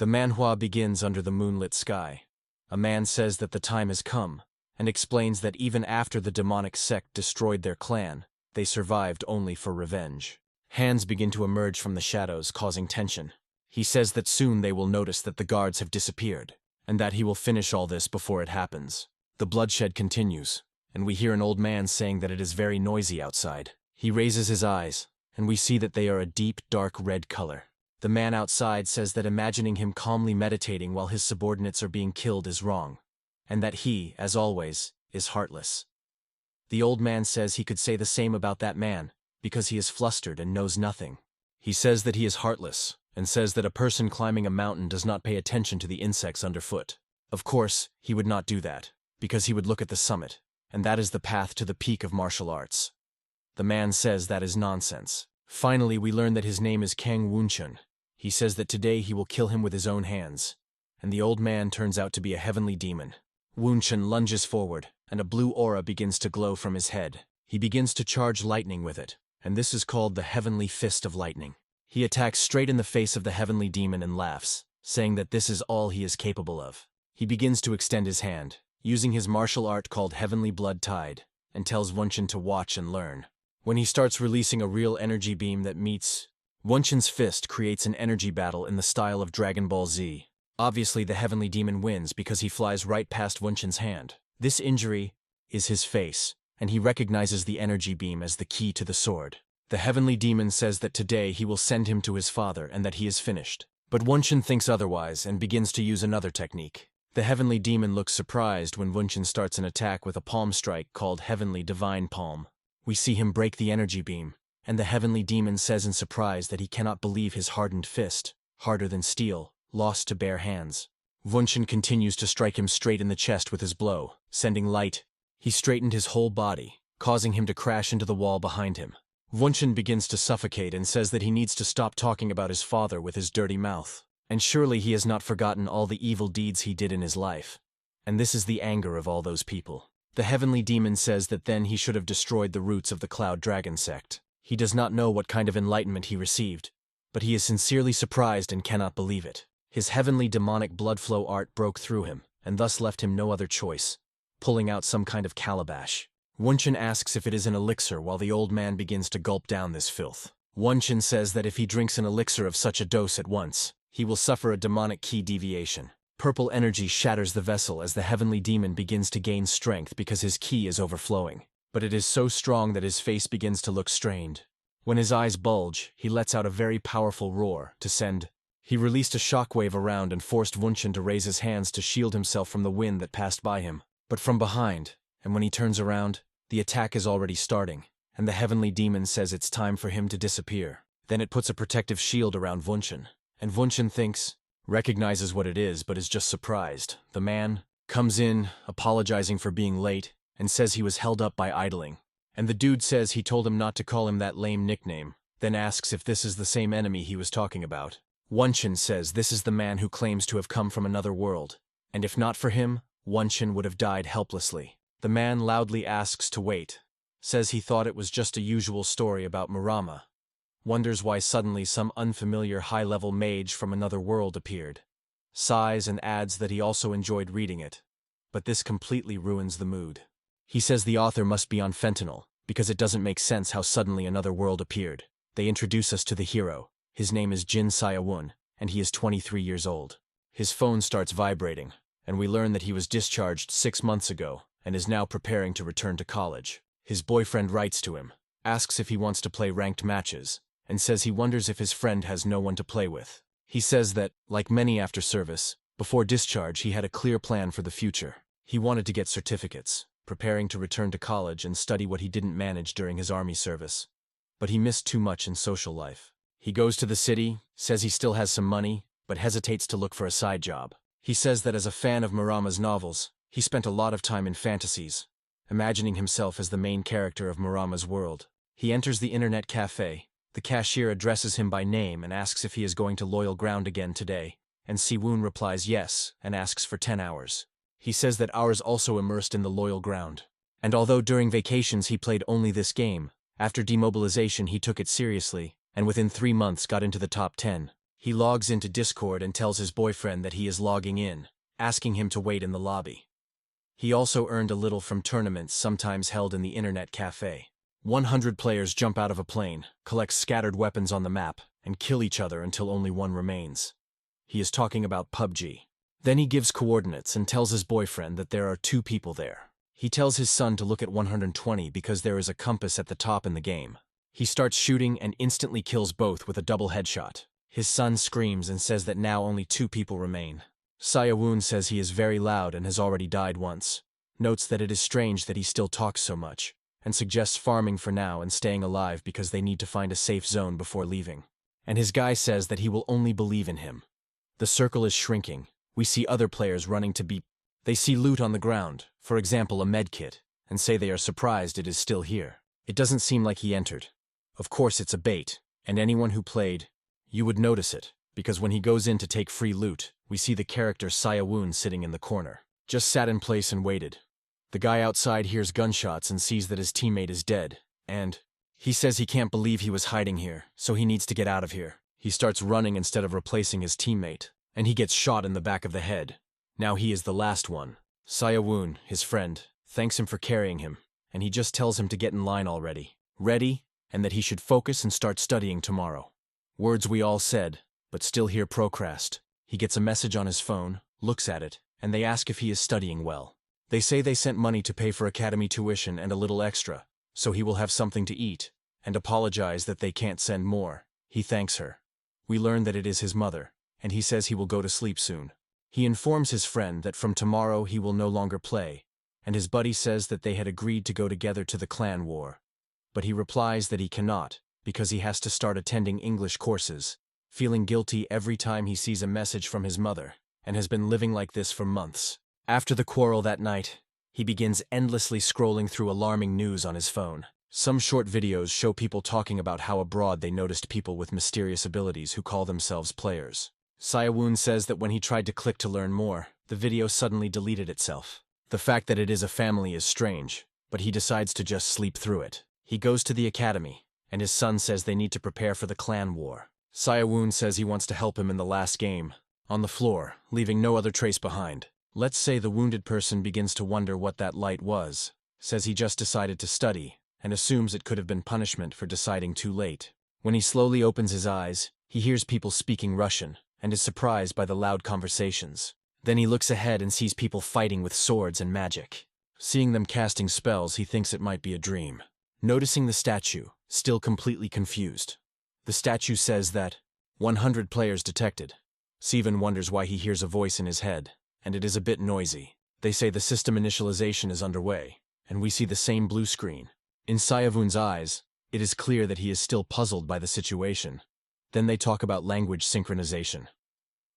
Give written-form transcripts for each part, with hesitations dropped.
The manhwa begins under the moonlit sky. A man says that the time has come, and explains that even after the demonic sect destroyed their clan, they survived only for revenge. Hands begin to emerge from the shadows, causing tension. He says that soon they will notice that the guards have disappeared, and that he will finish all this before it happens. The bloodshed continues, and we hear an old man saying that it is very noisy outside. He raises his eyes, and we see that they are a deep, dark red color. The man outside says that imagining him calmly meditating while his subordinates are being killed is wrong, and that he, as always, is heartless. The old man says he could say the same about that man, because he is flustered and knows nothing. He says that he is heartless, and says that a person climbing a mountain does not pay attention to the insects underfoot. Of course, he would not do that, because he would look at the summit, and that is the path to the peak of martial arts. The man says that is nonsense. Finally, we learn that his name is Kang Wunchun. He says that today he will kill him with his own hands, and the old man turns out to be a heavenly demon. Wunchun lunges forward, and a blue aura begins to glow from his head. He begins to charge lightning with it, and this is called the Heavenly Fist of Lightning. He attacks straight in the face of the heavenly demon and laughs, saying that this is all he is capable of. He begins to extend his hand, using his martial art called Heavenly Blood Tide, and tells Wunchun to watch and learn. When he starts releasing a real energy beam that meets, Wunchun's fist creates an energy battle in the style of Dragon Ball Z. Obviously, the heavenly demon wins because he flies right past Wunchun's hand. This injury is his face, and he recognizes the energy beam as the key to the sword. The heavenly demon says that today he will send him to his father and that he is finished. But Wunchun thinks otherwise and begins to use another technique. The heavenly demon looks surprised when Wunchun starts an attack with a palm strike called Heavenly Divine Palm. We see him break the energy beam, and the heavenly demon says in surprise that he cannot believe his hardened fist, harder than steel, lost to bare hands. Wunchun continues to strike him straight in the chest with his blow, sending light. He straightened his whole body, causing him to crash into the wall behind him. Wunchun begins to suffocate and says that he needs to stop talking about his father with his dirty mouth. And surely he has not forgotten all the evil deeds he did in his life. And this is the anger of all those people. The heavenly demon says that then he should have destroyed the roots of the Cloud Dragon sect. He does not know what kind of enlightenment he received, but he is sincerely surprised and cannot believe it. His heavenly demonic blood flow art broke through him, and thus left him no other choice, pulling out some kind of calabash. Wunchun asks if it is an elixir while the old man begins to gulp down this filth. Wunchun says that if he drinks an elixir of such a dose at once, he will suffer a demonic key deviation. Purple energy shatters the vessel as the heavenly demon begins to gain strength because his ki is overflowing. But it is so strong that his face begins to look strained. When his eyes bulge, he lets out a very powerful roar to send. He released a shockwave around and forced Wunchun to raise his hands to shield himself from the wind that passed by him. But from behind, and when he turns around, the attack is already starting, and the heavenly demon says it's time for him to disappear. Then it puts a protective shield around Wunchun, and Wunchun thinks, recognizes what it is but is just surprised. The man comes in, apologizing for being late, and says he was held up by idling. And the dude says he told him not to call him that lame nickname, then asks if this is the same enemy he was talking about. Wunchun says this is the man who claims to have come from another world, and if not for him, Wunchun would have died helplessly. The man loudly asks to wait, says he thought it was just a usual story about Murama, wonders why suddenly some unfamiliar high-level mage from another world appeared, sighs and adds that he also enjoyed reading it, but this completely ruins the mood. He says the author must be on fentanyl, because it doesn't make sense how suddenly another world appeared. They introduce us to the hero. His name is Jin Sayawun, and he is 23 years old. His phone starts vibrating, and we learn that he was discharged 6 months ago, and is now preparing to return to college. His boyfriend writes to him, asks if he wants to play ranked matches, and says he wonders if his friend has no one to play with. He says that, like many after service, before discharge he had a clear plan for the future. He wanted to get certificates, preparing to return to college and study what he didn't manage during his army service. But he missed too much in social life. He goes to the city, says he still has some money, but hesitates to look for a side job. He says that as a fan of Murama's novels, he spent a lot of time in fantasies, imagining himself as the main character of Murama's world. He enters the internet cafe. The cashier addresses him by name and asks if he is going to Loyal Ground again today, and Siwoon replies yes and asks for 10 hours. He says that ours also immersed in the Loyal Ground. And although during vacations he played only this game, after demobilization he took it seriously, and within 3 months got into the top 10. He logs into Discord and tells his boyfriend that he is logging in, asking him to wait in the lobby. He also earned a little from tournaments sometimes held in the internet cafe. 100 players jump out of a plane, collect scattered weapons on the map, and kill each other until only one remains. He is talking about PUBG. Then he gives coordinates and tells his boyfriend that there are 2 people there. He tells his son to look at 120 because there is a compass at the top in the game. He starts shooting and instantly kills both with a double headshot. His son screams and says that now only 2 people remain. Sayawoon says he is very loud and has already died once, notes that it is strange that he still talks so much, and suggests farming for now and staying alive because they need to find a safe zone before leaving. And his guy says that he will only believe in him. The circle is shrinking. We see other players running to beat. They see loot on the ground, for example a medkit, and say they are surprised it is still here. It doesn't seem like he entered. Of course it's a bait, and anyone who played, you would notice it, because when he goes in to take free loot, we see the character Sayawoon sitting in the corner. Just sat in place and waited. The guy outside hears gunshots and sees that his teammate is dead, and he says he can't believe he was hiding here, so he needs to get out of here. He starts running instead of replacing his teammate, and he gets shot in the back of the head. Now he is the last one. Sayawoon, his friend, thanks him for carrying him, and he just tells him to get in line already. Ready, and that he should focus and start studying tomorrow. Words we all said, but still hear procrast. He gets a message on his phone, looks at it, and they ask if he is studying well. They say they sent money to pay for academy tuition and a little extra, so he will have something to eat, and apologize that they can't send more. He thanks her. We learn that it is his mother, and he says he will go to sleep soon. He informs his friend that from tomorrow he will no longer play, and his buddy says that they had agreed to go together to the clan war. But he replies that he cannot, because he has to start attending English courses, feeling guilty every time he sees a message from his mother, and has been living like this for months. After the quarrel that night, he begins endlessly scrolling through alarming news on his phone. Some short videos show people talking about how abroad they noticed people with mysterious abilities who call themselves players. Sayawoon says that when he tried to click to learn more, the video suddenly deleted itself. The fact that it is a family is strange, but he decides to just sleep through it. He goes to the academy, and his son says they need to prepare for the clan war. Sayawoon says he wants to help him in the last game, on the floor, leaving no other trace behind. Let's say the wounded person begins to wonder what that light was, says he just decided to study, and assumes it could have been punishment for deciding too late. When he slowly opens his eyes, he hears people speaking Russian, and is surprised by the loud conversations. Then he looks ahead and sees people fighting with swords and magic. Seeing them casting spells, he thinks it might be a dream. Noticing the statue, still completely confused. The statue says that 100 players detected. Steven wonders why he hears a voice in his head, and it is a bit noisy. They say the system initialization is underway, and we see the same blue screen. In Sayawoon's eyes, it is clear that he is still puzzled by the situation. Then they talk about language synchronization.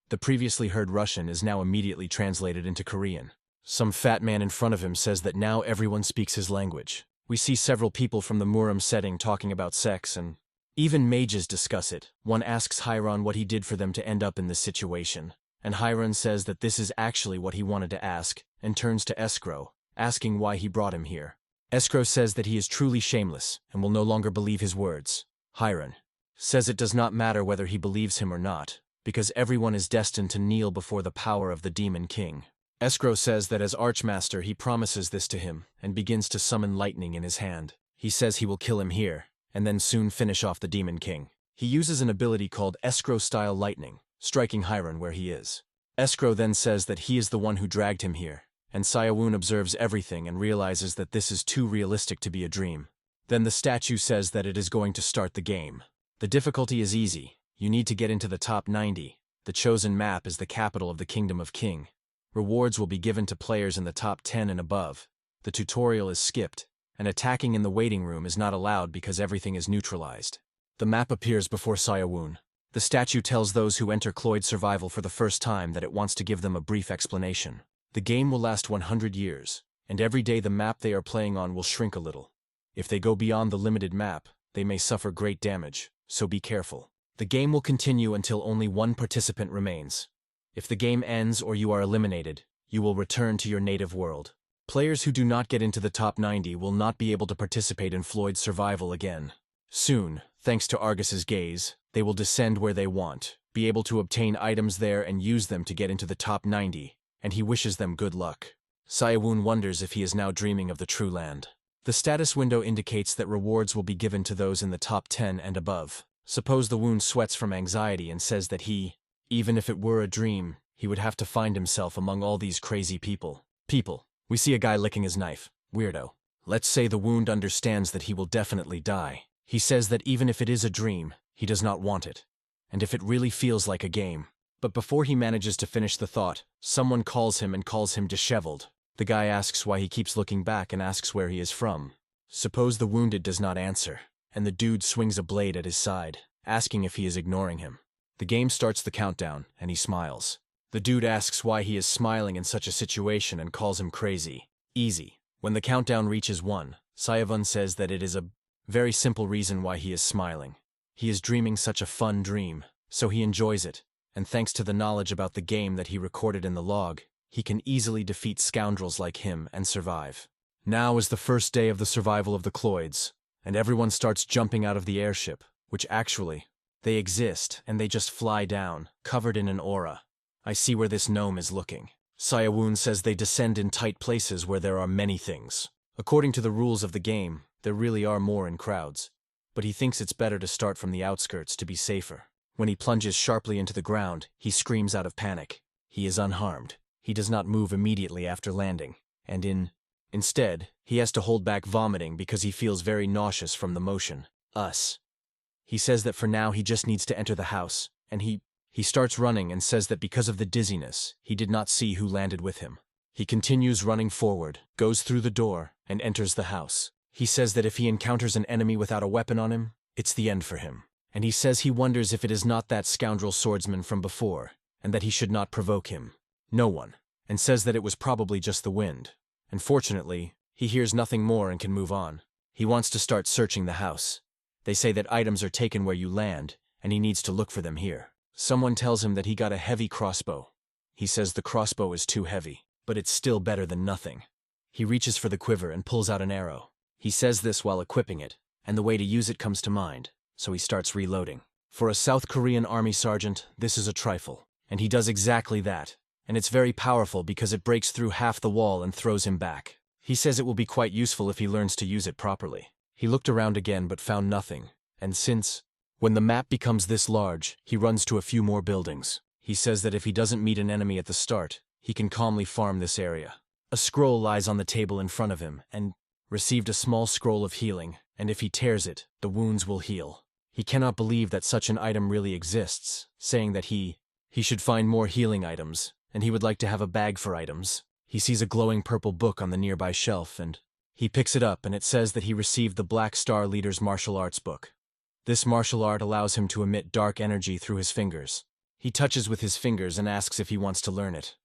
The previously heard Russian is now immediately translated into Korean. Some fat man in front of him says that now everyone speaks his language. We see several people from the Muram setting talking about sex, and even mages discuss it. One asks Heiron what he did for them to end up in this situation, and Heiron says that this is actually what he wanted to ask, and turns to Escrow, asking why he brought him here. Escrow says that he is truly shameless, and will no longer believe his words. Heiron says it does not matter whether he believes him or not, because everyone is destined to kneel before the power of the Demon King. Escrow says that as Archmaster he promises this to him, and begins to summon lightning in his hand. He says he will kill him here, and then soon finish off the Demon King. He uses an ability called Escrow-style lightning, striking Heiron where he is. Escrow then says that he is the one who dragged him here, and Sayawoon observes everything and realizes that this is too realistic to be a dream. Then the statue says that it is going to start the game. The difficulty is easy. You need to get into the top 90. The chosen map is the capital of the Kingdom of King. Rewards will be given to players in the top 10 and above. The tutorial is skipped, and attacking in the waiting room is not allowed because everything is neutralized. The map appears before Sayawoon. The statue tells those who enter Cloyd Survival for the first time that it wants to give them a brief explanation. The game will last 100 years, and every day the map they are playing on will shrink a little. If they go beyond the limited map, they may suffer great damage, so be careful. The game will continue until only one participant remains. If the game ends or you are eliminated, you will return to your native world. Players who do not get into the top 90 will not be able to participate in Floyd's Survival again. Soon, thanks to Argus's gaze, they will descend where they want, be able to obtain items there and use them to get into the top 90, and he wishes them good luck. Sayawoon wonders if he is now dreaming of the true land. The status window indicates that rewards will be given to those in the top 10 and above. Suppose the Woon sweats from anxiety and says that even if it were a dream, he would have to find himself among all these crazy people. We see a guy licking his knife. Weirdo. Let's say the Wound understands that he will definitely die. He says that even if it is a dream, he does not want it. And if it really feels like a game. But before he manages to finish the thought, someone calls him and calls him disheveled. The guy asks why he keeps looking back and asks where he is from. Suppose the wounded does not answer, and the dude swings a blade at his side, asking if he is ignoring him. The game starts the countdown, and he smiles. The dude asks why he is smiling in such a situation and calls him crazy. Easy. When the countdown reaches 1, Sayavun says that it is a very simple reason why he is smiling. He is dreaming such a fun dream, so he enjoys it, and thanks to the knowledge about the game that he recorded in the log, he can easily defeat scoundrels like him and survive. Now is the first day of the survival of the Cloids, and everyone starts jumping out of the airship, which actually, they exist and they just fly down, covered in an aura. I see where this gnome is looking. Sayawoon says they descend in tight places where there are many things. According to the rules of the game, there really are more in crowds, but he thinks it's better to start from the outskirts to be safer. When he plunges sharply into the ground, he screams out of panic. He is unharmed. He does not move immediately after landing, and instead, he has to hold back vomiting because he feels very nauseous from the motion. He says that for now he just needs to enter the house, and he starts running and says that because of the dizziness, he did not see who landed with him. He continues running forward, goes through the door, and enters the house. He says that if he encounters an enemy without a weapon on him, it's the end for him. And he says he wonders if it is not that scoundrel swordsman from before, and that he should not provoke him. No one. And says that it was probably just the wind. And fortunately, he hears nothing more and can move on. He wants to start searching the house. They say that items are taken where you land, and he needs to look for them here. Someone tells him that he got a heavy crossbow. He says the crossbow is too heavy, but it's still better than nothing. He reaches for the quiver and pulls out an arrow. He says this while equipping it, and the way to use it comes to mind, so he starts reloading. For a South Korean army sergeant, this is a trifle, and he does exactly that. And it's very powerful because it breaks through half the wall and throws him back. He says it will be quite useful if he learns to use it properly. He looked around again but found nothing, and when the map becomes this large, he runs to a few more buildings. He says that if he doesn't meet an enemy at the start, he can calmly farm this area. A scroll lies on the table in front of him, and received a small scroll of healing, and if he tears it, the wounds will heal. He cannot believe that such an item really exists, saying that he should find more healing items, and he would like to have a bag for items. He sees a glowing purple book on the nearby shelf, and he picks it up, and it says that he received the Black Star Leader's martial arts book. This martial art allows him to emit dark energy through his fingers. He touches with his fingers and asks if he wants to learn it.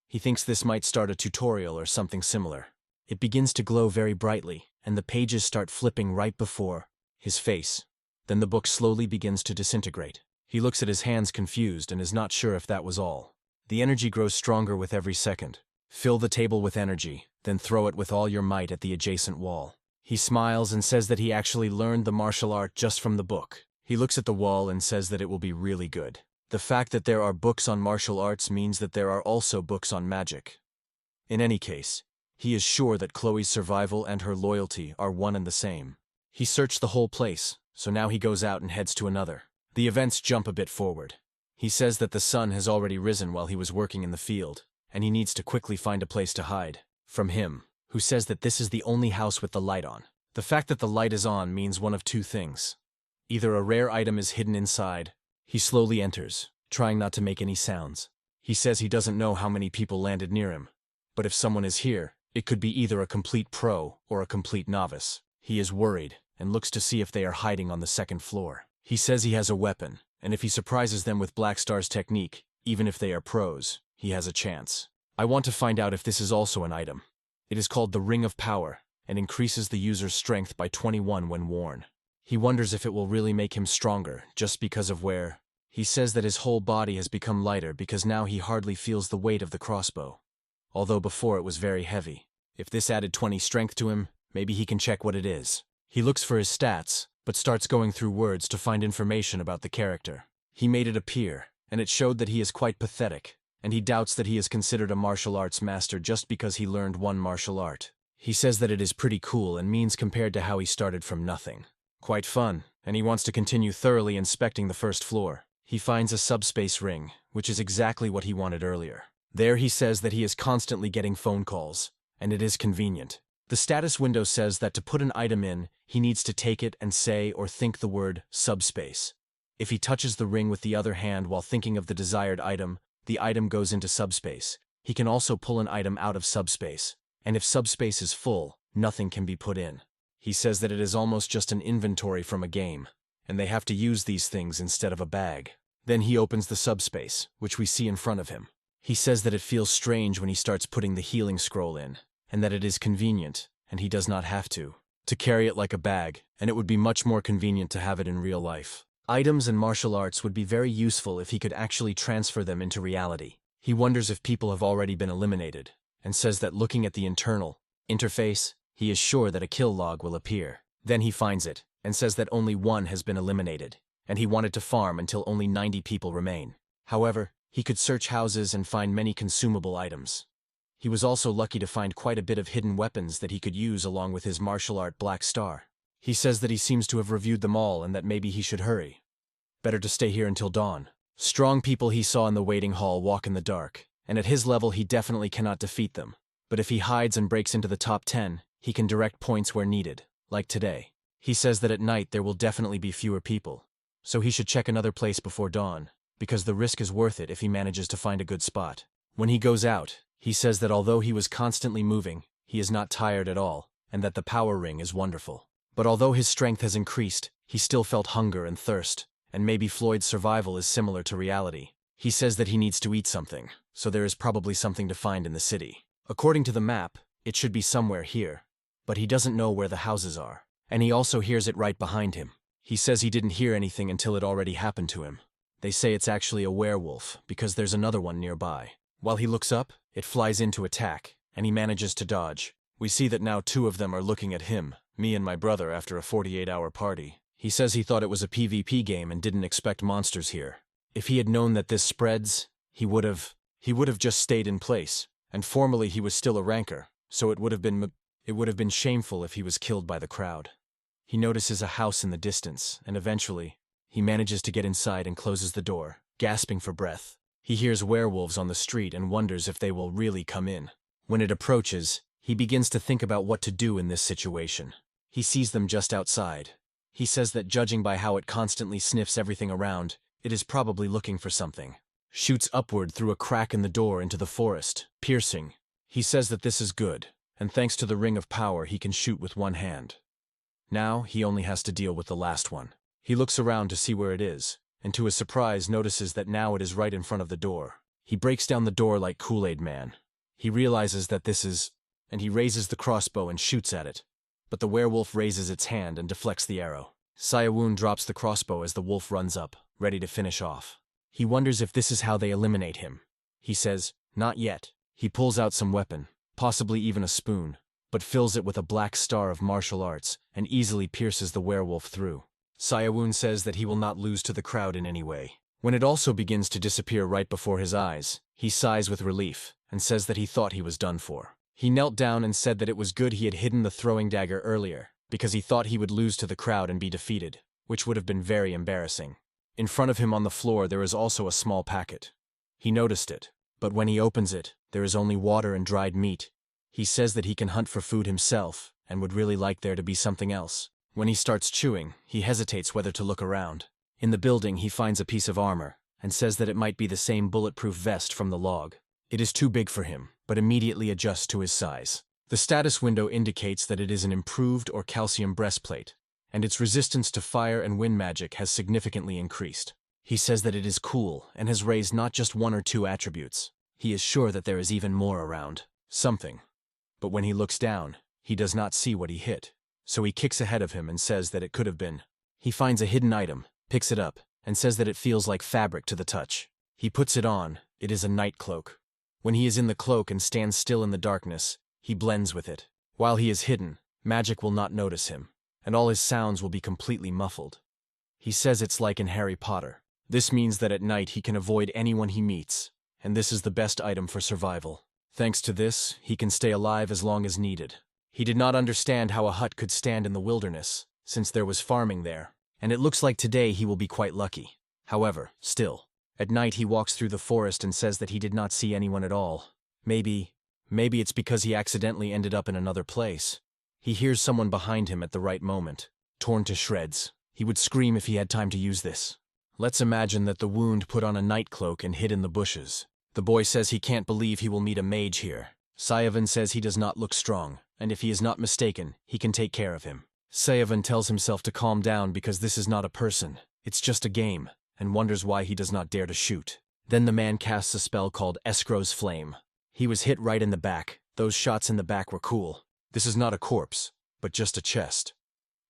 He thinks this might start a tutorial or something similar. It begins to glow very brightly, and the pages start flipping right before his face. Then the book slowly begins to disintegrate. He looks at his hands confused and is not sure if that was all. The energy grows stronger with every second. Fill the table with energy, then throw it with all your might at the adjacent wall. He smiles and says that he actually learned the martial art just from the book. He looks at the wall and says that it will be really good. The fact that there are books on martial arts means that there are also books on magic. In any case, he is sure that Chloe's survival and her loyalty are one and the same. He searched the whole place, so now he goes out and heads to another. The events jump a bit forward. He says that the sun has already risen while he was working in the field, and he needs to quickly find a place to hide. From him, who says that this is the only house with the light on. The fact that the light is on means one of two things. Either a rare item is hidden inside. He slowly enters, trying not to make any sounds. He says he doesn't know how many people landed near him, but if someone is here, it could be either a complete pro or a complete novice. He is worried, and looks to see if they are hiding on the second floor. He says he has a weapon, and if he surprises them with Black Star's technique, even if they are pros, he has a chance. I want to find out if this is also an item. It is called the Ring of Power, and increases the user's strength by 21 when worn. He wonders if it will really make him stronger, just because of where. He says that his whole body has become lighter because now he hardly feels the weight of the crossbow. Although before it was very heavy. If this added 20 strength to him, maybe he can check what it is. He looks for his stats, but starts going through words to find information about the character. He made it appear, and it showed that he is quite pathetic, and he doubts that he is considered a martial arts master just because he learned one martial art. He says that it is pretty cool and means compared to how he started from nothing. Quite fun, and he wants to continue thoroughly inspecting the first floor. He finds a subspace ring, which is exactly what he wanted earlier. There he says that he is constantly getting phone calls, and it is convenient. The status window says that to put an item in, he needs to take it and say or think the word subspace. If he touches the ring with the other hand while thinking of the desired item, the item goes into subspace. He can also pull an item out of subspace, and if subspace is full, nothing can be put in. He says that it is almost just an inventory from a game, and they have to use these things instead of a bag. Then he opens the subspace, which we see in front of him. He says that it feels strange when he starts putting the healing scroll in, and that it is convenient, and he does not have to carry it like a bag, and it would be much more convenient to have it in real life. Items and martial arts would be very useful if he could actually transfer them into reality. He wonders if people have already been eliminated, and says that looking at the internal interface, he is sure that a kill log will appear. Then he finds it, and says that only one has been eliminated, and he wanted to farm until only 90 people remain. However, he could search houses and find many consumable items. He was also lucky to find quite a bit of hidden weapons that he could use along with his martial art Black Star. He says that he seems to have reviewed them all and that maybe he should hurry. Better to stay here until dawn. Strong people he saw in the waiting hall walk in the dark, and at his level he definitely cannot defeat them. But if he hides and breaks into the top 10, he can direct points where needed, like today. He says that at night there will definitely be fewer people, so he should check another place before dawn, because the risk is worth it if he manages to find a good spot. When he goes out, he says that although he was constantly moving, he is not tired at all, and that the power ring is wonderful. But although his strength has increased, he still felt hunger and thirst, and maybe Floyd's survival is similar to reality. He says that he needs to eat something, so there is probably something to find in the city. According to the map, it should be somewhere here, but he doesn't know where the houses are, and he also hears it right behind him. He says he didn't hear anything until it already happened to him. They say it's actually a werewolf, because there's another one nearby. While he looks up, it flies in to attack, and he manages to dodge. We see that now 2 of them are looking at him, me and my brother, after a 48-hour party. He says he thought it was a PvP game and didn't expect monsters here. If he had known that this spreads, he would have just stayed in place, and formerly he was still a ranker, so it would have been shameful if he was killed by the crowd. He notices a house in the distance, and eventually, he manages to get inside and closes the door, gasping for breath. He hears werewolves on the street and wonders if they will really come in. When it approaches, he begins to think about what to do in this situation. He sees them just outside. He says that judging by how it constantly sniffs everything around, it is probably looking for something. Shoots upward through a crack in the door into the forest, piercing. He says that this is good, and thanks to the ring of power he can shoot with one hand. Now he only has to deal with the last one. He looks around to see where it is, and to his surprise notices that now it is right in front of the door. He breaks down the door like Kool-Aid Man. He realizes that this is, and he raises the crossbow and shoots at it. But the werewolf raises its hand and deflects the arrow. Sayawoon drops the crossbow as the wolf runs up, ready to finish off. He wonders if this is how they eliminate him. He says, not yet. He pulls out some weapon, possibly even a spoon, but fills it with a black star of martial arts and easily pierces the werewolf through. Sayawoon says that he will not lose to the crowd in any way. When it also begins to disappear right before his eyes, he sighs with relief and says that he thought he was done for. He knelt down and said that it was good he had hidden the throwing dagger earlier, because he thought he would lose to the crowd and be defeated, which would have been very embarrassing. In front of him on the floor there is also a small packet. He noticed it, but when he opens it, there is only water and dried meat. He says that he can hunt for food himself and would really like there to be something else. When he starts chewing, he hesitates whether to look around. In the building he finds a piece of armor, and says that it might be the same bulletproof vest from the log. It is too big for him, but immediately adjusts to his size. The status window indicates that it is an improved or calcium breastplate, and its resistance to fire and wind magic has significantly increased. He says that it is cool and has raised not just 1 or 2 attributes. He is sure that there is even more around. Something. But when he looks down, he does not see what he hit. So he kicks ahead of him and says that it could have been. He finds a hidden item, picks it up, and says that it feels like fabric to the touch. He puts it on. It is a night cloak. When he is in the cloak and stands still in the darkness, he blends with it. While he is hidden, magic will not notice him, and all his sounds will be completely muffled. He says it's like in Harry Potter. This means that at night he can avoid anyone he meets, and this is the best item for survival. Thanks to this, he can stay alive as long as needed. He did not understand how a hut could stand in the wilderness, since there was farming there, and it looks like today he will be quite lucky. However, still, at night he walks through the forest and says that he did not see anyone at all. Maybe it's because he accidentally ended up in another place. He hears someone behind him at the right moment, torn to shreds. He would scream if he had time to use this. Let's imagine that the wound put on a night cloak and hid in the bushes. The boy says he can't believe he will meet a mage here. Sayavan says he does not look strong, and if he is not mistaken, he can take care of him. Sayavan tells himself to calm down because this is not a person, it's just a game, and wonders why he does not dare to shoot. Then the man casts a spell called Escrow's Flame. He was hit right in the back. Those shots in the back were cool. This is not a corpse, but just a chest.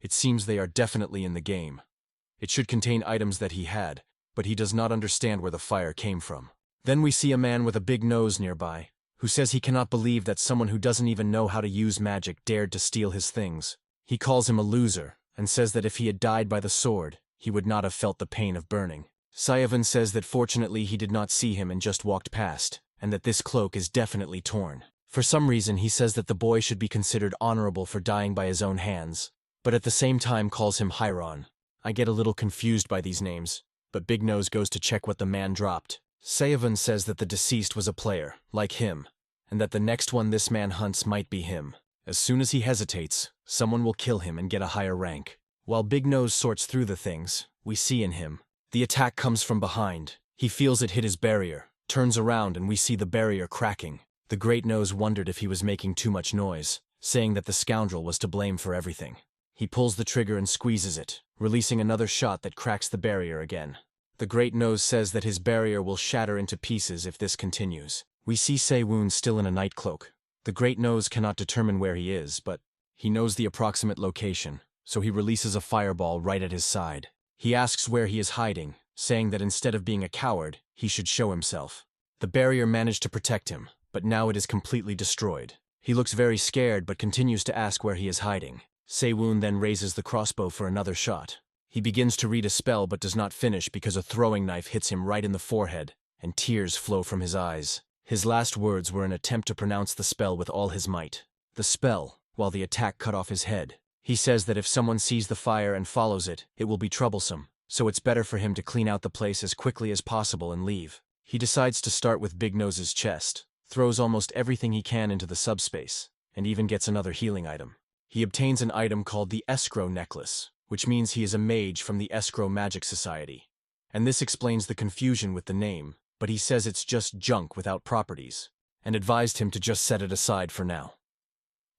It seems they are definitely in the game. It should contain items that he had, but he does not understand where the fire came from. Then we see a man with a big nose nearby, who says he cannot believe that someone who doesn't even know how to use magic dared to steal his things. He calls him a loser, and says that if he had died by the sword, he would not have felt the pain of burning. Sayavan says that fortunately he did not see him and just walked past, and that this cloak is definitely torn. For some reason he says that the boy should be considered honorable for dying by his own hands, but at the same time calls him Heir. I get a little confused by these names, but Big Nose goes to check what the man dropped. Sayavan says that the deceased was a player, like him, and that the next one this man hunts might be him. As soon as he hesitates, someone will kill him and get a higher rank. While Big Nose sorts through the things, we see in him. The attack comes from behind. He feels it hit his barrier, turns around and we see the barrier cracking. The Great Nose wondered if he was making too much noise, saying that the scoundrel was to blame for everything. He pulls the trigger and squeezes it, releasing another shot that cracks the barrier again. The Great Nose says that his barrier will shatter into pieces if this continues. We see Se-woon still in a night cloak. The Great Nose cannot determine where he is, but he knows the approximate location, so he releases a fireball right at his side. He asks where he is hiding, saying that instead of being a coward, he should show himself. The barrier managed to protect him, but now it is completely destroyed. He looks very scared but continues to ask where he is hiding. Se-woon then raises the crossbow for another shot. He begins to read a spell but does not finish because a throwing knife hits him right in the forehead, and tears flow from his eyes. His last words were an attempt to pronounce the spell with all his might. The spell, while the attack cut off his head. He says that if someone sees the fire and follows it, it will be troublesome, so it's better for him to clean out the place as quickly as possible and leave. He decides to start with Big Nose's chest, throws almost everything he can into the subspace, and even gets another healing item. He obtains an item called the Escrow Necklace, which means he is a mage from the Escrow Magic Society. And this explains the confusion with the name, but he says it's just junk without properties, and advised him to just set it aside for now.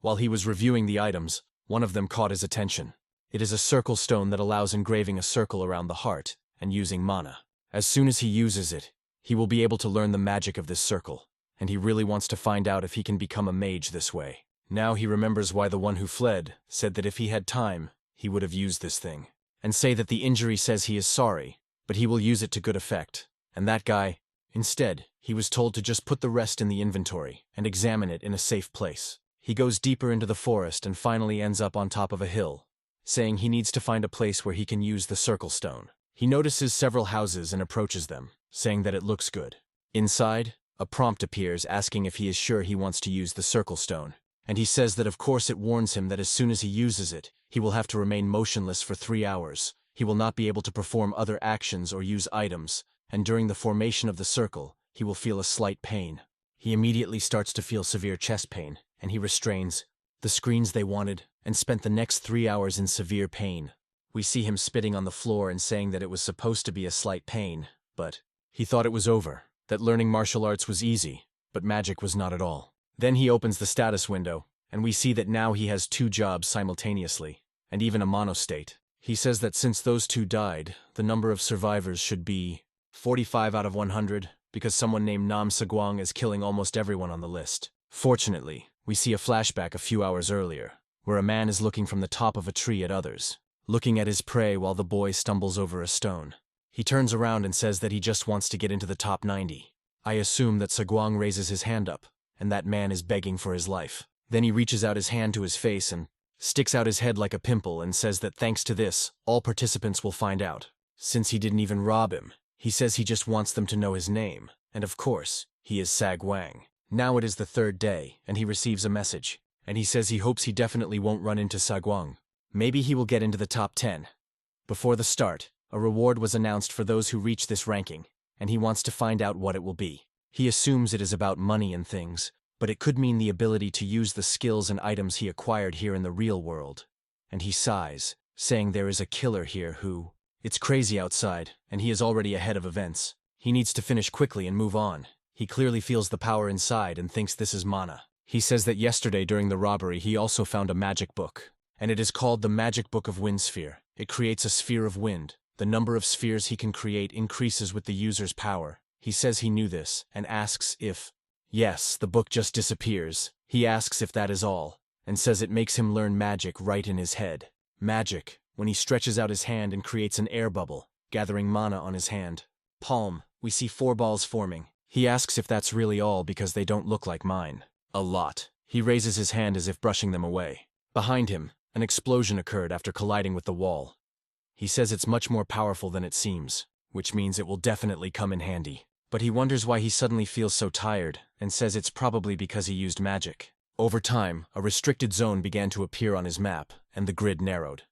While he was reviewing the items, one of them caught his attention. It is a circle stone that allows engraving a circle around the heart and using mana. As soon as he uses it, he will be able to learn the magic of this circle, and he really wants to find out if he can become a mage this way. Now he remembers why the one who fled said that if he had time, he would have used this thing, and say that the injury says he is sorry, but he will use it to good effect. And that guy, instead, he was told to just put the rest in the inventory and examine it in a safe place. He goes deeper into the forest and finally ends up on top of a hill, saying he needs to find a place where he can use the circle stone. He notices several houses and approaches them, saying that it looks good. Inside, a prompt appears asking if he is sure he wants to use the circle stone, and he says that of course it warns him that as soon as he uses it, he will have to remain motionless for 3 hours. He will not be able to perform other actions or use items, and during the formation of the circle, he will feel a slight pain. He immediately starts to feel severe chest pain, and he restrains the screens they wanted and spent the next 3 hours in severe pain. We see him spitting on the floor and saying that it was supposed to be a slight pain, but he thought it was over, that learning martial arts was easy, but magic was not at all. Then he opens the status window, and we see that now he has 2 jobs simultaneously, and even a monostate. He says that since those 2 died, the number of survivors should be 45 out of 100, because someone named Nam Sagwang is killing almost everyone on the list. Fortunately, we see a flashback a few hours earlier, where a man is looking from the top of a tree at others, looking at his prey while the boy stumbles over a stone. He turns around and says that he just wants to get into the top 90. I assume that Sagwang raises his hand up, and that man is begging for his life. Then he reaches out his hand to his face and sticks out his head like a pimple and says that thanks to this, all participants will find out. Since he didn't even rob him, He says he just wants them to know his name, and of course, he is Sagwang. Now it is the third day, and he receives a message, and he says he hopes he definitely won't run into Sagwang. Maybe he will get into the top 10. Before the start, a reward was announced for those who reach this ranking, and he wants to find out what it will be. He assumes it is about money and things, but it could mean the ability to use the skills and items he acquired here in the real world. And he sighs, saying there is a killer here who... It's crazy outside, and he is already ahead of events. He needs to finish quickly and move on. He clearly feels the power inside and thinks this is mana. He says that yesterday during the robbery he also found a magic book, and it is called the Magic Book of Wind Sphere. It creates a sphere of wind. The number of spheres he can create increases with the user's power. He says he knew this, and asks if... Yes, the book just disappears. He asks if that is all, and says it makes him learn magic right in his head. Magic, when he stretches out his hand and creates an air bubble, gathering mana on his hand. Palm, we see 4 balls forming. He asks if that's really all because they don't look like mine. A lot. He raises his hand as if brushing them away. Behind him, an explosion occurred after colliding with the wall. He says it's much more powerful than it seems, which means it will definitely come in handy. But he wonders why he suddenly feels so tired, and says it's probably because he used magic. Over time, a restricted zone began to appear on his map, and the grid narrowed.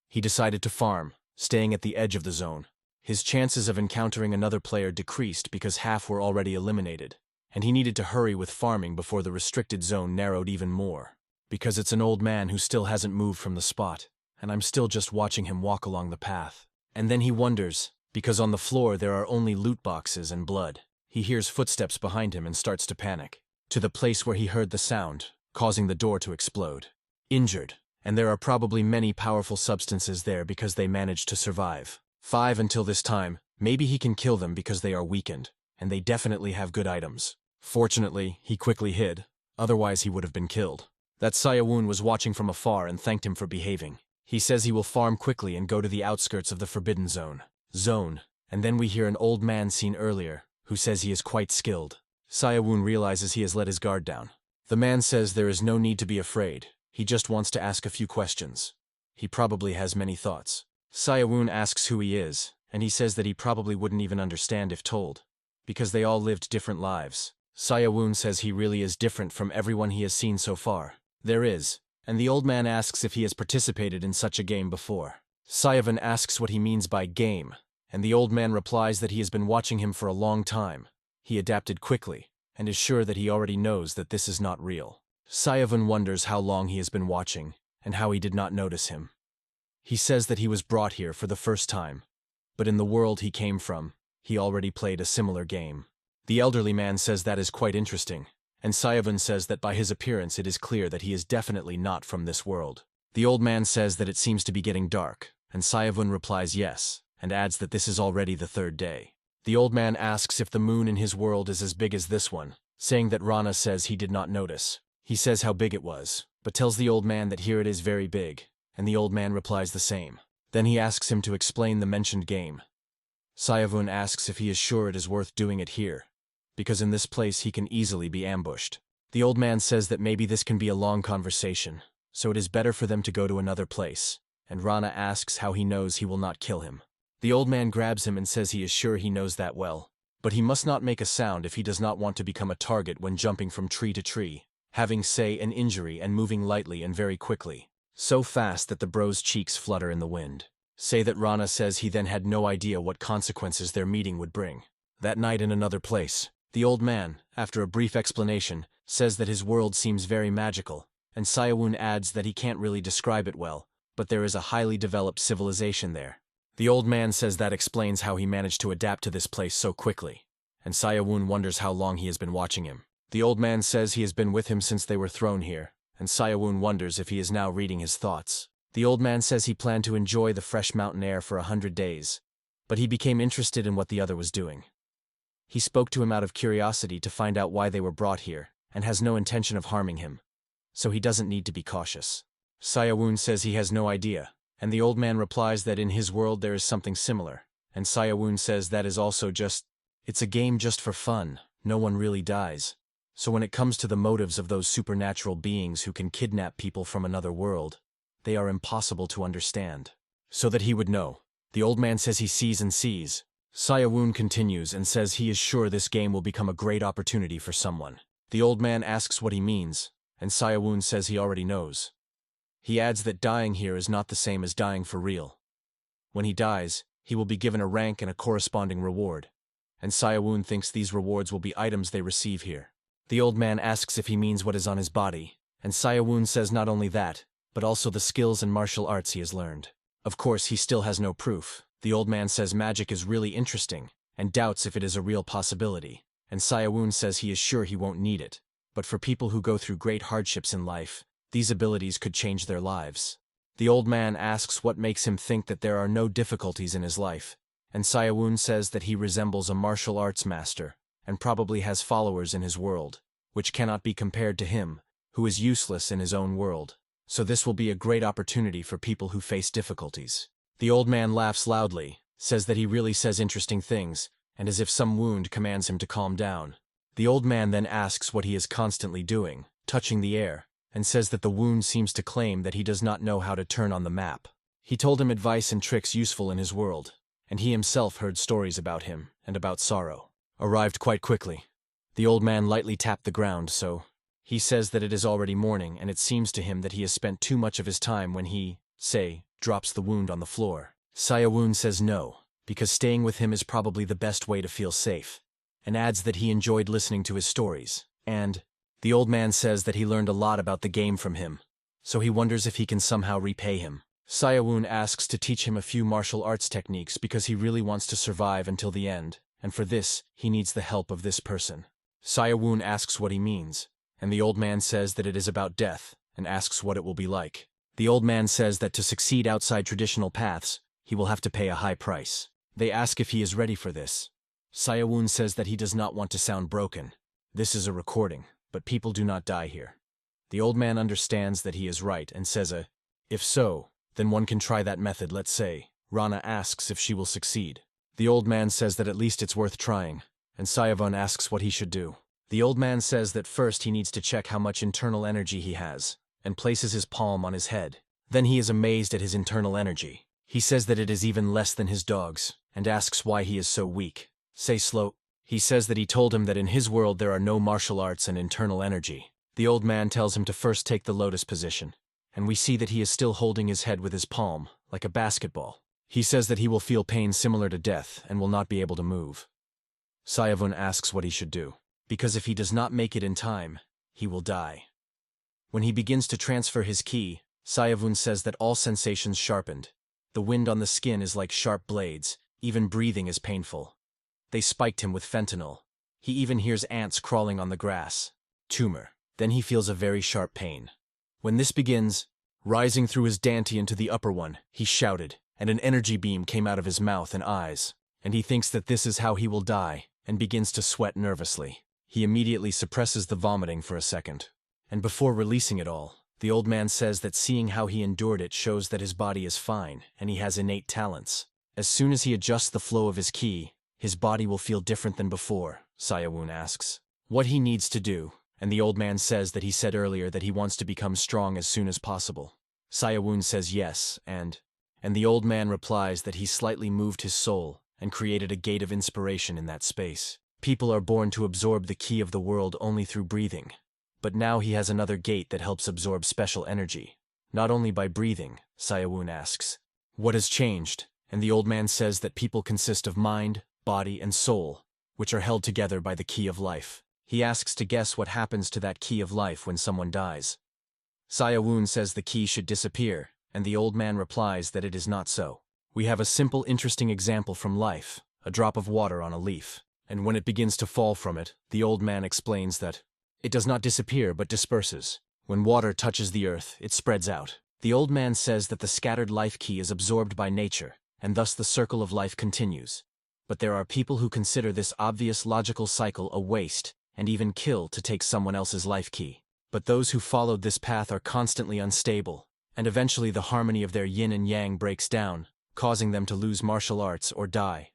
He decided to farm, staying at the edge of the zone. His chances of encountering another player decreased because half were already eliminated, and he needed to hurry with farming before the restricted zone narrowed even more. Because it's an old man who still hasn't moved from the spot, and I'm still just watching him walk along the path. And then he wonders, because on the floor there are only loot boxes and blood. He hears footsteps behind him and starts to panic. To the place where he heard the sound, causing the door to explode. Injured, and there are probably many powerful substances there because they managed to survive. 5 until this time, maybe he can kill them because they are weakened, and they definitely have good items. Fortunately, he quickly hid, otherwise he would have been killed. That Sayawun was watching from afar and thanked him for behaving. He says he will farm quickly and go to the outskirts of the Forbidden Zone. And then we hear an old man seen earlier, who says he is quite skilled. Sayawun realizes he has let his guard down. The man says there is no need to be afraid, he just wants to ask a few questions. He probably has many thoughts. Sayawun asks who he is, and he says that he probably wouldn't even understand if told, because they all lived different lives. Sayawun says he really is different from everyone he has seen so far. There is, and the old man asks if he has participated in such a game before. Sayawun asks what he means by game, and the old man replies that he has been watching him for a long time. He adapted quickly, and is sure that he already knows that this is not real. Sayawun wonders how long he has been watching, and how he did not notice him. He says that he was brought here for the first time, but in the world he came from, he already played a similar game. The elderly man says that is quite interesting, and Sayawun says that by his appearance it is clear that he is definitely not from this world. The old man says that it seems to be getting dark, and Sayawun replies yes, and adds that this is already the 3rd day. The old man asks if the moon in his world is as big as this one, saying that Rana says he did not notice. He says how big it was, but tells the old man that here it is very big, and the old man replies the same. Then he asks him to explain the mentioned game. Sayawun asks if he is sure it is worth doing it here, because in this place he can easily be ambushed. The old man says that maybe this can be a long conversation, so it is better for them to go to another place, and Rana asks how he knows he will not kill him. The old man grabs him and says he is sure he knows that well, but he must not make a sound if he does not want to become a target when jumping from tree to tree, having, say, an injury and moving lightly and very quickly, so fast that the bro's cheeks flutter in the wind. Say that Rana says he then had no idea what consequences their meeting would bring. That night in another place, the old man, after a brief explanation, says that his world seems very magical, and Sayawun adds that he can't really describe it well, but there is a highly developed civilization there. The old man says that explains how he managed to adapt to this place so quickly, and Sayawun wonders how long he has been watching him. The old man says he has been with him since they were thrown here, and Sayawun wonders if he is now reading his thoughts. The old man says he planned to enjoy the fresh mountain air for 100 days, but he became interested in what the other was doing. He spoke to him out of curiosity to find out why they were brought here, and has no intention of harming him, so he doesn't need to be cautious. Sayawun says he has no idea, and the old man replies that in his world there is something similar, and Sayawun says that is also it's a game just for fun, no one really dies. So when it comes to the motives of those supernatural beings who can kidnap people from another world, they are impossible to understand. So that he would know. The old man says he sees and sees, Sayawun continues and says he is sure this game will become a great opportunity for someone. The old man asks what he means, and Sayawun says he already knows. He adds that dying here is not the same as dying for real. When he dies, he will be given a rank and a corresponding reward, and Sayawun thinks these rewards will be items they receive here. The old man asks if he means what is on his body, and Sayawun says not only that, but also the skills and martial arts he has learned. Of course, he still has no proof. The old man says magic is really interesting, and doubts if it is a real possibility, and Sayawun says he is sure he won't need it. But for people who go through great hardships in life, these abilities could change their lives. The old man asks what makes him think that there are no difficulties in his life, and Sayawun says that he resembles a martial arts master, and probably has followers in his world, which cannot be compared to him, who is useless in his own world. So this will be a great opportunity for people who face difficulties. The old man laughs loudly, says that he really says interesting things, and as if some wound commands him to calm down. The old man then asks what he is constantly doing, touching the air, and says that the wound seems to claim that he does not know how to turn on the map. He told him advice and tricks useful in his world, and he himself heard stories about him and about sorrow. Arrived quite quickly. The old man lightly tapped the ground, so he says that it is already morning, and it seems to him that he has spent too much of his time when he, say, drops the wound on the floor. Sayawun says no, because staying with him is probably the best way to feel safe, and adds that he enjoyed listening to his stories, and the old man says that he learned a lot about the game from him, so he wonders if he can somehow repay him. Sayawun asks to teach him a few martial arts techniques because he really wants to survive until the end, and for this, he needs the help of this person. Sayawun asks what he means, and the old man says that it is about death, and asks what it will be like. The old man says that to succeed outside traditional paths, he will have to pay a high price. They ask if he is ready for this. Sayawun says that he does not want to sound broken. This is a recording, but people do not die here. The old man understands that he is right and says if so, then one can try that method, let's say. Rana asks if she will succeed. The old man says that at least it's worth trying, and Sayawun asks what he should do. The old man says that first he needs to check how much internal energy he has, and places his palm on his head. Then he is amazed at his internal energy. He says that it is even less than his dog's, and asks why he is so weak. Say slow. He says that he told him that in his world there are no martial arts and internal energy. The old man tells him to first take the lotus position, and we see that he is still holding his head with his palm, like a basketball. He says that he will feel pain similar to death and will not be able to move. Sayawun asks what he should do, because if he does not make it in time, he will die. When he begins to transfer his ki, Sayawun says that all sensations sharpened. The wind on the skin is like sharp blades, even breathing is painful. They spiked him with fentanyl. He even hears ants crawling on the grass. Tumor. Then he feels a very sharp pain. When this begins, rising through his dantian to the upper one, he shouted, and an energy beam came out of his mouth and eyes, and he thinks that this is how he will die, and begins to sweat nervously. He immediately suppresses the vomiting for a second, and before releasing it all, the old man says that seeing how he endured it shows that his body is fine, and he has innate talents. As soon as he adjusts the flow of his ki, his body will feel different than before. Sayawun asks what he needs to do, and the old man says that he said earlier that he wants to become strong as soon as possible. Sayawun says yes, and the old man replies that he slightly moved his soul and created a gate of inspiration in that space. People are born to absorb the ki of the world only through breathing, but now he has another gate that helps absorb special energy. Not only by breathing, Sayawun asks what has changed, and the old man says that people consist of mind, body, and soul, which are held together by the ki of life. He asks to guess what happens to that ki of life when someone dies. Sayawun says the ki should disappear, and the old man replies that it is not so. We have a simple, interesting example from life, a drop of water on a leaf, and when it begins to fall from it, the old man explains that it does not disappear but disperses. When water touches the earth, it spreads out. The old man says that the scattered life ki is absorbed by nature, and thus the circle of life continues. But there are people who consider this obvious logical cycle a waste, and even kill to take someone else's life ki. But those who followed this path are constantly unstable, and eventually the harmony of their yin and yang breaks down, causing them to lose martial arts or die.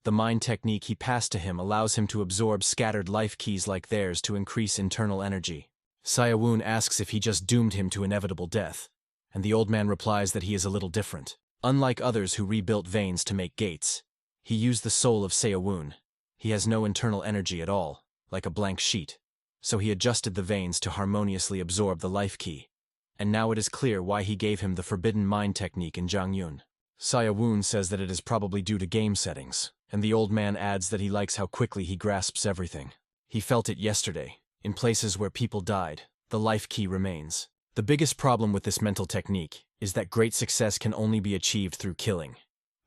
The mind technique he passed to him allows him to absorb scattered life keys like theirs to increase internal energy. Sayawun asks if he just doomed him to inevitable death, and the old man replies that he is a little different. Unlike others who rebuilt veins to make gates, He used the soul of Seo-woon. He has no internal energy at all, like a blank sheet. So he adjusted the veins to harmoniously absorb the life key. And now it is clear why he gave him the forbidden mind technique in Jangyun. Seo-woon says that it is probably due to game settings, and the old man adds that he likes how quickly he grasps everything. He felt it yesterday. In places where people died, the life key remains. The biggest problem with this mental technique is that great success can only be achieved through killing.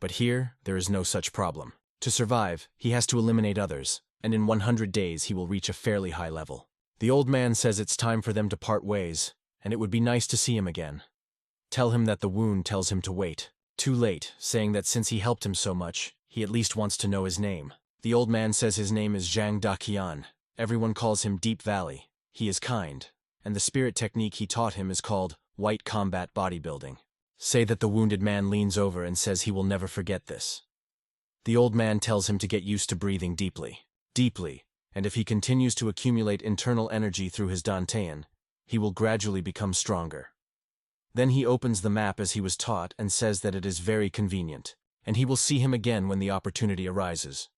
But here, there is no such problem. To survive, he has to eliminate others, and in 100 days he will reach a fairly high level. The old man says it's time for them to part ways, and it would be nice to see him again. Tell him that the wound tells him to wait. Too late, saying that since he helped him so much, he at least wants to know his name. The old man says his name is Zhang Daqian. Everyone calls him Deep Valley. He is kind, and the spirit technique he taught him is called White Combat Bodybuilding. Say that the wounded man leans over and says he will never forget this. The old man tells him to get used to breathing deeply, and if he continues to accumulate internal energy through his Dantian, he will gradually become stronger. Then he opens the map as he was taught and says that it is very convenient, and he will see him again when the opportunity arises.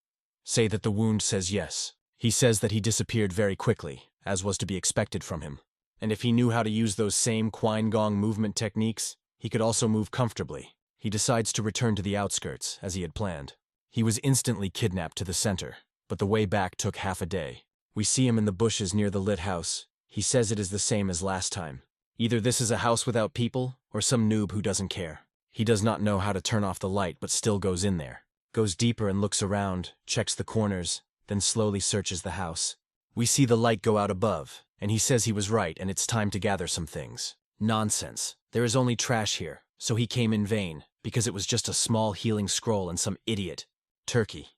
Say that the wound says yes. He says that he disappeared very quickly, as was to be expected from him, and if he knew how to use those same Quine-Gong movement techniques, he could also move comfortably. He decides to return to the outskirts, as he had planned. He was instantly kidnapped to the center, but the way back took half a day. We see him in the bushes near the lit house. He says it is the same as last time. Either this is a house without people, or some noob who doesn't care. He does not know how to turn off the light but still goes in there. Goes deeper and looks around, checks the corners, then slowly searches the house. We see the light go out above, and he says he was right and it's time to gather some things. Nonsense. There is only trash here, so he came in vain, because it was just a small healing scroll and some idiot. Turkey.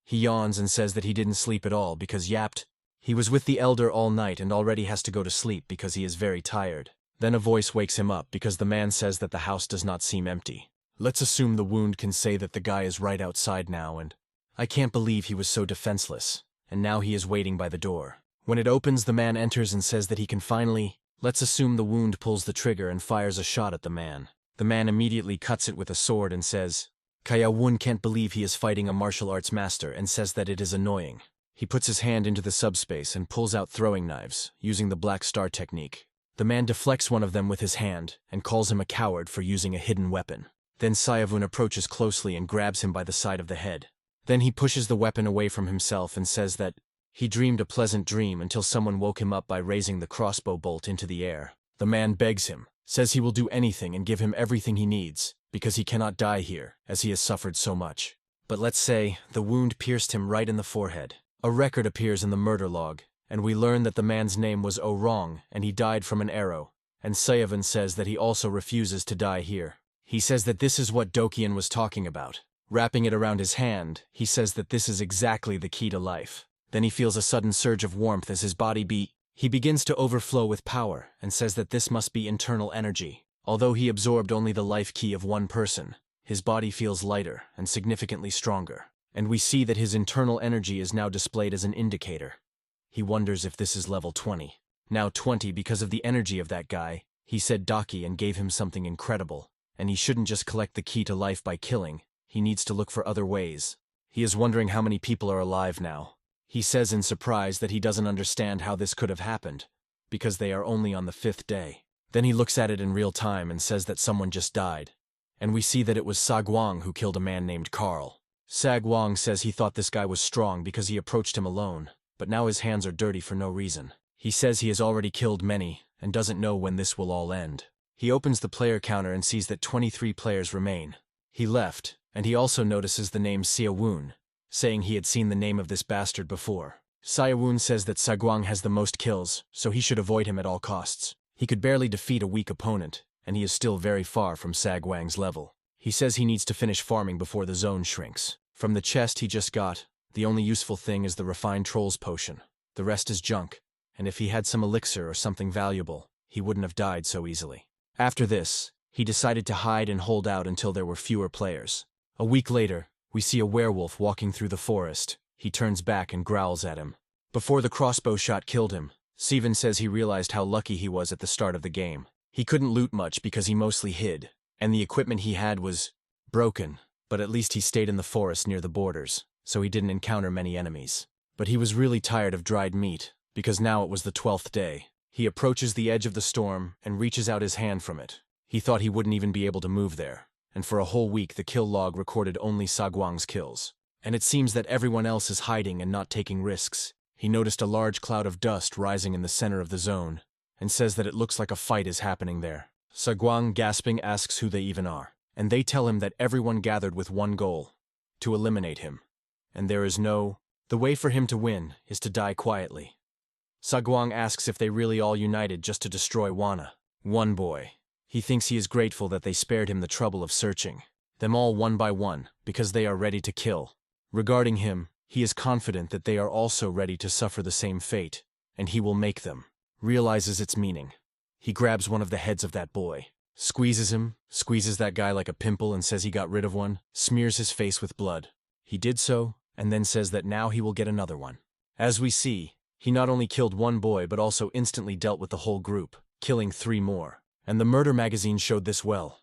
He yawns and says that he didn't sleep at all because yapped. He was with the elder all night and already has to go to sleep because he is very tired. Then a voice wakes him up because the man says that the house does not seem empty. Let's assume the wound can say that the guy is right outside now, and I can't believe he was so defenseless, and now he is waiting by the door. When it opens, the man enters and says that he can finally. Let's assume the wound pulls the trigger and fires a shot at the man. The man immediately cuts it with a sword and says, Kaya-woon can't believe he is fighting a martial arts master and says that it is annoying. He puts his hand into the subspace and pulls out throwing knives, using the Black Star technique. The man deflects one of them with his hand and calls him a coward for using a hidden weapon. Then Seo-woon approaches closely and grabs him by the side of the head. Then he pushes the weapon away from himself and says that he dreamed a pleasant dream until someone woke him up by raising the crossbow bolt into the air. The man begs him, says he will do anything and give him everything he needs, because he cannot die here, as he has suffered so much. But let's say the wound pierced him right in the forehead. A record appears in the murder log, and we learn that the man's name was Oh-rong and he died from an arrow, and Seo-woon says that he also refuses to die here. He says that this is what Dokian was talking about. Wrapping it around his hand, he says that this is exactly the key to life. Then he feels a sudden surge of warmth as his body he begins to overflow with power and says that this must be internal energy. Although he absorbed only the life key of one person, his body feels lighter and significantly stronger. And we see that his internal energy is now displayed as an indicator. He wonders if this is level 20. Now 20 because of the energy of that guy. He said Daki and gave him something incredible. And he shouldn't just collect the key to life by killing. He needs to look for other ways. He is wondering how many people are alive now. He says in surprise that he doesn't understand how this could have happened, because they are only on the 5th day. Then he looks at it in real time and says that someone just died. And we see that it was Sagwang who killed a man named Carl. Sagwang says he thought this guy was strong because he approached him alone, but now his hands are dirty for no reason. He says he has already killed many and doesn't know when this will all end. He opens the player counter and sees that 23 players remain. He left, and he also notices the name Seo-woon, saying he had seen the name of this bastard before. Seo-woon says that Sagwang has the most kills, so he should avoid him at all costs. He could barely defeat a weak opponent, and he is still very far from Sagwang's level. He says he needs to finish farming before the zone shrinks. From the chest he just got, the only useful thing is the refined Troll's potion. The rest is junk, and if he had some elixir or something valuable, he wouldn't have died so easily. After this, he decided to hide and hold out until there were fewer players. A week later, we see a werewolf walking through the forest. He turns back and growls at him. Before the crossbow shot killed him, Steven says he realized how lucky he was at the start of the game. He couldn't loot much because he mostly hid, and the equipment he had was broken. but at least he stayed in the forest near the borders, so he didn't encounter many enemies. But he was really tired of dried meat, because now it was the 12th day. He approaches the edge of the storm and reaches out his hand from it. He thought he wouldn't even be able to move there, and for a whole week the kill log recorded only Sagwang's kills. And it seems that everyone else is hiding and not taking risks. He noticed a large cloud of dust rising in the center of the zone, and says that it looks like a fight is happening there. Sagwang, gasping, asks who they even are, and they tell him that everyone gathered with one goal: to eliminate him. And there is the way for him to win is to die quietly. Sagwang asks if they really all united just to destroy Wana. One boy. He thinks he is grateful that they spared him the trouble of searching them all one by one, because they are ready to kill. Regarding him, he is confident that they are also ready to suffer the same fate, and he will make them. Realizes its meaning. He grabs one of the heads of that boy, squeezes him, squeezes that guy like a pimple and says he got rid of one, smears his face with blood. He did so, and then says that now he will get another one. As we see, he not only killed one boy but also instantly dealt with the whole group, killing 3 more. And the murder magazine showed this well.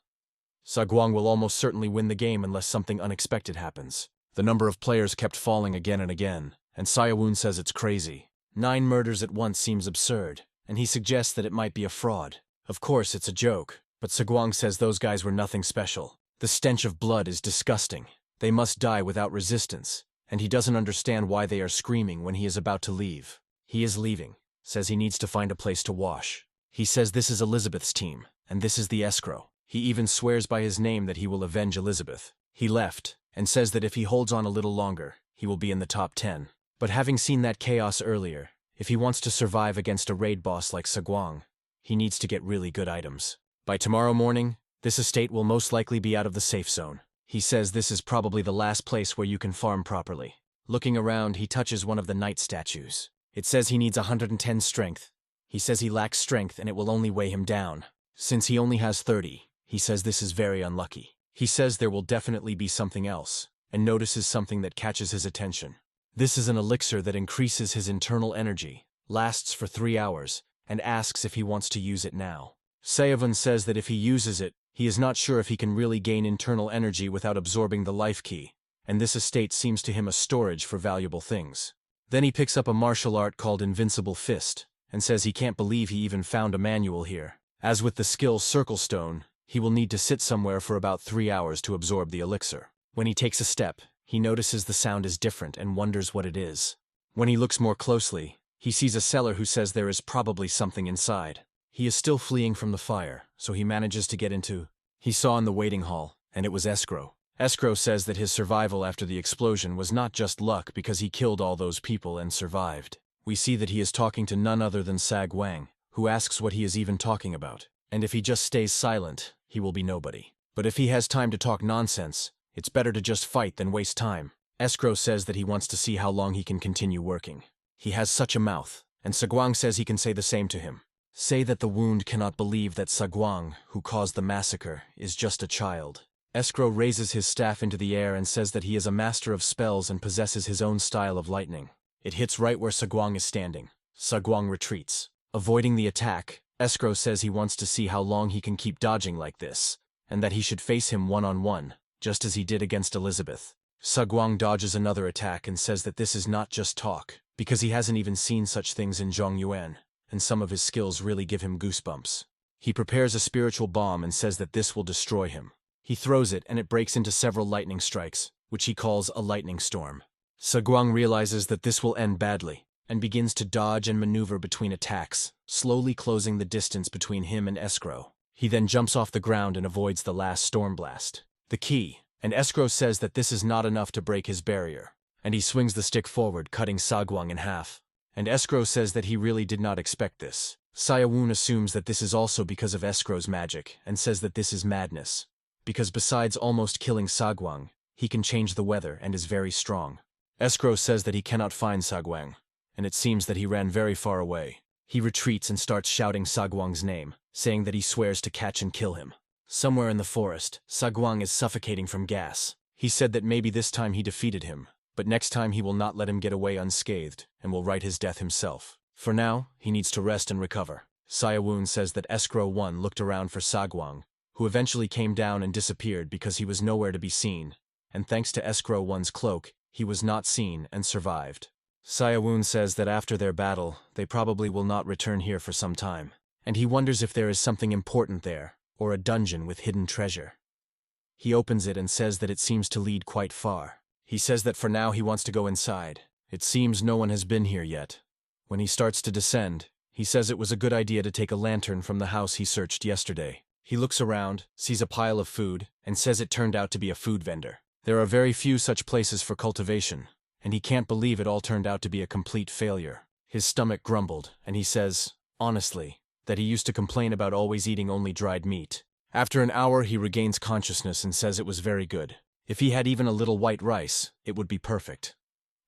Sagwang will almost certainly win the game unless something unexpected happens. The number of players kept falling again and again, and Sayawun says it's crazy. 9 murders at once seems absurd, and he suggests that it might be a fraud. Of course, it's a joke, but Sagwang says those guys were nothing special. The stench of blood is disgusting. They must die without resistance, and he doesn't understand why they are screaming when he is about to leave. He is leaving, says he needs to find a place to wash. He says this is Elizabeth's team, and this is the escrow. He even swears by his name that he will avenge Elizabeth. He left, and says that if he holds on a little longer, he will be in the top 10. But having seen that chaos earlier, if he wants to survive against a raid boss like Sagwang, he needs to get really good items. By tomorrow morning, this estate will most likely be out of the safe zone. He says this is probably the last place where you can farm properly. Looking around, he touches one of the knight statues. It says he needs 110 strength. He says he lacks strength and it will only weigh him down. Since he only has 30, he says this is very unlucky. He says there will definitely be something else, and notices something that catches his attention. This is an elixir that increases his internal energy, lasts for 3 hours, and asks if he wants to use it now. Sayavun says that if he uses it, he is not sure if he can really gain internal energy without absorbing the life key, and this estate seems to him a storage for valuable things. Then he picks up a martial art called Invincible Fist, and says he can't believe he even found a manual here. As with the skill Circle Stone, he will need to sit somewhere for about 3 hours to absorb the elixir. When he takes a step, he notices the sound is different and wonders what it is. When he looks more closely, he sees a seller who says there is probably something inside. He is still fleeing from the fire, so he manages to get into. He saw in the waiting hall, and it was Escrow. Escrow says that his survival after the explosion was not just luck because he killed all those people and survived. We see that he is talking to none other than Sagwang, who asks what he is even talking about. And if he just stays silent, he will be nobody. But if he has time to talk nonsense, it's better to just fight than waste time. Escrow says that he wants to see how long he can continue working. He has such a mouth, and Sagwang says he can say the same to him. Say that the wound cannot believe that Sagwang, who caused the massacre, is just a child. Escrow raises his staff into the air and says that he is a master of spells and possesses his own style of lightning. It hits right where Sagwang is standing. Sagwang retreats. Avoiding the attack, Escrow says he wants to see how long he can keep dodging like this, and that he should face him one-on-one, just as he did against Elizabeth. Sagwang dodges another attack and says that this is not just talk, because he hasn't even seen such things in Zhongyuan, and some of his skills really give him goosebumps. He prepares a spiritual bomb and says that this will destroy him. He throws it and it breaks into several lightning strikes, which he calls a lightning storm. Sagwang realizes that this will end badly, and begins to dodge and maneuver between attacks, slowly closing the distance between him and Escrow. He then jumps off the ground and avoids the last storm blast. The key, and Escrow says that this is not enough to break his barrier, and he swings the stick forward, cutting Sagwang in half. And Escrow says that he really did not expect this. Sayawun assumes that this is also because of Escrow's magic, and says that this is madness, because besides almost killing Sagwang, he can change the weather and is very strong. Escrow says that he cannot find Sagwang, and it seems that he ran very far away. He retreats and starts shouting Sagwang's name, saying that he swears to catch and kill him. Somewhere in the forest, Sagwang is suffocating from gas. He said that maybe this time he defeated him, but next time he will not let him get away unscathed, and will write his death himself. For now, he needs to rest and recover. Sayawun says that Escrow 1 looked around for Sagwang, who eventually came down and disappeared because he was nowhere to be seen, and thanks to Escrow One's cloak, he was not seen and survived. Sayawun says that after their battle, they probably will not return here for some time, and he wonders if there is something important there, or a dungeon with hidden treasure. He opens it and says that it seems to lead quite far. He says that for now he wants to go inside. It seems no one has been here yet. When he starts to descend, he says it was a good idea to take a lantern from the house he searched yesterday. He looks around, sees a pile of food, and says it turned out to be a food vendor. There are very few such places for cultivation, and he can't believe it all turned out to be a complete failure. His stomach grumbled, and he says, honestly, that he used to complain about always eating only dried meat. After an hour, he regains consciousness and says it was very good. If he had even a little white rice, it would be perfect.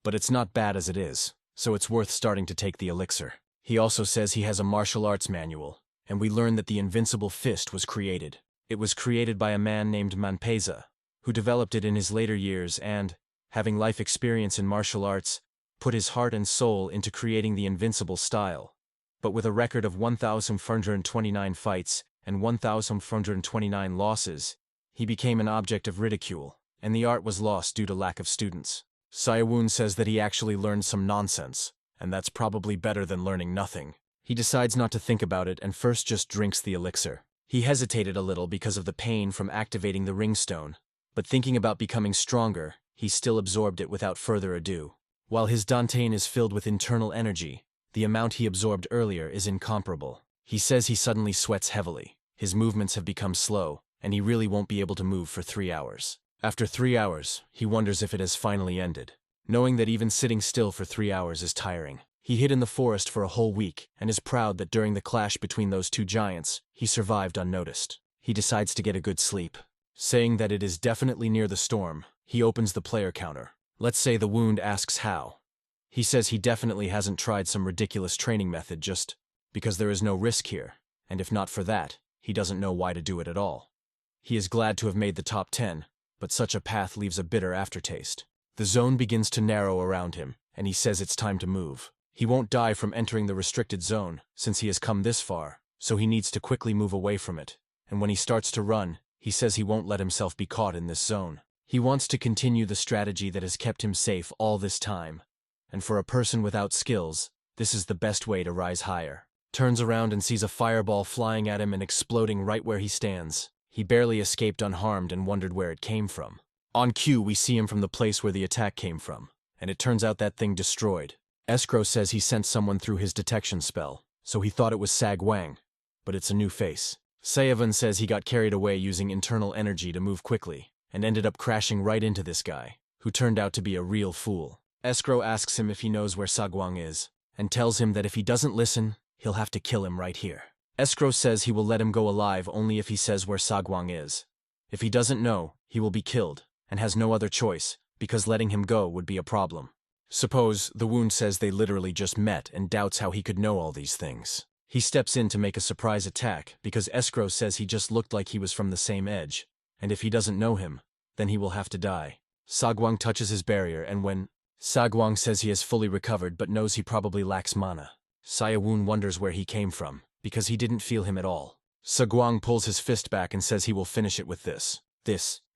But it's not bad as it is, so it's worth starting to take the elixir. He also says he has a martial arts manual, and we learn that the invincible fist was created. It was created by a man named Manpeza, who developed it in his later years and, having life experience in martial arts, put his heart and soul into creating the invincible style. But with a record of 1,429 fights and 1,429 losses, he became an object of ridicule, and the art was lost due to lack of students. Sayawun says that he actually learned some nonsense, and that's probably better than learning nothing. He decides not to think about it and first just drinks the elixir. He hesitated a little because of the pain from activating the ringstone, but thinking about becoming stronger, he still absorbed it without further ado. While his Dantein is filled with internal energy, the amount he absorbed earlier is incomparable. He says he suddenly sweats heavily. His movements have become slow, and he really won't be able to move for 3 hours. After 3 hours, he wonders if it has finally ended, knowing that even sitting still for 3 hours is tiring. He hid in the forest for a whole week and is proud that during the clash between those two giants, he survived unnoticed. He decides to get a good sleep. Saying that it is definitely near the storm, he opens the player counter. Let's say the wound asks how. He says he definitely hasn't tried some ridiculous training method just because there is no risk here, and if not for that, he doesn't know why to do it at all. He is glad to have made the top 10, but such a path leaves a bitter aftertaste. The zone begins to narrow around him, and he says it's time to move. He won't die from entering the restricted zone, since he has come this far, so he needs to quickly move away from it, and when he starts to run, he says he won't let himself be caught in this zone. He wants to continue the strategy that has kept him safe all this time, and for a person without skills, this is the best way to rise higher. Turns around and sees a fireball flying at him and exploding right where he stands. He barely escaped unharmed and wondered where it came from. On cue, we see him from the place where the attack came from, and it turns out that thing destroyed. Escrow says he sent someone through his detection spell, so he thought it was Sagwang, but it's a new face. Sayavan says he got carried away using internal energy to move quickly, and ended up crashing right into this guy, who turned out to be a real fool. Escrow asks him if he knows where Sagwang is, and tells him that if he doesn't listen, he'll have to kill him right here. Escrow says he will let him go alive only if he says where Sagwang is. If he doesn't know, he will be killed, and has no other choice, because letting him go would be a problem. Suppose the wound says they literally just met and doubts how he could know all these things. He steps in to make a surprise attack because Escrow says he just looked like he was from the same edge, and if he doesn't know him, then he will have to die. Sagwang touches his barrier, and when Sagwang says he has fully recovered but knows he probably lacks mana, Sayawun wonders where he came from, because he didn't feel him at all. Sagwang pulls his fist back and says he will finish it with this,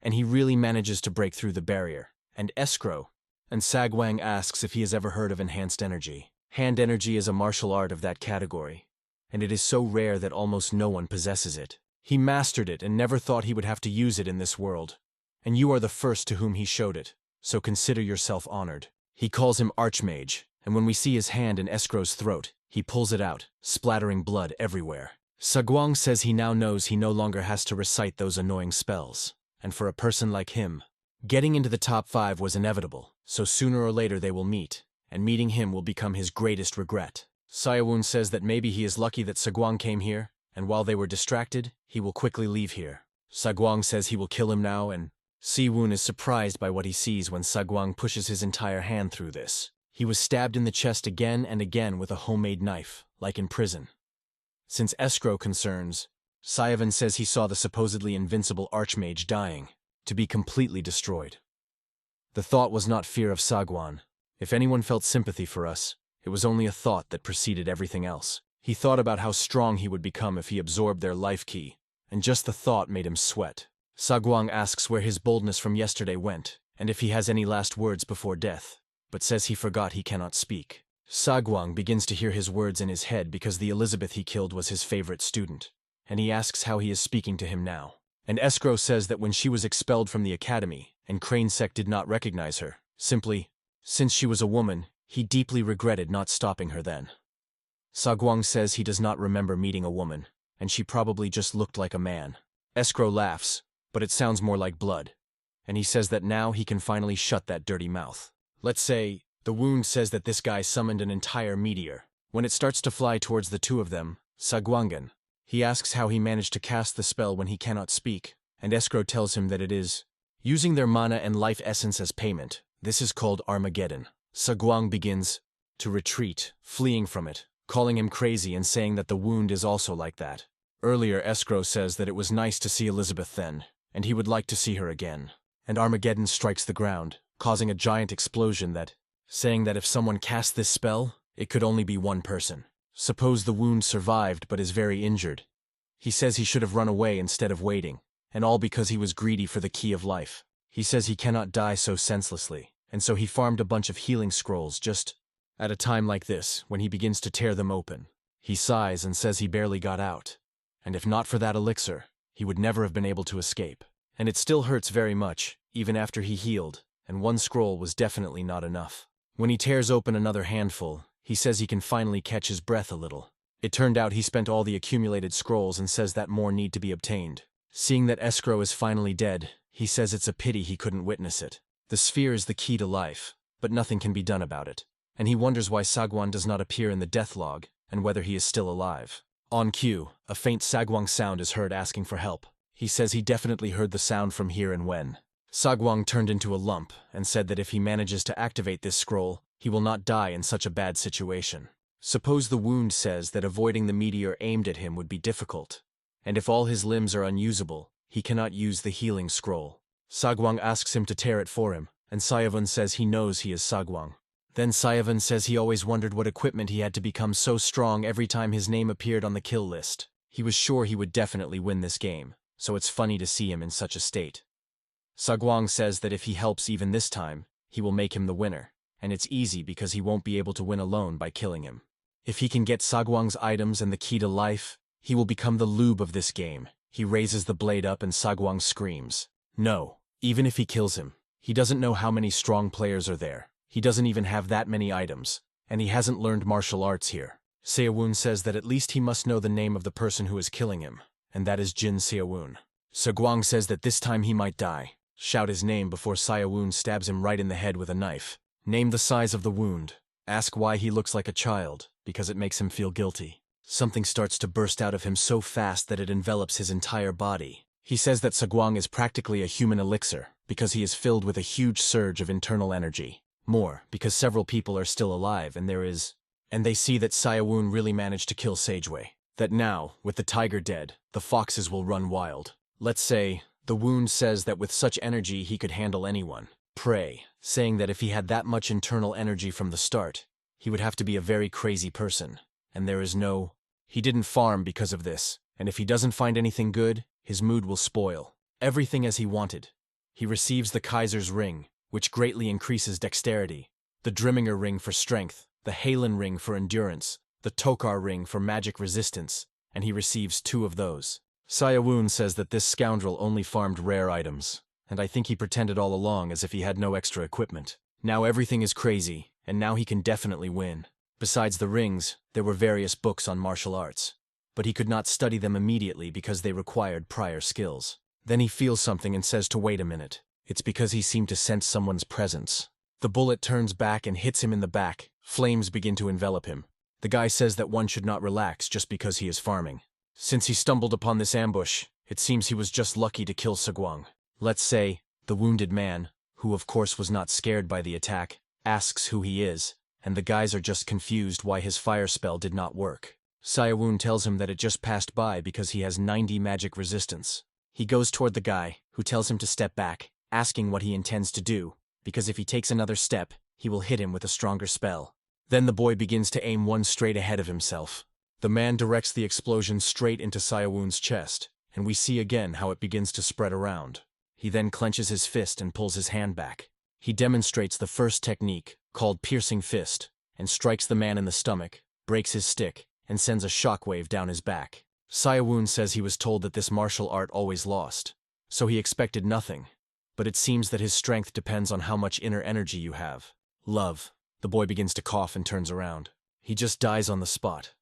and he really manages to break through the barrier. And Sagwang asks if he has ever heard of enhanced energy. Hand energy is a martial art of that category, and it is so rare that almost no one possesses it. He mastered it and never thought he would have to use it in this world, and you are the first to whom he showed it, so consider yourself honored. He calls him Archmage, and when we see his hand in Escrow's throat, he pulls it out, splattering blood everywhere. Sagwang says he now knows he no longer has to recite those annoying spells, and for a person like him, getting into the top 5 was inevitable, so sooner or later they will meet, and meeting him will become his greatest regret. Sayawun says that maybe he is lucky that Sagwang came here, and while they were distracted, he will quickly leave here. Sagwang says he will kill him now, and Siwun is surprised by what he sees when Sagwang pushes his entire hand through this. He was stabbed in the chest again and again with a homemade knife, like in prison. Since Escrow concerns, Sayavan says he saw the supposedly invincible Archmage dying, to be completely destroyed. The thought was not fear of Sagwan. If anyone felt sympathy for us, it was only a thought that preceded everything else. He thought about how strong he would become if he absorbed their life key, and just the thought made him sweat. Sagwang asks where his boldness from yesterday went, and if he has any last words before death, but says he forgot he cannot speak. Sagwang begins to hear his words in his head because the Elizabeth he killed was his favorite student, and he asks how he is speaking to him now. And Escrow says that when she was expelled from the academy, and Cranesec did not recognize her, simply, since she was a woman, he deeply regretted not stopping her then. Sagwang says he does not remember meeting a woman, and she probably just looked like a man. Escrow laughs, but it sounds more like blood, and he says that now he can finally shut that dirty mouth. Let's say, the wound says that this guy summoned an entire meteor. When it starts to fly towards the two of them, Sagwangan, he asks how he managed to cast the spell when he cannot speak, and Escrow tells him that it is using their mana and life essence as payment. This is called Armageddon. Sagwang begins to retreat, fleeing from it, calling him crazy and saying that the wound is also like that. Earlier, Escrow says that it was nice to see Elizabeth then, and he would like to see her again. And Armageddon strikes the ground, causing a giant explosion that, saying that if someone cast this spell, it could only be one person. Suppose the wound survived but is very injured. He says he should have run away instead of waiting, and all because he was greedy for the key of life. He says he cannot die so senselessly, and so he farmed a bunch of healing scrolls just at a time like this, when he begins to tear them open. He sighs and says he barely got out, and if not for that elixir, he would never have been able to escape. And it still hurts very much, even after he healed, and one scroll was definitely not enough. When he tears open another handful, he says he can finally catch his breath a little. It turned out he spent all the accumulated scrolls and says that more need to be obtained. Seeing that Escrow is finally dead, he says it's a pity he couldn't witness it. The sphere is the key to life, but nothing can be done about it. And he wonders why Sagwan does not appear in the death log, and whether he is still alive. On cue, a faint Sagwang sound is heard asking for help. He says he definitely heard the sound from here and when. Sagwang turned into a lump and said that if he manages to activate this scroll, he will not die in such a bad situation. Suppose the wound says that avoiding the meteor aimed at him would be difficult, and if all his limbs are unusable, he cannot use the healing scroll. Sagwang asks him to tear it for him, and Sayavun says he knows he is Sagwang. Then Sayavun says he always wondered what equipment he had to become so strong every time his name appeared on the kill list. He was sure he would definitely win this game, so it's funny to see him in such a state. Sagwang says that if he helps even this time, he will make him the winner, and it's easy because he won't be able to win alone by killing him. If he can get Sagwang's items and the key to life, he will become the lube of this game. He raises the blade up and Sagwang screams. No, even if he kills him, he doesn't know how many strong players are there. He doesn't even have that many items, and he hasn't learned martial arts here. Seowun says that at least he must know the name of the person who is killing him, and that is Jin Seowun. Sagwang says that this time he might die. Shout his name before Seowun stabs him right in the head with a knife. Name the size of the wound. Ask why he looks like a child, because it makes him feel guilty. Something starts to burst out of him so fast that it envelops his entire body. He says that Sagwang is practically a human elixir, because he is filled with a huge surge of internal energy. More, because several people are still alive and they see that Seowun really managed to kill Sageway. That now, with the tiger dead, the foxes will run wild. Let's say, the wound says that with such energy he could handle anyone. Prey, saying that if he had that much internal energy from the start, he would have to be a very crazy person. And he didn't farm because of this, and if he doesn't find anything good, his mood will spoil. Everything as he wanted. He receives the Kaiser's ring, which greatly increases dexterity, the Drimminger ring for strength, the Halen ring for endurance, the Tokar ring for magic resistance, and he receives 2 of those. Seowun says that this scoundrel only farmed rare items, and I think he pretended all along as if he had no extra equipment. Now everything is crazy, and now he can definitely win. Besides the rings, there were various books on martial arts, but he could not study them immediately because they required prior skills. Then he feels something and says to wait a minute. It's because he seemed to sense someone's presence. The bullet turns back and hits him in the back. Flames begin to envelop him. The guy says that one should not relax just because he is farming. Since he stumbled upon this ambush, it seems he was just lucky to kill Sagwang. Let's say, the wounded man, who of course was not scared by the attack, asks who he is, and the guys are just confused why his fire spell did not work. Seowun tells him that it just passed by because he has 90 magic resistance. He goes toward the guy, who tells him to step back, asking what he intends to do, because if he takes another step, he will hit him with a stronger spell. Then the boy begins to aim one straight ahead of himself. The man directs the explosion straight into Seowun's chest, and we see again how it begins to spread around. He then clenches his fist and pulls his hand back. He demonstrates the first technique, called piercing fist, and strikes the man in the stomach, breaks his stick, and sends a shockwave down his back. Sayawun says he was told that this martial art always lost, so he expected nothing, but it seems that his strength depends on how much inner energy you have. Love. The boy begins to cough and turns around. He just dies on the spot.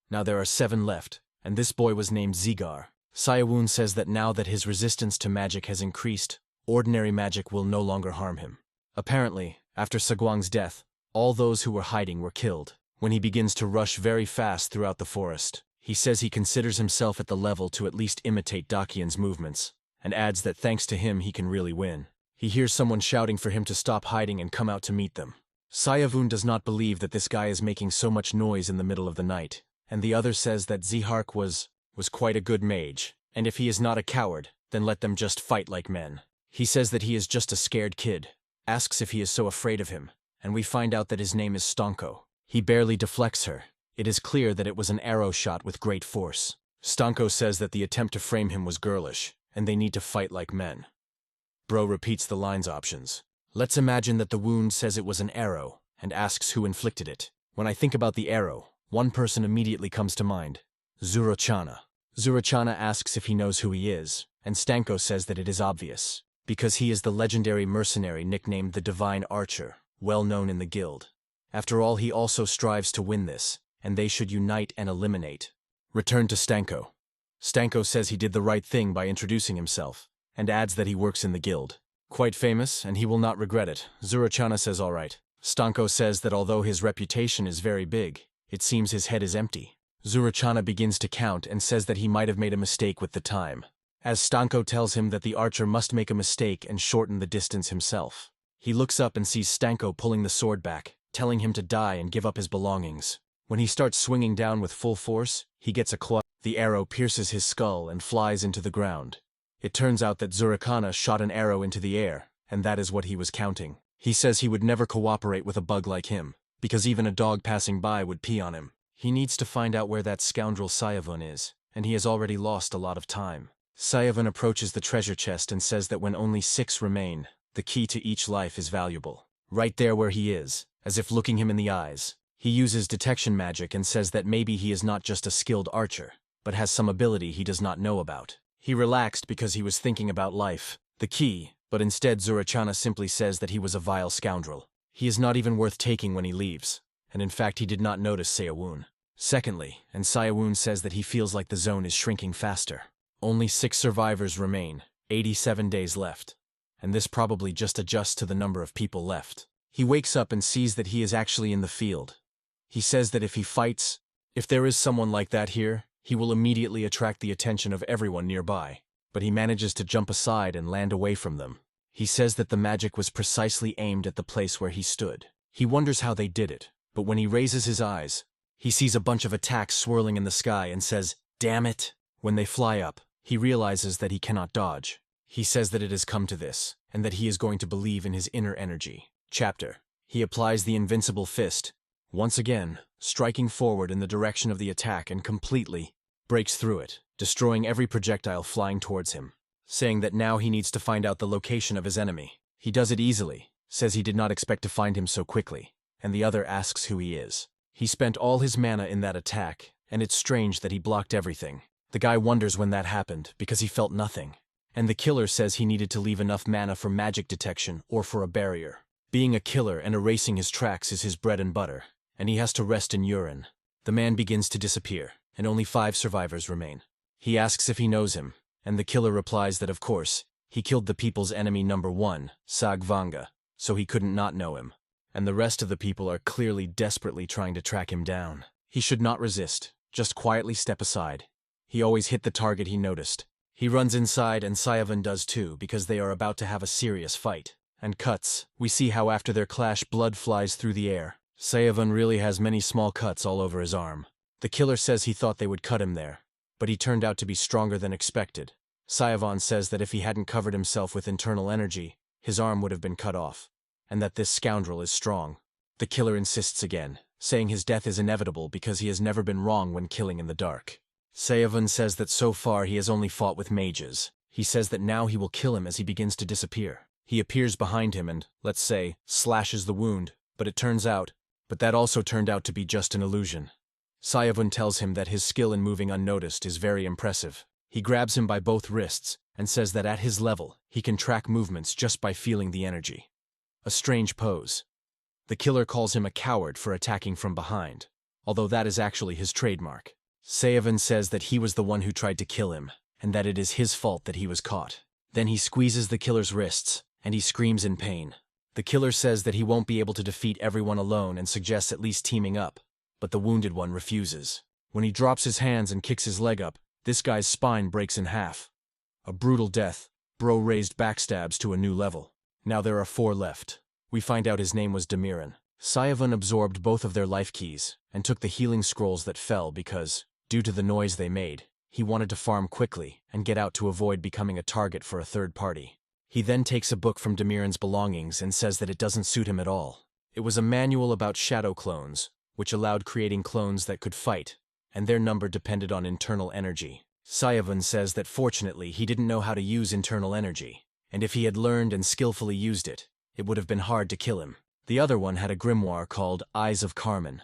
Now there are 7 left, and this boy was named Zigar. Sayawun says that now that his resistance to magic has increased, ordinary magic will no longer harm him. Apparently, after Sagwang's death, all those who were hiding were killed. When he begins to rush very fast throughout the forest, he says he considers himself at the level to at least imitate Dakian's movements, and adds that thanks to him he can really win. He hears someone shouting for him to stop hiding and come out to meet them. Sayawun does not believe that this guy is making so much noise in the middle of the night, and the other says that Zihark was quite a good mage, and if he is not a coward, then let them just fight like men. He says that he is just a scared kid, asks if he is so afraid of him, and we find out that his name is Stanko. He barely deflects her. It is clear that it was an arrow shot with great force. Stanko says that the attempt to frame him was girlish, and they need to fight like men. Bro repeats the line's options. Let's imagine that the wound says it was an arrow, and asks who inflicted it. When I think about the arrow, one person immediately comes to mind. Zurochana. Zurochana asks if he knows who he is, and Stanko says that it is obvious, because he is the legendary mercenary nicknamed the Divine Archer, well known in the guild. After all, he also strives to win this, and they should unite and eliminate. Return to Stanko. Stanko says he did the right thing by introducing himself, and adds that he works in the guild. Quite famous, and he will not regret it. Zurochana says all right. Stanko says that although his reputation is very big, it seems his head is empty. Zurochana begins to count and says that he might have made a mistake with the time, as Stanko tells him that the archer must make a mistake and shorten the distance himself. He looks up and sees Stanko pulling the sword back, telling him to die and give up his belongings. When he starts swinging down with full force, he gets a club. The arrow pierces his skull and flies into the ground. It turns out that Zurochana shot an arrow into the air, and that is what he was counting. He says he would never cooperate with a bug like him, because even a dog passing by would pee on him. He needs to find out where that scoundrel Sayawun is, and he has already lost a lot of time. Sayawun approaches the treasure chest and says that when only 6 remain, the key to each life is valuable. Right there where he is, as if looking him in the eyes, he uses detection magic and says that maybe he is not just a skilled archer, but has some ability he does not know about. He relaxed because he was thinking about life, the key, but instead Zurochana simply says that he was a vile scoundrel. He is not even worth taking when he leaves, and in fact he did not notice Sayawun. Secondly, and Sayawun says that he feels like the zone is shrinking faster. Only 6 survivors remain, 87 days left, and this probably just adjusts to the number of people left. He wakes up and sees that he is actually in the field. He says that if he fights, if there is someone like that here, he will immediately attract the attention of everyone nearby, but he manages to jump aside and land away from them. He says that the magic was precisely aimed at the place where he stood. He wonders how they did it, but when he raises his eyes, he sees a bunch of attacks swirling in the sky and says, "Damn it!" When they fly up, he realizes that he cannot dodge. He says that it has come to this, and that he is going to believe in his inner energy. Chapter. He applies the invincible fist, once again, striking forward in the direction of the attack and completely breaks through it, destroying every projectile flying towards him, saying that now he needs to find out the location of his enemy. He does it easily, says he did not expect to find him so quickly, and the other asks who he is. He spent all his mana in that attack, and it's strange that he blocked everything. The guy wonders when that happened, because he felt nothing, and the killer says he needed to leave enough mana for magic detection or for a barrier. Being a killer and erasing his tracks is his bread and butter, and he has to rest in urine. The man begins to disappear, and only 5 survivors remain. He asks if he knows him, and the killer replies that of course, he killed the people's enemy number 1, Sagvanga, so he couldn't not know him, and the rest of the people are clearly desperately trying to track him down. He should not resist, just quietly step aside. He always hit the target he noticed. He runs inside and Sayawun does too because they are about to have a serious fight. And cuts, we see how after their clash blood flies through the air. Sayawun really has many small cuts all over his arm. The killer says he thought they would cut him there, but he turned out to be stronger than expected. Sayawun says that if he hadn't covered himself with internal energy, his arm would have been cut off, and that this scoundrel is strong. The killer insists again, saying his death is inevitable because he has never been wrong when killing in the dark. Sayavun says that so far he has only fought with mages. He says that now he will kill him as he begins to disappear. He appears behind him and, let's say, slashes the wound, but that also turned out to be just an illusion. Sayavun tells him that his skill in moving unnoticed is very impressive. He grabs him by both wrists and says that at his level, he can track movements just by feeling the energy. A strange pose. The killer calls him a coward for attacking from behind, although that is actually his trademark. Sayavun says that he was the one who tried to kill him, and that it is his fault that he was caught. Then he squeezes the killer's wrists, and he screams in pain. The killer says that he won't be able to defeat everyone alone and suggests at least teaming up, but the wounded one refuses. When he drops his hands and kicks his leg up, this guy's spine breaks in half. A brutal death. Bro raised backstabs to a new level. Now there are 4 left. We find out his name was Demiran. Sayavun absorbed both of their life keys and took the healing scrolls that fell because, due to the noise they made, he wanted to farm quickly and get out to avoid becoming a target for a third party. He then takes a book from Demiran's belongings and says that it doesn't suit him at all. It was a manual about shadow clones, which allowed creating clones that could fight, and their number depended on internal energy. Sayavun says that fortunately he didn't know how to use internal energy, and if he had learned and skillfully used it, it would have been hard to kill him. The other one had a grimoire called Eyes of Carmen.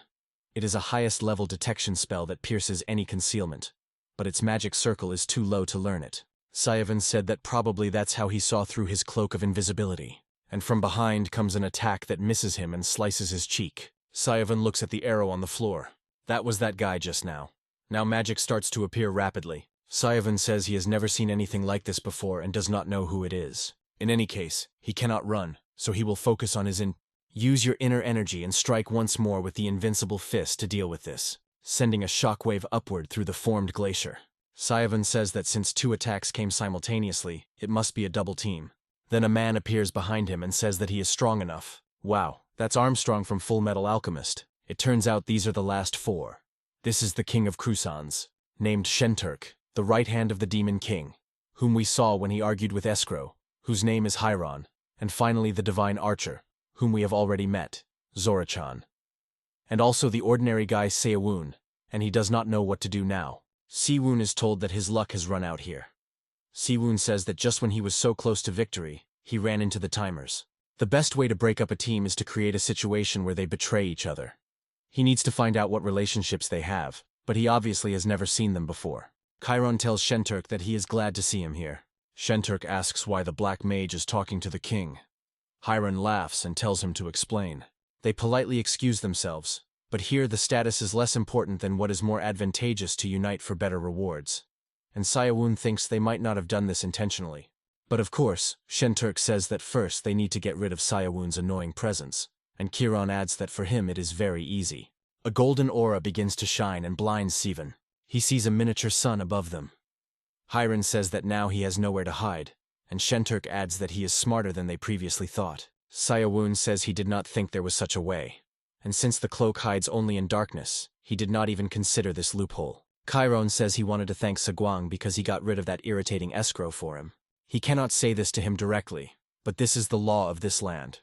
It is a highest level detection spell that pierces any concealment, but its magic circle is too low to learn it. Sayavun said that probably that's how he saw through his cloak of invisibility, and from behind comes an attack that misses him and slices his cheek. Sayavun looks at the arrow on the floor. That was that guy just now. Now magic starts to appear rapidly. Sayavun says he has never seen anything like this before and does not know who it is. In any case, he cannot run, so he will focus on use your inner energy and strike once more with the invincible fist to deal with this, sending a shockwave upward through the formed glacier. Sayavun says that since 2 attacks came simultaneously, it must be a double team. Then a man appears behind him and says that he is strong enough. Wow, that's Armstrong from Full Metal Alchemist. It turns out these are the last 4. This is the King of Crusans, named Shenturk, the right hand of the Demon King, whom we saw when he argued with Escrow, whose name is Heir, and finally the Divine Archer, whom we have already met, Zorachan. And also the ordinary guy Sayawun, and he does not know what to do now. Siwun is told that his luck has run out here. Siwun says that just when he was so close to victory, he ran into the timers. The best way to break up a team is to create a situation where they betray each other. He needs to find out what relationships they have, but he obviously has never seen them before. Chiron tells Shenturk that he is glad to see him here. Shenturk asks why the Black Mage is talking to the king. Chiron laughs and tells him to explain. They politely excuse themselves, but here the status is less important than what is more advantageous to unite for better rewards. And Sayawun thinks they might not have done this intentionally. But of course, Shenturk says that first they need to get rid of Sayawun's annoying presence, and Chiron adds that for him it is very easy. A golden aura begins to shine and blinds Sivan. He sees a miniature sun above them. Chiron says that now he has nowhere to hide, and Shenturk adds that he is smarter than they previously thought. Sayawun says he did not think there was such a way, and since the cloak hides only in darkness, he did not even consider this loophole. Chiron says he wanted to thank Saguang because he got rid of that irritating escrow for him. He cannot say this to him directly, but this is the law of this land.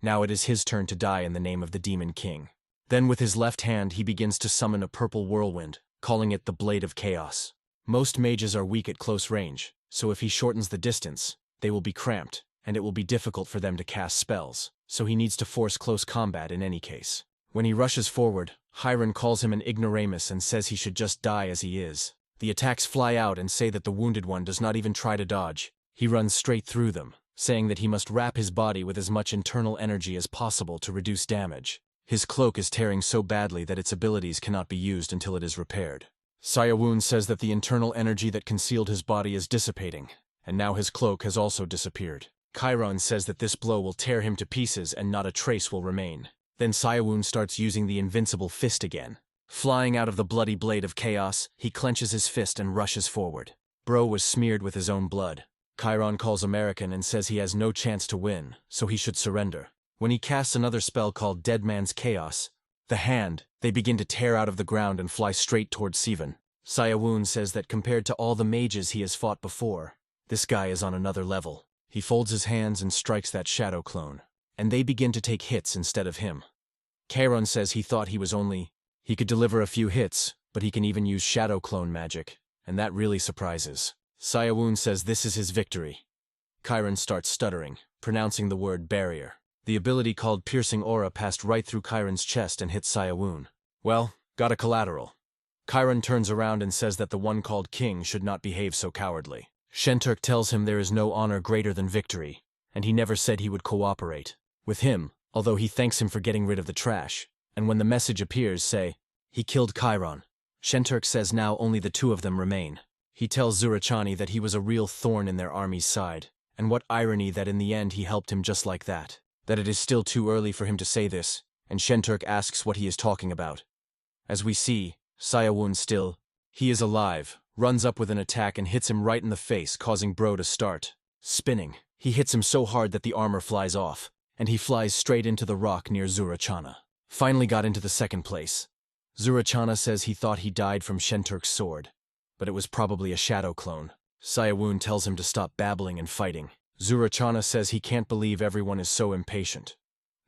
Now it is his turn to die in the name of the Demon King. Then with his left hand he begins to summon a purple whirlwind, calling it the Blade of Chaos. Most mages are weak at close range, so if he shortens the distance, they will be cramped, and it will be difficult for them to cast spells, so he needs to force close combat in any case. When he rushes forward, Chiron calls him an ignoramus and says he should just die as he is. The attacks fly out and say that the wounded one does not even try to dodge. He runs straight through them, saying that he must wrap his body with as much internal energy as possible to reduce damage. His cloak is tearing so badly that its abilities cannot be used until it is repaired. Sayawun says that the internal energy that concealed his body is dissipating, and now his cloak has also disappeared. Chiron says that this blow will tear him to pieces and not a trace will remain. Then Sayawun starts using the invincible fist again. Flying out of the bloody blade of chaos, he clenches his fist and rushes forward. Bro was smeared with his own blood. Chiron calls American and says he has no chance to win, so he should surrender. When he casts another spell called Dead Man's Chaos, they begin to tear out of the ground and fly straight towards Sivan. Sayawun says that compared to all the mages he has fought before, this guy is on another level. He folds his hands and strikes that shadow clone, and they begin to take hits instead of him. Chiron says he thought he could deliver a few hits, but he can even use shadow clone magic, and that really surprises. Sayawun says this is his victory. Chiron starts stuttering, pronouncing the word barrier. The ability called Piercing Aura passed right through Chiron's chest and hit Sayawun. Well, got a collateral. Chiron turns around and says that the one called King should not behave so cowardly. Shenturk tells him there is no honor greater than victory, and he never said he would cooperate with him, although he thanks him for getting rid of the trash, and when the message appears, say, he killed Chiron. Shenturk says now only the two of them remain. He tells Zurachani that he was a real thorn in their army's side, and what irony that in the end he helped him just like that. That it is still too early for him to say this, and Shenturk asks what he is talking about. As we see, Sayawun still, he is alive, runs up with an attack and hits him right in the face, causing Bro to start spinning. He hits him so hard that the armor flies off, and he flies straight into the rock near Zurachana. Finally got into the second place. Zurachana says he thought he died from Shenturk's sword, but it was probably a shadow clone. Sayawun tells him to stop babbling and fighting. Zurachana says he can't believe everyone is so impatient.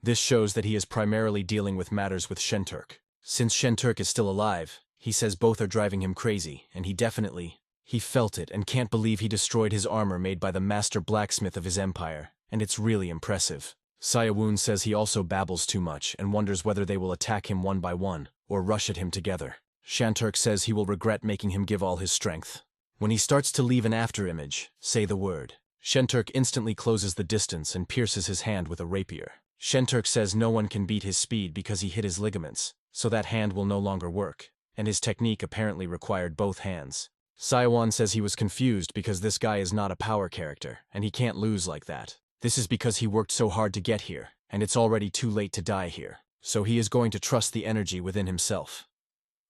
This shows that he is primarily dealing with matters with Shenturk. Since Shenturk is still alive, he says both are driving him crazy, and he felt it and can't believe he destroyed his armor made by the master blacksmith of his empire, and it's really impressive. Sayawun says he also babbles too much and wonders whether they will attack him one by one, or rush at him together. Shenturk says he will regret making him give all his strength. When he starts to leave an afterimage, say the word. Shenturk instantly closes the distance and pierces his hand with a rapier. Shenturk says no one can beat his speed because he hit his ligaments, so that hand will no longer work, and his technique apparently required both hands. Sayawun says he was confused because this guy is not a power character, and he can't lose like that. This is because he worked so hard to get here, and it's already too late to die here, so he is going to trust the energy within himself.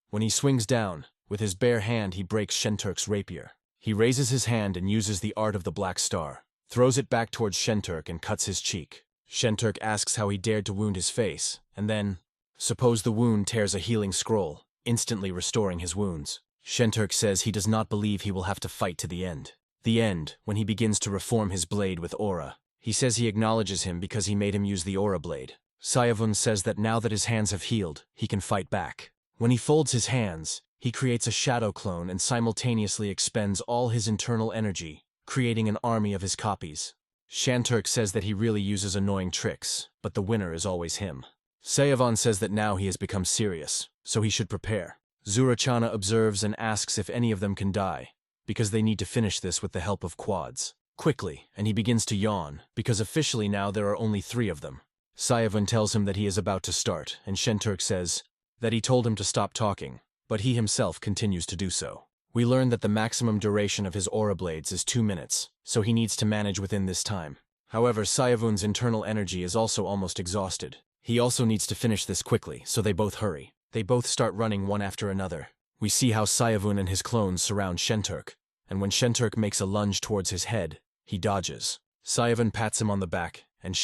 When he swings down, with his bare hand he breaks Shenturk's rapier. He raises his hand and uses the art of the Black Star, throws it back towards Shenturk and cuts his cheek. Shenturk asks how he dared to wound his face, and then, suppose the wound tears a healing scroll, instantly restoring his wounds. Shenturk says he does not believe he will have to fight to the end. The end, when he begins to reform his blade with aura. He says he acknowledges him because he made him use the aura blade. Sayawun says that now that his hands have healed, he can fight back. When he folds his hands, he creates a shadow clone and simultaneously expends all his internal energy, creating an army of his copies. Shenturk says that he really uses annoying tricks, but the winner is always him. Sayawun says that now he has become serious, so he should prepare. Zurachana observes and asks if any of them can die, because they need to finish this with the help of quads. Quickly, and he begins to yawn, because officially now there are only 3 of them. Sayawun tells him that he is about to start, and Shenturk says that he told him to stop talking, but he himself continues to do so. We learn that the maximum duration of his aura blades is 2 minutes, so he needs to manage within this time. However, Sayawun's internal energy is also almost exhausted. He also needs to finish this quickly, so they both hurry. They both start running one after another. We see how Sayawun and his clones surround Shenturk, and when Shenturk makes a lunge towards his head, he dodges. Sayawun pats him on the back, and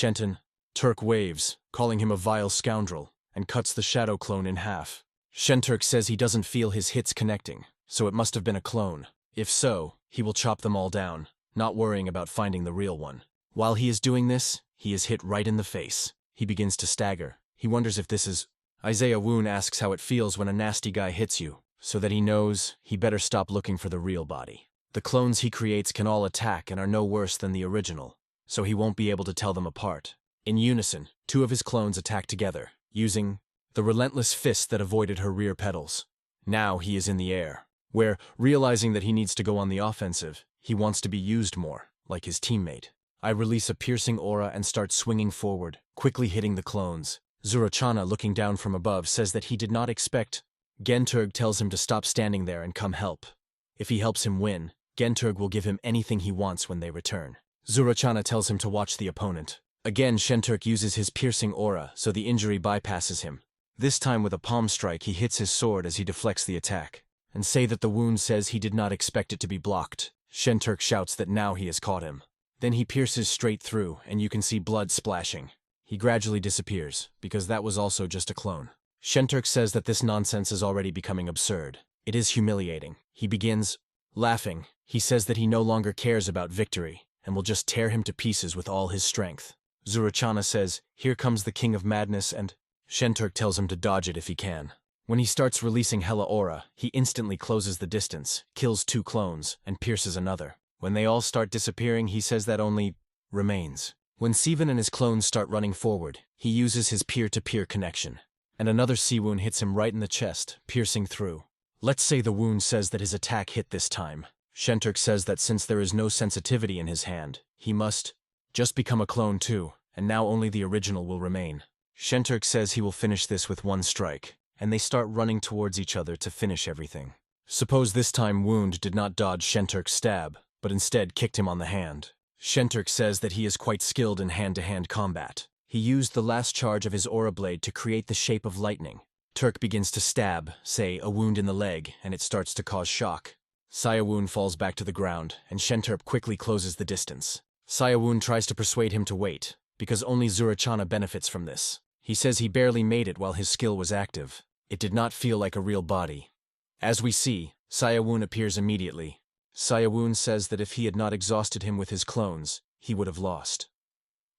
Turk waves, calling him a vile scoundrel, and cuts the shadow clone in half. Shenturk says he doesn't feel his hits connecting, so it must have been a clone. If so, he will chop them all down, not worrying about finding the real one. While he is doing this, he is hit right in the face. He begins to stagger. He wonders if this is... Sayawun asks how it feels when a nasty guy hits you, so that he knows he better stop looking for the real body. The clones he creates can all attack and are no worse than the original, so he won't be able to tell them apart. In unison, 2 of his clones attack together, using the relentless fist that avoided her rear pedals. Now he is in the air, where, realizing that he needs to go on the offensive, he wants to be used more, like his teammate. I release a piercing aura and start swinging forward, quickly hitting the clones. Zurachana, looking down from above, says that he did not expect. Genturg tells him to stop standing there and come help. If he helps him win, Genturg will give him anything he wants when they return. Zurachana tells him to watch the opponent. Again, Shenturk uses his piercing aura, so the injury bypasses him. This time with a palm strike, he hits his sword as he deflects the attack, and say that the wound says he did not expect it to be blocked. Shenturk shouts that now he has caught him. Then he pierces straight through, and you can see blood splashing. He gradually disappears, because that was also just a clone. Shenturk says that this nonsense is already becoming absurd. It is humiliating. He begins laughing. He says that he no longer cares about victory, and will just tear him to pieces with all his strength. Zurachana says, "Here comes the King of Madness," and Shenturk tells him to dodge it if he can. When he starts releasing Hella Aura, he instantly closes the distance, kills 2 clones, and pierces another. When they all start disappearing, he says that only remains. When Sivan and his clones start running forward, he uses his peer-to-peer connection. And another sea wound hits him right in the chest, piercing through. Let's say the wound says that his attack hit this time. Shenturk says that since there is no sensitivity in his hand, he must just become a clone too, and now only the original will remain. Shenturk says he will finish this with 1 strike, and they start running towards each other to finish everything. Suppose this time Wound did not dodge Shenturk's stab, but instead kicked him on the hand. Shenturk says that he is quite skilled in hand-to-hand combat. He used the last charge of his aura blade to create the shape of lightning. Turk begins to stab, say, a wound in the leg, and it starts to cause shock. Sayawoon falls back to the ground, and Shenturk quickly closes the distance. Sayawoon tries to persuade him to wait, because only Zurachana benefits from this. He says he barely made it while his skill was active. It did not feel like a real body. As we see, Sayawoon appears immediately. Sayawoon says that if he had not exhausted him with his clones, he would have lost.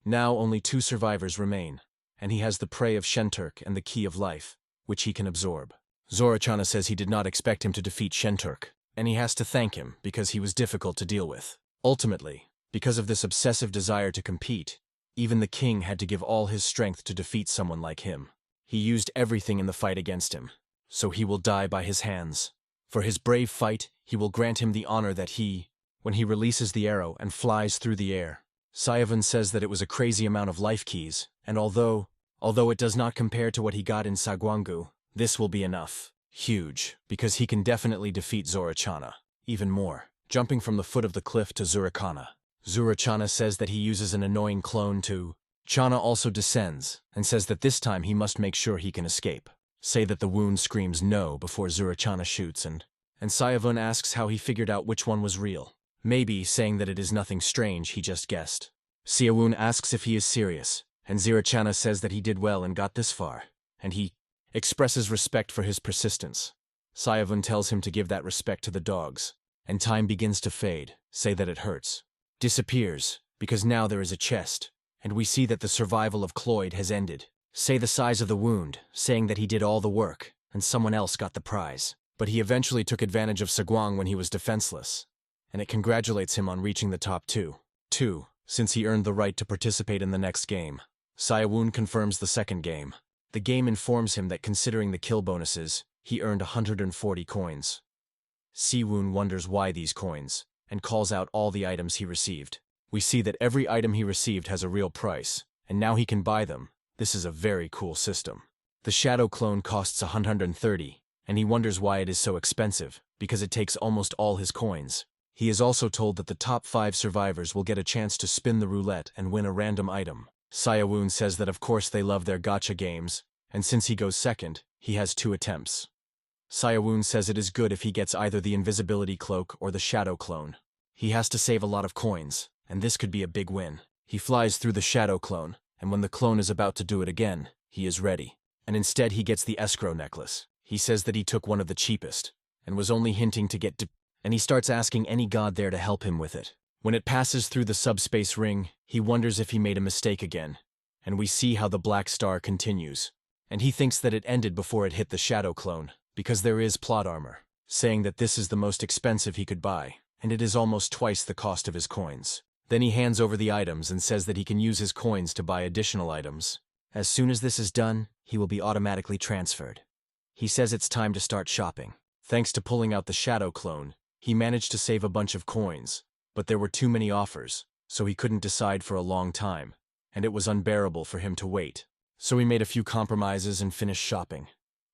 Now only 2 survivors remain, and he has the prey of Shenturk and the key of life, which he can absorb. Zorachana says he did not expect him to defeat Shenturk, and he has to thank him because he was difficult to deal with. Ultimately, because of this obsessive desire to compete, even the king had to give all his strength to defeat someone like him. He used everything in the fight against him, so he will die by his hands. For his brave fight, he will grant him the honor that when he releases the arrow and flies through the air. Sayavan says that it was a crazy amount of life keys, and although it does not compare to what he got in Sagwangu, this will be enough. Huge, because he can definitely defeat Zorachana. Even more, jumping from the foot of the cliff to Zurachana. Zurachana says that he uses an annoying clone to. Chana also descends, and says that this time he must make sure he can escape. Say that the wound screams no before Zurachana shoots and Sayavan asks how he figured out which one was real. Maybe saying that it is nothing strange, he just guessed. Siawoon asks if he is serious, and Zirachana says that he did well and got this far, and he expresses respect for his persistence. Sayawoon tells him to give that respect to the dogs, and time begins to fade, say that it hurts. Disappears, because now there is a chest, and we see that the survival of Cloyd has ended. Say the size of the wound, saying that he did all the work, and someone else got the prize. But he eventually took advantage of Sagwang when he was defenseless, and it congratulates him on reaching the top 2, since he earned the right to participate in the next game. Sayawoon confirms the second game. The game informs him that considering the kill bonuses, he earned 140 coins. Siwoon wonders why these coins, and calls out all the items he received. We see that every item he received has a real price, and now he can buy them. This is a very cool system. The Shadow Clone costs 130, and he wonders why it is so expensive, because it takes almost all his coins. He is also told that the top 5 survivors will get a chance to spin the roulette and win a random item. Sayawoon says that of course they love their gacha games, and since he goes second, he has 2 attempts. Sayawoon says it is good if he gets either the invisibility cloak or the Shadow Clone. He has to save a lot of coins, and this could be a big win. He flies through the Shadow Clone, and when the clone is about to do it again, he is ready. And instead he gets the escrow necklace. He says that he took one of the cheapest, and was only hinting to get and he starts asking any god there to help him with it. When it passes through the subspace ring, he wonders if he made a mistake again, and we see how the black star continues. And he thinks that it ended before it hit the Shadow Clone, because there is plot armor, saying that this is the most expensive he could buy, and it is almost twice the cost of his coins. Then he hands over the items and says that he can use his coins to buy additional items. As soon as this is done, he will be automatically transferred. He says it's time to start shopping. Thanks to pulling out the Shadow Clone, he managed to save a bunch of coins, but there were too many offers, so he couldn't decide for a long time, and it was unbearable for him to wait. So he made a few compromises and finished shopping.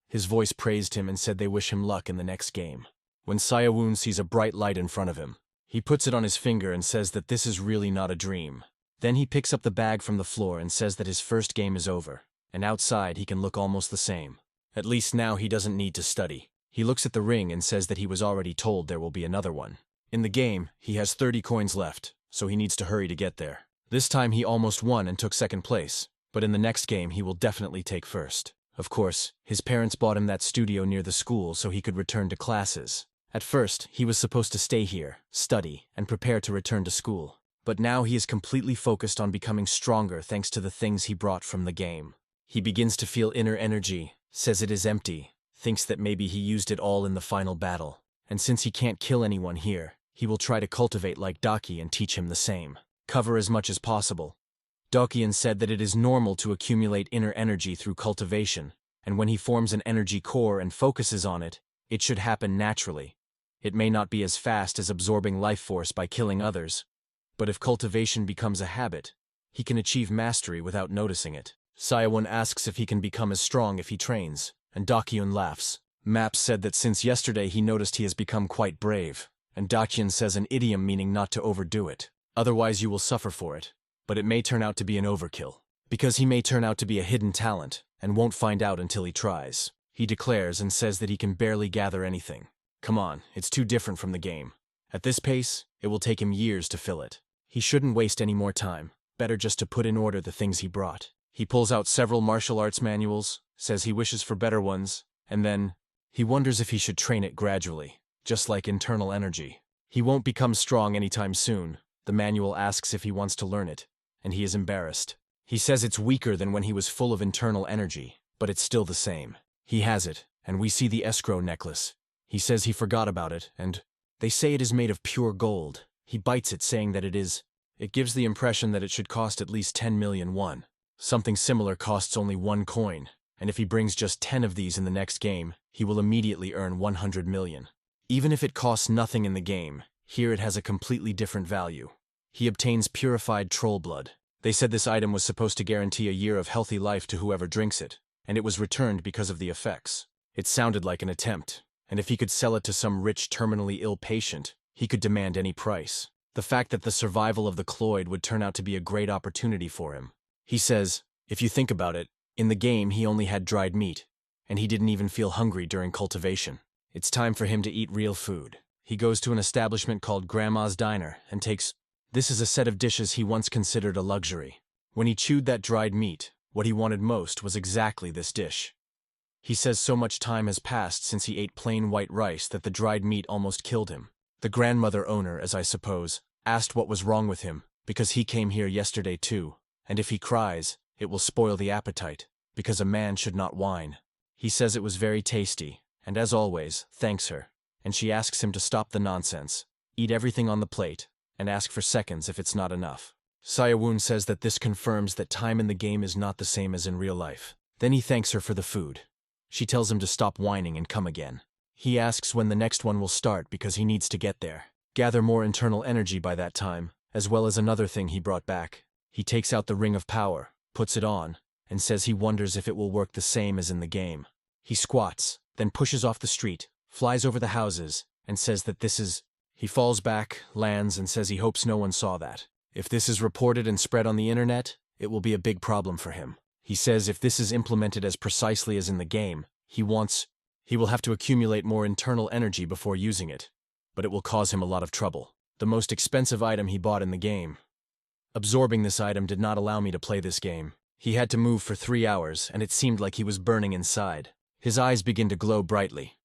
His voice praised him and said they wish him luck in the next game. When Sayawoon sees a bright light in front of him, he puts it on his finger and says that this is really not a dream. Then he picks up the bag from the floor and says that his first game is over, and outside he can look almost the same. At least now he doesn't need to study. He looks at the ring and says that he was already told there will be another one. In the game, he has 30 coins left, so he needs to hurry to get there. This time he almost won and took second place, but in the next game he will definitely take first. Of course, his parents bought him that studio near the school so he could return to classes. At first, he was supposed to stay here, study, and prepare to return to school. But now he is completely focused on becoming stronger thanks to the things he brought from the game. He begins to feel inner energy, says it is empty, thinks that maybe he used it all in the final battle. And since he can't kill anyone here, he will try to cultivate like Daki and teach him the same. Cover as much as possible. Dokian said that it is normal to accumulate inner energy through cultivation, and when he forms an energy core and focuses on it, it should happen naturally. It may not be as fast as absorbing life force by killing others, but if cultivation becomes a habit, he can achieve mastery without noticing it. Sayawon asks if he can become as strong if he trains, and Dakyun laughs. Maps said that since yesterday he noticed he has become quite brave, and Dakyun says an idiom meaning not to overdo it. Otherwise you will suffer for it, but it may turn out to be an overkill. Because he may turn out to be a hidden talent, and won't find out until he tries. He declares and says that he can barely gather anything. Come on, it's too different from the game. At this pace, it will take him years to fill it. He shouldn't waste any more time. Better just to put in order the things he brought. He pulls out several martial arts manuals, says he wishes for better ones, and then he wonders if he should train it gradually, just like internal energy. He won't become strong anytime soon. The manual asks if he wants to learn it, and he is embarrassed. He says it's weaker than when he was full of internal energy, but it's still the same. He has it, and we see the escrow necklace. He says he forgot about it, and they say it is made of pure gold. He bites it, saying that it is. It gives the impression that it should cost at least 10 million won. Something similar costs only 1 coin, and if he brings just 10 of these in the next game, he will immediately earn 100 million. Even if it costs nothing in the game, here it has a completely different value. He obtains purified troll blood. They said this item was supposed to guarantee a year of healthy life to whoever drinks it, and it was returned because of the effects. It sounded like an attempt, and if he could sell it to some rich terminally ill patient, he could demand any price. The fact that the survival of the Cloyd would turn out to be a great opportunity for him. He says, if you think about it, in the game he only had dried meat, and he didn't even feel hungry during cultivation. It's time for him to eat real food. He goes to an establishment called Grandma's Diner and takes. This is a set of dishes he once considered a luxury. When he chewed that dried meat, what he wanted most was exactly this dish. He says so much time has passed since he ate plain white rice that the dried meat almost killed him. The grandmother owner, as I suppose, asked what was wrong with him, because he came here yesterday too, and if he cries, it will spoil the appetite, because a man should not whine. He says it was very tasty, and as always, thanks her, and she asks him to stop the nonsense, eat everything on the plate, and ask for seconds if it's not enough. Sayawon says that this confirms that time in the game is not the same as in real life. Then he thanks her for the food. She tells him to stop whining and come again. He asks when the next one will start because he needs to get there. Gather more internal energy by that time, as well as another thing he brought back. He takes out the Ring of Power, puts it on, and says he wonders if it will work the same as in the game. He squats, then pushes off the street, flies over the houses, and says that this is. He falls back, lands, and says he hopes no one saw that. If this is reported and spread on the internet, it will be a big problem for him. He says if this is implemented as precisely as in the game, he will have to accumulate more internal energy before using it, but it will cause him a lot of trouble. The most expensive item he bought in the game. Absorbing this item did not allow me to play this game. He had to move for 3 hours, and it seemed like he was burning inside. His eyes begin to glow brightly.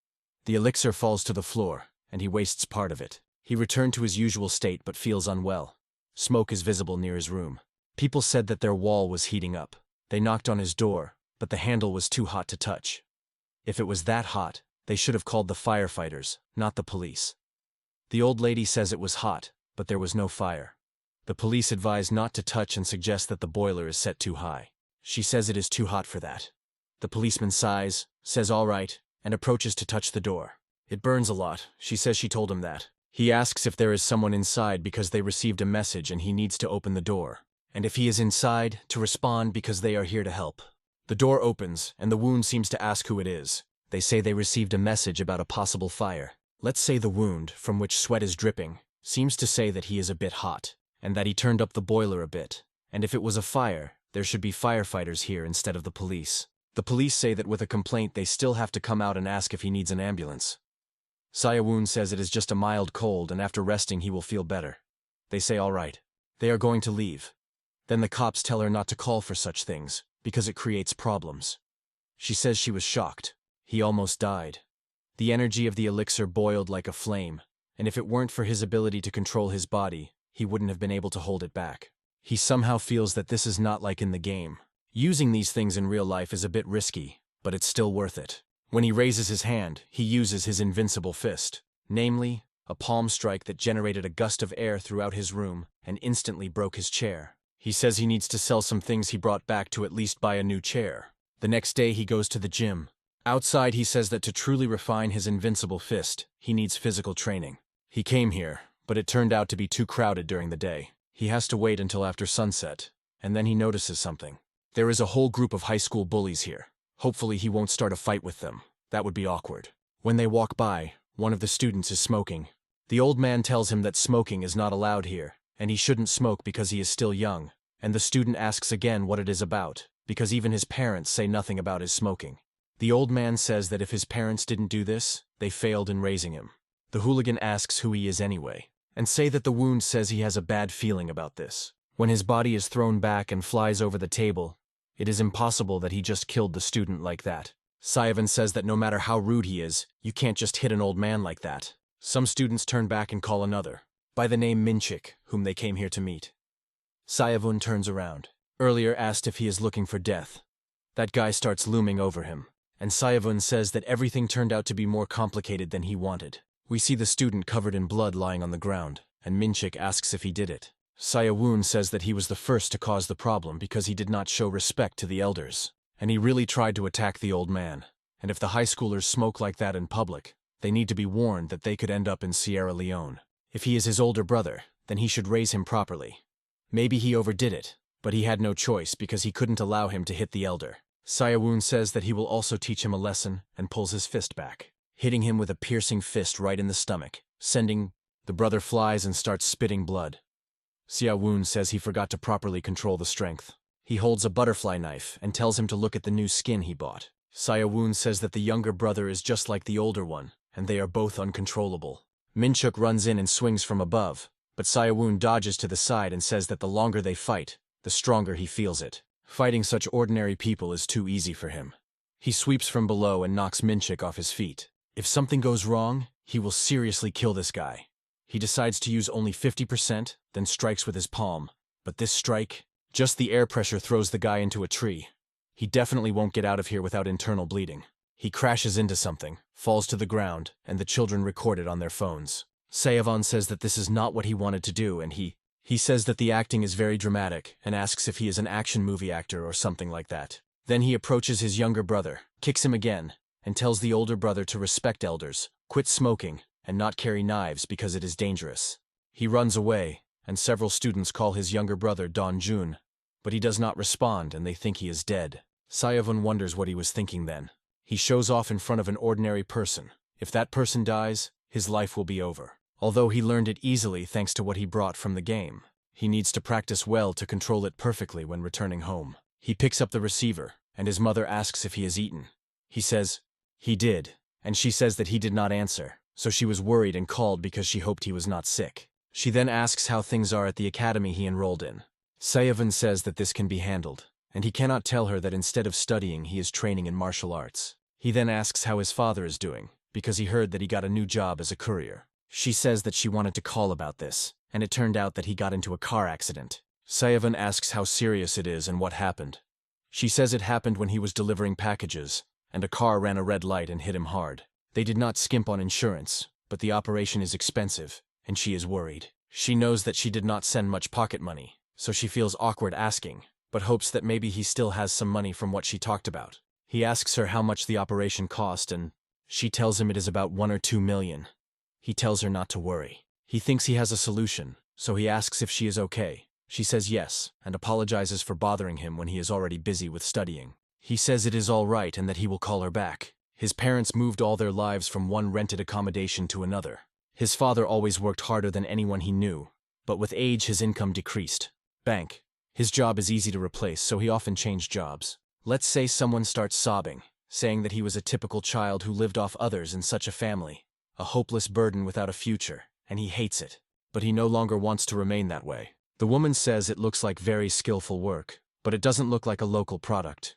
The elixir falls to the floor, and he wastes part of it. He returned to his usual state but feels unwell. Smoke is visible near his room. People said that their wall was heating up. They knocked on his door, but the handle was too hot to touch. If it was that hot, they should have called the firefighters, not the police. The old lady says it was hot, but there was no fire. The police advise not to touch and suggest that the boiler is set too high. She says it is too hot for that. The policeman sighs, says all right, and approaches to touch the door. It burns a lot. She says she told him that. He asks if there is someone inside because they received a message and he needs to open the door. And if he is inside, to respond because they are here to help. The door opens, and the wound seems to ask who it is. They say they received a message about a possible fire. Let's say the wound, from which sweat is dripping, seems to say that he is a bit hot, and that he turned up the boiler a bit. And if it was a fire, there should be firefighters here instead of the police. The police say that with a complaint they still have to come out and ask if he needs an ambulance. Sayawon says it is just a mild cold and after resting he will feel better. They say all right. They are going to leave. Then the cops tell her not to call for such things, because it creates problems. She says she was shocked. He almost died. The energy of the elixir boiled like a flame, and if it weren't for his ability to control his body, he wouldn't have been able to hold it back. He somehow feels that this is not like in the game. Using these things in real life is a bit risky, but it's still worth it. When he raises his hand, he uses his invincible fist, namely, a palm strike that generated a gust of air throughout his room and instantly broke his chair. He says he needs to sell some things he brought back to at least buy a new chair. The next day he goes to the gym. Outside he says that to truly refine his invincible fist, he needs physical training. He came here, but it turned out to be too crowded during the day. He has to wait until after sunset, and then he notices something. There is a whole group of high school bullies here. Hopefully he won't start a fight with them. That would be awkward. When they walk by, one of the students is smoking. The old man tells him that smoking is not allowed here, and he shouldn't smoke because he is still young, and the student asks again what it is about, because even his parents say nothing about his smoking. The old man says that if his parents didn't do this, they failed in raising him. The hooligan asks who he is anyway, and say that the wound says he has a bad feeling about this. When his body is thrown back and flies over the table, it is impossible that he just killed the student like that. Sayavan says that no matter how rude he is, you can't just hit an old man like that. Some students turn back and call another, by the name Minchik, whom they came here to meet. Sayavun turns around. Earlier asked if he is looking for death. That guy starts looming over him, and Sayavun says that everything turned out to be more complicated than he wanted. We see the student covered in blood lying on the ground, and Minchik asks if he did it. Sayavun says that he was the first to cause the problem because he did not show respect to the elders, and he really tried to attack the old man. And if the high schoolers smoke like that in public, they need to be warned that they could end up in Sierra Leone. If he is his older brother, then he should raise him properly. Maybe he overdid it, but he had no choice because he couldn't allow him to hit the elder. Sayavun says that he will also teach him a lesson and pulls his fist back, hitting him with a piercing fist right in the stomach, sending the brother flies and starts spitting blood. Sayavun says he forgot to properly control the strength. He holds a butterfly knife and tells him to look at the new skin he bought. Sayavun says that the younger brother is just like the older one, and they are both uncontrollable. Minchuk runs in and swings from above, but Sayavun dodges to the side and says that the longer they fight, the stronger he feels it. Fighting such ordinary people is too easy for him. He sweeps from below and knocks Minchuk off his feet. If something goes wrong, he will seriously kill this guy. He decides to use only 50%, then strikes with his palm. But this strike, just the air pressure throws the guy into a tree. He definitely won't get out of here without internal bleeding. He crashes into something, falls to the ground, and the children record it on their phones. Sayavan says that this is not what he wanted to do, and he says that the acting is very dramatic and asks if he is an action movie actor or something like that. Then he approaches his younger brother, kicks him again, and tells the older brother to respect elders, quit smoking, and not carry knives because it is dangerous. He runs away, and several students call his younger brother Don Jun, but he does not respond and they think he is dead. Sayavun wonders what he was thinking then. He shows off in front of an ordinary person. If that person dies, his life will be over. Although he learned it easily thanks to what he brought from the game, he needs to practice well to control it perfectly when returning home. He picks up the receiver, and his mother asks if he has eaten. He says he did, and she says that he did not answer, so she was worried and called because she hoped he was not sick. She then asks how things are at the academy he enrolled in. Sayavun says that this can be handled, and he cannot tell her that instead of studying he is training in martial arts. He then asks how his father is doing, because he heard that he got a new job as a courier. She says that she wanted to call about this, and it turned out that he got into a car accident. Sayavun asks how serious it is and what happened. She says it happened when he was delivering packages, and a car ran a red light and hit him hard. They did not skimp on insurance, but the operation is expensive, and she is worried. She knows that she did not send much pocket money, so she feels awkward asking, but hopes that maybe he still has some money from what she talked about. He asks her how much the operation cost, and she tells him it is about 1 or 2 million. He tells her not to worry. He thinks he has a solution, so he asks if she is okay. She says yes, and apologizes for bothering him when he is already busy with studying. He says it is all right and that he will call her back. His parents moved all their lives from one rented accommodation to another. His father always worked harder than anyone he knew, but with age his income decreased. Bank. His job is easy to replace, so he often changed jobs. Let's say someone starts sobbing, saying that he was a typical child who lived off others in such a family, a hopeless burden without a future, and he hates it. But he no longer wants to remain that way. The woman says it looks like very skillful work, but it doesn't look like a local product.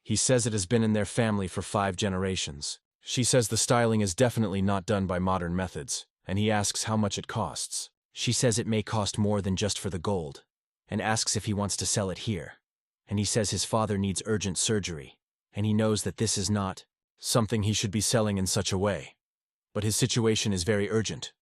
He says it has been in their family for 5 generations. She says the styling is definitely not done by modern methods, and he asks how much it costs. She says it may cost more than just for the gold, and asks if he wants to sell it here. And he says his father needs urgent surgery, and he knows that this is not something he should be selling in such a way. But his situation is very urgent.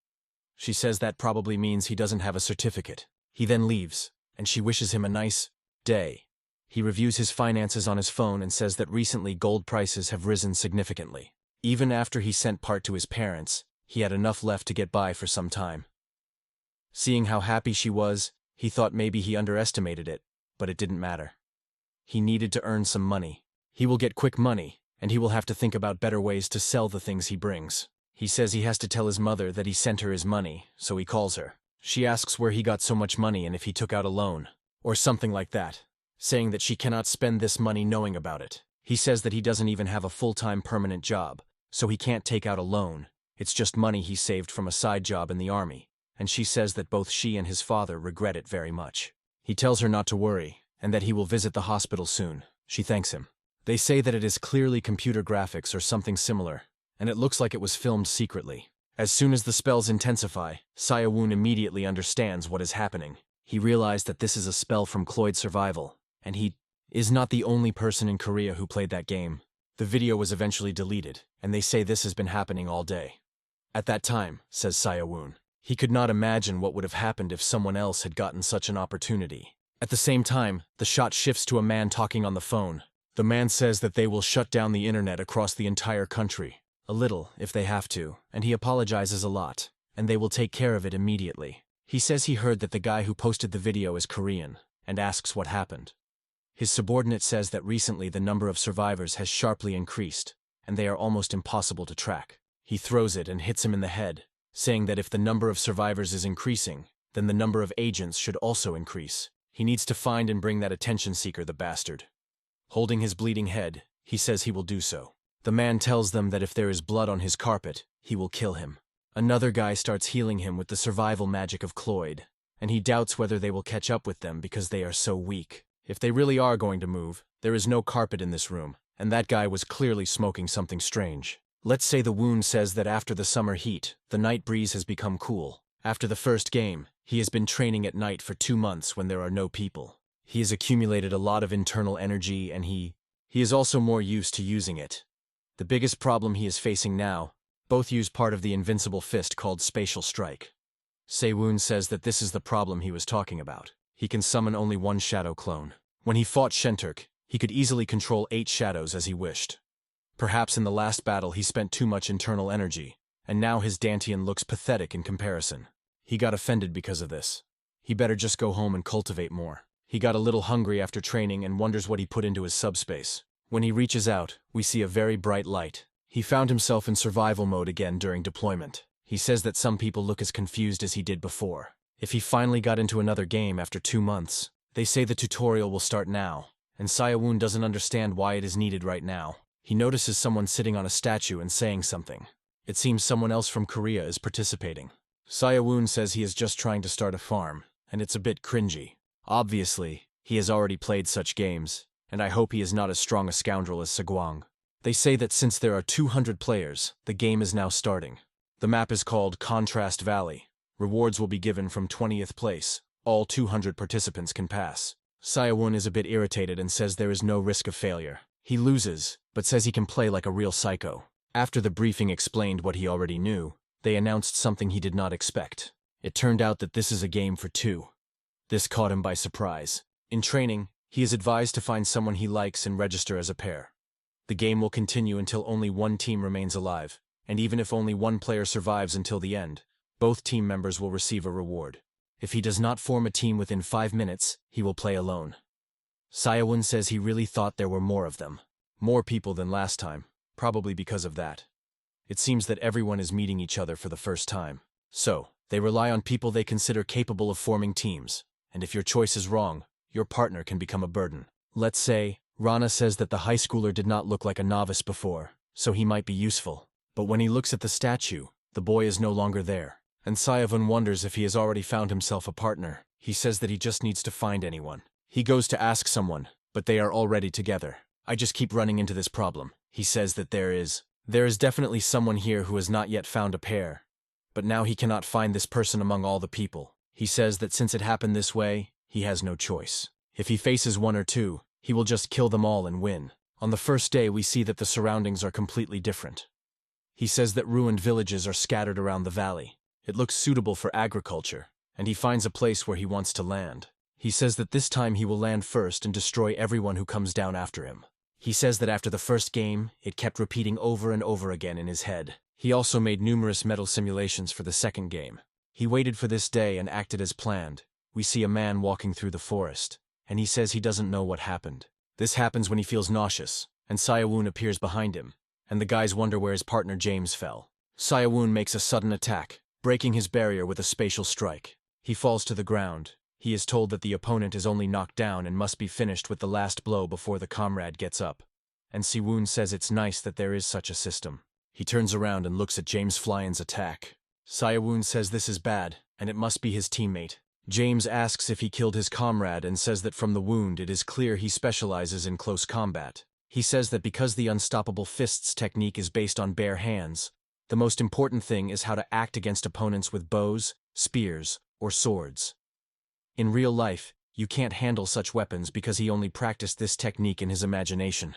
She says that probably means he doesn't have a certificate. He then leaves, and she wishes him a nice day. He reviews his finances on his phone and says that recently gold prices have risen significantly. Even after he sent part to his parents, he had enough left to get by for some time. Seeing how happy she was, he thought maybe he underestimated it, but it didn't matter. He needed to earn some money. He will get quick money, and he will have to think about better ways to sell the things he brings. He says he has to tell his mother that he sent her his money, so he calls her. She asks where he got so much money and if he took out a loan, or something like that, saying that she cannot spend this money knowing about it. He says that he doesn't even have a full-time permanent job, so he can't take out a loan. It's just money he saved from a side job in the army, and she says that both she and his father regret it very much. He tells her not to worry, and that he will visit the hospital soon. She thanks him. They say that it is clearly computer graphics or something similar, and it looks like it was filmed secretly. As soon as the spells intensify, Sayawoon immediately understands what is happening. He realized that this is a spell from Cloyd Survival, and he is not the only person in Korea who played that game. The video was eventually deleted, and they say this has been happening all day. At that time, says Sayawoon, he could not imagine what would have happened if someone else had gotten such an opportunity. At the same time, the shot shifts to a man talking on the phone. The man says that they will shut down the internet across the entire country. A little, if they have to, and he apologizes a lot, and they will take care of it immediately. He says he heard that the guy who posted the video is Korean, and asks what happened. His subordinate says that recently the number of survivors has sharply increased, and they are almost impossible to track. He throws it and hits him in the head, saying that if the number of survivors is increasing, then the number of agents should also increase. He needs to find and bring that attention seeker, the bastard. Holding his bleeding head, he says he will do so. The man tells them that if there is blood on his carpet, he will kill him. Another guy starts healing him with the survival magic of Cloyd, and he doubts whether they will catch up with them because they are so weak. If they really are going to move, there is no carpet in this room, and that guy was clearly smoking something strange. Let's say the wound says that after the summer heat, the night breeze has become cool. After the first game, he has been training at night for 2 months when there are no people. He has accumulated a lot of internal energy, and he is also more used to using it. The biggest problem he is facing now, both use part of the invincible fist called Spatial Strike. Saewoon says that this is the problem he was talking about. He can summon only one shadow clone. When he fought Shenturk, he could easily control 8 shadows as he wished. Perhaps in the last battle he spent too much internal energy, and now his Dantian looks pathetic in comparison. He got offended because of this. He better just go home and cultivate more. He got a little hungry after training and wonders what he put into his subspace. When he reaches out, we see a very bright light. He found himself in survival mode again during deployment. He says that some people look as confused as he did before. If he finally got into another game after 2 months, they say the tutorial will start now, and Sayawoon doesn't understand why it is needed right now. He notices someone sitting on a statue and saying something. It seems someone else from Korea is participating. Sayawoon says he is just trying to start a farm, and it's a bit cringy. Obviously, he has already played such games, and I hope he is not as strong a scoundrel as Segwang. They say that since there are 200 players, the game is now starting. The map is called Contrast Valley. Rewards will be given from 20th place. All 200 participants can pass. Sayawoon is a bit irritated and says there is no risk of failure. He loses, but says he can play like a real psycho. After the briefing explained what he already knew, they announced something he did not expect. It turned out that this is a game for 2. This caught him by surprise. In training, he is advised to find someone he likes and register as a pair. The game will continue until only one team remains alive, and even if only one player survives until the end, both team members will receive a reward. If he does not form a team within 5 minutes, he will play alone. Sayawoon says he really thought there were more of them. More people than last time, probably because of that. It seems that everyone is meeting each other for the first time. So, they rely on people they consider capable of forming teams, and if your choice is wrong, your partner can become a burden. Let's say, Rana says that the high schooler did not look like a novice before, so he might be useful. But when he looks at the statue, the boy is no longer there. And Sayawoon wonders if he has already found himself a partner. He says that he just needs to find anyone. He goes to ask someone, but they are already together. I just keep running into this problem. He says that there is definitely someone here who has not yet found a pair. But now he cannot find this person among all the people. He says that since it happened this way, he has no choice. If he faces 1 or 2, he will just kill them all and win. On the first day, we see that the surroundings are completely different. He says that ruined villages are scattered around the valley. It looks suitable for agriculture, and he finds a place where he wants to land. He says that this time he will land first and destroy everyone who comes down after him. He says that after the first game, it kept repeating over and over again in his head. He also made numerous metal simulations for the second game. He waited for this day and acted as planned. We see a man walking through the forest, and he says he doesn't know what happened. This happens when he feels nauseous, and Sayawoon appears behind him, and the guys wonder where his partner James fell. Sayawoon makes a sudden attack, breaking his barrier with a spatial strike. He falls to the ground. He is told that the opponent is only knocked down and must be finished with the last blow before the comrade gets up. And Siwoon says it's nice that there is such a system. He turns around and looks at James Flyin's attack. Sayawoon says this is bad, and it must be his teammate. James asks if he killed his comrade and says that from the wound it is clear he specializes in close combat. He says that because the unstoppable fists technique is based on bare hands, the most important thing is how to act against opponents with bows, spears, or swords. In real life, you can't handle such weapons because he only practiced this technique in his imagination.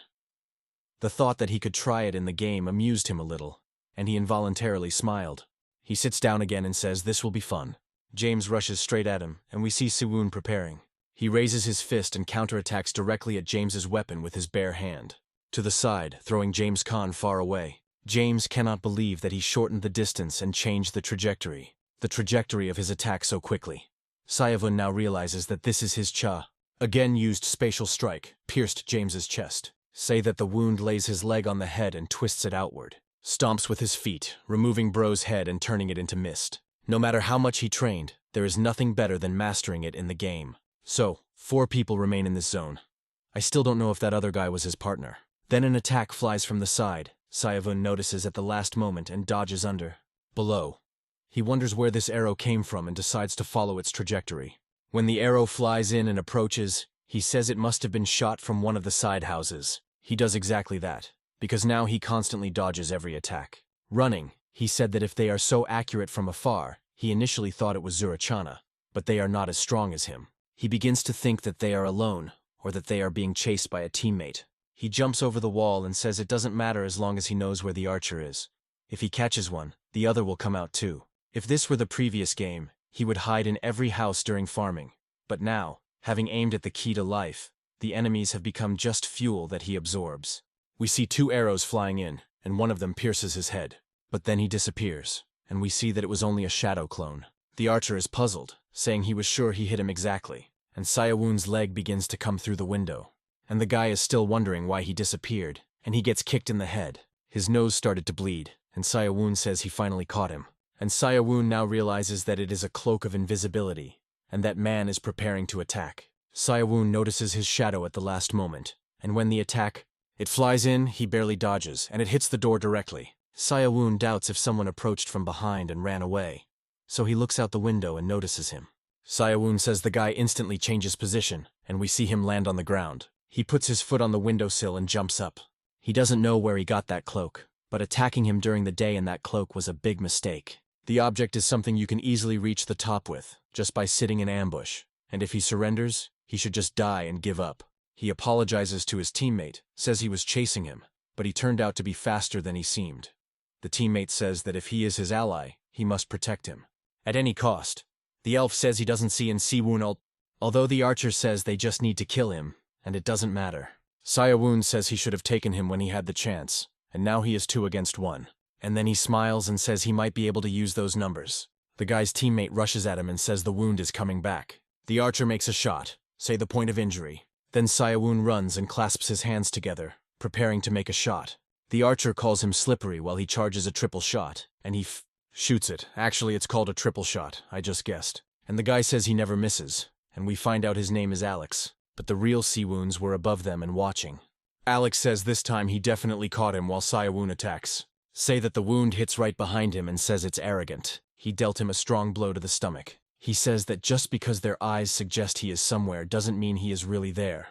The thought that he could try it in the game amused him a little, and he involuntarily smiled. He sits down again and says this will be fun. James rushes straight at him, and we see Siwoon preparing. He raises his fist and counterattacks directly at James's weapon with his bare hand. To the side, throwing James Khan far away. James cannot believe that he shortened the distance and changed the trajectory of his attack so quickly. Sayawoon now realizes that this is his cha. Again used spatial strike, pierced James's chest. Say that the wound lays his leg on the head and twists it outward. Stomps with his feet, removing Bro's head and turning it into mist. No matter how much he trained, there is nothing better than mastering it in the game. So, 4 people remain in this zone. I still don't know if that other guy was his partner. Then an attack flies from the side. Sayawoon notices at the last moment and dodges under. Below. He wonders where this arrow came from and decides to follow its trajectory. When the arrow flies in and approaches, he says it must have been shot from one of the side houses. He does exactly that, because now he constantly dodges every attack. Running, he said that if they are so accurate from afar, he initially thought it was Zurachana, but they are not as strong as him. He begins to think that they are alone, or that they are being chased by a teammate. He jumps over the wall and says it doesn't matter as long as he knows where the archer is. If he catches one, the other will come out too. If this were the previous game, he would hide in every house during farming. But now, having aimed at the key to life, the enemies have become just fuel that he absorbs. We see 2 arrows flying in, and one of them pierces his head. But then he disappears, and we see that it was only a shadow clone. The archer is puzzled, saying he was sure he hit him exactly, and Sayawoon's leg begins to come through the window. And the guy is still wondering why he disappeared, and he gets kicked in the head. His nose started to bleed, and Sayawoon says he finally caught him. And Sayawoon now realizes that it is a cloak of invisibility, and that man is preparing to attack. Sayawoon notices his shadow at the last moment, and when the attack, it flies in, he barely dodges, and it hits the door directly. Sayawoon doubts if someone approached from behind and ran away, so he looks out the window and notices him. Sayawoon says the guy instantly changes position, and we see him land on the ground. He puts his foot on the windowsill and jumps up. He doesn't know where he got that cloak, but attacking him during the day in that cloak was a big mistake. The object is something you can easily reach the top with, just by sitting in ambush, and if he surrenders, he should just die and give up. He apologizes to his teammate, says he was chasing him, but he turned out to be faster than he seemed. The teammate says that if he is his ally, he must protect him. At any cost. The elf says he doesn't see in Siwoon although the archer says they just need to kill him, and it doesn't matter. Sayawoon says he should have taken him when he had the chance, and now he is 2 against 1. And then he smiles and says he might be able to use those numbers. The guy's teammate rushes at him and says the wound is coming back. The archer makes a shot, say the point of injury. Then Sayawoon runs and clasps his hands together, preparing to make a shot. The archer calls him slippery while he charges a triple shot, and he shoots it. Actually, it's called a triple shot, I just guessed. And the guy says he never misses, and we find out his name is Alex, but the real Siwoons were above them and watching. Alex says this time he definitely caught him while Sayawoon attacks. Say that the wound hits right behind him and says it's arrogant. He dealt him a strong blow to the stomach. He says that just because their eyes suggest he is somewhere doesn't mean he is really there.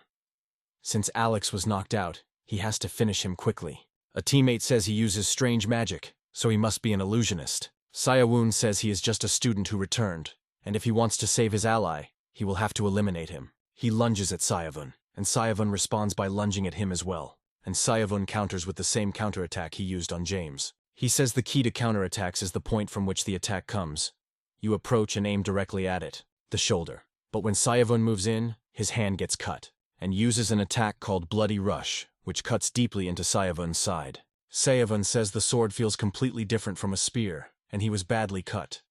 Since Alex was knocked out, he has to finish him quickly. A teammate says he uses strange magic, so he must be an illusionist. Sayawoon says he is just a student who returned, and if he wants to save his ally, he will have to eliminate him. He lunges at Sayawoon, and Sayawoon responds by lunging at him as well. and Sayavun counters with the same counterattack he used on James. He says the key to counterattacks is the point from which the attack comes. You approach and aim directly at it, the shoulder. But when Sayavun moves in, his hand gets cut, and uses an attack called Bloody Rush, which cuts deeply into Sayavun's side. Sayavun says the sword feels completely different from a spear, and he was badly cut.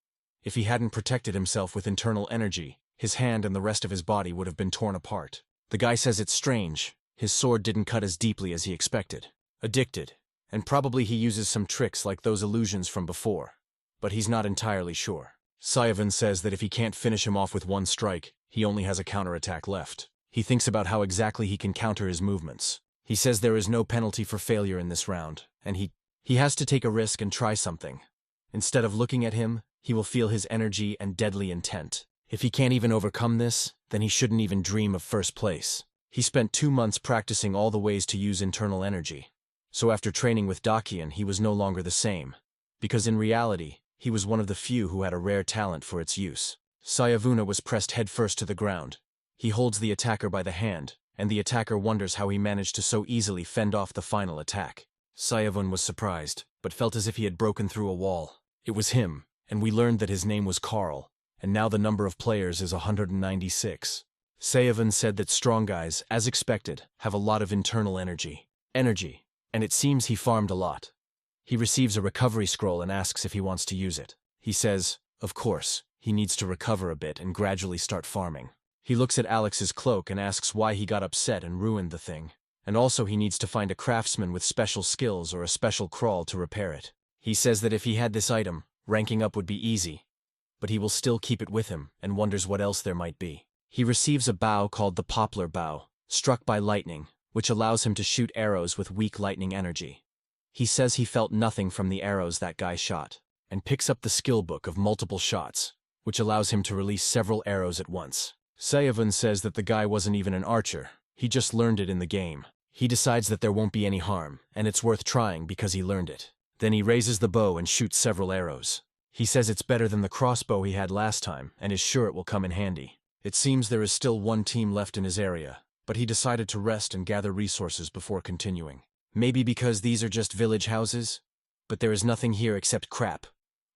If he hadn't protected himself with internal energy, his hand and the rest of his body would have been torn apart. The guy says it's strange. His sword didn't cut as deeply as he expected. Addicted. And probably he uses some tricks like those illusions from before. But he's not entirely sure. Sayavun says that if he can't finish him off with one strike, he only has a counterattack left. He thinks about how exactly he can counter his movements. He says there is no penalty for failure in this round, and he has to take a risk and try something. Instead of looking at him, he will feel his energy and deadly intent. If he can't even overcome this, then he shouldn't even dream of first place. He spent 2 months practicing all the ways to use internal energy. So after training with Dakian, he was no longer the same. Because in reality, he was one of the few who had a rare talent for its use. Sayavuna was pressed headfirst to the ground. He holds the attacker by the hand, and the attacker wonders how he managed to so easily fend off the final attack. Sayavun was surprised, but felt as if he had broken through a wall. It was him, and we learned that his name was Carl, and now the number of players is 196. Sayavun said that strong guys, as expected, have a lot of internal energy. And it seems he farmed a lot. He receives a recovery scroll and asks if he wants to use it. He says, of course, he needs to recover a bit and gradually start farming. He looks at Alex's cloak and asks why he got upset and ruined the thing. And also he needs to find a craftsman with special skills or a special crawl to repair it. He says that if he had this item, ranking up would be easy. But he will still keep it with him and wonders what else there might be. He receives a bow called the Poplar Bow, struck by lightning, which allows him to shoot arrows with weak lightning energy. He says he felt nothing from the arrows that guy shot, and picks up the skill book of multiple shots, which allows him to release several arrows at once. Sayavun says that the guy wasn't even an archer, he just learned it in the game. He decides that there won't be any harm, and it's worth trying because he learned it. Then he raises the bow and shoots several arrows. He says it's better than the crossbow he had last time, and is sure it will come in handy. It seems there is still one team left in his area, but he decided to rest and gather resources before continuing. Maybe because these are just village houses? But there is nothing here except crap.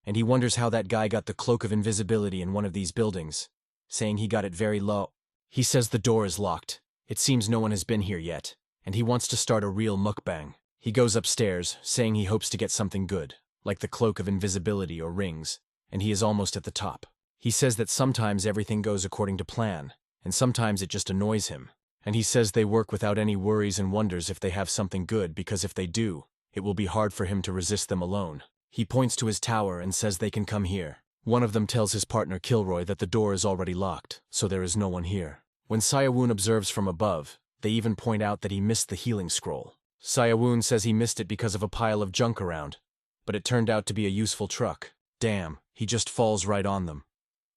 And he wonders how that guy got the cloak of invisibility in one of these buildings, saying he got it very low. He says the door is locked. It seems no one has been here yet, and he wants to start a real mukbang. He goes upstairs, saying he hopes to get something good, like the cloak of invisibility or rings, and he is almost at the top. He says that sometimes everything goes according to plan, and sometimes it just annoys him. And he says they work without any worries and wonders if they have something good because if they do, it will be hard for him to resist them alone. He points to his tower and says they can come here. One of them tells his partner Kilroy that the door is already locked, so there is no one here. When Sayawun observes from above, they even point out that he missed the healing scroll. Sayawun says he missed it because of a pile of junk around, but it turned out to be a useful truck. Damn, he just falls right on them.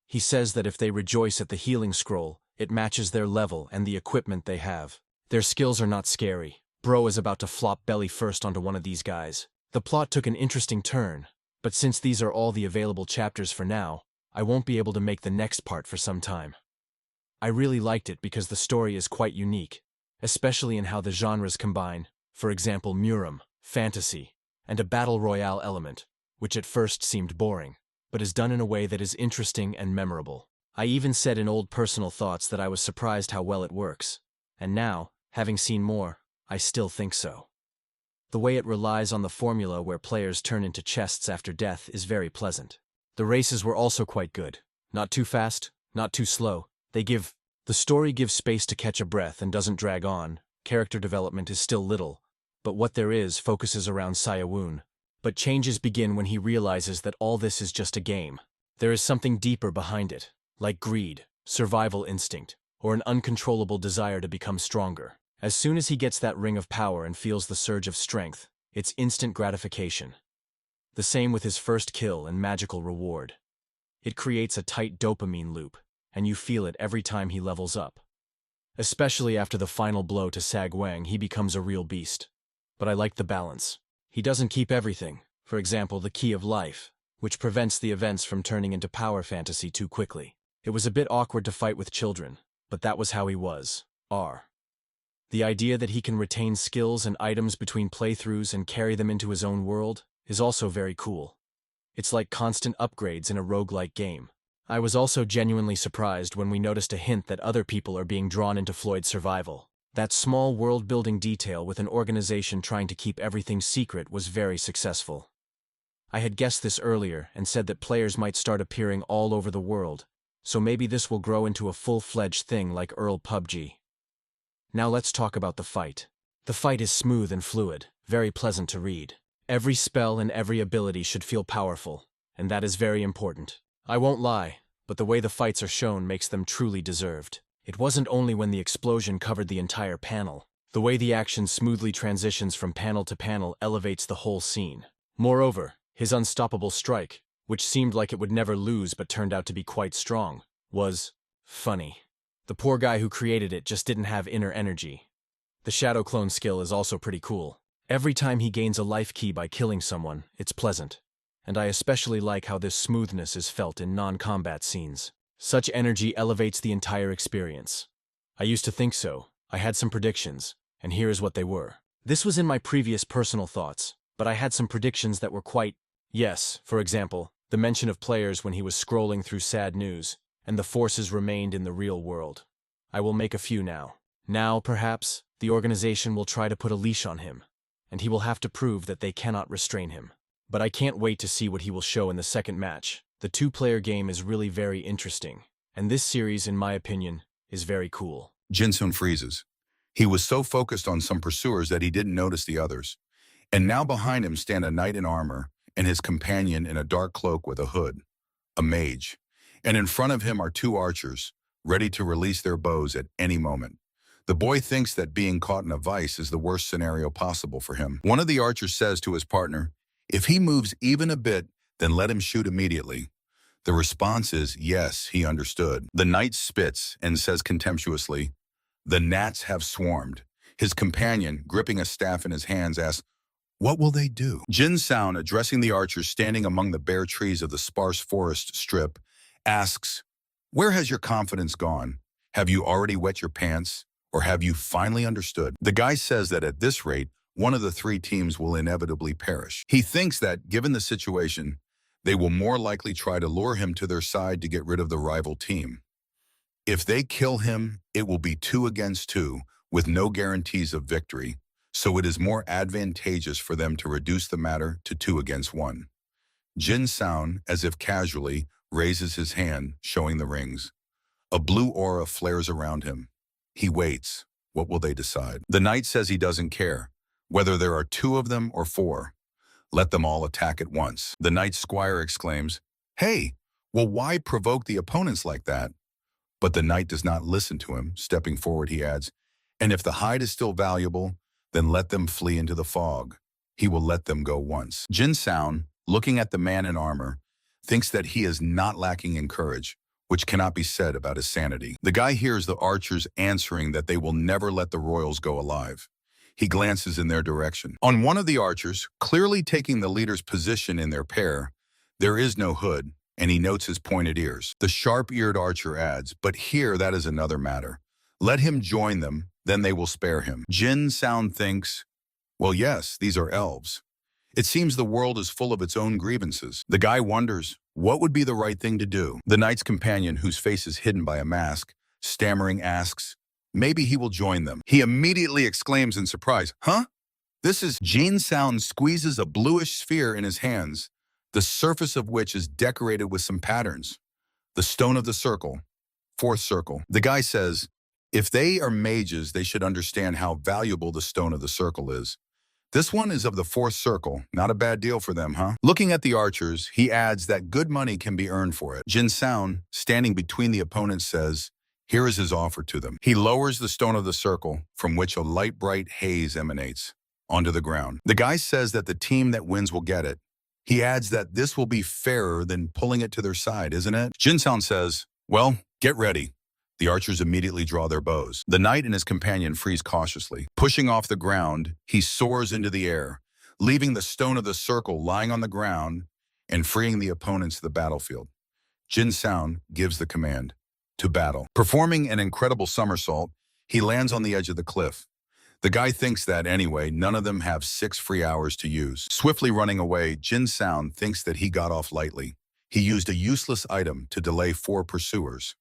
He says that if they rejoice at the healing scroll, it matches their level and the equipment they have. Their skills are not scary. Bro is about to flop belly first onto one of these guys. The plot took an interesting turn, but since these are all the available chapters for now, I won't be able to make the next part for some time. I really liked it because the story is quite unique, especially in how the genres combine, for example Muram, fantasy, and a battle royale element, which at first seemed boring, but is done in a way that is interesting and memorable. I even said in old personal thoughts that I was surprised how well it works, and now, having seen more, I still think so. The way it relies on the formula where players turn into chests after death is very pleasant. The races were also quite good. Not too fast, not too slow. The story gives space to catch a breath and doesn't drag on. Character development is still little, but what there is focuses around Sayawun. But changes begin when he realizes that all this is just a game. There is something deeper behind it, like greed, survival instinct, or an uncontrollable desire to become stronger. As soon as he gets that ring of power and feels the surge of strength, it's instant gratification. The same with his first kill and magical reward. It creates a tight dopamine loop, and you feel it every time he levels up. Especially after the final blow to Sagwang, he becomes a real beast. But I like the balance. He doesn't keep everything, for example the key of life, which prevents the events from turning into power fantasy too quickly. It was a bit awkward to fight with children, but that was how he was. The idea that he can retain skills and items between playthroughs and carry them into his own world is also very cool. It's like constant upgrades in a roguelike game. I was also genuinely surprised when we noticed a hint that other people are being drawn into Floyd's survival. That small world-building detail with an organization trying to keep everything secret was very successful. I had guessed this earlier and said that players might start appearing all over the world, so maybe this will grow into a full-fledged thing like Earl PUBG. Now let's talk about the fight. The fight is smooth and fluid, very pleasant to read. Every spell and every ability should feel powerful, and that is very important. I won't lie, but the way the fights are shown makes them truly deserved. It wasn't only when the explosion covered the entire panel. The way the action smoothly transitions from panel to panel elevates the whole scene. Moreover, his unstoppable strike, which seemed like it would never lose but turned out to be quite strong, was funny. The poor guy who created it just didn't have inner energy. The shadow clone skill is also pretty cool. Every time he gains a life key by killing someone, it's pleasant. And I especially like how this smoothness is felt in non-combat scenes. Such energy elevates the entire experience. I used to think so. I had some predictions, and here is what they were. This was in my previous personal thoughts, but I had some predictions that were quite... Yes, for example, the mention of players when he was scrolling through sad news, and the forces remained in the real world. I will make a few now. Now, perhaps, the organization will try to put a leash on him, and he will have to prove that they cannot restrain him. But I can't wait to see what he will show in the second match. The two-player game is really very interesting, and this series, in my opinion, is very cool. Jinsoon freezes. He was so focused on some pursuers that he didn't notice the others. And now behind him stand a knight in armor and his companion in a dark cloak with a hood, a mage. And in front of him are two archers, ready to release their bows at any moment. The boy thinks that being caught in a vice is the worst scenario possible for him. One of the archers says to his partner, "If he moves even a bit, then let him shoot immediately." The response is, yes, he understood. The knight spits and says contemptuously, "The gnats have swarmed." His companion, gripping a staff in his hands, asks, "What will they do?" Jin Sound, addressing the archers standing among the bare trees of the sparse forest strip, asks, "Where has your confidence gone? Have you already wet your pants? Or have you finally understood?" The guy says that at this rate, one of the three teams will inevitably perish. He thinks that, given the situation, they will more likely try to lure him to their side to get rid of the rival team. If they kill him, it will be 2 against 2, with no guarantees of victory, so it is more advantageous for them to reduce the matter to 2 against 1. Jin Sound, as if casually, raises his hand, showing the rings. A blue aura flares around him. He waits. What will they decide? The knight says he doesn't care, whether there are 2 of them or 4. Let them all attack at once. The knight's squire exclaims, "Hey, well, why provoke the opponents like that?" But the knight does not listen to him. Stepping forward, he adds, "And if the hide is still valuable, then let them flee into the fog. He will let them go once." Jin Sound, looking at the man in armor, thinks that he is not lacking in courage, which cannot be said about his sanity. The guy hears the archers answering that they will never let the royals go alive. He glances in their direction. On one of the archers, clearly taking the leader's position in their pair, there is no hood, and he notes his pointed ears. The sharp-eared archer adds, "But here that is another matter. Let him join them, then they will spare him." Jin Sound thinks, well, yes, these are elves. It seems the world is full of its own grievances. The guy wonders, what would be the right thing to do? The knight's companion, whose face is hidden by a mask, stammering asks, maybe he will join them. He immediately exclaims in surprise, "Huh? This is..." Jin Sound squeezes a bluish sphere in his hands, the surface of which is decorated with some patterns. The stone of the circle, 4th circle. The guy says, if they are mages, they should understand how valuable the stone of the circle is. This one is of the 4th circle. Not a bad deal for them, huh? Looking at the archers, he adds that good money can be earned for it. Jin Sound, standing between the opponents, says, here is his offer to them. He lowers the stone of the circle, from which a light bright haze emanates, onto the ground. The guy says that the team that wins will get it. He adds that this will be fairer than pulling it to their side, isn't it? Jin Sound says, well, get ready. The archers immediately draw their bows. The knight and his companion freeze cautiously. Pushing off the ground, he soars into the air, leaving the stone of the circle lying on the ground and freeing the opponents to the battlefield. Jin Sound gives the command to battle. Performing an incredible somersault, he lands on the edge of the cliff. The guy thinks that anyway, none of them have 6 free hours to use. Swiftly running away, Jin Sound thinks that he got off lightly. He used a useless item to delay 4 pursuers.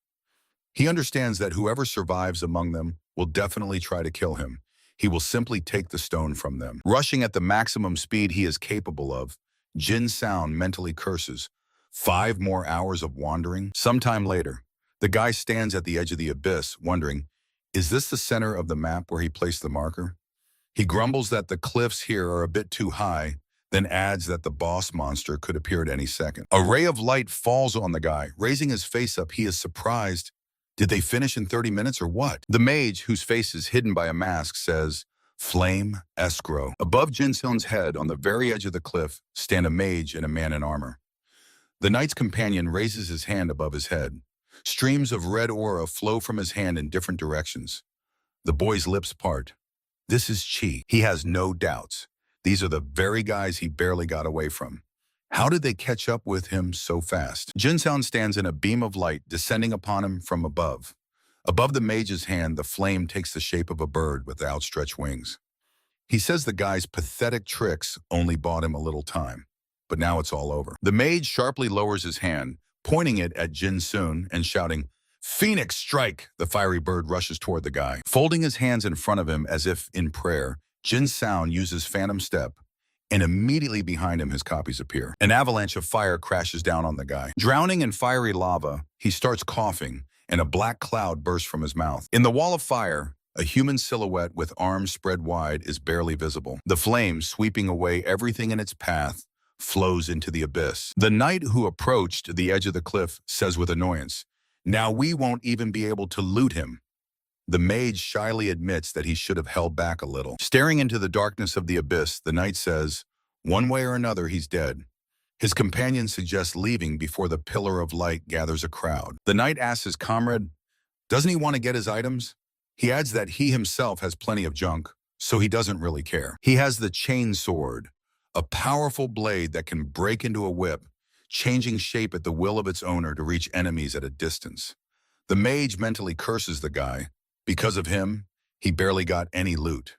He understands that whoever survives among them will definitely try to kill him. He will simply take the stone from them. Rushing at the maximum speed he is capable of, Jin Sound mentally curses. 5 more hours of wandering? Sometime later, the guy stands at the edge of the abyss, wondering, is this the center of the map where he placed the marker? He grumbles that the cliffs here are a bit too high, then adds that the boss monster could appear at any second. A ray of light falls on the guy. Raising his face up, he is surprised. Did they finish in 30 minutes or what? The mage, whose face is hidden by a mask, says, Flame escrow. Above Jinsoon's head, on the very edge of the cliff, stand a mage and a man in armor. The knight's companion raises his hand above his head. Streams of red aura flow from his hand in different directions. The boy's lips part. This is Chi. He has no doubts. These are the very guys he barely got away from. How did they catch up with him so fast? Jinsoon stands in a beam of light descending upon him from above. Above the mage's hand, the flame takes the shape of a bird with outstretched wings. He says the guy's pathetic tricks only bought him a little time, but now it's all over. The mage sharply lowers his hand, pointing it at Jinsoon and shouting, Phoenix strike! The fiery bird rushes toward the guy. Folding his hands in front of him as if in prayer, Jinsoon uses Phantom Step, and immediately behind him his copies appear. An avalanche of fire crashes down on the guy. Drowning in fiery lava, he starts coughing, and a black cloud bursts from his mouth. In the wall of fire, a human silhouette with arms spread wide is barely visible. The flame, sweeping away everything in its path, flows into the abyss. The knight who approached the edge of the cliff says with annoyance, Now we won't even be able to loot him. The mage shyly admits that he should have held back a little. Staring into the darkness of the abyss, the knight says, One way or another, he's dead. His companion suggests leaving before the pillar of light gathers a crowd. The knight asks his comrade, doesn't he want to get his items? He adds that he himself has plenty of junk, so he doesn't really care. He has the chain sword, a powerful blade that can break into a whip, changing shape at the will of its owner to reach enemies at a distance. The mage mentally curses the guy. Because of him, he barely got any loot.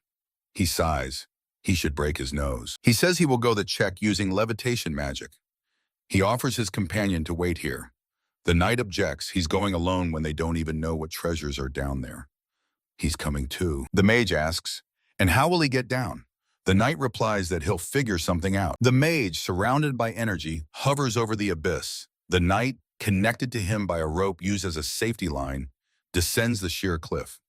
He sighs. He should break his nose. He says he will go the check using levitation magic. He offers his companion to wait here. The knight objects. He's going alone when they don't even know what treasures are down there. He's coming too. The mage asks, and how will he get down? The knight replies that he'll figure something out. The mage, surrounded by energy, hovers over the abyss. The knight, connected to him by a rope used as a safety line, descends the sheer cliff.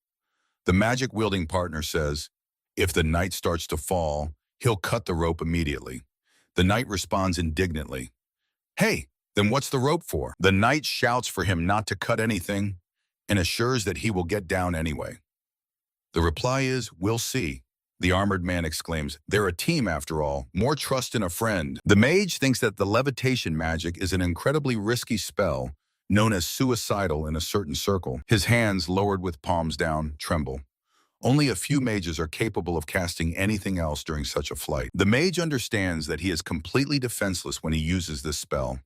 The magic-wielding partner says, if the knight starts to fall, he'll cut the rope immediately. The knight responds indignantly, Hey, then what's the rope for? The knight shouts for him not to cut anything and assures that he will get down anyway. The reply is, we'll see. The armored man exclaims, they're a team after all, more trust in a friend. The mage thinks that the levitation magic is an incredibly risky spell, known as suicidal in a certain circle. His hands, lowered with palms down, tremble. Only a few mages are capable of casting anything else during such a flight. The mage understands that he is completely defenseless when he uses this spell.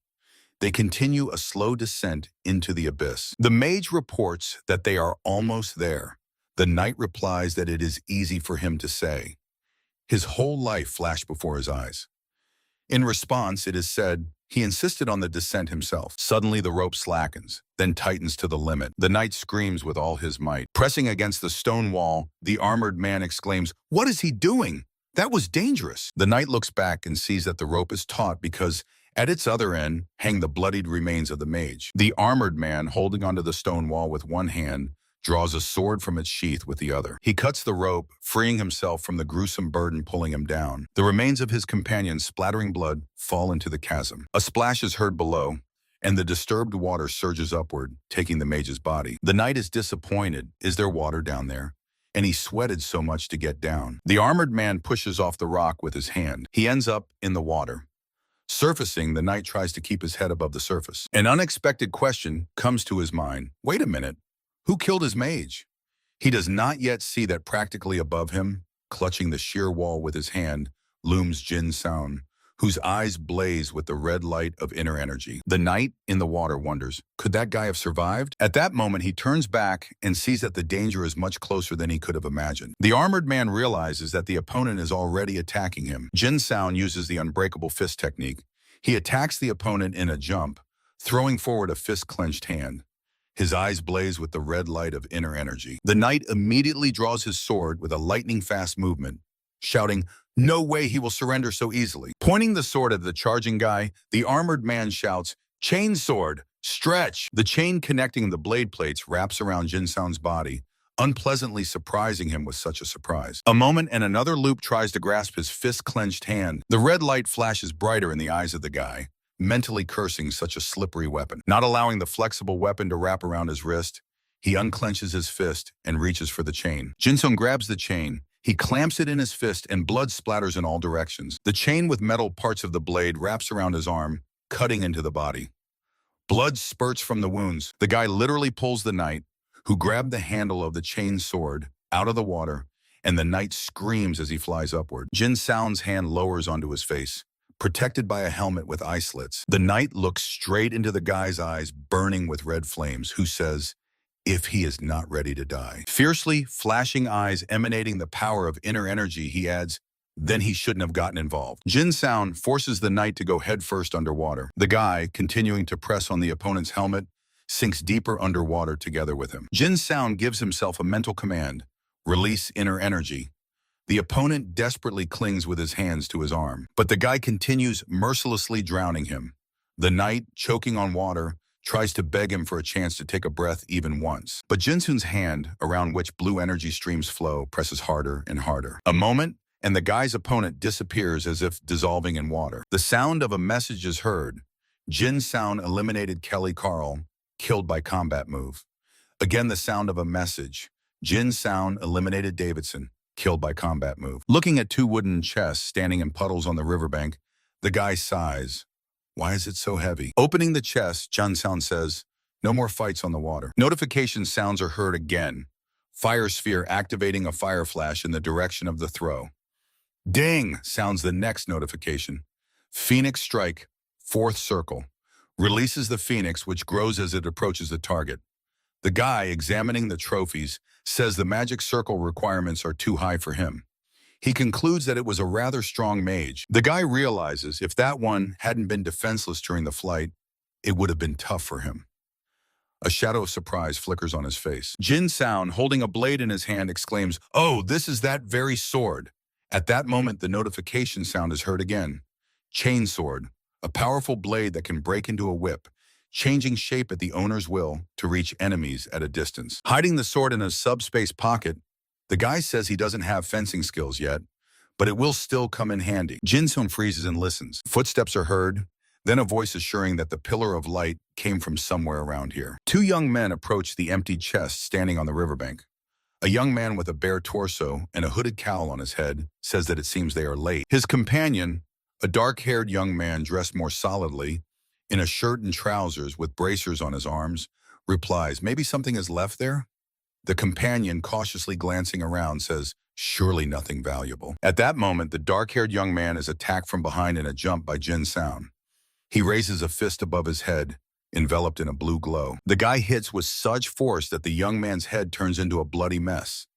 They continue a slow descent into the abyss. The mage reports that they are almost there. The knight replies that it is easy for him to say. His whole life flashed before his eyes. In response, it is said, he insisted on the descent himself. Suddenly, the rope slackens, then tightens to the limit. The knight screams with all his might. Pressing against the stone wall, the armored man exclaims, what is he doing? That was dangerous. The knight looks back and sees that the rope is taut because at its other end hang the bloodied remains of the mage. The armored man, holding onto the stone wall with one hand, draws a sword from its sheath with the other. He cuts the rope, freeing himself from the gruesome burden pulling him down. The remains of his companion, splattering blood, fall into the chasm. A splash is heard below, and the disturbed water surges upward, taking the mage's body. The knight is disappointed. Is there water down there? And he sweated so much to get down. The armored man pushes off the rock with his hand. He ends up in the water. Surfacing, the knight tries to keep his head above the surface. An unexpected question comes to his mind. Wait a minute. Who killed his mage? He does not yet see that practically above him, clutching the sheer wall with his hand, looms Jin Sound, whose eyes blaze with the red light of inner energy. The knight in the water wonders, could that guy have survived? At that moment, he turns back and sees that the danger is much closer than he could have imagined. The armored man realizes that the opponent is already attacking him. Jin Sound uses the unbreakable fist technique. He attacks the opponent in a jump, throwing forward a fist-clenched hand. His eyes blaze with the red light of inner energy. The knight immediately draws his sword with a lightning-fast movement, shouting, "No way he will surrender so easily." Pointing the sword at the charging guy, the armored man shouts, "Chain sword, stretch!" The chain connecting the blade plates wraps around Jin Sound's body, unpleasantly surprising him with such a surprise. A moment and another loop tries to grasp his fist-clenched hand. The red light flashes brighter in the eyes of the guy, mentally cursing such a slippery weapon. Not allowing the flexible weapon to wrap around his wrist, he unclenches his fist and reaches for the chain. Jin Sound grabs the chain. He clamps it in his fist and blood splatters in all directions. The chain with metal parts of the blade wraps around his arm, cutting into the body. Blood spurts from the wounds. The guy literally pulls the knight, who grabbed the handle of the chain sword, out of the water, and the knight screams as he flies upward. Jin Sound's hand lowers onto his face, protected by a helmet with eye slits. The knight looks straight into the guy's eyes, burning with red flames, who says, "If he is not ready to die." Fiercely flashing eyes emanating the power of inner energy, he adds, "Then he shouldn't have gotten involved." Jin Sound forces the knight to go headfirst underwater. The guy, continuing to press on the opponent's helmet, sinks deeper underwater together with him. Jin Sound gives himself a mental command, "Release inner energy." The opponent desperately clings with his hands to his arm, but the guy continues mercilessly drowning him. The knight, choking on water, tries to beg him for a chance to take a breath even once. But Jin Sound's hand, around which blue energy streams flow, presses harder and harder. A moment, and the guy's opponent disappears as if dissolving in water. The sound of a message is heard. Jin Sound eliminated Kelly Carl, killed by combat move. Again, the sound of a message. Jin Sound eliminated Davidson, killed by combat move. Looking at two wooden chests standing in puddles on the riverbank, the guy sighs. Why is it so heavy? Opening the chest, Jin Sound says, "No more fights on the water." Notification sounds are heard again. Fire sphere activating a fire flash in the direction of the throw. Ding! Sounds the next notification. Phoenix strike, fourth circle. Releases the phoenix, which grows as it approaches the target. The guy, examining the trophies, says the magic circle requirements are too high for him. He concludes that it was a rather strong mage. The guy realizes if that one hadn't been defenseless during the flight, it would have been tough for him. A shadow of surprise flickers on his face. Jin Sound, holding a blade in his hand, exclaims, "Oh, this is that very sword." At that moment, the notification sound is heard again. Chain sword, a powerful blade that can break into a whip, changing shape at the owner's will to reach enemies at a distance. Hiding the sword in a subspace pocket, the guy says he doesn't have fencing skills yet, but it will still come in handy. Jin Sound freezes and listens. Footsteps are heard, then a voice assuring that the pillar of light came from somewhere around here. Two young men approach the empty chest standing on the riverbank. A young man with a bare torso and a hooded cowl on his head says that it seems they are late. His companion, a dark-haired young man dressed more solidly, in a shirt and trousers with bracers on his arms, replies, "Maybe something is left there?" The companion, cautiously glancing around, says, "Surely nothing valuable." At that moment, the dark-haired young man is attacked from behind in a jump by Jin Sound. He raises a fist above his head, enveloped in a blue glow. The guy hits with such force that the young man's head turns into a bloody mess.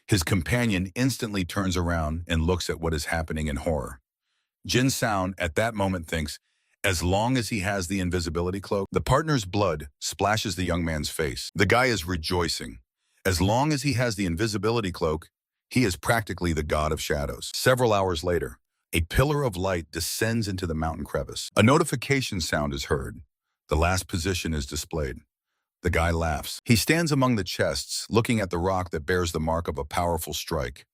His companion instantly turns around and looks at what is happening in horror. Jin Sound, at that moment, thinks, as long as he has the invisibility cloak, the partner's blood splashes the young man's face. The guy is rejoicing. As long as he has the invisibility cloak, he is practically the god of shadows. Several hours later, a pillar of light descends into the mountain crevice. A notification sound is heard. The last position is displayed. The guy laughs. He stands among the chests, looking at the rock that bears the mark of a powerful strike.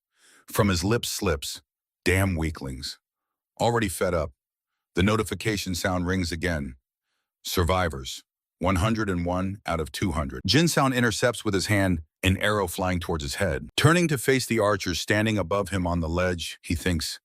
From his lips slips, "Damn weaklings." Already fed up, the notification sound rings again. Survivors, 101 out of 200. Jin Sound intercepts with his hand, an arrow flying towards his head. Turning to face the archers standing above him on the ledge, he thinks,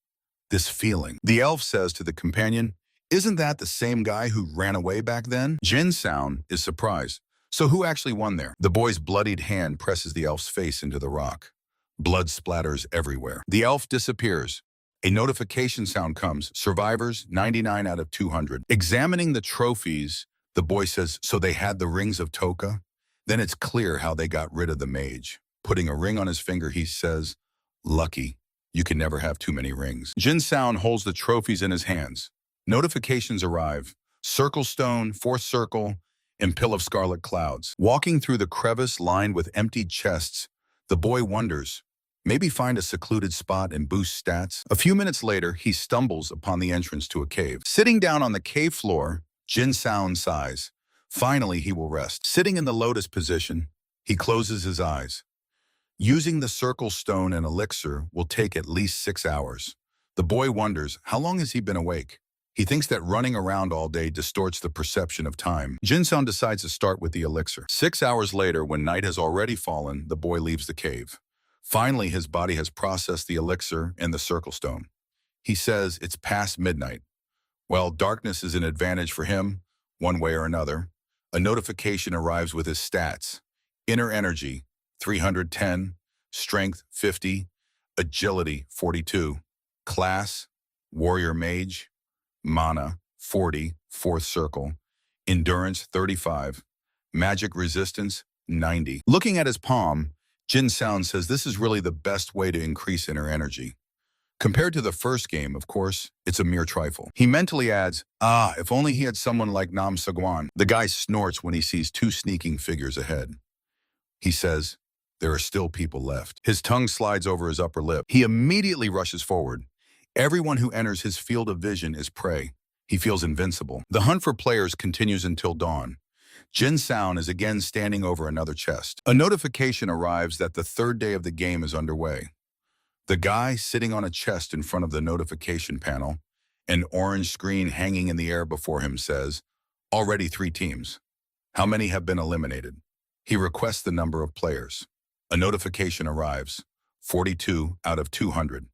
this feeling. The elf says to the companion, "Isn't that the same guy who ran away back then?" Jin Sound is surprised. So who actually won there? The boy's bloodied hand presses the elf's face into the rock. Blood splatters everywhere. The elf disappears, A notification sound comes. Survivors, 99 out of 200. Examining the trophies, the boy says, so they had the rings of Toka? Then it's clear how they got rid of the mage. Putting a ring on his finger, he says, lucky. You can never have too many rings. Jin Sound holds the trophies in his hands. Notifications arrive. Circle Stone, Fourth Circle, and Pill of Scarlet Clouds. Walking through the crevice lined with empty chests, the boy wonders, maybe find a secluded spot and boost stats? A few minutes later, he stumbles upon the entrance to a cave. Sitting down on the cave floor, Jin Sound sighs. Finally, he will rest. Sitting in the lotus position, he closes his eyes. Using the circle stone and elixir will take at least 6 hours. The boy wonders, how long has he been awake? He thinks that running around all day distorts the perception of time. Jinsound decides to start with the elixir. 6 hours later, when night has already fallen, the boy leaves the cave. Finally, his body has processed the elixir and the circle stone. He says it's past midnight. Well, darkness is an advantage for him, one way or another. A notification arrives with his stats. Inner energy, 310. Strength, 50. Agility, 42. Class, warrior mage. Mana, 40, fourth circle. Endurance, 35. Magic resistance, 90. Looking at his palm, Jin Sound says this is really the best way to increase inner energy. Compared to the first game, of course, it's a mere trifle. He mentally adds, if only he had someone like Nam Sagwan. The guy snorts when he sees 2 sneaking figures ahead. He says, there are still people left. His tongue slides over his upper lip. He immediately rushes forward. Everyone who enters his field of vision is prey. He feels invincible. The hunt for players continues until dawn. Jin Sound is again standing over another chest. A notification arrives that the 3rd day of the game is underway. The guy sitting on a chest in front of the notification panel, an orange screen hanging in the air before him says, already 3 teams. How many have been eliminated? He requests the number of players. A notification arrives, 42 out of 200.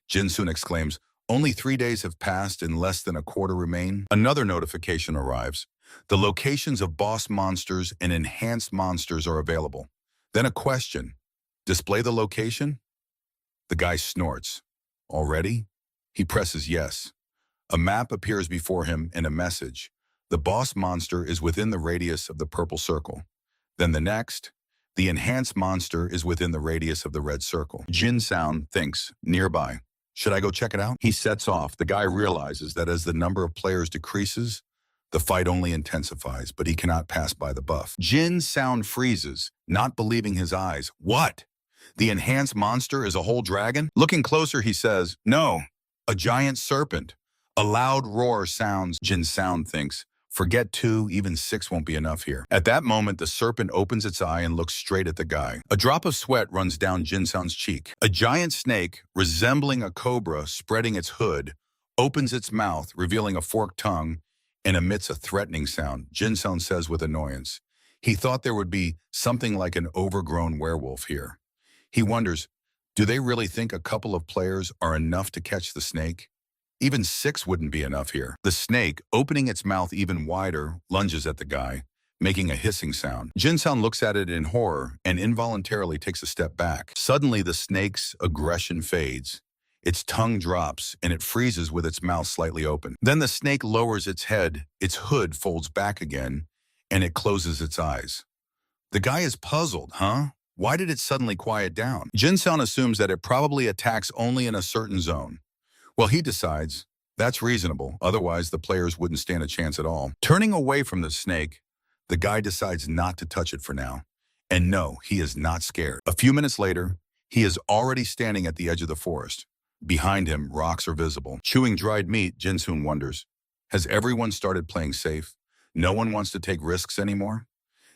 Jinsoon exclaims, only 3 days have passed and less than a quarter remain. Another notification arrives. The locations of boss monsters and enhanced monsters are available. Then a question. Display the location? The guy snorts. Already? He presses yes. A map appears before him and a message. The boss monster is within the radius of the purple circle. Then the next. The enhanced monster is within the radius of the red circle. Jin Sound thinks, nearby. Should I go check it out? He sets off. The guy realizes that as the number of players decreases, the fight only intensifies, but he cannot pass by the buff. Jin Sound freezes, not believing his eyes. What? The enhanced monster is a whole dragon? Looking closer, he says, no, a giant serpent. A loud roar sounds. Jin Sound thinks, forget 2, even 6 won't be enough here. At that moment, the serpent opens its eye and looks straight at the guy. A drop of sweat runs down Jin Sound's cheek. A giant snake, resembling a cobra spreading its hood, opens its mouth, revealing a forked tongue, and emits a threatening sound. Jin Sound says with annoyance. He thought there would be something like an overgrown werewolf here. He wonders, do they really think a couple of players are enough to catch the snake? Even 6 wouldn't be enough here. The snake, opening its mouth even wider, lunges at the guy, making a hissing sound. Jin Sound looks at it in horror and involuntarily takes a step back. Suddenly, the snake's aggression fades. Its tongue drops, and it freezes with its mouth slightly open. Then the snake lowers its head, its hood folds back again, and it closes its eyes. The guy is puzzled, huh? Why did it suddenly quiet down? Jin Sound assumes that it probably attacks only in a certain zone. Well, he decides, that's reasonable, otherwise the players wouldn't stand a chance at all. Turning away from the snake, the guy decides not to touch it for now. And no, he is not scared. A few minutes later, he is already standing at the edge of the forest. Behind him, rocks are visible. Chewing dried meat, Jinsoon wonders, has everyone started playing safe? No one wants to take risks anymore?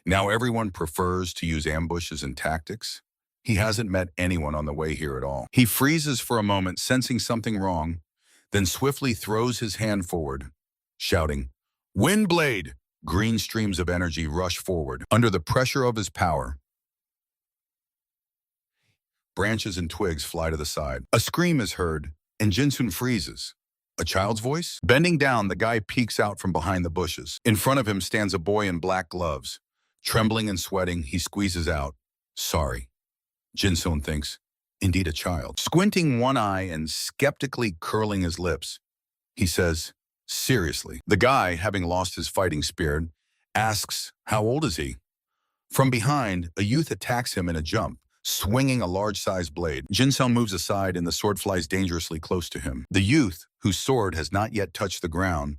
Now everyone prefers to use ambushes and tactics? He hasn't met anyone on the way here at all. He freezes for a moment, sensing something wrong, then swiftly throws his hand forward, shouting, Windblade! Green streams of energy rush forward. Under the pressure of his power, branches and twigs fly to the side. A scream is heard, and Jinsoon freezes. A child's voice? Bending down, the guy peeks out from behind the bushes. In front of him stands a boy in black gloves. Trembling and sweating, he squeezes out, sorry. Jinsoon thinks, Indeed a child. Squinting one eye and skeptically curling his lips, he says, seriously. The guy, having lost his fighting spirit, asks, how old is he? From behind, a youth attacks him in a jump, swinging a large-sized blade. Jinsung moves aside and the sword flies dangerously close to him. The youth, whose sword has not yet touched the ground,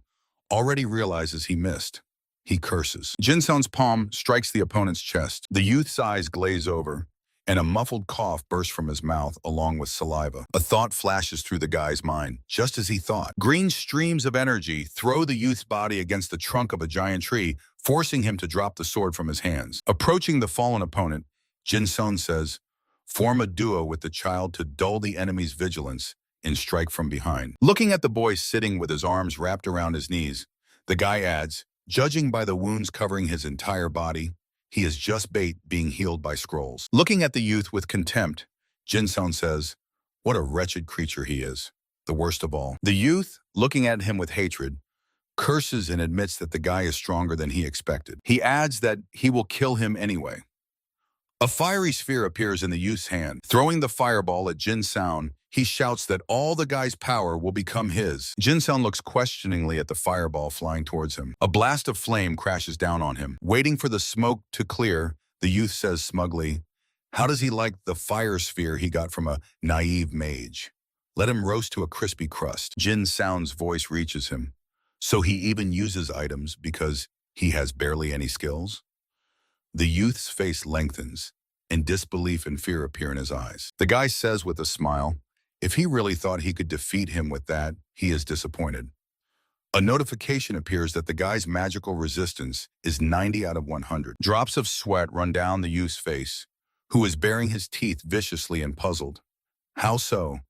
already realizes he missed. He curses. Jinsung's palm strikes the opponent's chest. The youth's eyes glaze over, and a muffled cough bursts from his mouth along with saliva. A thought flashes through the guy's mind, just as he thought. Green streams of energy throw the youth's body against the trunk of a giant tree, forcing him to drop the sword from his hands. Approaching the fallen opponent, Jinsung says, form a duo with the child to dull the enemy's vigilance and strike from behind. Looking at the boy sitting with his arms wrapped around his knees, the guy adds, judging by the wounds covering his entire body, he is just bait being healed by scrolls. Looking at the youth with contempt, Jinsung says, what a wretched creature he is, the worst of all. The youth, looking at him with hatred, curses and admits that the guy is stronger than he expected. He adds that he will kill him anyway. A fiery sphere appears in the youth's hand. Throwing the fireball at Jinsung, he shouts that all the guy's power will become his. Jinsung looks questioningly at the fireball flying towards him. A blast of flame crashes down on him. Waiting for the smoke to clear, the youth says smugly, how does he like the fire sphere he got from a naive mage? Let him roast to a crispy crust. Jinsung's voice reaches him. So he even uses items because he has barely any skills? The youth's face lengthens, and disbelief and fear appear in his eyes. The guy says with a smile, if he really thought he could defeat him with that, he is disappointed. A notification appears that the guy's magical resistance is 90 out of 100. Drops of sweat run down the youth's face, who is baring his teeth viciously and puzzled. How so?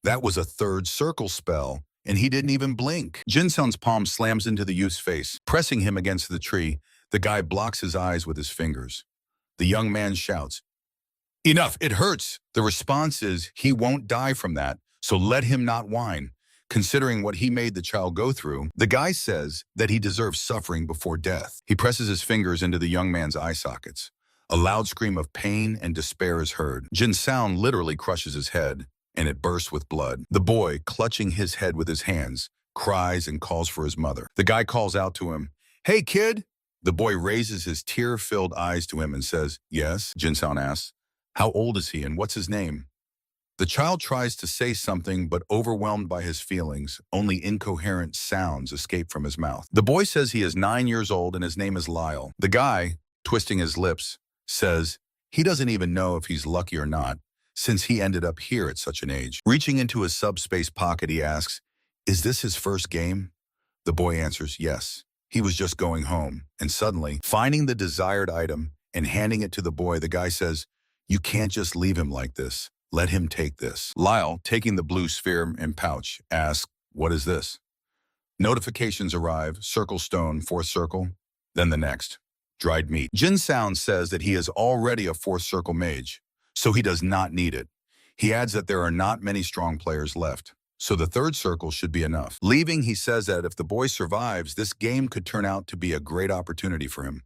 That was a third circle spell, and he didn't even blink. Jinsung's palm slams into the youth's face, pressing him against the tree. The guy blocks his eyes with his fingers. The young man shouts, enough, it hurts. The response is, he won't die from that, so let him not whine. Considering what he made the child go through, the guy says that he deserves suffering before death. He presses his fingers into the young man's eye sockets. A loud scream of pain and despair is heard. Jinsung literally crushes his head, and it bursts with blood. The boy, clutching his head with his hands, cries and calls for his mother. The guy calls out to him, hey kid! The boy raises his tear-filled eyes to him and says, yes. Jinsung asks, how old is he and what's his name? The child tries to say something, but overwhelmed by his feelings, only incoherent sounds escape from his mouth. The boy says he is 9 years old and his name is Lyle. The guy, twisting his lips, says he doesn't even know if he's lucky or not, since he ended up here at such an age. Reaching into his subspace pocket, he asks, is this his first game? The boy answers, yes. He was just going home, and suddenly, finding the desired item and handing it to the boy, the guy says, you can't just leave him like this. Let him take this. Lyle, taking the blue sphere and pouch, asks, what is this? Notifications arrive, circle stone, fourth circle, then the next. Dried meat. Jinsung says that he is already a fourth circle mage, so he does not need it. He adds that there are not many strong players left, so the third circle should be enough. Leaving, he says that if the boy survives, this game could turn out to be a great opportunity for him.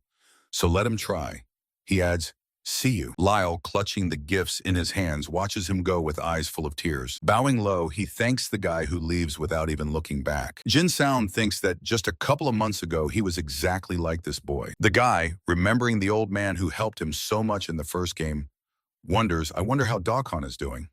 So let him try. He adds, see you. Lyle, clutching the gifts in his hands, watches him go with eyes full of tears. Bowing low, he thanks the guy who leaves without even looking back. Jinsung thinks that just a couple of months ago, he was exactly like this boy. The guy, remembering the old man who helped him so much in the first game, wonders, I wonder how Dogcon is doing.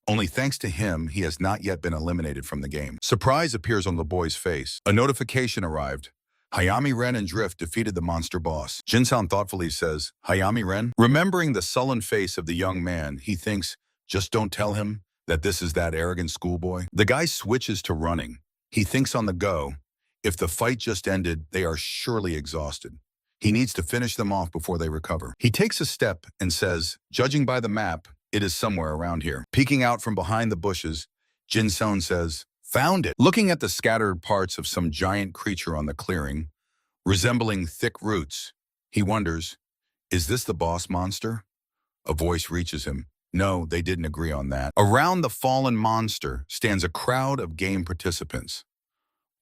Only thanks to him, he has not yet been eliminated from the game. Surprise appears on the boy's face. A notification arrived. Hayami Ren and Drift defeated the monster boss. Jinsung thoughtfully says, Hayami Ren? Remembering the sullen face of the young man, he thinks, just don't tell him that this is that arrogant schoolboy. The guy switches to running. He thinks on the go, if the fight just ended, they are surely exhausted. He needs to finish them off before they recover. He takes a step and says, judging by the map, it is somewhere around here. Peeking out from behind the bushes, Jinsung says, found it. Looking at the scattered parts of some giant creature on the clearing, resembling thick roots, he wonders, is this the boss monster? A voice reaches him. No, they didn't agree on that. Around the fallen monster stands a crowd of game participants.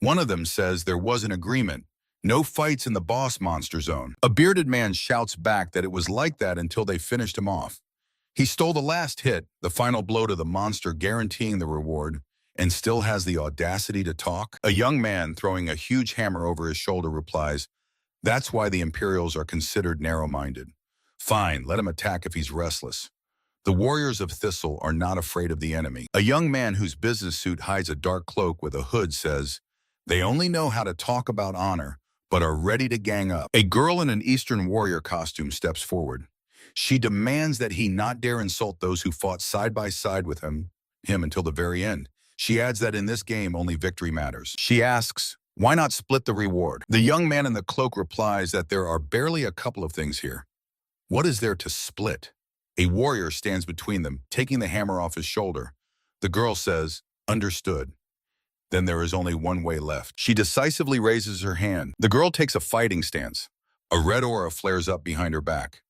One of them says there was an agreement. No fights in the boss monster zone. A bearded man shouts back that it was like that until they finished him off. He stole the last hit, the final blow to the monster guaranteeing the reward, and still has the audacity to talk? A young man throwing a huge hammer over his shoulder replies, "That's why the Imperials are considered narrow-minded. Fine, let him attack if he's restless. The warriors of Thistle are not afraid of the enemy." A young man whose business suit hides a dark cloak with a hood says, "They only know how to talk about honor, but are ready to gang up." A girl in an Eastern warrior costume steps forward. She demands that he not dare insult those who fought side by side with him until the very end. She adds that in this game, only victory matters. She asks, "Why not split the reward?" The young man in the cloak replies that there are barely a couple of things here. What is there to split? A warrior stands between them, taking the hammer off his shoulder. The girl says, "Understood." Then there is only one way left. She decisively raises her hand. The girl takes a fighting stance. A red aura flares up behind her back.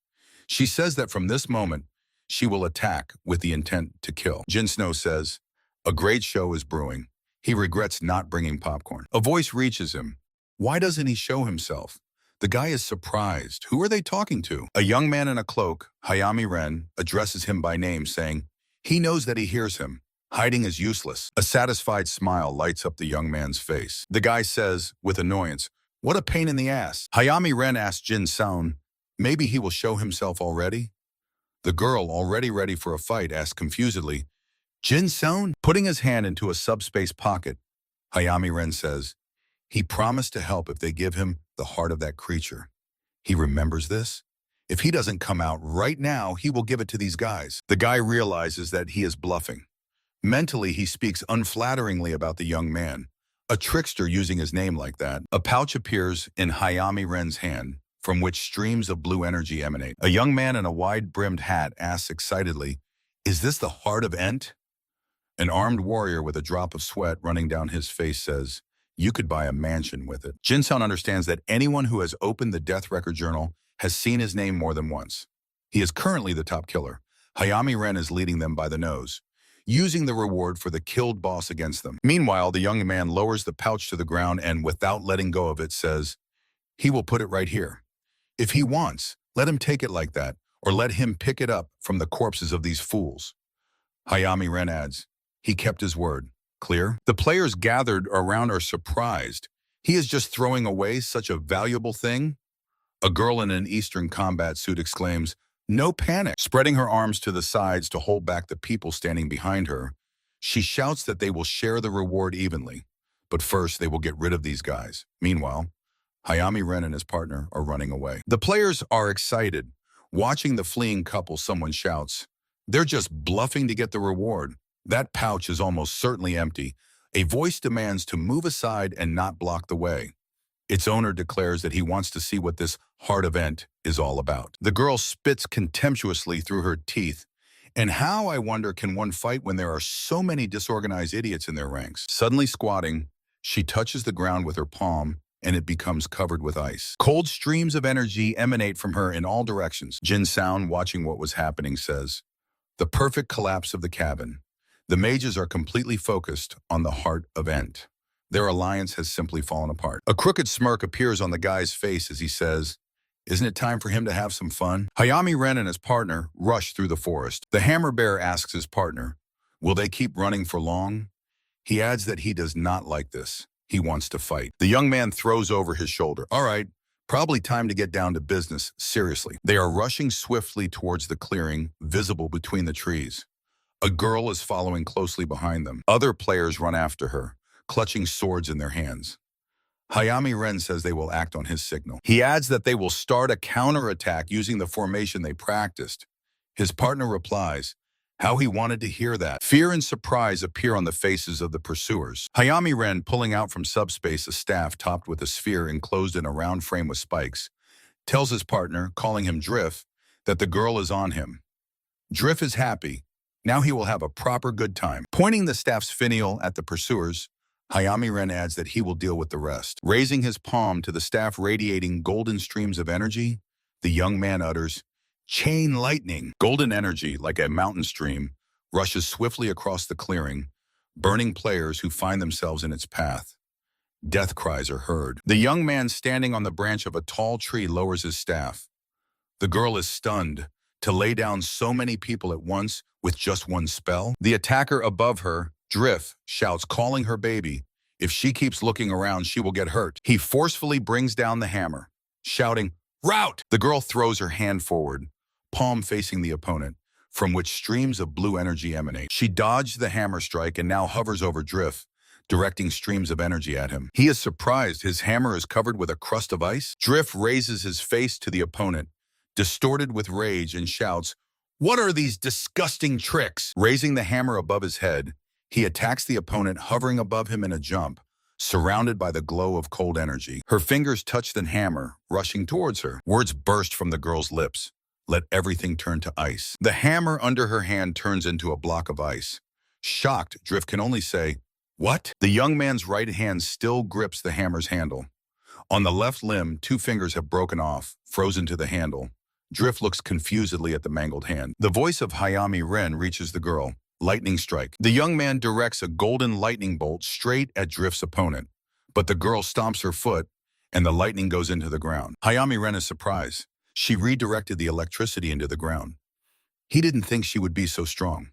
She says that from this moment, she will attack with the intent to kill. Jin Snow says, "A great show is brewing." He regrets not bringing popcorn. A voice reaches him. Why doesn't he show himself? The guy is surprised. Who are they talking to? A young man in a cloak, Hayami Ren, addresses him by name, saying, he knows that he hears him. Hiding is useless. A satisfied smile lights up the young man's face. The guy says, with annoyance, "What a pain in the ass." Hayami Ren asks Jin Sound, maybe he will show himself already? The girl, already ready for a fight, asks confusedly, "Jin Sound?" Putting his hand into a subspace pocket, Hayami Ren says, he promised to help if they give him the heart of that creature. He remembers this? If he doesn't come out right now, he will give it to these guys. The guy realizes that he is bluffing. Mentally, he speaks unflatteringly about the young man, a trickster using his name like that. A pouch appears in Hayami Ren's hand, from which streams of blue energy emanate. A young man in a wide-brimmed hat asks excitedly, "Is this the heart of Ent?" An armed warrior with a drop of sweat running down his face says, "You could buy a mansion with it." Jinsun understands that anyone who has opened the death record journal has seen his name more than once. He is currently the top killer. Hayami Ren is leading them by the nose, using the reward for the killed boss against them. Meanwhile, the young man lowers the pouch to the ground and, without letting go of it, says, he will put it right here. If he wants, let him take it like that, or let him pick it up from the corpses of these fools. Hayami Ren adds, he kept his word. Clear? The players gathered around are surprised. He is just throwing away such a valuable thing? A girl in an Eastern combat suit exclaims, "No panic!" Spreading her arms to the sides to hold back the people standing behind her, she shouts that they will share the reward evenly. But first, they will get rid of these guys. Meanwhile, Hayami Ren and his partner are running away. The players are excited. Watching the fleeing couple, someone shouts, "They're just bluffing to get the reward. That pouch is almost certainly empty." A voice demands to move aside and not block the way. Its owner declares that he wants to see what this heart event is all about. The girl spits contemptuously through her teeth. And how, I wonder, can one fight when there are so many disorganized idiots in their ranks? Suddenly squatting, she touches the ground with her palm, and it becomes covered with ice. Cold streams of energy emanate from her in all directions. Jin Sound, watching what was happening, says, "The perfect collapse of the cabin. The mages are completely focused on the heart of Ent. Their alliance has simply fallen apart." A crooked smirk appears on the guy's face as he says, "Isn't it time for him to have some fun?" Hayami Ren and his partner rush through the forest. The hammer bearer asks his partner, will they keep running for long? He adds that he does not like this. He wants to fight. The young man throws over his shoulder. All right, probably time to get down to business, seriously. They are rushing swiftly towards the clearing, visible between the trees. A girl is following closely behind them. Other players run after her, clutching swords in their hands. Hayami Ren says they will act on his signal. He adds that they will start a counterattack using the formation they practiced. His partner replies, how he wanted to hear that. Fear and surprise appear on the faces of the pursuers. Hayami Ren, pulling out from subspace a staff topped with a sphere enclosed in a round frame with spikes, tells his partner, calling him Drift, that the girl is on him. Drift is happy. Now he will have a proper good time. Pointing the staff's finial at the pursuers, Hayami Ren adds that he will deal with the rest. Raising his palm to the staff radiating golden streams of energy, the young man utters, "Chain lightning." Golden energy, like a mountain stream, rushes swiftly across the clearing, burning players who find themselves in its path. Death cries are heard. The young man standing on the branch of a tall tree lowers his staff. The girl is stunned, to lay down so many people at once with just one spell? The attacker above her, Drift, shouts, calling her baby. If she keeps looking around, she will get hurt. He forcefully brings down the hammer, shouting, "Rout!" The girl throws her hand forward, palm facing the opponent, from which streams of blue energy emanate. She dodged the hammer strike and now hovers over Drift, directing streams of energy at him. He is surprised his hammer is covered with a crust of ice. Drift raises his face to the opponent, distorted with rage, and shouts, "What are these disgusting tricks?" Raising the hammer above his head, he attacks the opponent hovering above him in a jump, surrounded by the glow of cold energy. Her fingers touch the hammer, rushing towards her. Words burst from the girl's lips. Let everything turn to ice. The hammer under her hand turns into a block of ice. Shocked, Drift can only say, "What?" The young man's right hand still grips the hammer's handle. On the left limb, 2 fingers have broken off, frozen to the handle. Drift looks confusedly at the mangled hand. The voice of Hayami Ren reaches the girl. Lightning strike. The young man directs a golden lightning bolt straight at Drift's opponent, but the girl stomps her foot, and the lightning goes into the ground. Hayami Ren is surprised. She redirected the electricity into the ground. He didn't think she would be so strong.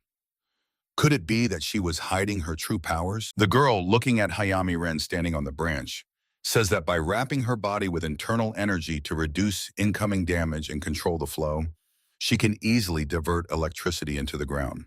Could it be that she was hiding her true powers? The girl, looking at Hayami Ren standing on the branch, says that by wrapping her body with internal energy to reduce incoming damage and control the flow, she can easily divert electricity into the ground.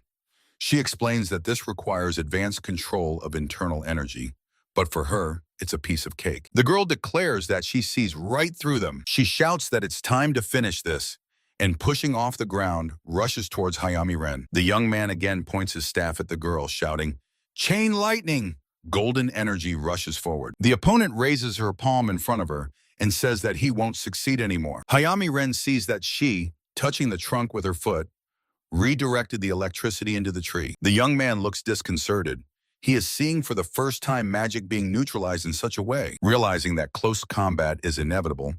She explains that this requires advanced control of internal energy, but for her, it's a piece of cake. The girl declares that she sees right through them. She shouts that it's time to finish this, and pushing off the ground, rushes towards Hayami Ren. The young man again points his staff at the girl, shouting, "Chain lightning!" Golden energy rushes forward. The opponent raises her palm in front of her and says that he won't succeed anymore. Hayami Ren sees that she, touching the trunk with her foot, redirected the electricity into the tree. The young man looks disconcerted. He is seeing for the first time magic being neutralized in such a way. Realizing that close combat is inevitable,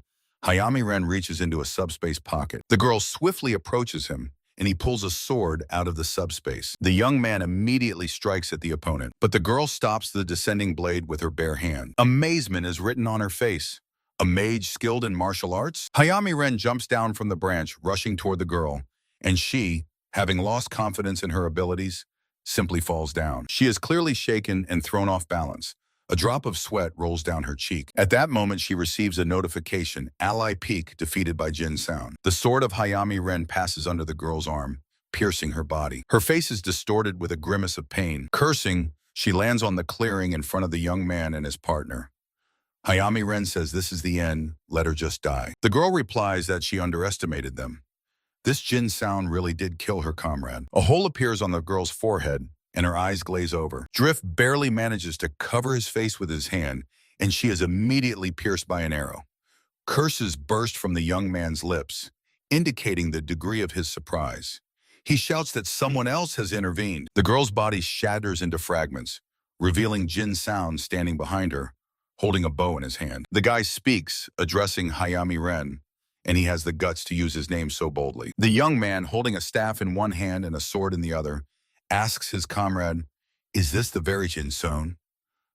Hayami Ren reaches into a subspace pocket. The girl swiftly approaches him, and he pulls a sword out of the subspace. The young man immediately strikes at the opponent, but the girl stops the descending blade with her bare hand. Amazement is written on her face. A mage skilled in martial arts? Hayami Ren jumps down from the branch, rushing toward the girl, and she, having lost confidence in her abilities, simply falls down. She is clearly shaken and thrown off balance. A drop of sweat rolls down her cheek. At that moment, she receives a notification, Ally Peak defeated by Jin Sound. The sword of Hayami Ren passes under the girl's arm, piercing her body. Her face is distorted with a grimace of pain. Cursing, she lands on the clearing in front of the young man and his partner. Hayami Ren says this is the end, let her just die. The girl replies that she underestimated them. This Jin Sound really did kill her comrade. A hole appears on the girl's forehead, and her eyes glaze over. Drift barely manages to cover his face with his hand, and she is immediately pierced by an arrow. Curses burst from the young man's lips, indicating the degree of his surprise. He shouts that someone else has intervened. The girl's body shatters into fragments, revealing Jin Sound standing behind her, holding a bow in his hand. The guy speaks, addressing Hayami Ren, and he has the guts to use his name so boldly. The young man, holding a staff in one hand and a sword in the other, asks his comrade, "Is this the very Jin Sound?"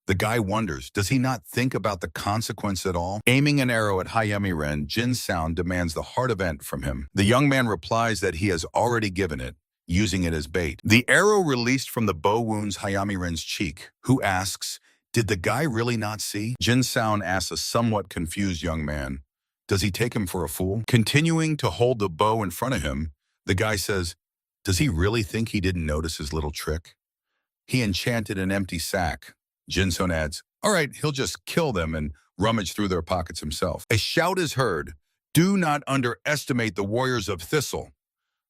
The guy wonders, does he not think about the consequence at all? Aiming an arrow at Hayami Ren, Jin Sound demands the heart event from him. The young man replies that he has already given it, using it as bait. The arrow released from the bow wounds Hayami Ren's cheek, who asks, "Did the guy really not see?" Jin Sound asks a somewhat confused young man, does he take him for a fool? Continuing to hold the bow in front of him, the guy says, does he really think he didn't notice his little trick? He enchanted an empty sack. Jin Sound adds, all right, he'll just kill them and rummage through their pockets himself. A shout is heard, "Do not underestimate the warriors of Thistle."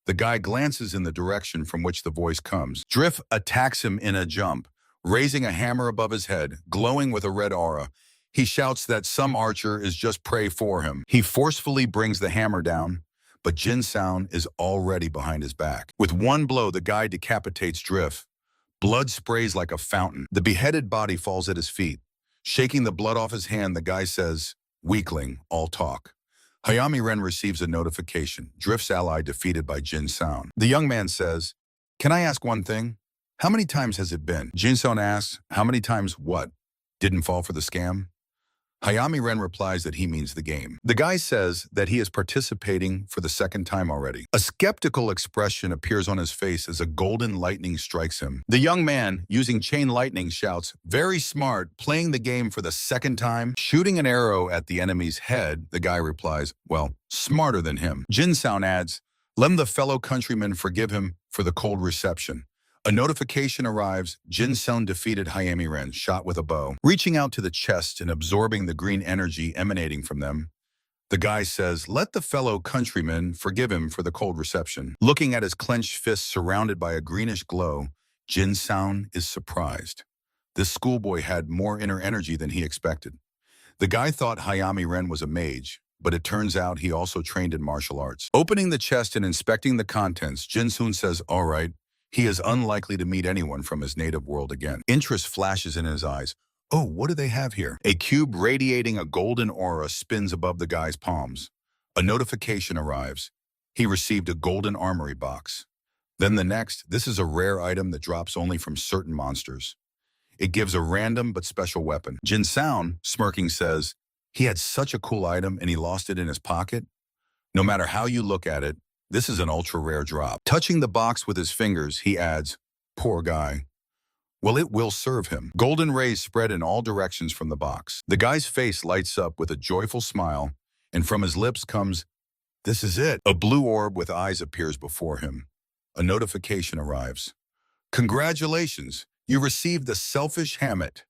The guy glances in the direction from which the voice comes. Drift attacks him in a jump, raising a hammer above his head, glowing with a red aura. He shouts that some archer is just prey for him. He forcefully brings the hammer down, but Jin Sound is already behind his back. With one blow, the guy decapitates Drift. Blood sprays like a fountain. The beheaded body falls at his feet. Shaking the blood off his hand, the guy says, "Weakling, all talk." Hayami Ren receives a notification. Drift's ally defeated by Jin Sound. The young man says, "Can I ask one thing? How many times has it been?" Jin Sound asks, "How many times what? Didn't fall for the scam?" Hayami Ren replies that he means the game. The guy says that he is participating for the second time already. A skeptical expression appears on his face as a golden lightning strikes him. The young man, using chain lightning, shouts, "Very smart, playing the game for the second time." Shooting an arrow at the enemy's head, the guy replies, "Well, smarter than him." Jin Sound adds, "Let the fellow countrymen forgive him for the cold reception." A notification arrives. Jin Seon defeated Hayami Ren, shot with a bow. Reaching out to the chest and absorbing the green energy emanating from them, the guy says, "Let the fellow countrymen forgive him for the cold reception." Looking at his clenched fist surrounded by a greenish glow, Jin Seon is surprised. This schoolboy had more inner energy than he expected. The guy thought Hayami Ren was a mage, but it turns out he also trained in martial arts. Opening the chest and inspecting the contents, Jin Seon says, "All right." He is unlikely to meet anyone from his native world again. Interest flashes in his eyes. Oh, what do they have here? A cube radiating a golden aura spins above the guy's palms. A notification arrives. He received a golden armory box. Then the next, this is a rare item that drops only from certain monsters. It gives a random but special weapon. Jin Sound, smirking, says, he had such a cool item and he lost it in his pocket. No matter how you look at it, this is an ultra-rare drop. Touching the box with his fingers, he adds, "Poor guy." Well, it will serve him. Golden rays spread in all directions from the box. The guy's face lights up with a joyful smile, and from his lips comes, "This is it." A blue orb with eyes appears before him. A notification arrives. "Congratulations, you received the selfish Hammett."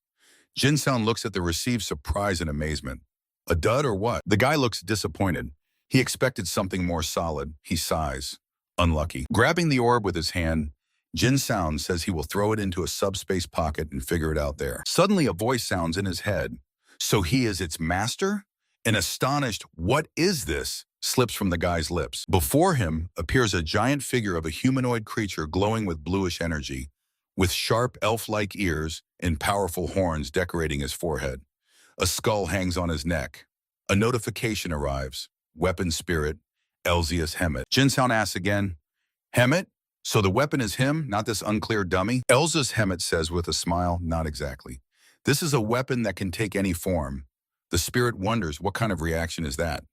Jin Sound looks at the received surprise and amazement. A dud or what? The guy looks disappointed. He expected something more solid. He sighs. Unlucky. Grabbing the orb with his hand, Jin Sound says he will throw it into a subspace pocket and figure it out there. Suddenly a voice sounds in his head. So he is its master? An astonished, "What is this?" slips from the guy's lips. Before him appears a giant figure of a humanoid creature glowing with bluish energy, with sharp elf-like ears and powerful horns decorating his forehead. A skull hangs on his neck. A notification arrives. Weapon spirit, Elzias Hemet. Jin Sound asks again, "Hemet? So the weapon is him, not this unclear dummy?" Elzias Hemet says with a smile, "Not exactly. This is a weapon that can take any form." The spirit wonders, what kind of reaction is that?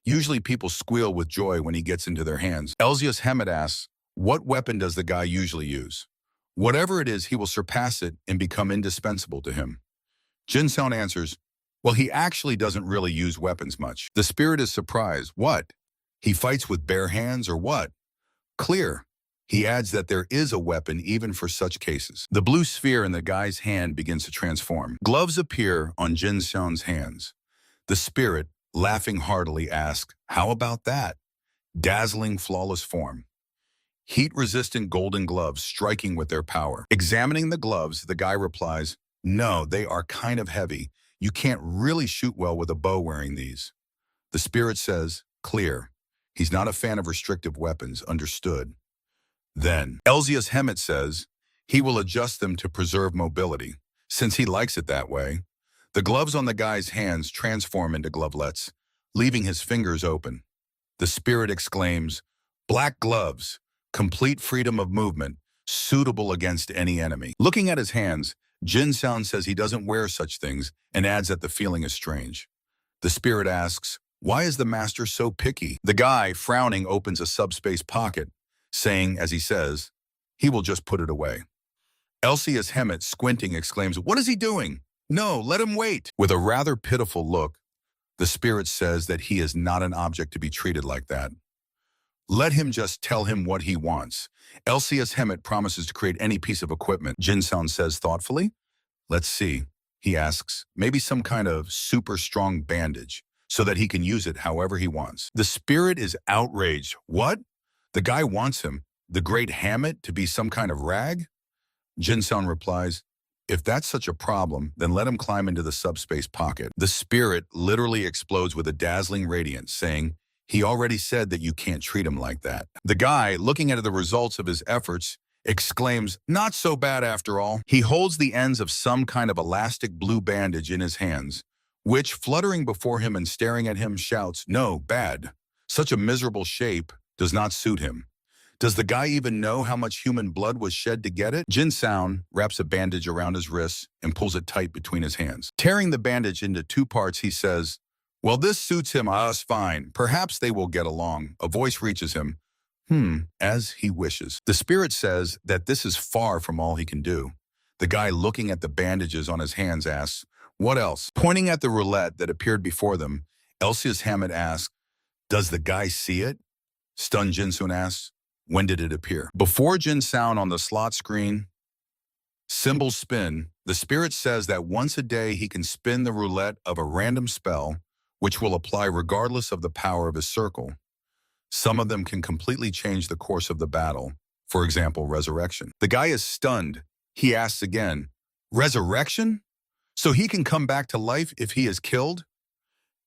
Usually people squeal with joy when he gets into their hands. Elzias Hemet asks, "What weapon does the guy usually use?" Whatever it is, he will surpass it and become indispensable to him. Jin Sound answers, "Well, he actually doesn't really use weapons much." The spirit is surprised. What? He fights with bare hands or what? Clear. He adds that there is a weapon even for such cases. The blue sphere in the guy's hand begins to transform. Gloves appear on Jin Sound's hands. The spirit, laughing heartily, asks, "How about that?" Dazzling, flawless form. Heat-resistant golden gloves striking with their power. Examining the gloves, the guy replies, "No, they are kind of heavy. You can't really shoot well with a bow wearing these." The spirit says, "Clear." He's not a fan of restrictive weapons, understood. Then, Elzias Hemet says, he will adjust them to preserve mobility, since he likes it that way. The gloves on the guy's hands transform into glovelets, leaving his fingers open. The spirit exclaims, "Black gloves, complete freedom of movement, suitable against any enemy." Looking at his hands, Jin Sound says he doesn't wear such things and adds that the feeling is strange. The spirit asks, "Why is the master so picky?" The guy, frowning, opens a subspace pocket, saying, as he says, he will just put it away. Elzias Hemet, squinting, exclaims, "What is he doing? No, let him wait." With a rather pitiful look, the spirit says that he is not an object to be treated like that. Let him just tell him what he wants. Elzias Hemet promises to create any piece of equipment. Jin Sound says thoughtfully, "Let's see." He asks, "Maybe some kind of super strong bandage, so that he can use it however he wants." The spirit is outraged. What? The guy wants him, the great Hammett, to be some kind of rag? Jin Sound replies, "If that's such a problem, then let him climb into the subspace pocket." The spirit literally explodes with a dazzling radiance, saying, "He already said that you can't treat him like that." The guy, looking at the results of his efforts, exclaims, "Not so bad after all." He holds the ends of some kind of elastic blue bandage in his hands, which, fluttering before him and staring at him, shouts, "No, bad. Such a miserable shape does not suit him." Does the guy even know how much human blood was shed to get it? Jin Sound wraps a bandage around his wrists and pulls it tight between his hands. Tearing the bandage into two parts, he says, "Well, this suits him, us fine. Perhaps they will get along." A voice reaches him, as he wishes. The spirit says that this is far from all he can do. The guy looking at the bandages on his hands asks, "What else?" Pointing at the roulette that appeared before them, Elsius Hammett asks, "Does the guy see it?" Stunned Jinsoon asks, "When did it appear?" Before Jin Sound on the slot screen, symbols spin. The spirit says that once a day he can spin the roulette of a random spell, which will apply regardless of the power of his circle. Some of them can completely change the course of the battle, for example, resurrection. The guy is stunned. He asks again, "Resurrection? So he can come back to life if he is killed?"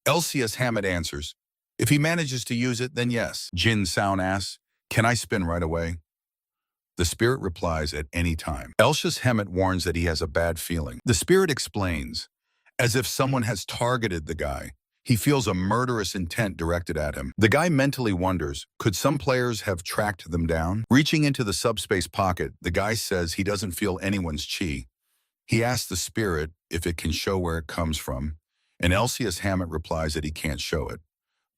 Elsius Hammett answers, "If he manages to use it, then yes." Jin Sound asks, "Can I spin right away?" The spirit replies, "At any time." Elsius Hammett warns that he has a bad feeling. The spirit explains, as if someone has targeted the guy. He feels a murderous intent directed at him. The guy mentally wonders, could some players have tracked them down? Reaching into the subspace pocket, the guy says he doesn't feel anyone's chi. He asks the spirit if it can show where it comes from, and Elsius Hammett replies that he can't show it.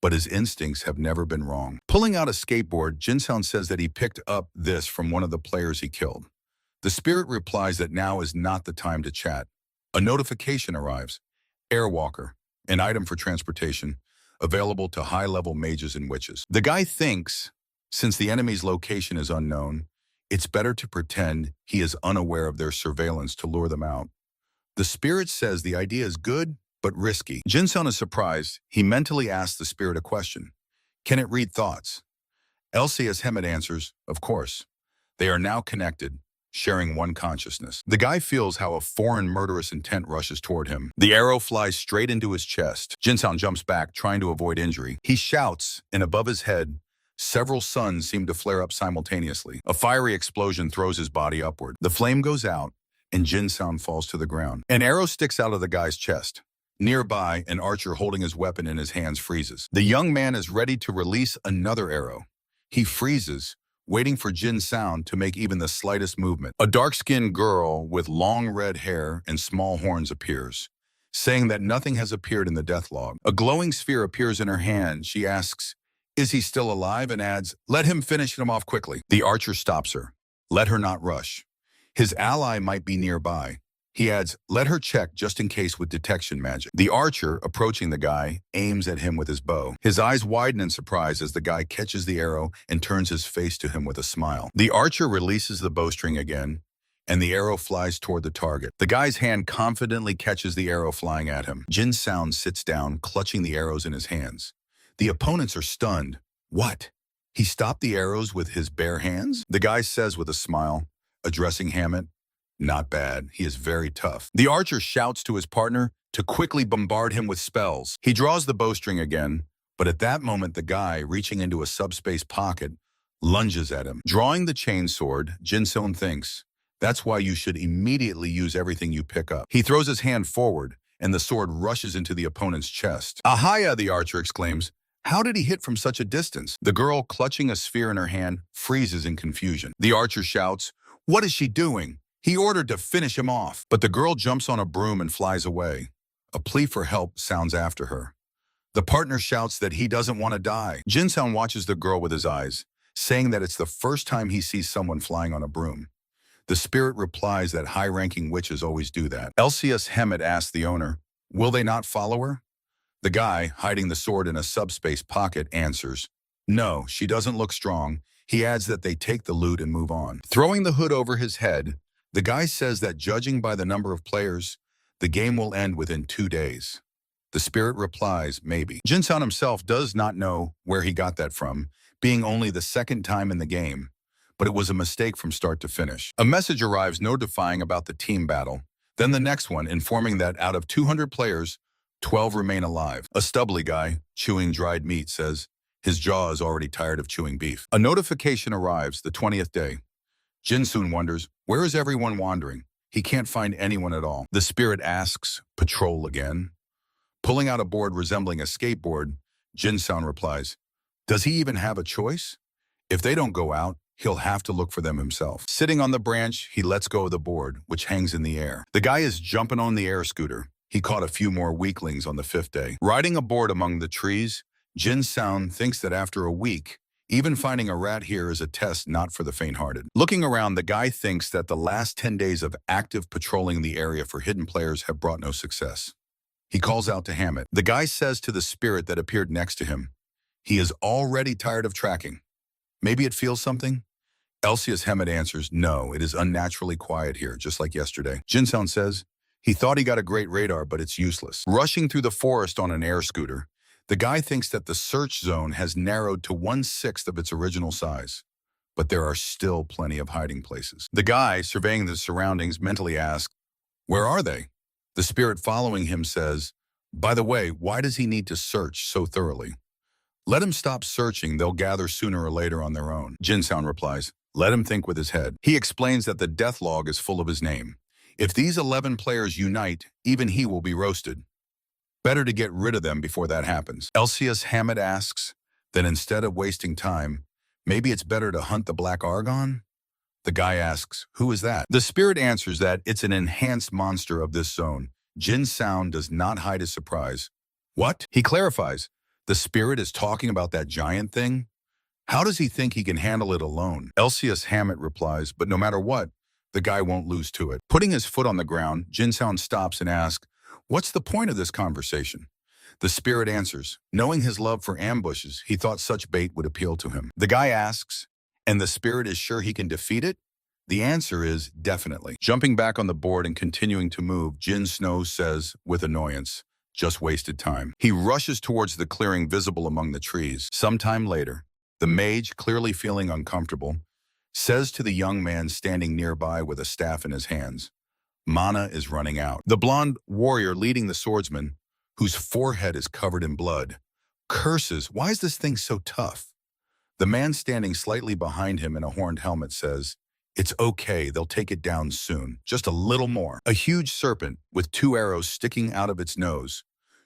But his instincts have never been wrong. Pulling out a skateboard, Jinsound says that he picked up this from one of the players he killed. The spirit replies that now is not the time to chat. A notification arrives. Airwalker, an item for transportation, available to high-level mages and witches. The guy thinks, since the enemy's location is unknown, it's better to pretend he is unaware of their surveillance to lure them out. The spirit says the idea is good, but risky. Jinsound is surprised. He mentally asks the spirit a question. Can it read thoughts? Elsius Hammett answers, of course. They are now connected, sharing one consciousness. The guy feels how a foreign murderous intent rushes toward him. The arrow flies straight into his chest. Jinsound jumps back, trying to avoid injury. He shouts, and above his head, several suns seem to flare up simultaneously. A fiery explosion throws his body upward. The flame goes out, and Jinsound falls to the ground. An arrow sticks out of the guy's chest. Nearby, an archer holding his weapon in his hands freezes. The young man is ready to release another arrow. He freezes, waiting for Jin Sound to make even the slightest movement. A dark-skinned girl with long red hair and small horns appears, saying that nothing has appeared in the death log. A glowing sphere appears in her hand. She asks, "Is he still alive?" and adds, "Let him finish him off quickly." The archer stops her. Let her not rush. His ally might be nearby. He adds, "Let her check just in case with detection magic." The archer, approaching the guy, aims at him with his bow. His eyes widen in surprise as the guy catches the arrow and turns his face to him with a smile. The archer releases the bowstring again, and the arrow flies toward the target. The guy's hand confidently catches the arrow flying at him. Jin Sound sits down, clutching the arrows in his hands. The opponents are stunned. What? He stopped the arrows with his bare hands? The guy says with a smile, addressing Hammett, "Not bad. He is very tough." The archer shouts to his partner to quickly bombard him with spells. He draws the bowstring again, but at that moment the guy, reaching into a subspace pocket, lunges at him. Drawing the chainsword, Jinsoon thinks, that's why you should immediately use everything you pick up. He throws his hand forward, and the sword rushes into the opponent's chest. "Ahaya!" the archer exclaims. How did he hit from such a distance? The girl, clutching a sphere in her hand, freezes in confusion. The archer shouts, "What is she doing? He ordered to finish him off." But the girl jumps on a broom and flies away. A plea for help sounds after her. The partner shouts that he doesn't want to die. Jinsound watches the girl with his eyes, saying that it's the first time he sees someone flying on a broom. The spirit replies that high-ranking witches always do that. Elsius Hammett asks the owner, "Will they not follow her?" The guy, hiding the sword in a subspace pocket, answers, "No, she doesn't look strong." He adds that they take the loot and move on. Throwing the hood over his head, the guy says that judging by the number of players, the game will end within 2 days. The spirit replies, "Maybe." Jinsound himself does not know where he got that from, being only the second time in the game, but it was a mistake from start to finish. A message arrives notifying about the team battle, then the next one informing that out of 200 players, 12 remain alive. A stubbly guy, chewing dried meat, says his jaw is already tired of chewing beef. A notification arrives the 20th day. Jinsoon wonders, where is everyone wandering? He can't find anyone at all. The spirit asks, "Patrol again?" Pulling out a board resembling a skateboard, Jinsound replies, "Does he even have a choice? If they don't go out, he'll have to look for them himself. Sitting on the branch, he lets go of the board, which hangs in the air. The guy is jumping on the air scooter. He caught a few more weaklings on the 5th day. Riding aboard among the trees, Jin Sound thinks that after a week, even finding a rat here is a test not for the faint-hearted. Looking around, the guy thinks that the last 10 days of active patrolling the area for hidden players have brought no success. He calls out to Hammett. The guy says to the spirit that appeared next to him, he is already tired of tracking. Maybe it feels something? Elsius Hammett answers, no, it is unnaturally quiet here, just like yesterday. Jin Sound says, he thought he got a great radar, but it's useless. Rushing through the forest on an air scooter, the guy thinks that the search zone has narrowed to 1/6 of its original size, but there are still plenty of hiding places. The guy, surveying the surroundings, mentally asks, where are they? The spirit following him says, by the way, why does he need to search so thoroughly? Let him stop searching, they'll gather sooner or later on their own. Jin Sound replies, let him think with his head. He explains that the death log is full of his name. If these 11 players unite, even he will be roasted. Better to get rid of them before that happens. Elsius Hammett asks, then instead of wasting time, maybe it's better to hunt the Black Argon? The guy asks, who is that? The spirit answers that it's an enhanced monster of this zone. Jin Sound does not hide his surprise. What? He clarifies, the spirit is talking about that giant thing? How does he think he can handle it alone? Elsius Hammett replies, but no matter what, the guy won't lose to it. Putting his foot on the ground, Jin Sound stops and asks, what's the point of this conversation? The spirit answers, knowing his love for ambushes, he thought such bait would appeal to him. The guy asks, and the spirit is sure he can defeat it? The answer is definitely. Jumping back on the board and continuing to move, Jin Snow says, with annoyance, just wasted time. He rushes towards the clearing visible among the trees. Sometime later, the mage, clearly feeling uncomfortable, says to the young man standing nearby with a staff in his hands, mana is running out. The blonde warrior leading the swordsman, whose forehead is covered in blood, curses, why is this thing so tough? The man standing slightly behind him in a horned helmet says, it's okay, they'll take it down soon, just a little more. A huge serpent with 2 arrows sticking out of its nose,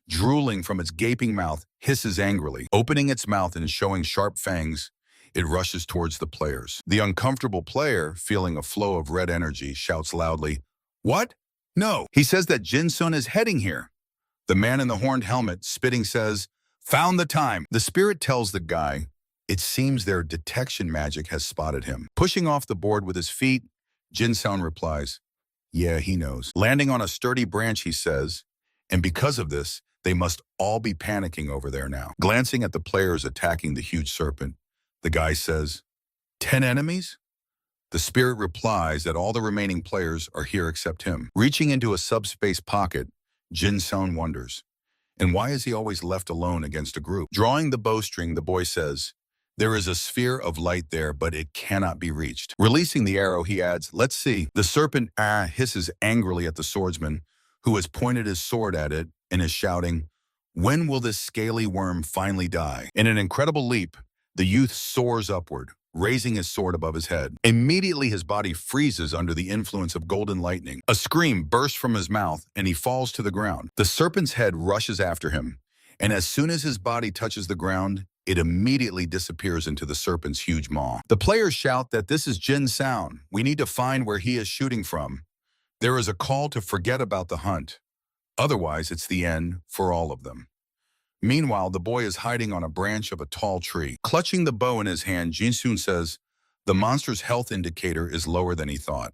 drooling from its gaping mouth, hisses angrily. Opening its mouth and showing sharp fangs, it rushes towards the players. The uncomfortable player, feeling a flow of red energy, shouts loudly, what? No. He says that Jin Sun is heading here. The man in the horned helmet, spitting, says, found the time. The spirit tells the guy, it seems their detection magic has spotted him. Pushing off the board with his feet, Jin Sound replies, yeah, he knows. Landing on a sturdy branch, he says, and because of this, they must all be panicking over there now. Glancing at the players attacking the huge serpent, the guy says, 10 enemies? The spirit replies that all the remaining players are here except him. Reaching into a subspace pocket, Jin Sound wonders, and why is he always left alone against a group? Drawing the bowstring, the boy says, there is a sphere of light there, but it cannot be reached. Releasing the arrow, he adds, let's see. The serpent hisses angrily at the swordsman, who has pointed his sword at it and is shouting, when will this scaly worm finally die? In an incredible leap, the youth soars upward, raising his sword above his head. Immediately his body freezes under the influence of golden lightning. A scream bursts from his mouth and he falls to the ground. The serpent's head rushes after him, and as soon as his body touches the ground, it immediately disappears into the serpent's huge maw. The players shout that this is Jin Sound. We need to find where he is shooting from. There is a call to forget about the hunt. Otherwise, it's the end for all of them. Meanwhile, the boy is hiding on a branch of a tall tree. Clutching the bow in his hand, Jinsoon says, the monster's health indicator is lower than he thought.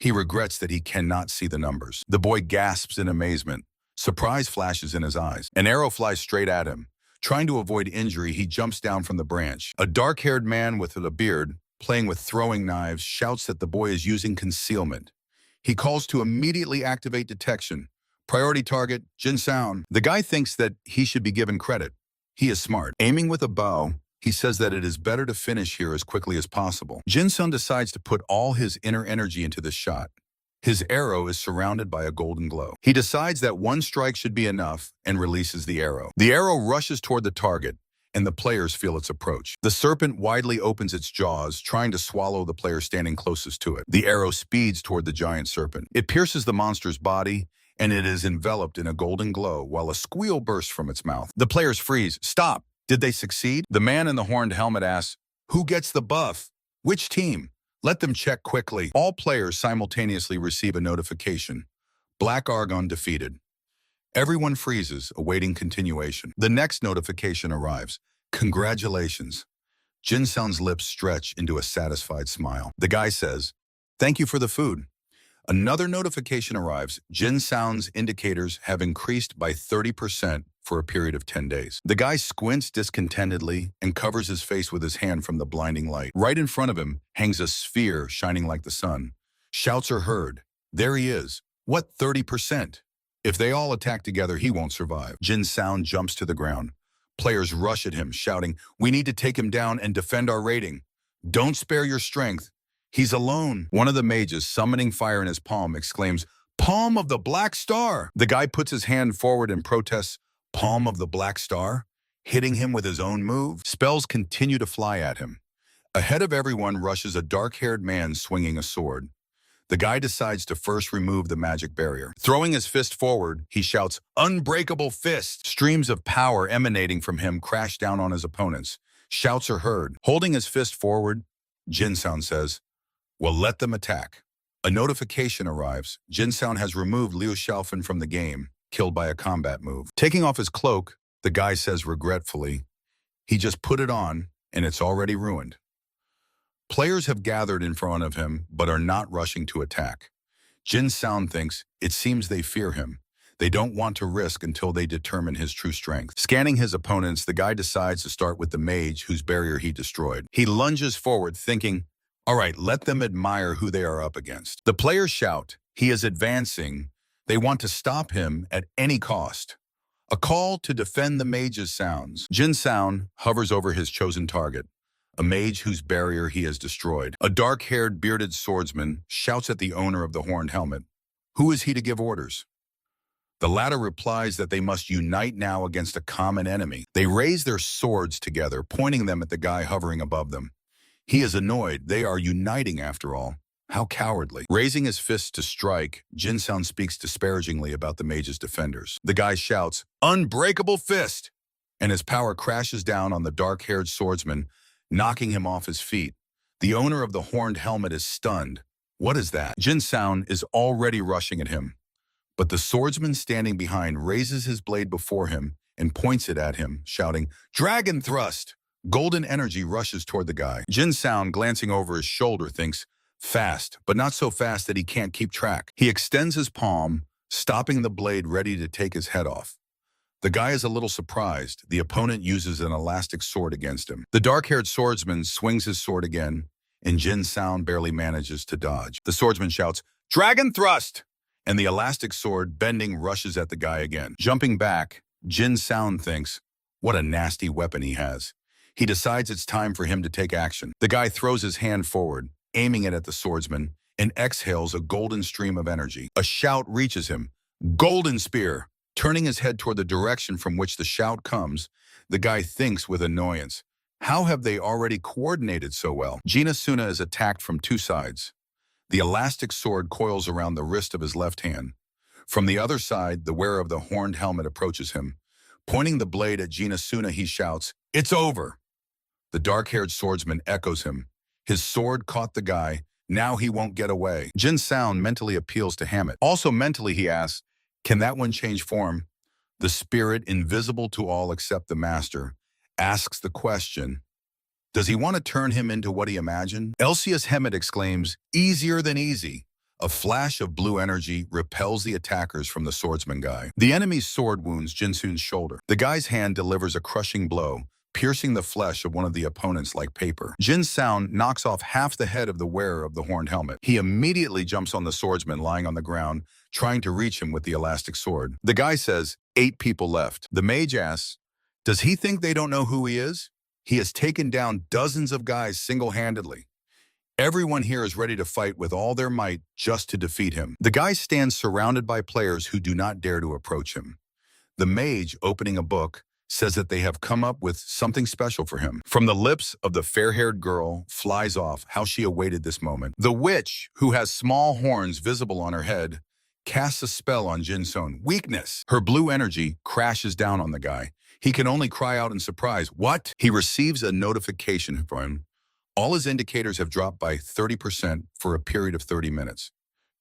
He regrets that he cannot see the numbers. The boy gasps in amazement. Surprise flashes in his eyes. An arrow flies straight at him. Trying to avoid injury, he jumps down from the branch. A dark-haired man with a beard, playing with throwing knives, shouts that the boy is using concealment. He calls to immediately activate detection. Priority target, Jin Sound. The guy thinks that he should be given credit. He is smart. Aiming with a bow, he says that it is better to finish here as quickly as possible. Jin Sound decides to put all his inner energy into this shot. His arrow is surrounded by a golden glow. He decides that one strike should be enough and releases the arrow. The arrow rushes toward the target, and the players feel its approach. The serpent widely opens its jaws, trying to swallow the player standing closest to it. The arrow speeds toward the giant serpent. It pierces the monster's body, and it is enveloped in a golden glow while a squeal bursts from its mouth. The players freeze. Stop! Did they succeed? The man in the horned helmet asks, who gets the buff? Which team? Let them check quickly. All players simultaneously receive a notification. Black Argon defeated. Everyone freezes, awaiting continuation. The next notification arrives. Congratulations. Jin Sound's lips stretch into a satisfied smile. The guy says, "Thank you for the food." Another notification arrives. Jin Sound's indicators have increased by 30% for a period of 10 days. The guy squints discontentedly and covers his face with his hand from the blinding light. Right in front of him hangs a sphere shining like the sun. Shouts are heard. There he is. What 30%? If they all attack together, he won't survive. Jin Sound jumps to the ground. Players rush at him, shouting, "We need to take him down and defend our rating. Don't spare your strength. He's alone." One of the mages, summoning fire in his palm, exclaims, "Palm of the Black Star!" The guy puts his hand forward and protests, "Palm of the Black Star?" Hitting him with his own move. Spells continue to fly at him. Ahead of everyone rushes a dark-haired man swinging a sword. The guy decides to first remove the magic barrier. Throwing his fist forward, he shouts, "Unbreakable fist!" Streams of power emanating from him crash down on his opponents. Shouts are heard. Holding his fist forward, Jin Sound says, "Well, let them attack." A notification arrives. Jin Sound has removed Liu Xiaofan from the game, killed by a combat move. Taking off his cloak, the guy says regretfully, "He just put it on, and it's already ruined." Players have gathered in front of him, but are not rushing to attack. Jin Sound thinks it seems they fear him. They don't want to risk until they determine his true strength. Scanning his opponents, the guy decides to start with the mage whose barrier he destroyed. He lunges forward, thinking, "All right, let them admire who they are up against." The players shout, "He is advancing." They want to stop him at any cost. A call to defend the mages sounds. Jin Sound hovers over his chosen target, a mage whose barrier he has destroyed. A dark-haired, bearded swordsman shouts at the owner of the horned helmet. Who is he to give orders? The latter replies that they must unite now against a common enemy. They raise their swords together, pointing them at the guy hovering above them. He is annoyed. They are uniting after all. How cowardly. Raising his fist to strike, Jin Sound speaks disparagingly about the mage's defenders. The guy shouts, "Unbreakable fist!" And his power crashes down on the dark-haired swordsman, knocking him off his feet. The owner of the horned helmet is stunned. What is that? Jin Sound is already rushing at him, but the swordsman standing behind raises his blade before him and points it at him, shouting, "Dragon thrust!" Golden energy rushes toward the guy. Jin Sound, glancing over his shoulder, thinks, fast, but not so fast that he can't keep track. He extends his palm, stopping the blade ready to take his head off. The guy is a little surprised. The opponent uses an elastic sword against him. The dark-haired swordsman swings his sword again, and Jin Sound barely manages to dodge. The swordsman shouts, "Dragon thrust!" And the elastic sword, bending, rushes at the guy again. Jumping back, Jin Sound thinks, what a nasty weapon he has. He decides it's time for him to take action. The guy throws his hand forward, aiming it at the swordsman, and exhales a golden stream of energy. A shout reaches him. "Golden spear!" Turning his head toward the direction from which the shout comes, the guy thinks with annoyance, how have they already coordinated so well? Jinasuna is attacked from two sides. The elastic sword coils around the wrist of his left hand. From the other side, the wearer of the horned helmet approaches him. Pointing the blade at Jinasuna, he shouts, "It's over!" The dark-haired swordsman echoes him. His sword caught the guy. Now he won't get away. Jin Sound mentally appeals to Hammett. Also mentally, he asks, can that one change form? The spirit, invisible to all except the master, asks the question, does he want to turn him into what he imagined? Elsius Hammett exclaims, "Easier than easy." A flash of blue energy repels the attackers from the swordsman guy. The enemy's sword wounds Jinsoon's shoulder. The guy's hand delivers a crushing blow, piercing the flesh of one of the opponents like paper. Jin Sound knocks off half the head of the wearer of the horned helmet. He immediately jumps on the swordsman lying on the ground, trying to reach him with the elastic sword. The guy says, 8 people left. The mage asks, does he think they don't know who he is? He has taken down dozens of guys single-handedly. Everyone here is ready to fight with all their might just to defeat him. The guy stands surrounded by players who do not dare to approach him. The mage, opening a book, says that they have come up with something special for him. From the lips of the fair-haired girl flies off how she awaited this moment. The witch, who has small horns visible on her head, casts a spell on Jin Sound. Weakness. Her blue energy crashes down on the guy. He can only cry out in surprise. What? He receives a notification from him. All his indicators have dropped by 30% for a period of 30 minutes.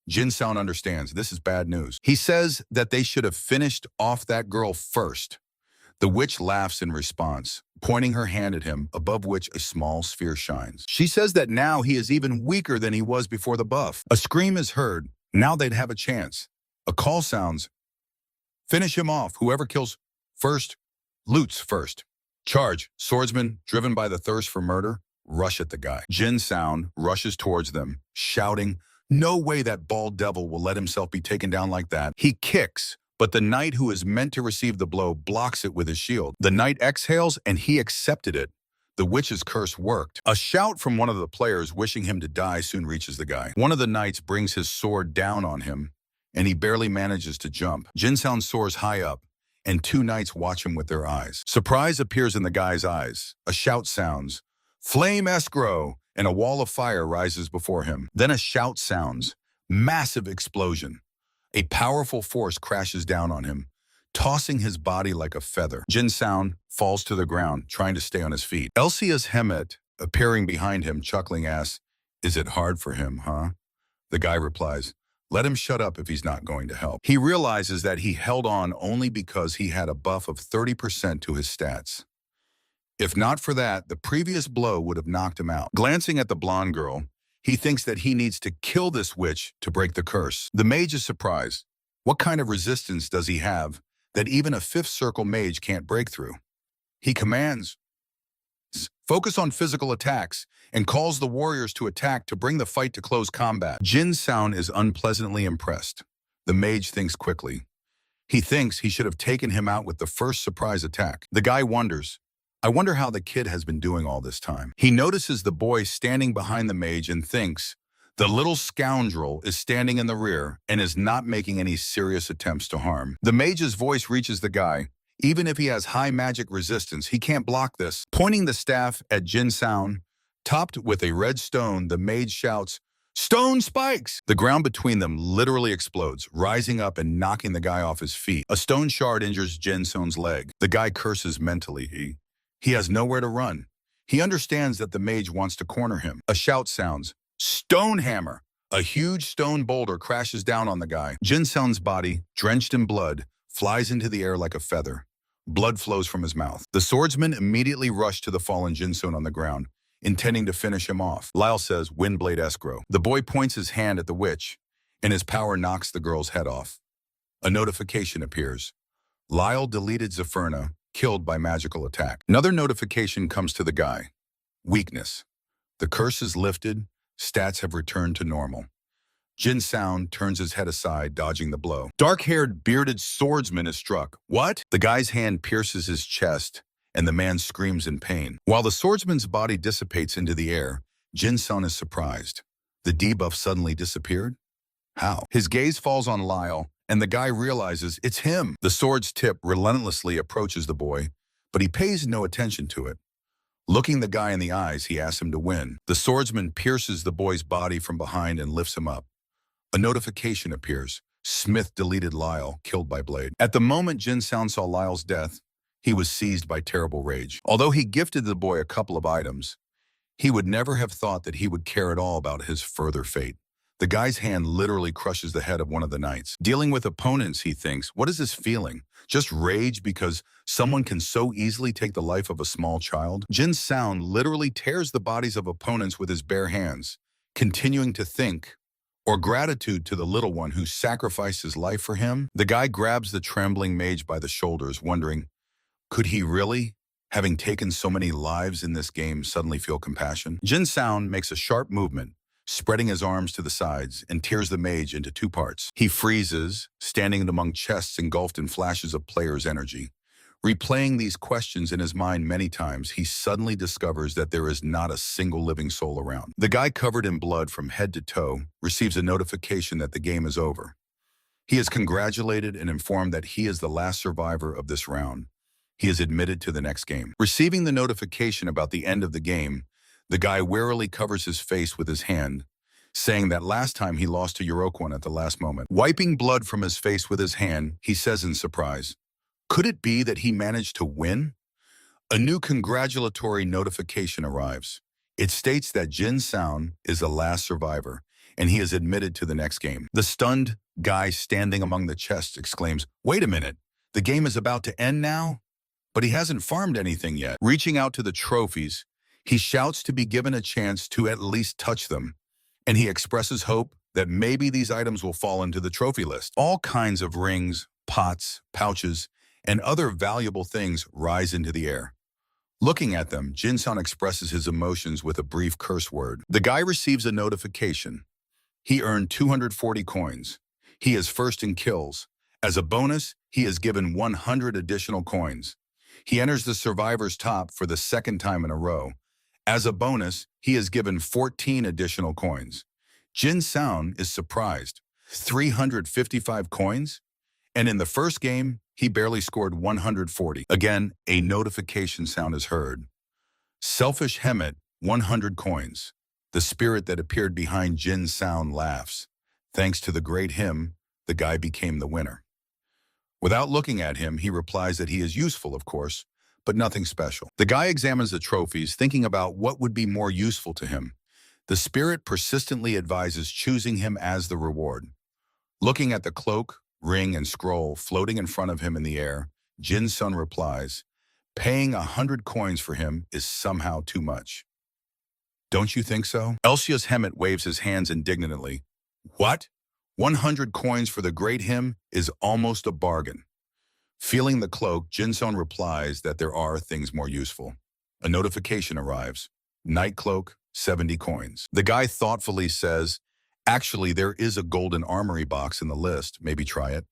Jin Sound understands this is bad news. He says that they should have finished off that girl first. The witch laughs in response, pointing her hand at him, above which a small sphere shines. She says that now he is even weaker than he was before the buff. A scream is heard. Now they'd have a chance. A call sounds. Finish him off. Whoever kills first, loots first. Charge. Swordsmen, driven by the thirst for murder, rush at the guy. Jin Sound rushes towards them, shouting, "No way that bald devil will let himself be taken down like that." He kicks, but the knight who is meant to receive the blow blocks it with his shield. The knight exhales, and he accepted it. The witch's curse worked. A shout from one of the players wishing him to die soon reaches the guy. One of the knights brings his sword down on him, and he barely manages to jump. Jin Sound soars high up, and two knights watch him with their eyes. Surprise appears in the guy's eyes. A shout sounds, "Flame escrow!" and a wall of fire rises before him. Then a shout sounds, massive explosion. A powerful force crashes down on him, tossing his body like a feather. Jin Sound falls to the ground, trying to stay on his feet. Elsia's Hemet, appearing behind him, chuckling, asks, "Is it hard for him, huh?" The guy replies, "Let him shut up if he's not going to help." He realizes that he held on only because he had a buff of 30% to his stats. If not for that, the previous blow would have knocked him out. Glancing at the blonde girl, he thinks that he needs to kill this witch to break the curse. The mage is surprised. What kind of resistance does he have that even a fifth circle mage can't break through? He commands, "Focus on physical attacks," and calls the warriors to attack to bring the fight to close combat. Jin Sound is unpleasantly impressed. The mage thinks quickly. He thinks he should have taken him out with the first surprise attack. The guy wonders, "I wonder how the kid has been doing all this time." He notices the boy standing behind the mage and thinks, the little scoundrel is standing in the rear and is not making any serious attempts to harm. The mage's voice reaches the guy. Even if he has high magic resistance, he can't block this. Pointing the staff at Jin Sound, topped with a red stone, the mage shouts, "Stone spikes!" The ground between them literally explodes, rising up and knocking the guy off his feet. A stone shard injures Jin Sound's leg. The guy curses mentally. He has nowhere to run. He understands that the mage wants to corner him. A shout sounds, "Stone hammer!" A huge stone boulder crashes down on the guy. Jin Sound's body, drenched in blood, flies into the air like a feather. Blood flows from his mouth. The swordsmen immediately rush to the fallen Jin Sound on the ground, intending to finish him off. Lyle says, "Windblade escrow." The boy points his hand at the witch, and his power knocks the girl's head off. A notification appears. Lyle deleted Zephyna, killed by magical attack. Another notification comes to the guy. Weakness. The curse is lifted. Stats have returned to normal. Jin Sound turns his head aside, dodging the blow. Dark-haired, bearded swordsman is struck. What? The guy's hand pierces his chest, and the man screams in pain. While the swordsman's body dissipates into the air, Jin Sound is surprised. The debuff suddenly disappeared? How? His gaze falls on Lyle, and the guy realizes it's him. The sword's tip relentlessly approaches the boy, but he pays no attention to it. Looking the guy in the eyes, he asks him to win. The swordsman pierces the boy's body from behind and lifts him up. A notification appears. Smith deleted Lyle, killed by Blade. At the moment Jin Sound saw Lyle's death, he was seized by terrible rage. Although he gifted the boy a couple of items, he would never have thought that he would care at all about his further fate. The guy's hand literally crushes the head of one of the knights. Dealing with opponents, he thinks, what is this feeling? Just rage because someone can so easily take the life of a small child? Jin Sound literally tears the bodies of opponents with his bare hands, continuing to think, or gratitude to the little one who sacrificed his life for him. The guy grabs the trembling mage by the shoulders, wondering, could he really, having taken so many lives in this game, suddenly feel compassion? Jin Sound makes a sharp movement, spreading his arms to the sides, and tears the mage into two parts. He freezes, standing among chests engulfed in flashes of players' energy. Replaying these questions in his mind many times, he suddenly discovers that there is not a single living soul around. The guy covered in blood from head to toe receives a notification that the game is over. He is congratulated and informed that he is the last survivor of this round. He is admitted to the next game. Receiving the notification about the end of the game, the guy warily covers his face with his hand, saying that last time he lost to Yoroquan at the last moment. Wiping blood from his face with his hand, he says in surprise, could it be that he managed to win? A new congratulatory notification arrives. It states that Jin Sound is the last survivor, and he is admitted to the next game. The stunned guy standing among the chests exclaims, "Wait a minute, the game is about to end now?" But he hasn't farmed anything yet. Reaching out to the trophies, he shouts to be given a chance to at least touch them, and he expresses hope that maybe these items will fall into the trophy list. All kinds of rings, pots, pouches, and other valuable things rise into the air. Looking at them, Jin-san expresses his emotions with a brief curse word. The guy receives a notification. He earned 240 coins. He is first in kills. As a bonus, he is given 100 additional coins. He enters the survivor's top for the second time in a row. As a bonus, he is given 14 additional coins. Jin Sound is surprised. 355 coins? And in the first game, he barely scored 140. Again, a notification sound is heard. Selfish Hemet, 100 coins. The spirit that appeared behind Jin Sound laughs. Thanks to the great hymn, the guy became the winner. Without looking at him, he replies that he is useful, of course, but nothing special. The guy examines the trophies, thinking about what would be more useful to him. The spirit persistently advises choosing him as the reward. Looking at the cloak, ring, and scroll floating in front of him in the air, Jin-sun replies, paying 100 coins for him is somehow too much. Don't you think so? Elsius Hemet waves his hands indignantly. What? 100 coins for the great hymn is almost a bargain. Feeling the cloak, Jin-sun replies that there are things more useful. A notification arrives. Night cloak, 70 coins. The guy thoughtfully says, actually, there is a golden armory box in the list. Maybe try it.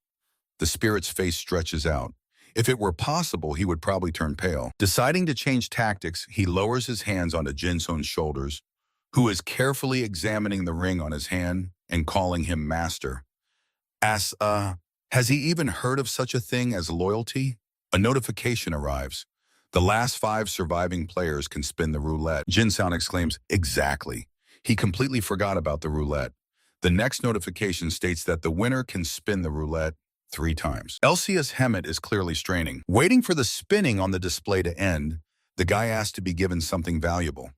The spirit's face stretches out. If it were possible, he would probably turn pale. Deciding to change tactics, he lowers his hands onto Jin-sun's shoulders, who is carefully examining the ring on his hand and calling him master. Has he even heard of such a thing as loyalty? A notification arrives. The last 5 surviving players can spin the roulette. Jin-san exclaims, exactly. He completely forgot about the roulette. The next notification states that the winner can spin the roulette 3 times. Elsius Hemet is clearly straining. Waiting for the spinning on the display to end, the guy asks to be given something valuable.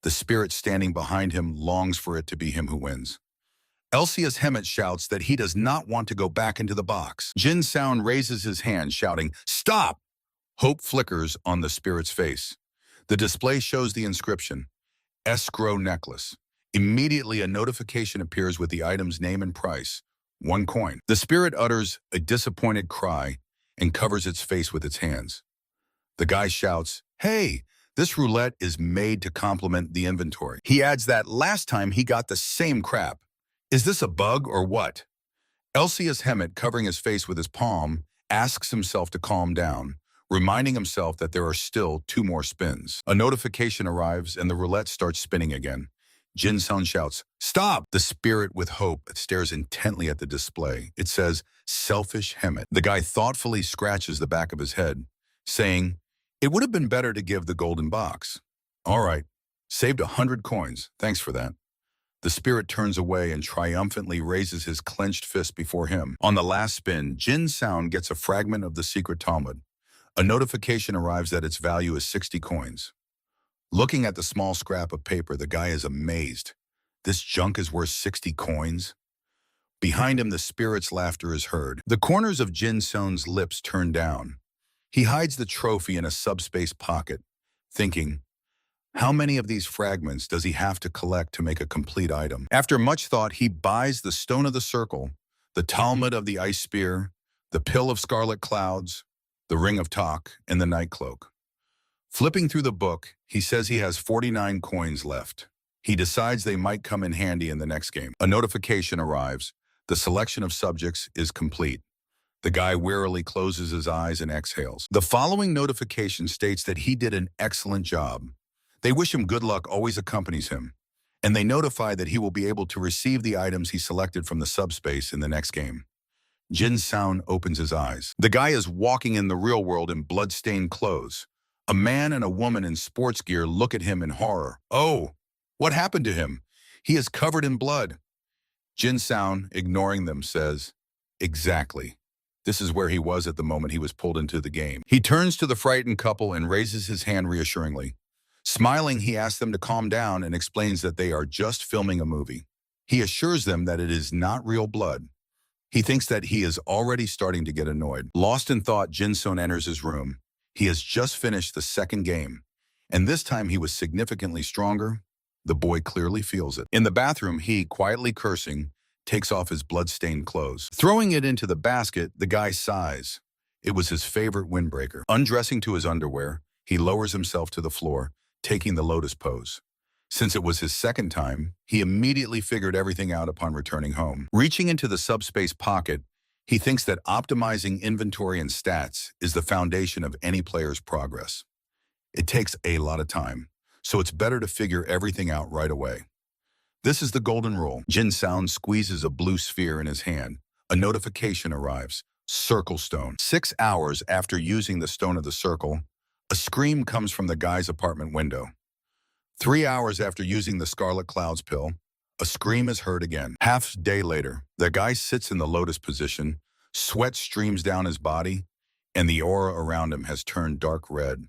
The spirit standing behind him longs for it to be him who wins. Elsius Hemet shouts that he does not want to go back into the box. Jin Sound raises his hand, shouting, stop! Hope flickers on the spirit's face. The display shows the inscription, escrow necklace. Immediately, a notification appears with the item's name and price, 1 coin. The spirit utters a disappointed cry and covers its face with its hands. The guy shouts, hey, this roulette is made to complement the inventory. He adds that last time he got the same crap. Is this a bug or what? Elsius Hemet, covering his face with his palm, asks himself to calm down, reminding himself that there are still 2 more spins. A notification arrives and the roulette starts spinning again. Jin-sun shouts, stop! The spirit with hope stares intently at the display. It says, selfish Hemet. The guy thoughtfully scratches the back of his head, saying, it would have been better to give the golden box. All right, saved 100 coins. Thanks for that. The spirit turns away and triumphantly raises his clenched fist before him. On the last spin, Jin Sound gets a fragment of the secret Talmud. A notification arrives that its value is 60 coins. Looking at the small scrap of paper, the guy is amazed. This junk is worth 60 coins? Behind him, the spirit's laughter is heard. The corners of Jin Sound's lips turn down. He hides the trophy in a subspace pocket, thinking, how many of these fragments does he have to collect to make a complete item? After much thought, he buys the Stone of the Circle, the Talmud of the Ice Spear, the Pill of Scarlet Clouds, the Ring of Talk, and the Night Cloak. Flipping through the book, he says he has 49 coins left. He decides they might come in handy in the next game. A notification arrives. The selection of subjects is complete. The guy wearily closes his eyes and exhales. The following notification states that he did an excellent job. They wish him good luck always accompanies him, and they notify that he will be able to receive the items he selected from the subspace in the next game. Jin Sound opens his eyes. The guy is walking in the real world in blood-stained clothes. A man and a woman in sports gear look at him in horror. Oh, what happened to him? He is covered in blood. Jin Sound, ignoring them, says, exactly. This is where he was at the moment he was pulled into the game. He turns to the frightened couple and raises his hand reassuringly. Smiling, he asks them to calm down and explains that they are just filming a movie. He assures them that it is not real blood. He thinks that he is already starting to get annoyed. Lost in thought, Jin-sun enters his room. He has just finished the second game, and this time he was significantly stronger. The boy clearly feels it. In the bathroom, he, quietly cursing, takes off his blood-stained clothes. Throwing it into the basket, the guy sighs. It was his favorite windbreaker. Undressing to his underwear, he lowers himself to the floor, taking the lotus pose. Since it was his second time, he immediately figured everything out upon returning home. Reaching into the subspace pocket, he thinks that optimizing inventory and stats is the foundation of any player's progress. It takes a lot of time, so it's better to figure everything out right away. This is the golden rule. Jin-sun squeezes a blue sphere in his hand. A notification arrives. Circle stone. 6 hours after using the stone of the circle, a scream comes from the guy's apartment window. 3 hours after using the Scarlet Clouds pill, a scream is heard again. Half a day later, the guy sits in the lotus position, sweat streams down his body, and the aura around him has turned dark red.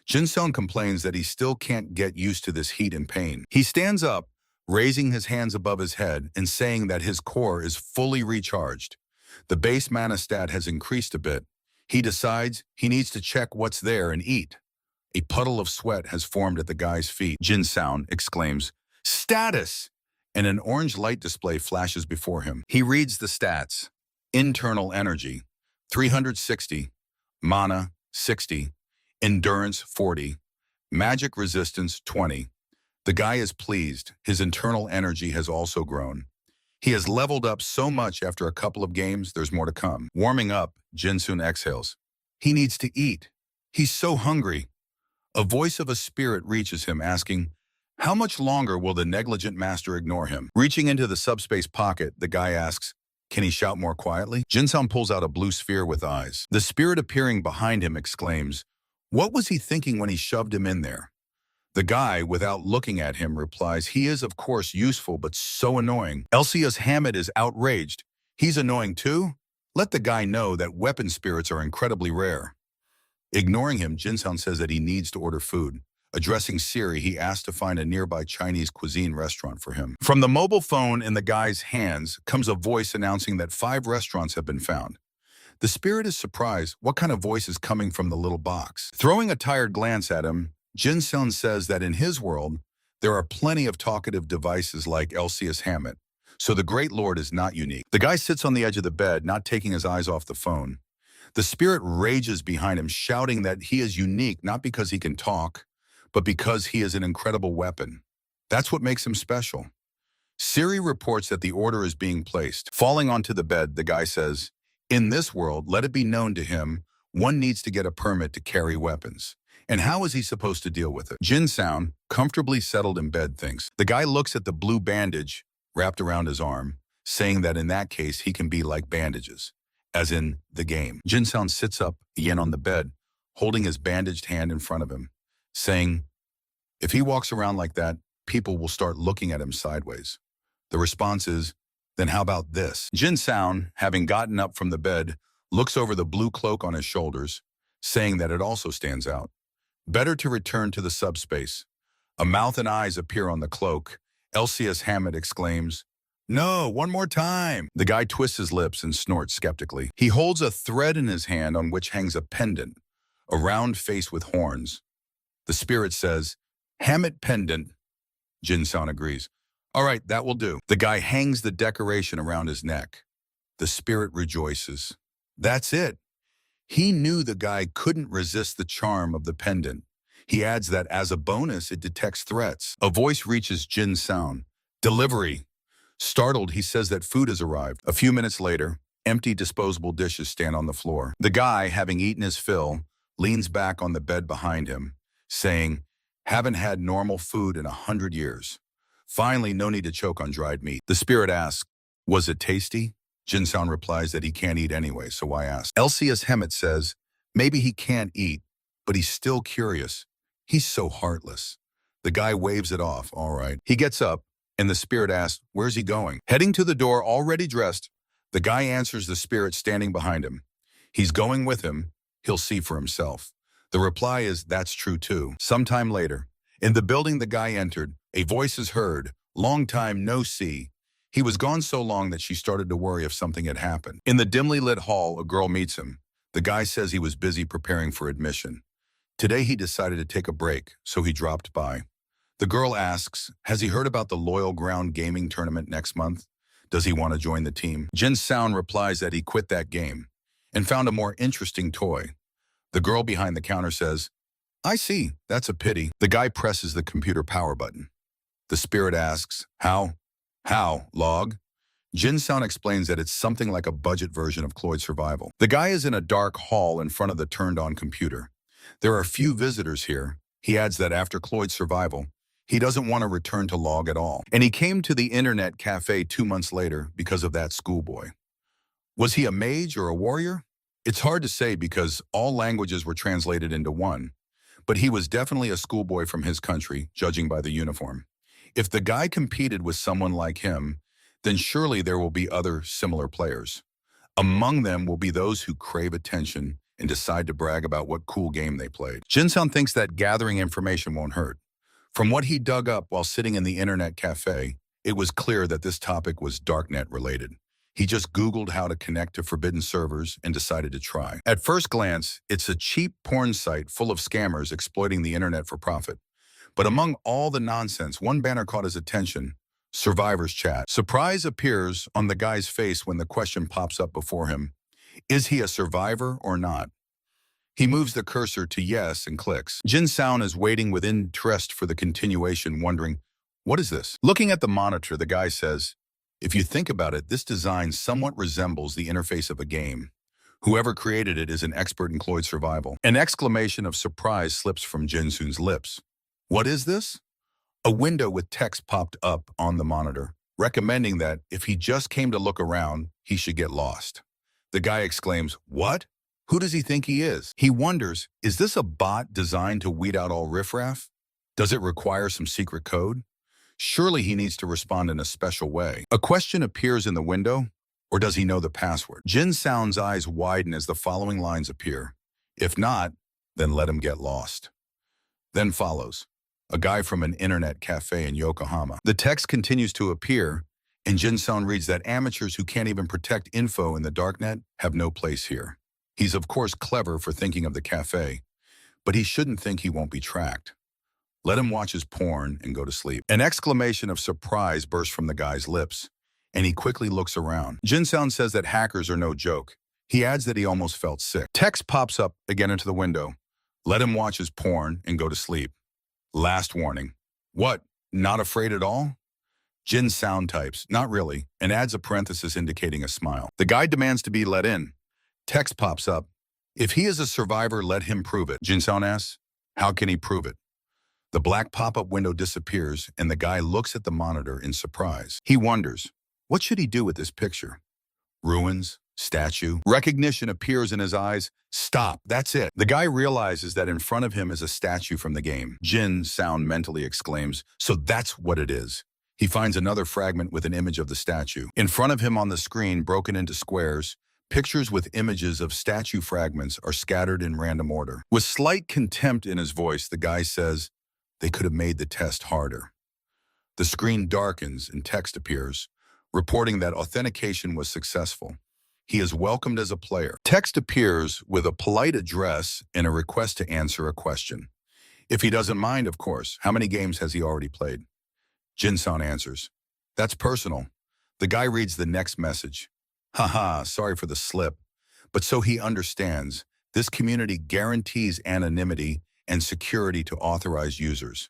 Jin-sun complains that he still can't get used to this heat and pain. He stands up, raising his hands above his head and saying that his core is fully recharged. The base mana stat has increased a bit. He decides he needs to check what's there and eat. A puddle of sweat has formed at the guy's feet. Jin-sun exclaims, "Status!" And an orange light display flashes before him. He reads the stats. Internal energy, 360. Mana, 60. Endurance, 40. Magic resistance, 20. The guy is pleased. His internal energy has also grown. He has leveled up so much after a couple of games, there's more to come. Warming up, Jin-sun exhales. He needs to eat. He's so hungry. A voice of a spirit reaches him, asking, how much longer will the negligent master ignore him? Reaching into the subspace pocket, the guy asks, can he shout more quietly? Jin-sun pulls out a blue sphere with eyes. The spirit appearing behind him exclaims, what was he thinking when he shoved him in there? The guy, without looking at him, replies, he is of course useful, but so annoying. Elsia's Hammett is outraged. He's annoying too? Let the guy know that weapon spirits are incredibly rare. Ignoring him, Jin-sun says that he needs to order food. Addressing Siri, he asks to find a nearby Chinese cuisine restaurant for him. From the mobile phone in the guy's hands comes a voice announcing that 5 restaurants have been found. The spirit is surprised. What kind of voice is coming from the little box? Throwing a tired glance at him, Jin-sun says that in his world, there are plenty of talkative devices like Elsia's Hammett, so the Great Lord is not unique. The guy sits on the edge of the bed, not taking his eyes off the phone. The spirit rages behind him, shouting that he is unique not because he can talk, but because he is an incredible weapon. That's what makes him special. Siri reports that the order is being placed. Falling onto the bed, the guy says, in this world, let it be known to him, one needs to get a permit to carry weapons. And how is he supposed to deal with it? Jin-sun, comfortably settled in bed, thinks. The guy looks at the blue bandage wrapped around his arm, saying that in that case he can be like bandages, as in the game. Jin-sun sits up again on the bed, holding his bandaged hand in front of him, saying, if he walks around like that, people will start looking at him sideways. The response is, then how about this? Jin-sun, having gotten up from the bed, looks over the blue cloak on his shoulders, saying that it also stands out. Better to return to the subspace. A mouth and eyes appear on the cloak. Elsia's Hammett exclaims, no, one more time. The guy twists his lips and snorts skeptically. He holds a thread in his hand on which hangs a pendant, a round face with horns. The spirit says, Hammett pendant. Jin-sun agrees. All right, that will do. The guy hangs the decoration around his neck. The spirit rejoices. That's it. He knew the guy couldn't resist the charm of the pendant. He adds that as a bonus, it detects threats. A voice reaches Jin-sun. Delivery. Startled, he says that food has arrived. A few minutes later, empty disposable dishes stand on the floor. The guy, having eaten his fill, leans back on the bed behind him, saying, haven't had normal food in 100 years. Finally, no need to choke on dried meat. The spirit asks, was it tasty? Jin-sun replies that he can't eat anyway, so why ask? Elsia's Hammett says, maybe he can't eat, but he's still curious. He's so heartless. The guy waves it off, all right. He gets up, and the spirit asks, where's he going? Heading to the door, already dressed, the guy answers the spirit standing behind him. He's going with him. He'll see for himself. The reply is, that's true too. Sometime later, In the building the guy entered, a voice is heard, "Long time no see." He was gone so long that she started to worry if something had happened. In the dimly lit hall, a girl meets him. The guy says he was busy preparing for admission. Today he decided to take a break, so he dropped by. The girl asks, has he heard about the Loyal Ground gaming tournament next month? Does he want to join the team? Jin Sound replies that he quit that game and found a more interesting toy. The girl behind the counter says, I see, that's a pity. The guy presses the computer power button. The spirit asks, how? How, log? Jin Sound explains that it's something like a budget version of Cloyd Survival. The guy is in a dark hall in front of the turned-on computer. There are few visitors here. He adds that after Cloyd Survival, he doesn't want to return to log at all. And he came to the internet cafe 2 months later because of that schoolboy. Was he a mage or a warrior? It's hard to say because all languages were translated into one, but he was definitely a schoolboy from his country, judging by the uniform. If the guy competed with someone like him, then surely there will be other similar players. Among them will be those who crave attention and decide to brag about what cool game they played. Jin-san thinks that gathering information won't hurt. From what he dug up while sitting in the internet cafe, it was clear that this topic was darknet related. He just Googled how to connect to forbidden servers and decided to try. At first glance, it's a cheap porn site full of scammers exploiting the internet for profit. But among all the nonsense, one banner caught his attention: Survivors Chat. Surprise appears on the guy's face when the question pops up before him. Is he a survivor or not? He moves the cursor to yes and clicks. Jin Sound is waiting with interest for the continuation, wondering, what is this? Looking at the monitor, the guy says, if you think about it, this design somewhat resembles the interface of a game. Whoever created it is an expert in Cloyd Survival. An exclamation of surprise slips from Jin Soon's lips. What is this? A window with text popped up on the monitor, recommending that if he just came to look around, he should get lost. The guy exclaims, what? Who does he think he is? He wonders, is this a bot designed to weed out all riffraff? Does it require some secret code? Surely he needs to respond in a special way. A question appears in the window, or does he know the password? Jin Sound's eyes widen as the following lines appear. If not, then let him get lost. Then follows a guy from an internet cafe in Yokohama. The text continues to appear, and Jin Sound reads that amateurs who can't even protect info in the darknet have no place here. He's of course clever for thinking of the cafe, but he shouldn't think he won't be tracked. Let him watch his porn and go to sleep. An exclamation of surprise bursts from the guy's lips, and he quickly looks around. Jin Sound says that hackers are no joke. He adds that he almost felt sick. Text pops up again into the window. Let him watch his porn and go to sleep. Last warning. What? Not afraid at all? Jin Sound types, not really, and adds a parenthesis indicating a smile. The guy demands to be let in. Text pops up. If he is a survivor, let him prove it. Jin Sound asks, how can he prove it? The black pop-up window disappears, and the guy looks at the monitor in surprise. He wonders, what should he do with this picture? Ruins? Statue? Recognition appears in his eyes. Stop, that's it. The guy realizes that in front of him is a statue from the game. Jin Sound mentally exclaims, so that's what it is. He finds another fragment with an image of the statue. In front of him on the screen, broken into squares, pictures with images of statue fragments are scattered in random order. With slight contempt in his voice, the guy says, they could have made the test harder. The screen darkens and text appears, reporting that authentication was successful. He is welcomed as a player. Text appears with a polite address and a request to answer a question. If he doesn't mind, of course. How many games has he already played? Jin-san answers, that's personal. The guy reads the next message. Haha, sorry for the slip. But so he understands, this community guarantees anonymity and security to authorized users.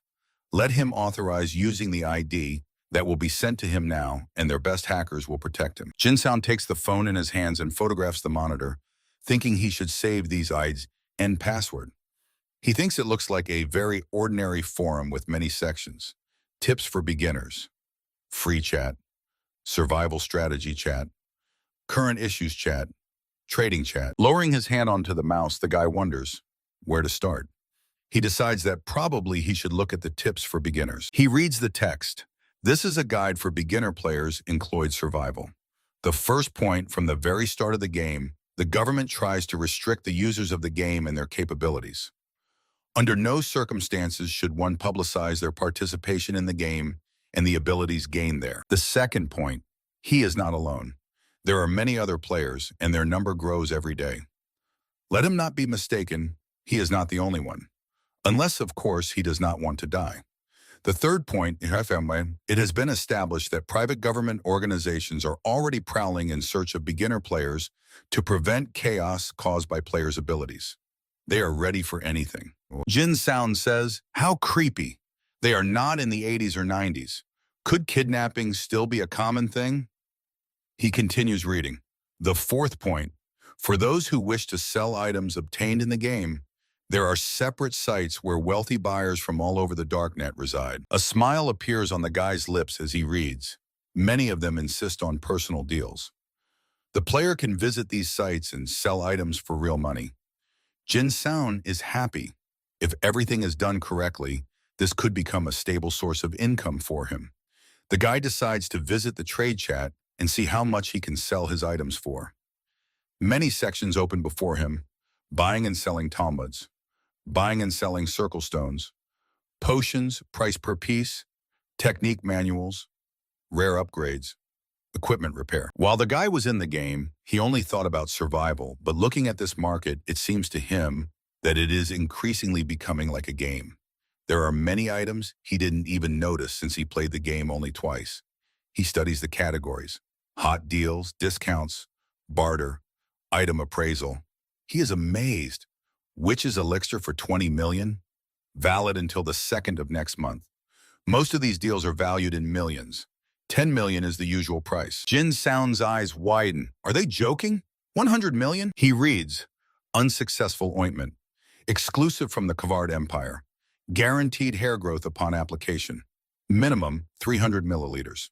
Let him authorize using the ID that will be sent to him now, and their best hackers will protect him. Jin-san takes the phone in his hands and photographs the monitor, thinking he should save these IDs and password. He thinks it looks like a very ordinary forum with many sections. Tips for beginners, free chat, survival strategy chat, current issues chat, trading chat. Lowering his hand onto the mouse, the guy wonders where to start. He decides that probably he should look at the tips for beginners. He reads the text. This is a guide for beginner players in Cloyd Survival. The first point from the very start of the game, the government tries to restrict the users of the game and their capabilities. Under no circumstances should one publicize their participation in the game and the abilities gained there. The second point, he is not alone. There are many other players, and their number grows every day. Let him not be mistaken, he is not the only one. Unless, of course, he does not want to die. The third point, it has been established that private government organizations are already prowling in search of beginner players to prevent chaos caused by players' abilities. They are ready for anything. Jin Sound says, how creepy. They are not in the 80s or 90s. Could kidnapping still be a common thing? He continues reading. The fourth point, for those who wish to sell items obtained in the game, there are separate sites where wealthy buyers from all over the darknet reside. A smile appears on the guy's lips as he reads. Many of them insist on personal deals. The player can visit these sites and sell items for real money. Jin Sound is happy. If everything is done correctly, this could become a stable source of income for him. The guy decides to visit the trade chat and see how much he can sell his items for. Many sections open before him, buying and selling Talmuds, buying and selling circle stones, potions, price per piece, technique manuals, rare upgrades, equipment repair. While the guy was in the game, he only thought about survival, but looking at this market, it seems to him that it is increasingly becoming like a game. There are many items he didn't even notice since he played the game only twice. He studies the categories, hot deals, discounts, barter, item appraisal. He is amazed. Witch's elixir for 20 million? Valid until the 2nd of next month. Most of these deals are valued in millions. 10 million is the usual price. Jin Sound's eyes widen. Are they joking? 100 million? He reads, unsuccessful ointment. Exclusive from the Kavard Empire. Guaranteed hair growth upon application. Minimum 300 milliliters.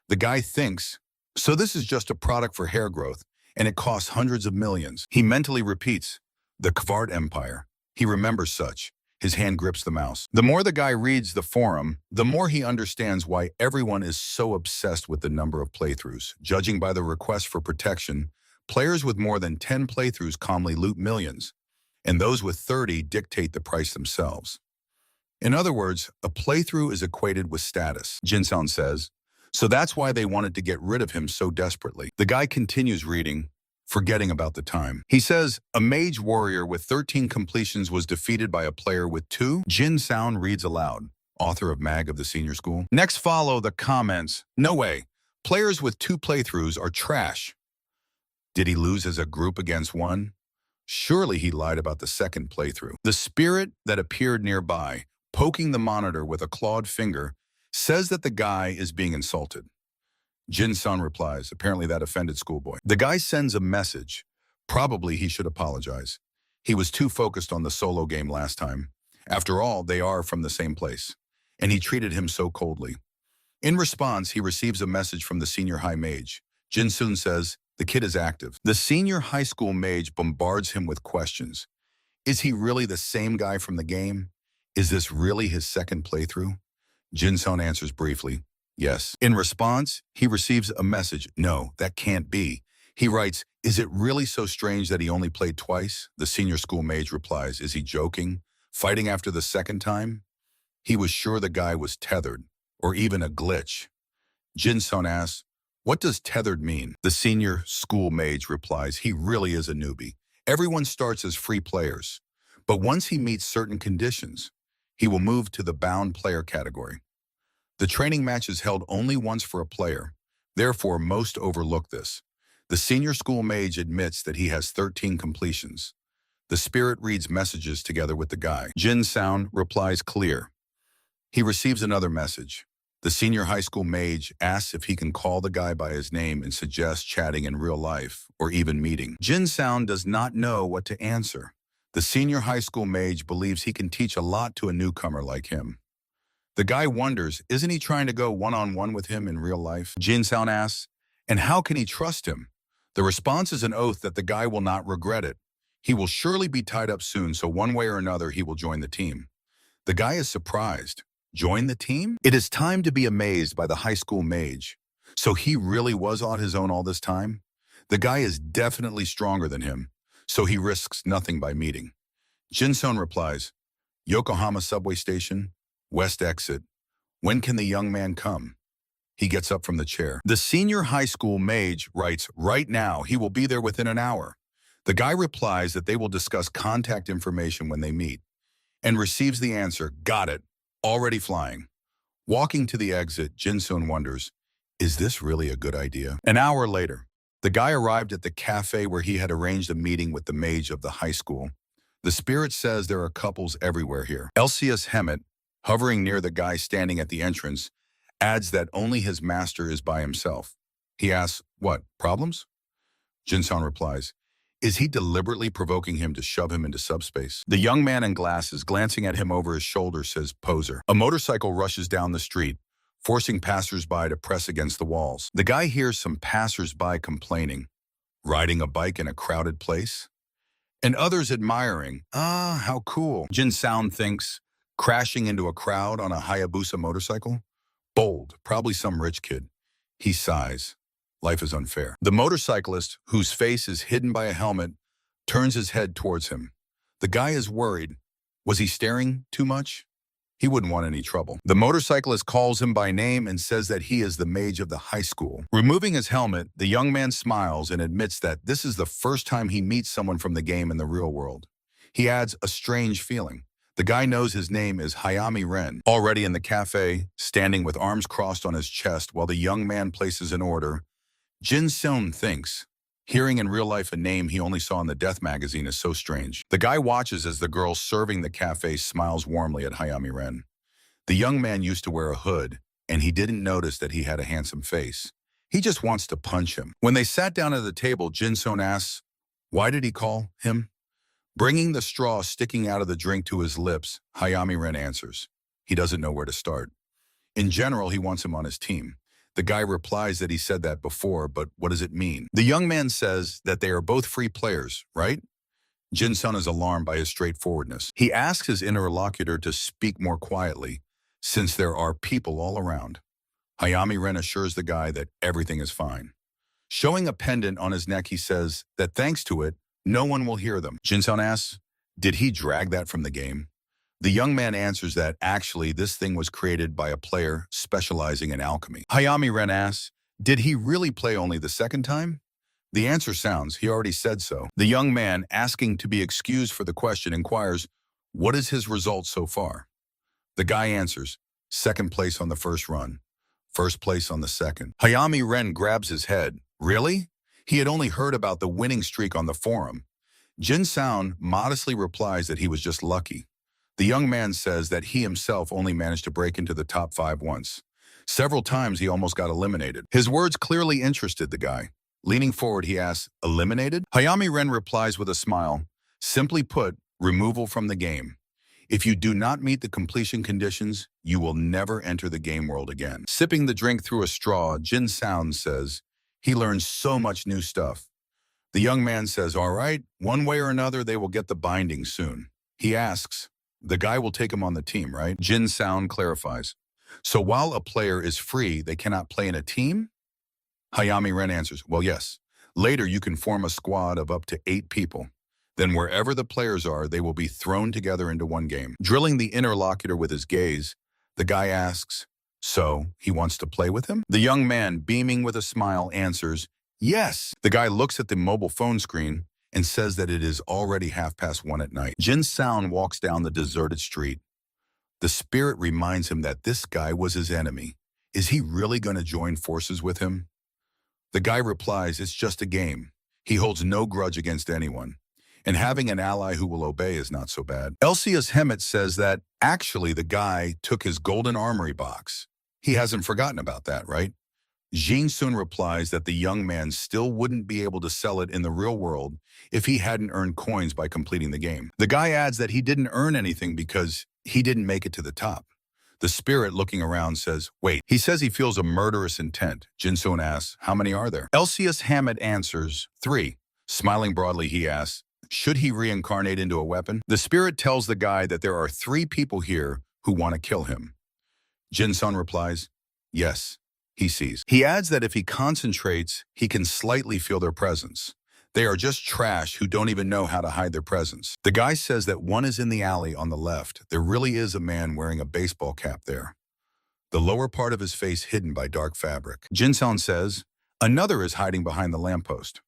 The guy thinks, so this is just a product for hair growth, and it costs hundreds of millions. He mentally repeats, the Kavard Empire. He remembers such. His hand grips the mouse. The more the guy reads the forum, the more he understands why everyone is so obsessed with the number of playthroughs. Judging by the request for protection, players with more than 10 playthroughs calmly loot millions, and those with 30 dictate the price themselves. In other words, a playthrough is equated with status, Jinsound says, so that's why they wanted to get rid of him so desperately. The guy continues reading, forgetting about the time. He says, a mage warrior with 13 completions was defeated by a player with 2. Jin Sound reads aloud, author of Mag of the Senior School. Next follow the comments. No way. Players with 2 playthroughs are trash. Did he lose as a group against 1? Surely he lied about the second playthrough. The spirit that appeared nearby, poking the monitor with a clawed finger, says that the guy is being insulted. Jin-san replies, apparently that offended schoolboy. The guy sends a message. Probably he should apologize. He was too focused on the solo game last time. After all, they are from the same place. And he treated him so coldly. In response, he receives a message from the senior high mage. Jin-sun says, the kid is active. The senior high school mage bombards him with questions. Is he really the same guy from the game? Is this really his second playthrough? Jin-sun answers briefly, yes. In response, he receives a message. No, that can't be. He writes, is it really so strange that he only played twice? The senior school mage replies, is he joking? Fighting after the second time? He was sure the guy was tethered, or even a glitch. Jin-sun asks, what does tethered mean? The senior school mage replies, he really is a newbie. Everyone starts as free players, but once he meets certain conditions, he will move to the bound player category. The training match is held only once for a player, therefore most overlook this. The senior school mage admits that he has 13 completions. The spirit reads messages together with the guy. Jin Sound replies clear. He receives another message. The senior high school mage asks if he can call the guy by his name and suggests chatting in real life or even meeting. Jin Sound does not know what to answer. The senior high school mage believes he can teach a lot to a newcomer like him. The guy wonders, isn't he trying to go one-on-one with him in real life? Jin Sound asks, and how can he trust him? The response is an oath that the guy will not regret it. He will surely be tied up soon, so one way or another he will join the team. The guy is surprised. Join the team? It is time to be amazed by the high school mage. So he really was on his own all this time? The guy is definitely stronger than him, so he risks nothing by meeting. Jinson replies, Yokohama subway station, west exit. When can the young man come? He gets up from the chair. The senior high school mage writes, right now, he will be there within an hour. The guy replies that they will discuss contact information when they meet, and receives the answer, got it, already flying. Walking to the exit, Jin-sun wonders, is this really a good idea? An hour later, the guy arrived at the cafe where he had arranged a meeting with the mage of the high school. The spirit says there are couples everywhere here. Elsius Hemet, hovering near the guy standing at the entrance, adds that only his master is by himself. He asks, what, problems? Jin-sun replies, is he deliberately provoking him to shove him into subspace? The young man in glasses, glancing at him over his shoulder, says, poser. A motorcycle rushes down the street, forcing passers-by to press against the walls. The guy hears some passers-by complaining, riding a bike in a crowded place, and others admiring, how cool. Jin-sun thinks, crashing into a crowd on a Hayabusa motorcycle? Bold, probably some rich kid. He sighs. Life is unfair. The motorcyclist, whose face is hidden by a helmet, turns his head towards him. The guy is worried. Was he staring too much? He wouldn't want any trouble. The motorcyclist calls him by name and says that he is the mage of the high school. Removing his helmet, the young man smiles and admits that this is the first time he meets someone from the game in the real world. He adds a strange feeling. The guy knows his name is Hayami Ren. Already in the cafe, standing with arms crossed on his chest while the young man places an order, Jin-sun thinks, hearing in real life a name he only saw in the Death magazine is so strange. The guy watches as the girl serving the cafe smiles warmly at Hayami Ren. The young man used to wear a hood, and he didn't notice that he had a handsome face. He just wants to punch him. When they sat down at the table, Jin-sun asks, why did he call him? Bringing the straw sticking out of the drink to his lips, Hayami Ren answers. He doesn't know where to start. In general, he wants him on his team. The guy replies that he said that before, but what does it mean? The young man says that they are both free players, right? Jin-sun is alarmed by his straightforwardness. He asks his interlocutor to speak more quietly, since there are people all around. Hayami Ren assures the guy that everything is fine. Showing a pendant on his neck, he says that thanks to it, no one will hear them. Jin-sun asks, did he drag that from the game? The young man answers that actually this thing was created by a player specializing in alchemy. Hayami Ren asks, did he really play only the second time? The answer sounds, he already said so. The young man, asking to be excused for the question, inquires, what is his result so far? The guy answers, second place on the first run, first place on the second. Hayami Ren grabs his head. Really? He had only heard about the winning streak on the forum. Jin-sun modestly replies that he was just lucky. The young man says that he himself only managed to break into the top 5 once. Several times he almost got eliminated. His words clearly interested the guy. Leaning forward, he asks, eliminated? Hayami Ren replies with a smile. Simply put, removal from the game. If you do not meet the completion conditions, you will never enter the game world again. Sipping the drink through a straw, Jin-sun says, he learns so much new stuff. The young man says, all right, one way or another, they will get the binding soon. He asks, the guy will take him on the team, right? Jin-sun clarifies. So while a player is free, they cannot play in a team? Hayami Ren answers, well, yes. Later, you can form a squad of up to 8 people. Then wherever the players are, they will be thrown together into one game. Drilling the interlocutor with his gaze, the guy asks, so he wants to play with him? The young man, beaming with a smile, answers, yes. The guy looks at the mobile phone screen and says that it is already 1:30 at night. Jin-sun walks down the deserted street. The spirit reminds him that this guy was his enemy. Is he really going to join forces with him? The guy replies, it's just a game. He holds no grudge against anyone. And having an ally who will obey is not so bad. Elsius Hemet says that actually the guy took his golden armory box. He hasn't forgotten about that, right? Jin-sun replies that the young man still wouldn't be able to sell it in the real world if he hadn't earned coins by completing the game. The guy adds that he didn't earn anything because he didn't make it to the top. The spirit, looking around, says, wait. He says he feels a murderous intent. Jin-sun asks, how many are there? Elsius Hemet answers, 3. Smiling broadly, he asks, should he reincarnate into a weapon? The spirit tells the guy that there are 3 people here who want to kill him. Jin-sun replies, yes. He sees. He adds that if he concentrates, he can slightly feel their presence. They are just trash who don't even know how to hide their presence. The guy says that one is in the alley on the left. There really is a man wearing a baseball cap there, the lower part of his face hidden by dark fabric. Jin-san says, another is hiding behind the lamppost.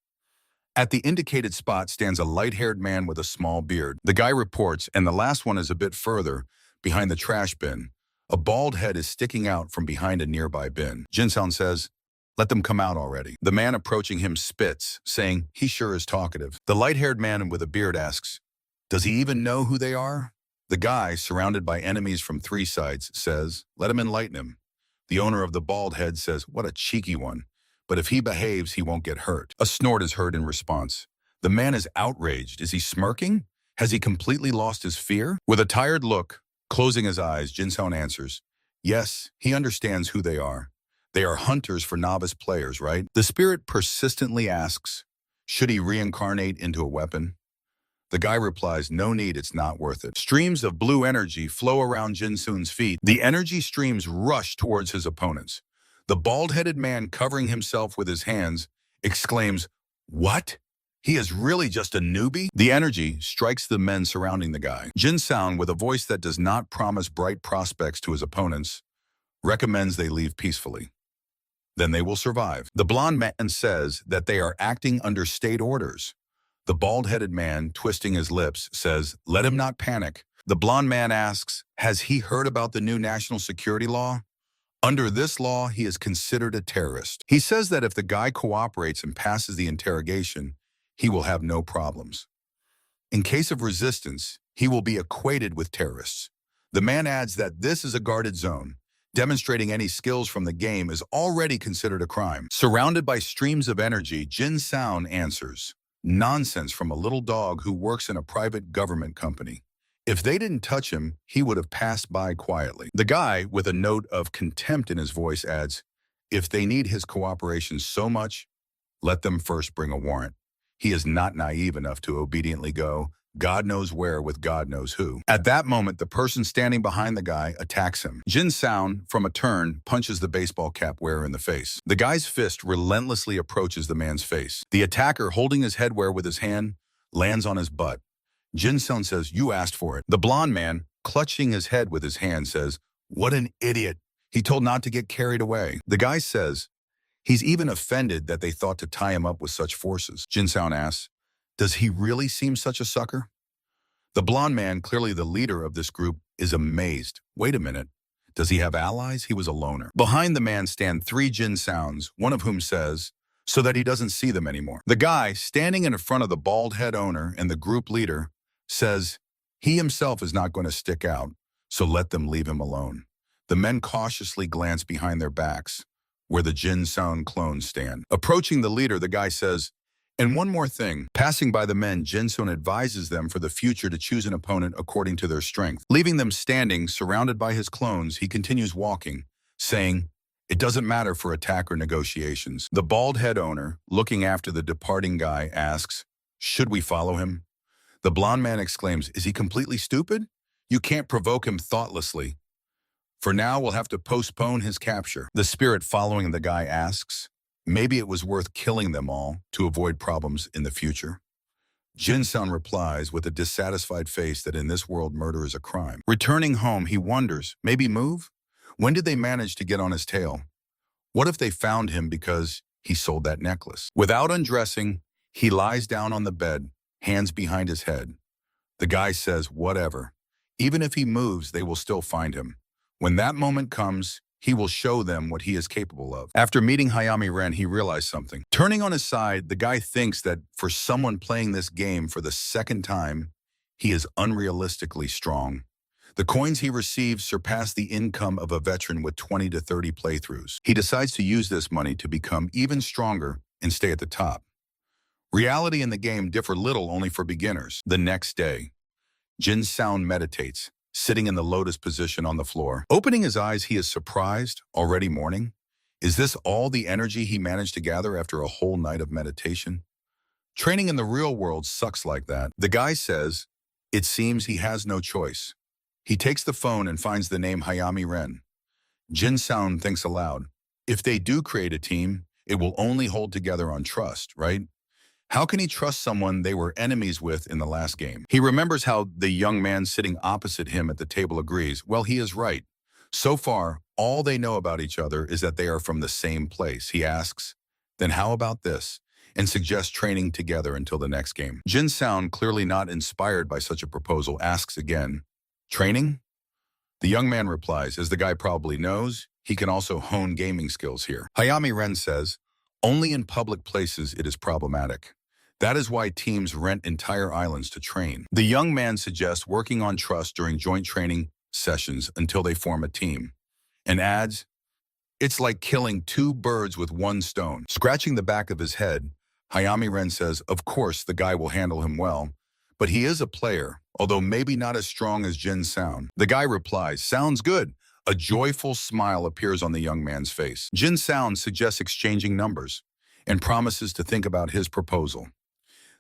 At the indicated spot stands a light-haired man with a small beard. The guy reports, and the last one is a bit further, behind the trash bin. A bald head is sticking out from behind a nearby bin. Jin-san says, let them come out already. The man approaching him spits, saying, he sure is talkative. The light-haired man with a beard asks, does he even know who they are? The guy, surrounded by enemies from three sides, says, let him enlighten him. The owner of the bald head says, what a cheeky one. But if he behaves, he won't get hurt. A snort is heard in response. The man is outraged. Is he smirking? Has he completely lost his fear? With a tired look, closing his eyes, Jin-san answers, yes, he understands who they are. They are hunters for novice players, right? The spirit persistently asks, should he reincarnate into a weapon? The guy replies, no need, it's not worth it. Streams of blue energy flow around Jin-sun's feet. The energy streams rush towards his opponents. The bald-headed man, covering himself with his hands, exclaims, what? He is really just a newbie? The energy strikes the men surrounding the guy. Jin-san, with a voice that does not promise bright prospects to his opponents, recommends they leave peacefully. Then they will survive. The blonde man says that they are acting under state orders. The bald-headed man, twisting his lips, says, let him not panic. The blonde man asks, has he heard about the new national security law? Under this law, he is considered a terrorist. He says that if the guy cooperates and passes the interrogation, he will have no problems. In case of resistance, he will be equated with terrorists. The man adds that this is a guarded zone. Demonstrating any skills from the game is already considered a crime. Surrounded by streams of energy, Jin-san answers, nonsense from a little dog who works in a private government company. If they didn't touch him, he would have passed by quietly. The guy, with a note of contempt in his voice, adds, if they need his cooperation so much, let them first bring a warrant. He is not naive enough to obediently go, God knows where with God knows who. At that moment, the person standing behind the guy attacks him. Jin-san, from a turn, punches the baseball cap wearer in the face. The guy's fist relentlessly approaches the man's face. The attacker, holding his headwear with his hand, lands on his butt. Jin-san says, you asked for it. The blonde man, clutching his head with his hand, says, what an idiot. He told not to get carried away. The guy says, he's even offended that they thought to tie him up with such forces. Jin-san asks, does he really seem such a sucker? The blonde man, clearly the leader of this group, is amazed. Wait a minute. Does he have allies? He was a loner. Behind the man stand three Jin-sans, one of whom says, so that he doesn't see them anymore. The guy, standing in front of the bald head owner and the group leader, says he himself is not going to stick out, so let them leave him alone. The men cautiously glance behind their backs, where the Jin-san clones stand. Approaching the leader, the guy says, and one more thing. Passing by the men, Jin-san advises them for the future to choose an opponent according to their strength. Leaving them standing, surrounded by his clones, he continues walking, saying, it doesn't matter for attack or negotiations. The bald head owner, looking after the departing guy, asks, should we follow him? The blonde man exclaims, is he completely stupid? You can't provoke him thoughtlessly. For now, we'll have to postpone his capture. The spirit following the guy asks, maybe it was worth killing them all to avoid problems in the future. Jin-san replies with a dissatisfied face that in this world murder is a crime. Returning home, he wonders, maybe move? When did they manage to get on his tail? What if they found him because he sold that necklace? Without undressing, he lies down on the bed, hands behind his head. The guy says, whatever. Even if he moves, they will still find him. When that moment comes, he will show them what he is capable of. After meeting Hayami Ren, he realized something. Turning on his side, the guy thinks that for someone playing this game for the second time, he is unrealistically strong. The coins he receives surpass the income of a veteran with 20 to 30 playthroughs. He decides to use this money to become even stronger and stay at the top. Reality and the game differ little only for beginners. The next day, Jin-san meditates, sitting in the lotus position on the floor. Opening his eyes, he is surprised, already morning. Is this all the energy he managed to gather after a whole night of meditation? Training in the real world sucks like that. The guy says, it seems he has no choice. He takes the phone and finds the name Hayami Ren. Jin-san thinks aloud, if they do create a team, it will only hold together on trust, right? How can he trust someone they were enemies with in the last game? He remembers how the young man sitting opposite him at the table agrees. Well, he is right. So far, all they know about each other is that they are from the same place. He asks, then how about this? And suggests training together until the next game. Jin Sound, clearly not inspired by such a proposal, asks again, training? The young man replies, as the guy probably knows, he can also hone gaming skills here. Hayami Ren says, only in public places it is problematic. That is why teams rent entire islands to train. The young man suggests working on trust during joint training sessions until they form a team, and adds, it's like killing two birds with one stone. Scratching the back of his head, Hayami Ren says, of course the guy will handle him well, but he is a player, although maybe not as strong as Jin Sound. The guy replies, sounds good. A joyful smile appears on the young man's face. Jin Sound suggests exchanging numbers and promises to think about his proposal.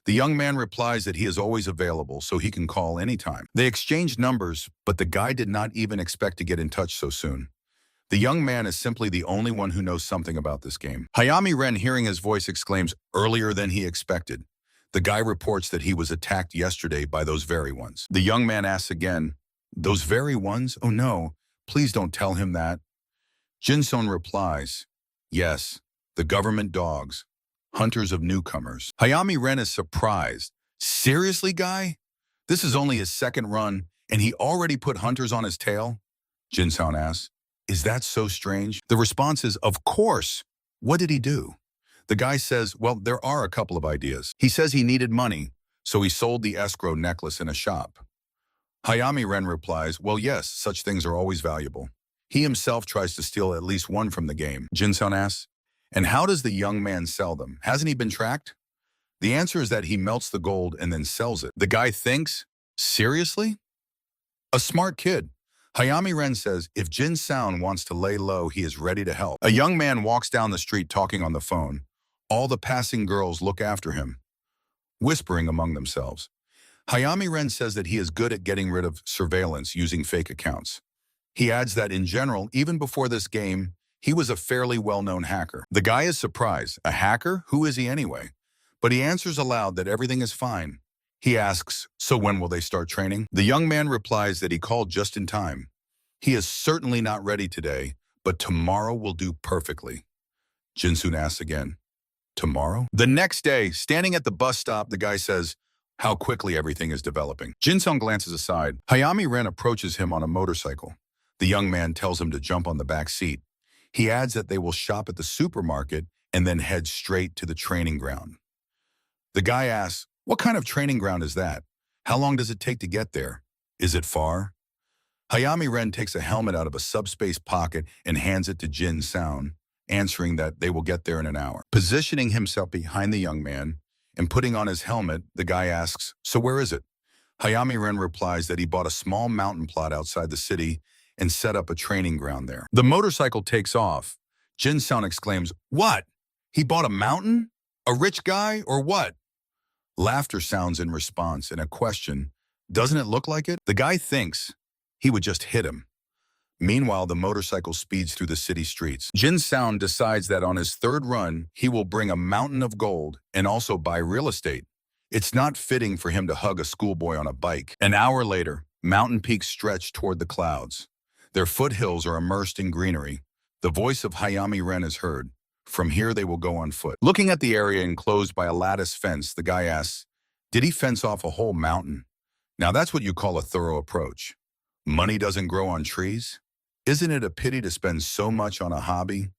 The young man replies that he is always available, so he can call anytime. They exchange numbers, but the guy did not even expect to get in touch so soon. The young man is simply the only one who knows something about this game. Hayami Ren, hearing his voice, exclaims, earlier than he expected. The guy reports that he was attacked yesterday by those very ones. The young man asks again, those very ones? Oh no, please don't tell him that. Jinson replies, yes, the government dogs, hunters of newcomers. Hayami Ren is surprised. Seriously, guy? This is only his second run, and he already put hunters on his tail? Jinson asks, is that so strange? The response is, of course. What did he do? The guy says, well, there are a couple of ideas. He says he needed money, so he sold the escrow necklace in a shop. Hayami Ren replies, well, yes, such things are always valuable. He himself tries to steal at least one from the game. Jinson asks, and how does the young man sell them? Hasn't he been tracked? The answer is that he melts the gold and then sells it. The guy thinks, seriously? A smart kid. Hayami Ren says, if Jin Sound wants to lay low, he is ready to help. A young man walks down the street talking on the phone. All the passing girls look after him, whispering among themselves. Hayami Ren says that he is good at getting rid of surveillance using fake accounts. He adds that in general, even before this game, he was a fairly well-known hacker. The guy is surprised. A hacker? Who is he anyway? But he answers aloud that everything is fine. He asks, so when will they start training? The young man replies that he called just in time. He is certainly not ready today, but tomorrow will do perfectly. Jinsoon asks again, tomorrow? The next day, standing at the bus stop, the guy says, how quickly everything is developing. Jinsoon glances aside. Hayami Ren approaches him on a motorcycle. The young man tells him to jump on the back seat. He adds that they will shop at the supermarket and then head straight to the training ground. The guy asks, what kind of training ground is that? How long does it take to get there? Is it far? Hayami Ren takes a helmet out of a subspace pocket and hands it to Jin Sound, answering that they will get there in an hour. Positioning himself behind the young man and putting on his helmet, the guy asks, so where is it? Hayami Ren replies that he bought a small mountain plot outside the city and set up a training ground there. The motorcycle takes off. Jin Sound exclaims, what? He bought a mountain? A rich guy or what? Laughter sounds in response and a question, doesn't it look like it? The guy thinks he would just hit him. Meanwhile, the motorcycle speeds through the city streets. Jin Sound decides that on his third run, he will bring a mountain of gold and also buy real estate. It's not fitting for him to hug a schoolboy on a bike. An hour later, mountain peaks stretch toward the clouds. Their foothills are immersed in greenery. The voice of Hayami Ren is heard. From here, they will go on foot. Looking at the area enclosed by a lattice fence, the guy asks, did he fence off a whole mountain? Now that's what you call a thorough approach. Money doesn't grow on trees? Isn't it a pity to spend so much on a hobby?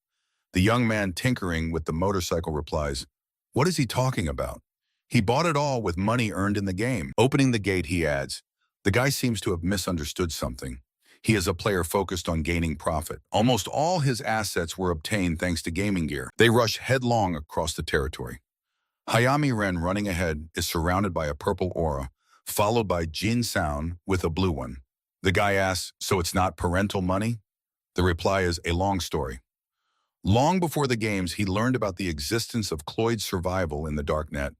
The young man tinkering with the motorcycle replies, what is he talking about? He bought it all with money earned in the game. Opening the gate, he adds, the guy seems to have misunderstood something. He is a player focused on gaining profit. Almost all his assets were obtained thanks to gaming gear. They rush headlong across the territory. Hayami Ren, running ahead, is surrounded by a purple aura, followed by Jin Sound with a blue one. The guy asks, so it's not parental money? The reply is a long story. Long before the games, he learned about the existence of Cloyd's survival in the darknet.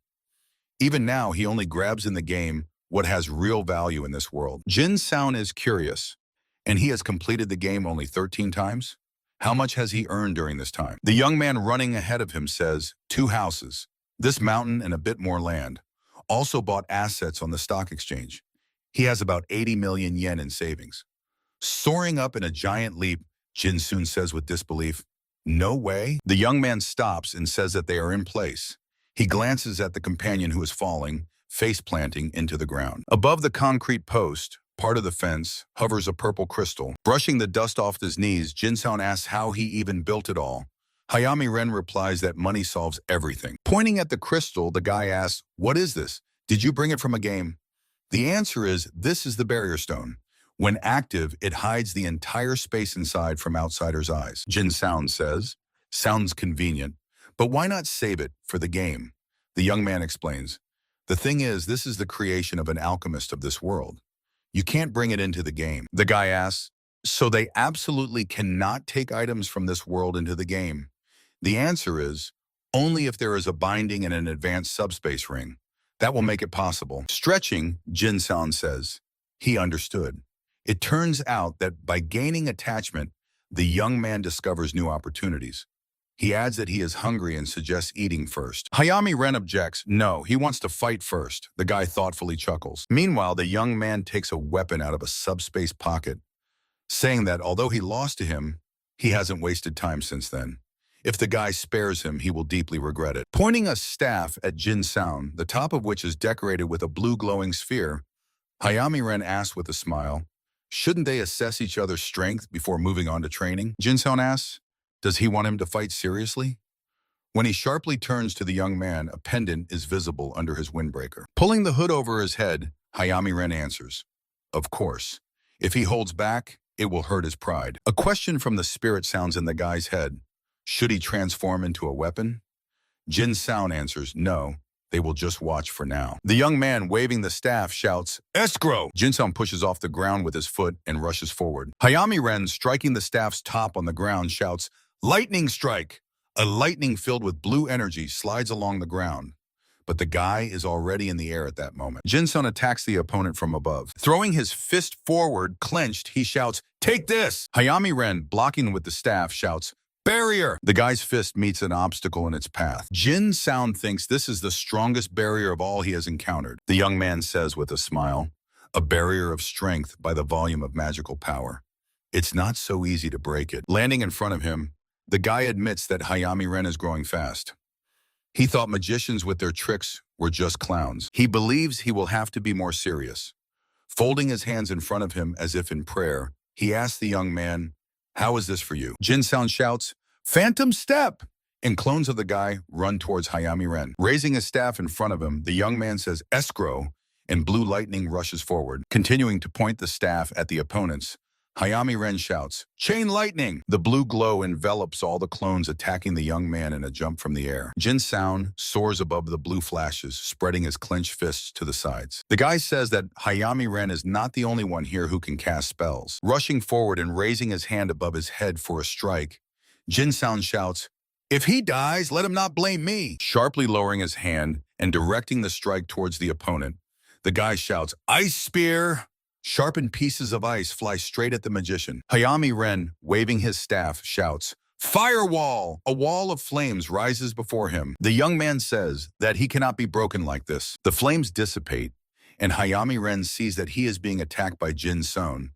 Even now, he only grabs in the game what has real value in this world. Jin Sound is curious. And he has completed the game only 13 times? How much has he earned during this time? The young man running ahead of him says, 2 houses. This mountain and a bit more land. Also bought assets on the stock exchange. He has about 80 million yen in savings. Soaring up in a giant leap, Jin soon says with disbelief, "No way?" The young man stops and says that they are in place. He glances at the companion who is falling, face planting into the ground. Above the concrete post, part of the fence, hovers a purple crystal. Brushing the dust off his knees, Jin-san asks how he even built it all. Hayami Ren replies that money solves everything. Pointing at the crystal, the guy asks, "What is this? Did you bring it from a game?" The answer is, this is the barrier stone. When active, it hides the entire space inside from outsiders' eyes. Jin Sound says, "Sounds convenient, but why not save it for the game?" The young man explains, "The thing is, this is the creation of an alchemist of this world. You can't bring it into the game." The guy asks, "So they absolutely cannot take items from this world into the game?" The answer is, only if there is a binding and an advanced subspace ring. That will make it possible. Stretching, Jin Sound says, he understood. It turns out that by gaining attachment, the young man discovers new opportunities. He adds that he is hungry and suggests eating first. Hayami Ren objects. No, he wants to fight first. The guy thoughtfully chuckles. Meanwhile, the young man takes a weapon out of a subspace pocket, saying that although he lost to him, he hasn't wasted time since then. If the guy spares him, he will deeply regret it. Pointing a staff at Jin Sound, the top of which is decorated with a blue glowing sphere, Hayami Ren asks with a smile, "Shouldn't they assess each other's strength before moving on to training?" Jin Sound asks, does he want him to fight seriously? When he sharply turns to the young man, a pendant is visible under his windbreaker. Pulling the hood over his head, Hayami Ren answers, "Of course. If he holds back, it will hurt his pride." A question from the spirit sounds in the guy's head. Should he transform into a weapon? Jin Sound answers, no, they will just watch for now. The young man waving the staff shouts, "Escrow!" Jin Sound pushes off the ground with his foot and rushes forward. Hayami Ren, striking the staff's top on the ground, shouts, "Lightning strike!" A lightning filled with blue energy slides along the ground, but the guy is already in the air at that moment. Jin Sound attacks the opponent from above. Throwing his fist forward, clenched, he shouts, "Take this!" Hayami Ren, blocking with the staff, shouts, "Barrier!" The guy's fist meets an obstacle in its path. Jin Sound thinks this is the strongest barrier of all he has encountered. The young man says with a smile, "A barrier of strength by the volume of magical power. It's not so easy to break it." Landing in front of him, the guy admits that Hayami Ren is growing fast. He thought magicians with their tricks were just clowns. He believes he will have to be more serious. Folding his hands in front of him as if in prayer, he asks the young man, "How is this for you?" Jin Sound shouts, "Phantom Step!" And clones of the guy run towards Hayami Ren. Raising his staff in front of him, the young man says, "Escrow," and blue lightning rushes forward. Continuing to point the staff at the opponents, Hayami Ren shouts, "Chain lightning!" The blue glow envelops all the clones attacking the young man in a jump from the air. Jin Sound soars above the blue flashes, spreading his clenched fists to the sides. The guy says that Hayami Ren is not the only one here who can cast spells. Rushing forward and raising his hand above his head for a strike, Jin Sound shouts, "If he dies, let him not blame me." Sharply lowering his hand and directing the strike towards the opponent, the guy shouts, "Ice Spear!" Sharpened pieces of ice fly straight at the magician. Hayami Ren, waving his staff, shouts, "Firewall!" A wall of flames rises before him. The young man says that he cannot be broken like this. The flames dissipate, and Hayami Ren sees that he is being attacked by Jin Sound,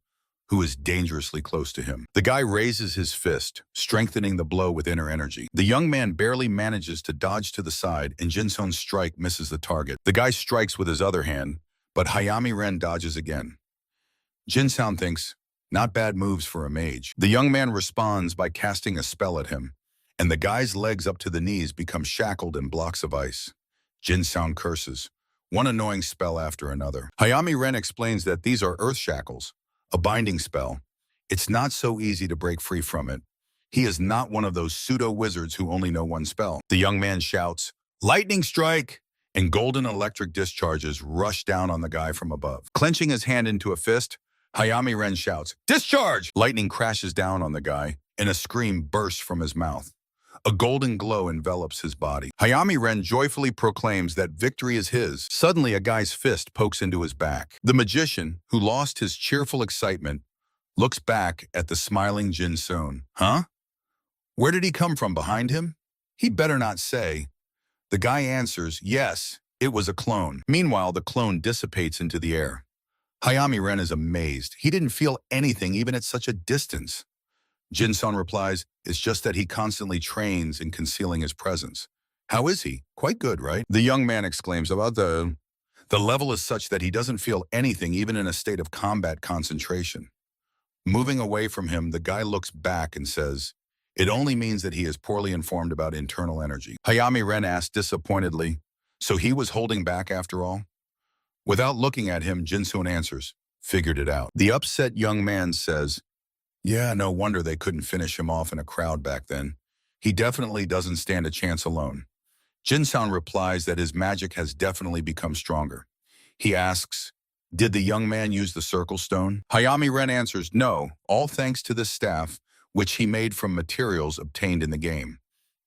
who is dangerously close to him. The guy raises his fist, strengthening the blow with inner energy. The young man barely manages to dodge to the side, and Jin Sound's strike misses the target. The guy strikes with his other hand, but Hayami Ren dodges again. Jin Sound thinks, not bad moves for a mage. The young man responds by casting a spell at him, and the guy's legs up to the knees become shackled in blocks of ice. Jin Sound curses, one annoying spell after another. Hayami Ren explains that these are earth shackles, a binding spell. It's not so easy to break free from it. He is not one of those pseudo-wizards who only know one spell. The young man shouts, "Lightning strike!" and golden electric discharges rush down on the guy from above. Clenching his hand into a fist, Hayami Ren shouts, "Discharge!" Lightning crashes down on the guy, and a scream bursts from his mouth. A golden glow envelops his body. Hayami Ren joyfully proclaims that victory is his. Suddenly, a guy's fist pokes into his back. The magician, who lost his cheerful excitement, looks back at the smiling Jin Sound. Huh? Where did he come from, behind him? He better not say. The guy answers, yes, it was a clone. Meanwhile, the clone dissipates into the air. Hayami Ren is amazed. He didn't feel anything even at such a distance. Jin-san replies, it's just that he constantly trains in concealing his presence. How is he? Quite good, right? The young man exclaims about the level is such that he doesn't feel anything even in a state of combat concentration. Moving away from him, the guy looks back and says, it only means that he is poorly informed about internal energy. Hayami Ren asks disappointedly, so he was holding back after all? Without looking at him, Jin-sun answers, figured it out. The upset young man says, yeah, no wonder they couldn't finish him off in a crowd back then. He definitely doesn't stand a chance alone. Jin-san replies that his magic has definitely become stronger. He asks, did the young man use the circle stone? Hayami Ren answers, no, all thanks to this staff, which he made from materials obtained in the game.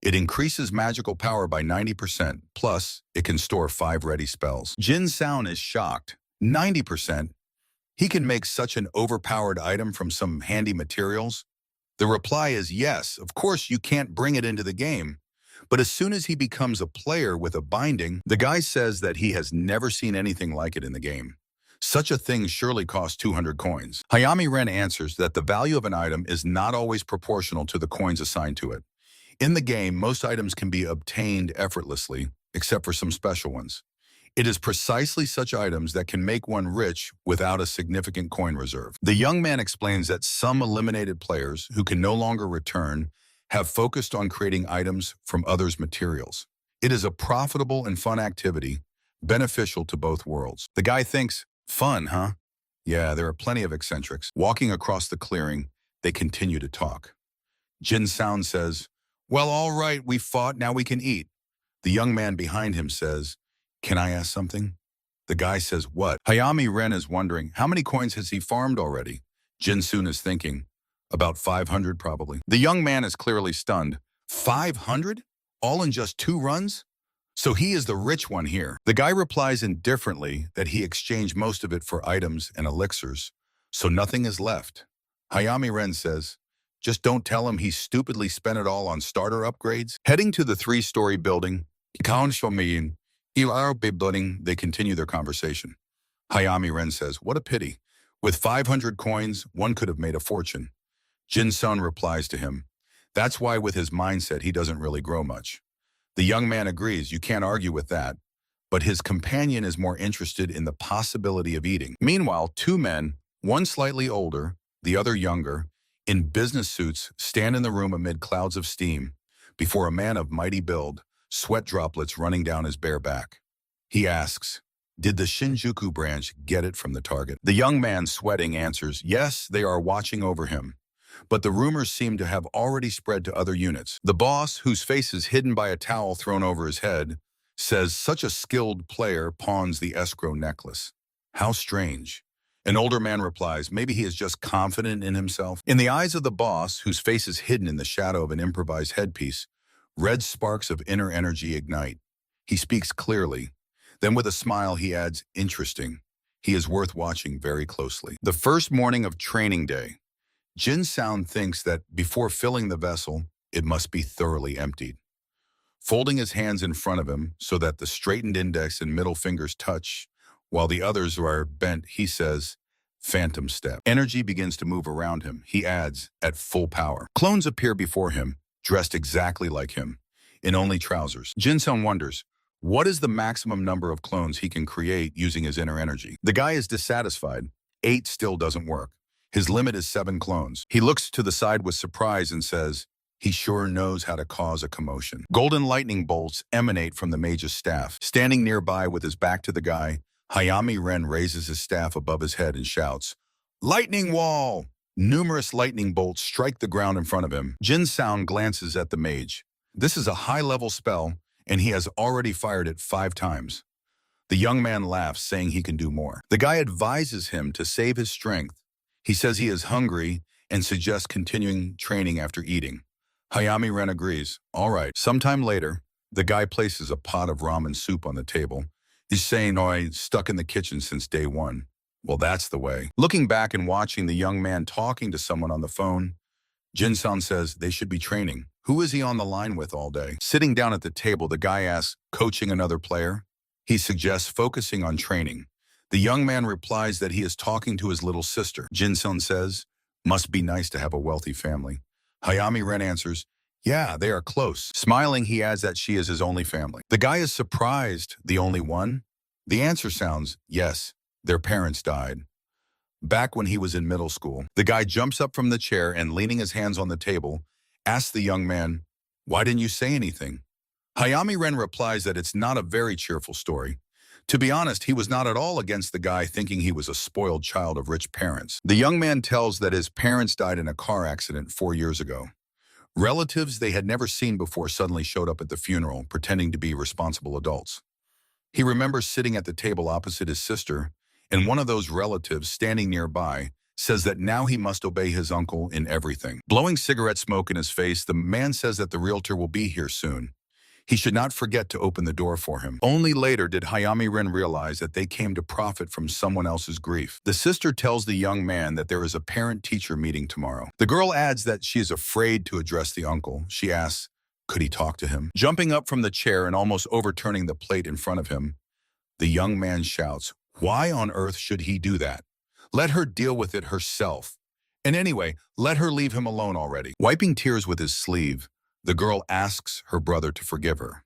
It increases magical power by 90%, plus it can store 5 ready spells. Jin-san is shocked. 90%? He can make such an overpowered item from some handy materials? The reply is yes, of course you can't bring it into the game. But as soon as he becomes a player with a binding, the guy says that he has never seen anything like it in the game. Such a thing surely costs 200 coins. Hayami Ren answers that the value of an item is not always proportional to the coins assigned to it. In the game, most items can be obtained effortlessly, except for some special ones. It is precisely such items that can make one rich without a significant coin reserve. The young man explains that some eliminated players who can no longer return have focused on creating items from others' materials. It is a profitable and fun activity, beneficial to both worlds. The guy thinks, fun, huh? Yeah, there are plenty of eccentrics. Walking across the clearing, they continue to talk. Jin-san says, well, all right, we fought, now we can eat. The young man behind him says, can I ask something? The guy says, what? Hayami Ren is wondering, how many coins has he farmed already? Jin-sun is thinking, about 500 probably. The young man is clearly stunned. 500? All in just 2 runs? So he is the rich one here. The guy replies indifferently that he exchanged most of it for items and elixirs, so nothing is left. Hayami Ren says, just don't tell him he stupidly spent it all on starter upgrades. Heading to the 3-story building, they continue their conversation. Hayami Ren says, what a pity. With 500 coins, one could have made a fortune. Jin-sun replies to him, that's why with his mindset he doesn't really grow much. The young man agrees, you can't argue with that, but his companion is more interested in the possibility of eating. Meanwhile, 2 men, one slightly older, the other younger, in business suits stand in the room amid clouds of steam, before a man of mighty build, sweat droplets running down his bare back. He asks, did the Shinjuku branch get it from the target? The young man, sweating, answers, yes, they are watching over him. But the rumors seem to have already spread to other units. The boss, whose face is hidden by a towel thrown over his head, says such a skilled player pawns the escrow necklace. How strange. An older man replies, maybe he is just confident in himself. In the eyes of the boss, whose face is hidden in the shadow of an improvised headpiece, red sparks of inner energy ignite. He speaks clearly. Then with a smile he adds, interesting. He is worth watching very closely. The first morning of training day. Jin-san thinks that before filling the vessel, it must be thoroughly emptied. Folding his hands in front of him so that the straightened index and middle fingers touch, while the others are bent, he says, phantom step. Energy begins to move around him. He adds, at full power. Clones appear before him, dressed exactly like him, in only trousers. Jin-san wonders, what is the maximum number of clones he can create using his inner energy? The guy is dissatisfied. 8 still doesn't work. His limit is 7 clones. He looks to the side with surprise and says, he sure knows how to cause a commotion. Golden lightning bolts emanate from the mage's staff. Standing nearby with his back to the guy, Hayami Ren raises his staff above his head and shouts, lightning wall! Numerous lightning bolts strike the ground in front of him. Jin-san glances at the mage. This is a high-level spell, and he has already fired it 5 times. The young man laughs, saying he can do more. The guy advises him to save his strength. He says he is hungry and suggests continuing training after eating. Hayami Ren agrees. All right. Sometime later, the guy places a pot of ramen soup on the table. He's saying, oh, I'm stuck in the kitchen since day 1. Well, that's the way. Looking back and watching the young man talking to someone on the phone, Jin-san says they should be training. Who is he on the line with all day? Sitting down at the table, the guy asks, coaching another player? He suggests focusing on training. The young man replies that he is talking to his little sister. Jin-san says, must be nice to have a wealthy family. Hayami Ren answers, yeah, they are close. Smiling, he adds that she is his only family. The guy is surprised, the only one? The answer sounds, yes, their parents died. Back when he was in middle school, the guy jumps up from the chair and, leaning his hands on the table, asks the young man, why didn't you say anything? Hayami Ren replies that it's not a very cheerful story. To be honest, he was not at all against the guy, thinking he was a spoiled child of rich parents. The young man tells that his parents died in a car accident 4 years ago. Relatives they had never seen before suddenly showed up at the funeral, pretending to be responsible adults. He remembers sitting at the table opposite his sister, and one of those relatives standing nearby says that now he must obey his uncle in everything. Blowing cigarette smoke in his face, the man says that the realtor will be here soon. He should not forget to open the door for him. Only later did Hayami Ren realize that they came to profit from someone else's grief. The sister tells the young man that there is a parent-teacher meeting tomorrow. The girl adds that she is afraid to address the uncle. She asks, could he talk to him? Jumping up from the chair and almost overturning the plate in front of him, the young man shouts, why on earth should he do that? Let her deal with it herself. And anyway, let her leave him alone already. Wiping tears with his sleeve, the girl asks her brother to forgive her.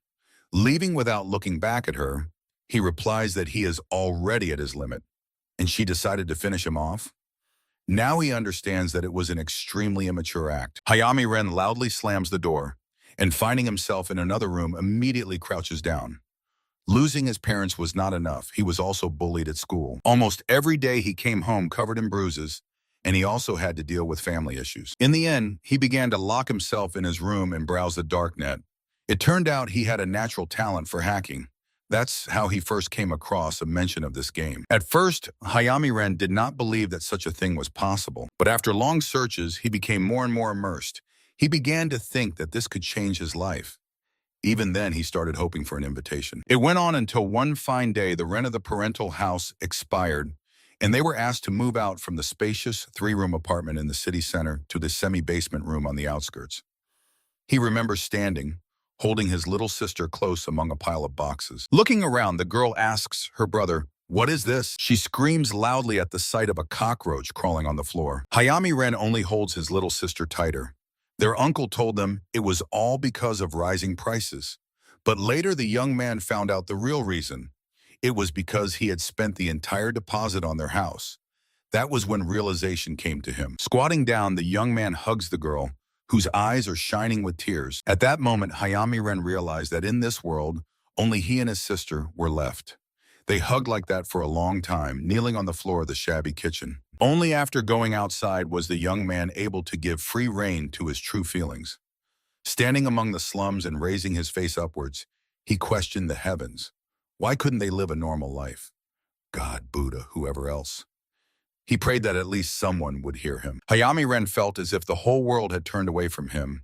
Leaving without looking back at her, he replies that he is already at his limit, and she decided to finish him off. Now he understands that it was an extremely immature act. Hayami Ren loudly slams the door, and finding himself in another room, immediately crouches down. Losing his parents was not enough. He was also bullied at school. Almost every day he came home covered in bruises, and he also had to deal with family issues. In the end, he began to lock himself in his room and browse the darknet. It turned out he had a natural talent for hacking. That's how he first came across a mention of this game. At first, Hayami Ren did not believe that such a thing was possible, but after long searches, he became more and more immersed. He began to think that this could change his life. Even then, he started hoping for an invitation. It went on until one fine day, the rent of the parental house expired, and they were asked to move out from the spacious 3-room apartment in the city center to the semi-basement room on the outskirts. He remembers standing, holding his little sister close among a pile of boxes. Looking around, the girl asks her brother, what is this? She screams loudly at the sight of a cockroach crawling on the floor. Hayami Ren only holds his little sister tighter. Their uncle told them it was all because of rising prices. But later, the young man found out the real reason. It was because he had spent the entire deposit on their house. That was when realization came to him. Squatting down, the young man hugs the girl, whose eyes are shining with tears. At that moment, Hayami Ren realized that in this world, only he and his sister were left. They hugged like that for a long time, kneeling on the floor of the shabby kitchen. Only after going outside was the young man able to give free rein to his true feelings. Standing among the slums and raising his face upwards, he questioned the heavens. Why couldn't they live a normal life? God, Buddha, whoever else. He prayed that at least someone would hear him. Hayami Ren felt as if the whole world had turned away from him.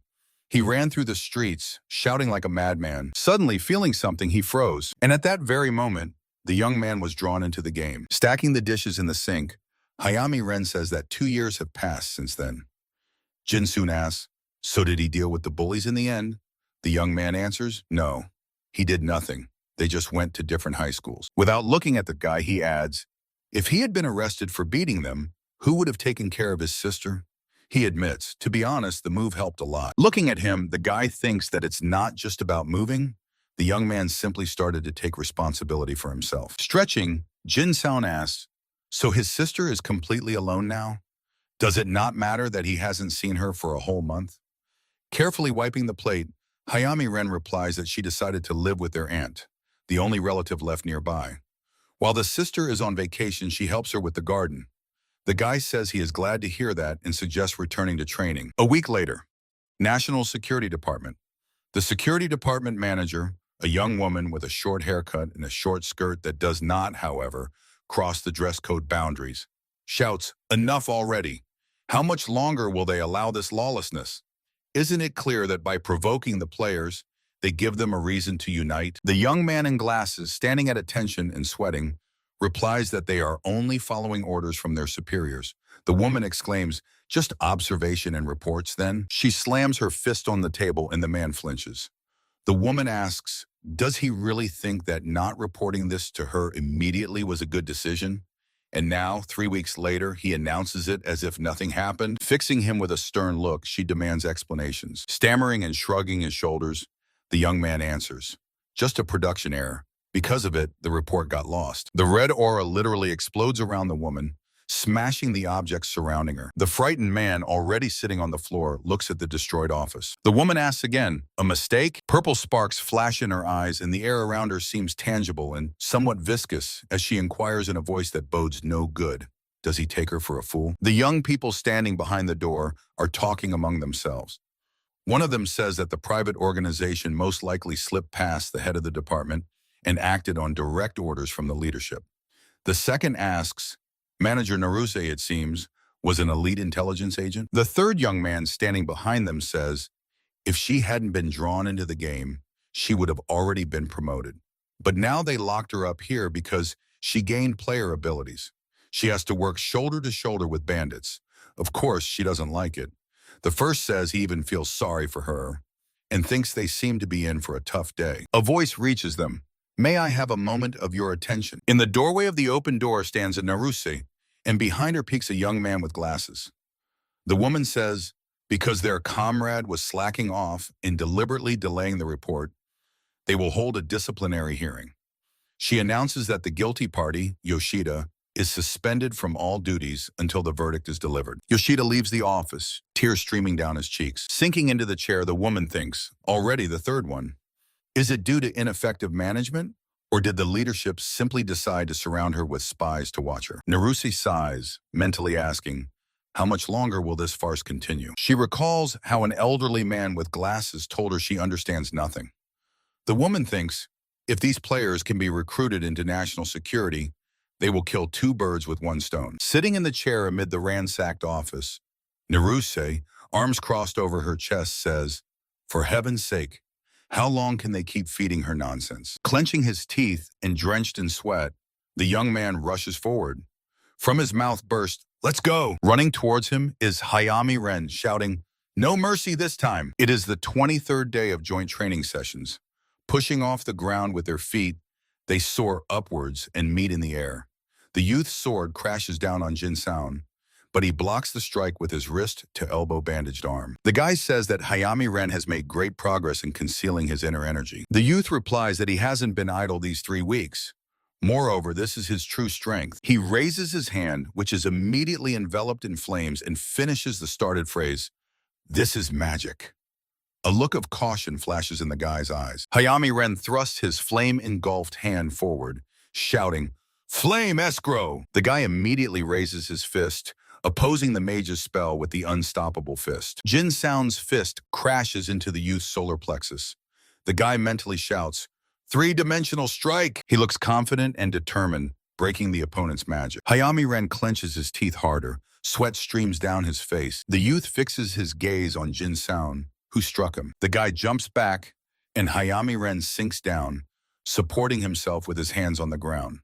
He ran through the streets, shouting like a madman. Suddenly, feeling something, he froze. And at that very moment, the young man was drawn into the game. Stacking the dishes in the sink, Hayami Ren says that 2 years have passed since then. Jin-soon asks, so did he deal with the bullies in the end? The young man answers, no, he did nothing. They just went to different high schools. Without looking at the guy, he adds, if he had been arrested for beating them, who would have taken care of his sister? He admits, to be honest, the move helped a lot. Looking at him, the guy thinks that it's not just about moving. The young man simply started to take responsibility for himself. Stretching, Jin-soon asks, so his sister is completely alone now? Does it not matter that he hasn't seen her for a whole month? Carefully wiping the plate, Hayami Ren replies that she decided to live with their aunt, the only relative left nearby. While the sister is on vacation, she helps her with the garden. The guy says he is glad to hear that and suggests returning to training. A week later, National Security Department. The security department manager, a young woman with a short haircut and a short skirt that does not, however, cross the dress code boundaries, shouts, enough already. How much longer will they allow this lawlessness? Isn't it clear that by provoking the players, they give them a reason to unite? The young man in glasses, standing at attention and sweating, replies that they are only following orders from their superiors. The woman exclaims, Just observation and reports then? She slams her fist on the table and the man flinches. The woman asks, does he really think that not reporting this to her immediately was a good decision? And now, 3 weeks later, he announces it as if nothing happened. Fixing him with a stern look, she demands explanations. Stammering and shrugging his shoulders, the young man answers, just a production error. Because of it, the report got lost. The red aura literally explodes around the woman, smashing the objects surrounding her. The frightened man, already sitting on the floor, looks at the destroyed office. The woman asks again, a mistake? Purple sparks flash in her eyes and the air around her seems tangible and somewhat viscous as she inquires in a voice that bodes no good. Does he take her for a fool? The young people standing behind the door are talking among themselves. One of them says that the private organization most likely slipped past the head of the department and acted on direct orders from the leadership. The second asks, Manager Naruse, it seems, was an elite intelligence agent. The third young man standing behind them says, if she hadn't been drawn into the game, she would have already been promoted. But now they locked her up here because she gained player abilities. She has to work shoulder to shoulder with bandits. Of course, she doesn't like it. The first says he even feels sorry for her and thinks they seem to be in for a tough day. A voice reaches them. May I have a moment of your attention? In the doorway of the open door stands a Naruse, and behind her peeks a young man with glasses. The woman says, because their comrade was slacking off and deliberately delaying the report, they will hold a disciplinary hearing. She announces that the guilty party, Yoshida, is suspended from all duties until the verdict is delivered. Yoshida leaves the office, tears streaming down his cheeks. Sinking into the chair, the woman thinks, already the third one. Is it due to ineffective management, or did the leadership simply decide to surround her with spies to watch her? Naruse sighs, mentally asking, how much longer will this farce continue? She recalls how an elderly man with glasses told her she understands nothing. The woman thinks, if these players can be recruited into national security, they will kill two birds with one stone. Sitting in the chair amid the ransacked office, Naruse, arms crossed over her chest, says, for heaven's sake, how long can they keep feeding her nonsense? Clenching his teeth and drenched in sweat, the young man rushes forward. From his mouth bursts, let's go! Running towards him is Hayami Ren, shouting, no mercy this time. It is the 23rd day of joint training sessions. Pushing off the ground with their feet, they soar upwards and meet in the air. The youth's sword crashes down on Jin Sound, but he blocks the strike with his wrist to elbow bandaged arm. The guy says that Hayami Ren has made great progress in concealing his inner energy. The youth replies that he hasn't been idle these 3 weeks. Moreover, this is his true strength. He raises his hand, which is immediately enveloped in flames, and finishes the started phrase, this is magic. A look of caution flashes in the guy's eyes. Hayami Ren thrusts his flame-engulfed hand forward, shouting, flame escrow! The guy immediately raises his fist, opposing the mage's spell with the unstoppable fist. Jin Sound's fist crashes into the youth's solar plexus. The guy mentally shouts, three-dimensional strike! He looks confident and determined, breaking the opponent's magic. Hayami Ren clenches his teeth harder. Sweat streams down his face. The youth fixes his gaze on Jin Sound, who struck him. The guy jumps back, and Hayami Ren sinks down, supporting himself with his hands on the ground.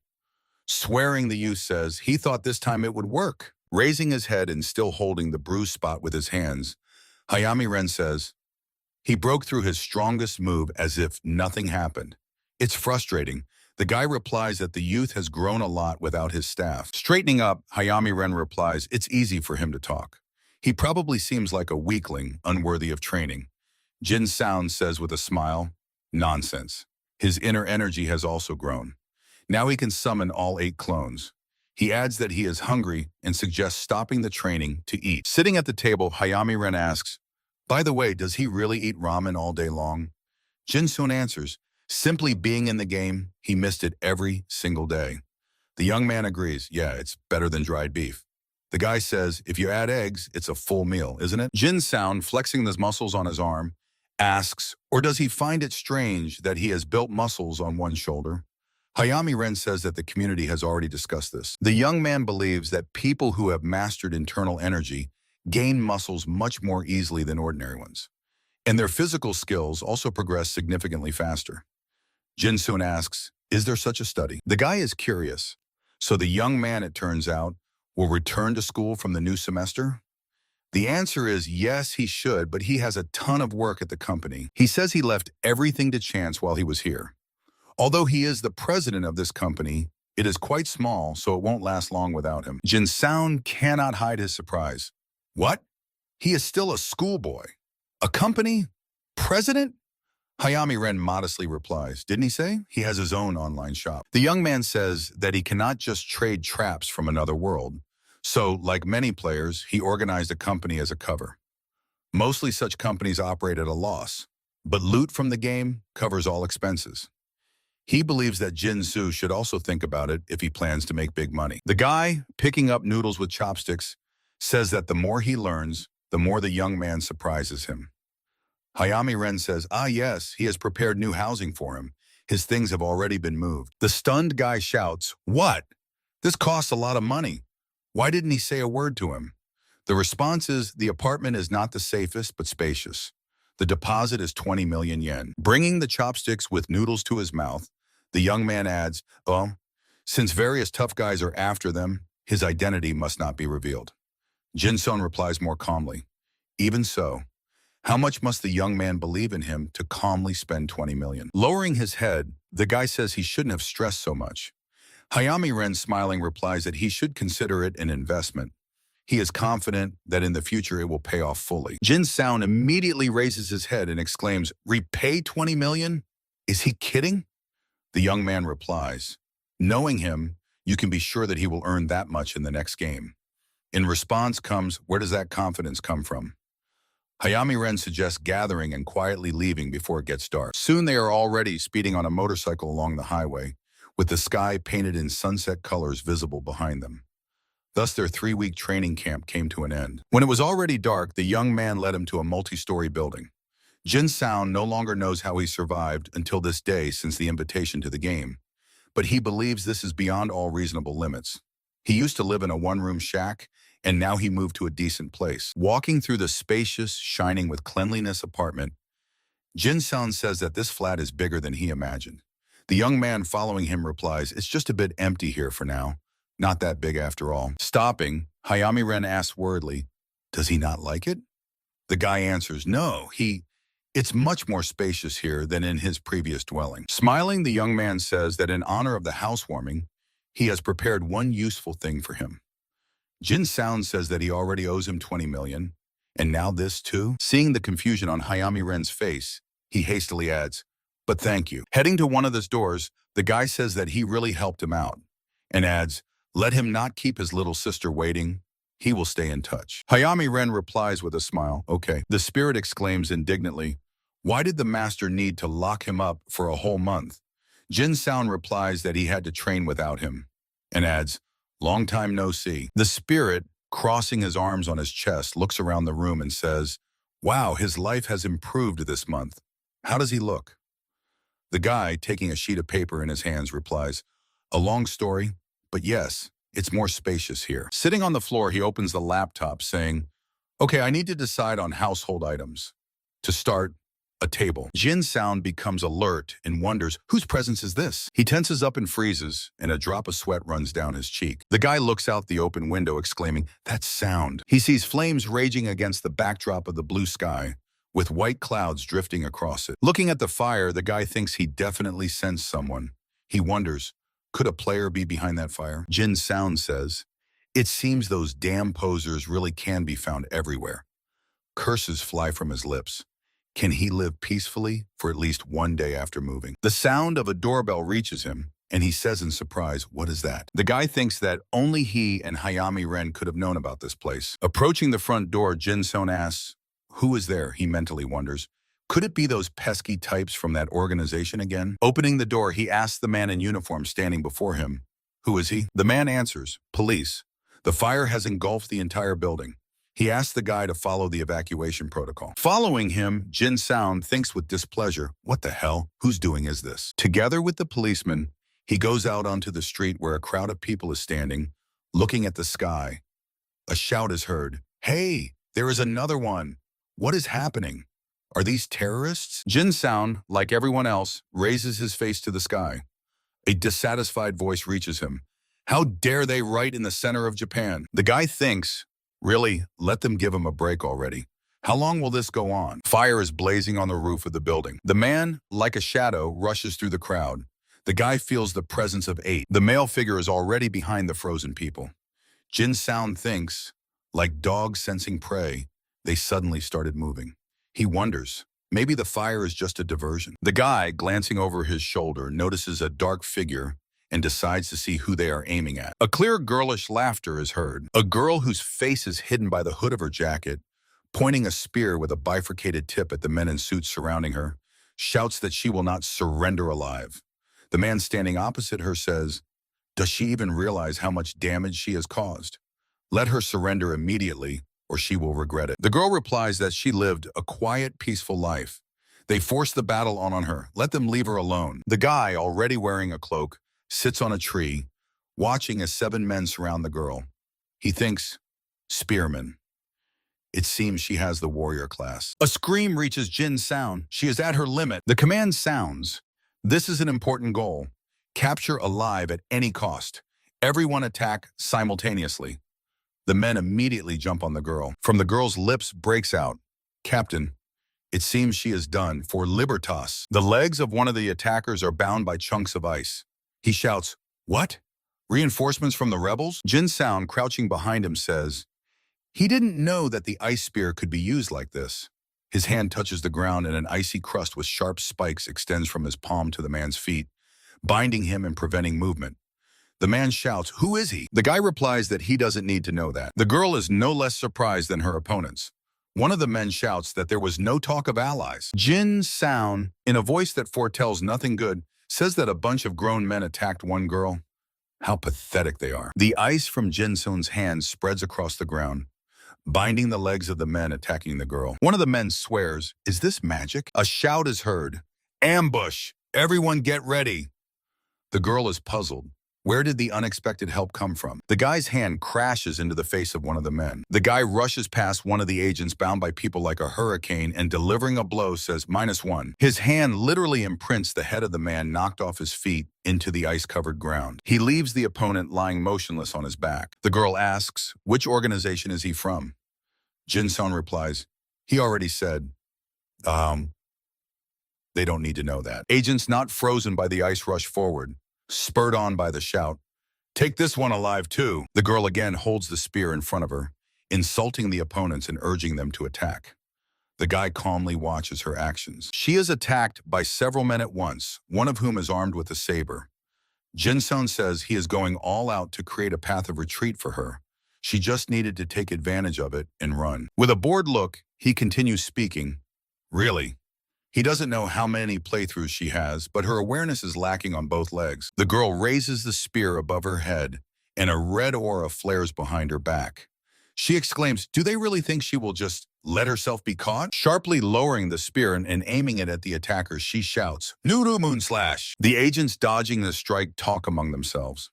Swearing, the youth says he thought this time it would work. Raising his head and still holding the bruised spot with his hands, Hayami Ren says, he broke through his strongest move as if nothing happened. It's frustrating. The guy replies that the youth has grown a lot without his staff. Straightening up, Hayami Ren replies it's easy for him to talk. He probably seems like a weakling, unworthy of training. Jin Sound says with a smile, nonsense. His inner energy has also grown. Now he can summon all 8 clones. He adds that he is hungry and suggests stopping the training to eat. Sitting at the table, Hayami Ren asks, by the way, does he really eat ramen all day long? Jin Soon answers, simply being in the game, he missed it every single day. The young man agrees, yeah, it's better than dried beef. The guy says, if you add eggs, it's a full meal, isn't it? Jin Sound, flexing the muscles on his arm, asks, or does he find it strange that he has built muscles on one shoulder? Hayami Ren says that the community has already discussed this. The young man believes that people who have mastered internal energy gain muscles much more easily than ordinary ones, and their physical skills also progress significantly faster. Jin Soon asks, is there such a study? The guy is curious. So the young man, it turns out, will return to school from the new semester? The answer is yes, he should, but he has a ton of work at the company. He says he left everything to chance while he was here. Although he is the president of this company, it is quite small, so it won't last long without him. Jin Sound cannot hide his surprise. What? He is still a schoolboy. A company? President? Hayami Ren modestly replies, didn't he say? He has his own online shop. The young man says that he cannot just trade traps from another world. So, like many players, he organized a company as a cover. Mostly such companies operate at a loss, but loot from the game covers all expenses. He believes that Jin Su should also think about it if he plans to make big money. The guy, picking up noodles with chopsticks, says that the more he learns, the more the young man surprises him. Hayami Ren says, yes, he has prepared new housing for him. His things have already been moved. The stunned guy shouts, what? This costs a lot of money. Why didn't he say a word to him? The response is, the apartment is not the safest, but spacious. The deposit is 20 million yen. Bringing the chopsticks with noodles to his mouth, the young man adds, since various tough guys are after them, his identity must not be revealed. Jin-sun replies more calmly, even so, how much must the young man believe in him to calmly spend 20 million? Lowering his head, the guy says he shouldn't have stressed so much. Hayami Ren, smiling, replies that he should consider it an investment. He is confident that in the future it will pay off fully. Jin Sound immediately raises his head and exclaims, repay 20 million? Is he kidding? The young man replies, knowing him, you can be sure that he will earn that much in the next game. In response comes, where does that confidence come from? Hayami Ren suggests gathering and quietly leaving before it gets dark. Soon they are already speeding on a motorcycle along the highway, with the sky painted in sunset colors visible behind them. Thus their 3-week training camp came to an end. When it was already dark, the young man led him to a multi-story building. Jin Sound no longer knows how he survived until this day since the invitation to the game, but he believes this is beyond all reasonable limits. He used to live in a one-room shack, and now he moved to a decent place. Walking through the spacious, shining with cleanliness apartment, Jin Sound says that this flat is bigger than he imagined. The young man following him replies, it's just a bit empty here for now. Not that big after all. Stopping, Hayami Ren asks worriedly, does he not like it? The guy answers, no, it's much more spacious here than in his previous dwelling. Smiling, the young man says that in honor of the housewarming, he has prepared one useful thing for him. Jin Sound says that he already owes him 20 million, and now this too? Seeing the confusion on Hayami Ren's face, he hastily adds, but thank you. Heading to one of those doors, the guy says that he really helped him out, and adds, let him not keep his little sister waiting. He will stay in touch. Hayami Ren replies with a smile, okay. The spirit exclaims indignantly, why did the master need to lock him up for a whole month? Jin Sound replies that he had to train without him, and adds, long time no see. The spirit, crossing his arms on his chest, looks around the room and says, wow, his life has improved this month. How does he look? The guy, taking a sheet of paper in his hands, replies, a long story, but yes, it's more spacious here. Sitting on the floor, he opens the laptop saying, okay, I need to decide on household items. To start, a table. Jin Sound becomes alert and wonders, whose presence is this? He tenses up and freezes, and a drop of sweat runs down his cheek. The guy looks out the open window, exclaiming, that's sound. He sees flames raging against the backdrop of the blue sky, with white clouds drifting across it. Looking at the fire, the guy thinks he definitely sensed someone. He wonders, could a player be behind that fire? Jin Sound says, it seems those damn posers really can be found everywhere. Curses fly from his lips. Can he live peacefully for at least one day after moving? The sound of a doorbell reaches him, and he says in surprise, what is that? The guy thinks that only he and Hayami Ren could have known about this place. Approaching the front door, Jin Sound asks, who is there? He mentally wonders. Could it be those pesky types from that organization again? Opening the door, he asks the man in uniform standing before him, who is he? The man answers, police. The fire has engulfed the entire building. He asks the guy to follow the evacuation protocol. Following him, Jin Sound thinks with displeasure, what the hell? Whose doing is this? Together with the policeman, he goes out onto the street where a crowd of people is standing, looking at the sky. A shout is heard. Hey, there is another one. What is happening? Are these terrorists? Jin Sound, like everyone else, raises his face to the sky. A dissatisfied voice reaches him. How dare they right in the center of Japan? The guy thinks, Really, let them give him a break already. How long will this go on? Fire is blazing on the roof of the building. The man, like a shadow, rushes through the crowd. The guy feels the presence of 8. The male figure is already behind the frozen people. Jin Sound thinks, like dogs sensing prey, they suddenly started moving. He wonders, maybe the fire is just a diversion. The guy, glancing over his shoulder, notices a dark figure and decides to see who they are aiming at. A clear girlish laughter is heard. A girl whose face is hidden by the hood of her jacket, pointing a spear with a bifurcated tip at the men in suits surrounding her, shouts that she will not surrender alive. The man standing opposite her says, "Does she even realize how much damage she has caused? Let her surrender immediately, or she will regret it." The girl replies that she lived a quiet, peaceful life. They forced the battle on her. Let them leave her alone. The guy, already wearing a cloak, sits on a tree, watching as 7 men surround the girl. He thinks, spearmen. It seems she has the warrior class. A scream reaches Jin's Sound. She is at her limit. The command sounds. This is an important goal. Capture alive at any cost. Everyone attack simultaneously. The men immediately jump on the girl. From the girl's lips breaks out, "Captain, it seems she is done for libertas." The legs of one of the attackers are bound by chunks of ice. He shouts, "What? Reinforcements from the rebels?" Jin Sound, crouching behind him, says, he didn't know that the ice spear could be used like this. His hand touches the ground and an icy crust with sharp spikes extends from his palm to the man's feet, binding him and preventing movement. The man shouts, "Who is he?" The guy replies that he doesn't need to know that. The girl is no less surprised than her opponents. One of the men shouts that there was no talk of allies. Jin Sound, in a voice that foretells nothing good, says that a bunch of grown men attacked one girl. How pathetic they are. The ice from Jin Soon's hand spreads across the ground, binding the legs of the men attacking the girl. One of the men swears, "Is this magic?" A shout is heard. "Ambush! Everyone get ready!" The girl is puzzled. Where did the unexpected help come from? The guy's hand crashes into the face of one of the men. The guy rushes past one of the agents bound by people like a hurricane and, delivering a blow, says -1. His hand literally imprints the head of the man knocked off his feet into the ice-covered ground. He leaves the opponent lying motionless on his back. The girl asks, which organization is he from? Jin-sun replies, he already said, they don't need to know that. Agents not frozen by the ice rush forward, spurred on by the shout, "Take this one alive too." The girl again holds the spear in front of her, insulting the opponents and urging them to attack. The guy calmly watches her actions. She is attacked by several men at once, one of whom is armed with a saber. Jin-sun says he is going all out to create a path of retreat for her. She just needed to take advantage of it and run. With a bored look, he continues speaking. Really? He doesn't know how many playthroughs she has, but her awareness is lacking on both legs. The girl raises the spear above her head, and a red aura flares behind her back. She exclaims, "Do they really think she will just let herself be caught?" Sharply lowering the spear and aiming it at the attacker, she shouts, "Nuru Moon Slash!" The agents dodging the strike talk among themselves.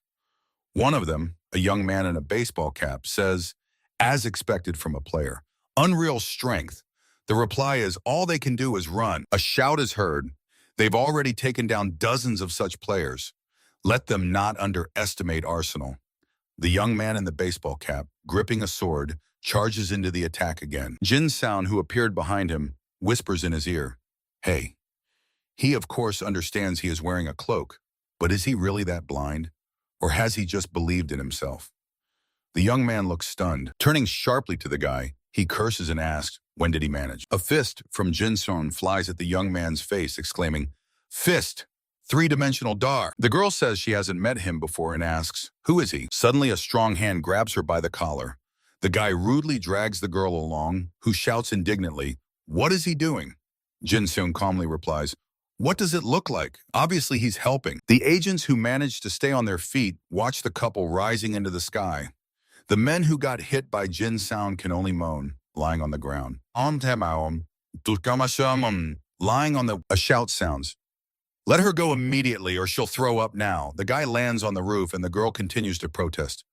One of them, a young man in a baseball cap, says, as expected from a player, "Unreal strength." The reply is, all they can do is run. A shout is heard. They've already taken down dozens of such players. Let them not underestimate Arsenal. The young man in the baseball cap, gripping a sword, charges into the attack again. Jin Sound, who appeared behind him, whispers in his ear, "Hey." He, of course, understands he is wearing a cloak, but is he really that blind? Or has he just believed in himself? The young man looks stunned. Turning sharply to the guy, he curses and asks, when did he manage? A fist from Jin-sun flies at the young man's face, exclaiming, "Fist! Three-dimensional Dar." The girl says she hasn't met him before and asks, "Who is he?" Suddenly, a strong hand grabs her by the collar. The guy rudely drags the girl along, who shouts indignantly, "What is he doing?" Jin-sun calmly replies, "What does it look like? Obviously, he's helping." The agents who managed to stay on their feet watch the couple rising into the sky. The men who got hit by Jin-sun can only moan, lying on the ground. Lying on the... A shout sounds. "Let her go immediately or she'll throw up now." The guy lands on the roof and the girl continues to protest.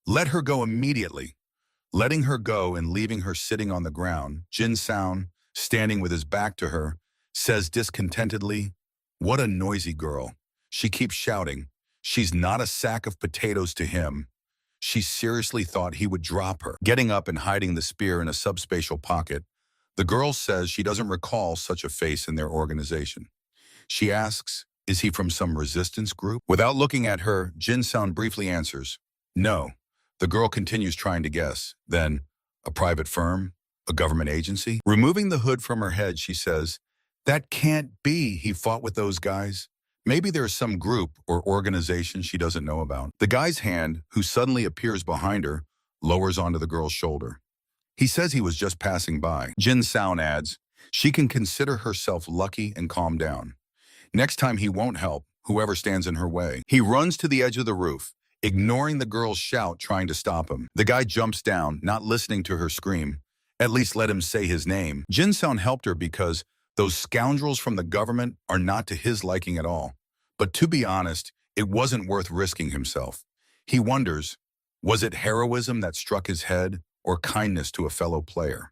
"Let her go immediately." Letting her go and leaving her sitting on the ground, Jin-sun, standing with his back to her, says discontentedly, "What a noisy girl. She keeps shouting. She's not a sack of potatoes to him." She seriously thought he would drop her. Getting up and hiding the spear in a subspatial pocket, the girl says she doesn't recall such a face in their organization. She asks, is he from some resistance group? Without looking at her, Jin-sound briefly answers, no. The girl continues trying to guess. Then, a private firm? A government agency? Removing the hood from her head, she says, that can't be. He fought with those guys. Maybe there's some group or organization she doesn't know about. The guy's hand, who suddenly appears behind her, lowers onto the girl's shoulder. He says he was just passing by. Jin-sound adds, she can consider herself lucky and calm down. Next time he won't help whoever stands in her way. He runs to the edge of the roof, ignoring the girl's shout, trying to stop him. The guy jumps down, not listening to her scream. At least let him say his name. Jin-sound helped her because those scoundrels from the government are not to his liking at all. But to be honest, it wasn't worth risking himself. He wonders, was it heroism that struck his head or kindness to a fellow player?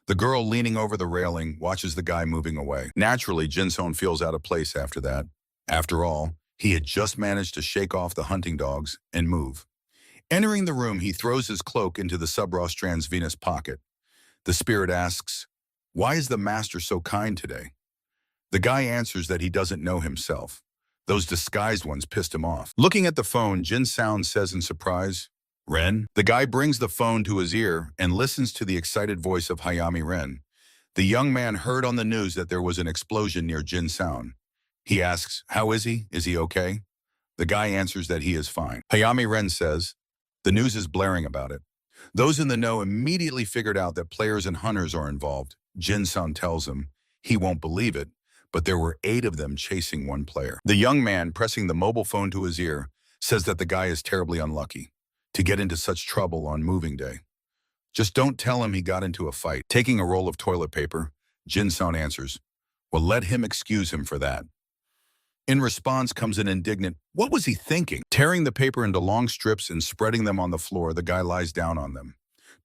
The girl leaning over the railing watches the guy moving away. Naturally, Jin-sound feels out of place after that. After all, he had just managed to shake off the hunting dogs and move. Entering the room, he throws his cloak into the Subrostran's Venus pocket. The spirit asks, why is the master so kind today? The guy answers that he doesn't know himself. Those disguised ones pissed him off. Looking at the phone, Jin-sound says in surprise, Ren? The guy brings the phone to his ear and listens to the excited voice of Hayami Ren. The young man heard on the news that there was an explosion near Jin-sound. He asks, how is he? Is he okay? The guy answers that he is fine. Hayami Ren says, the news is blaring about it. Those in the know immediately figured out that players and hunters are involved. Jin-sound tells him he won't believe it, but there were 8 of them chasing one player. The young man, pressing the mobile phone to his ear, says that the guy is terribly unlucky to get into such trouble on moving day. Just don't tell him he got into a fight. Taking a roll of toilet paper, Jin-sound answers, well, let him excuse him for that. In response comes an indignant, what was he thinking? Tearing the paper into long strips and spreading them on the floor, the guy lies down on them.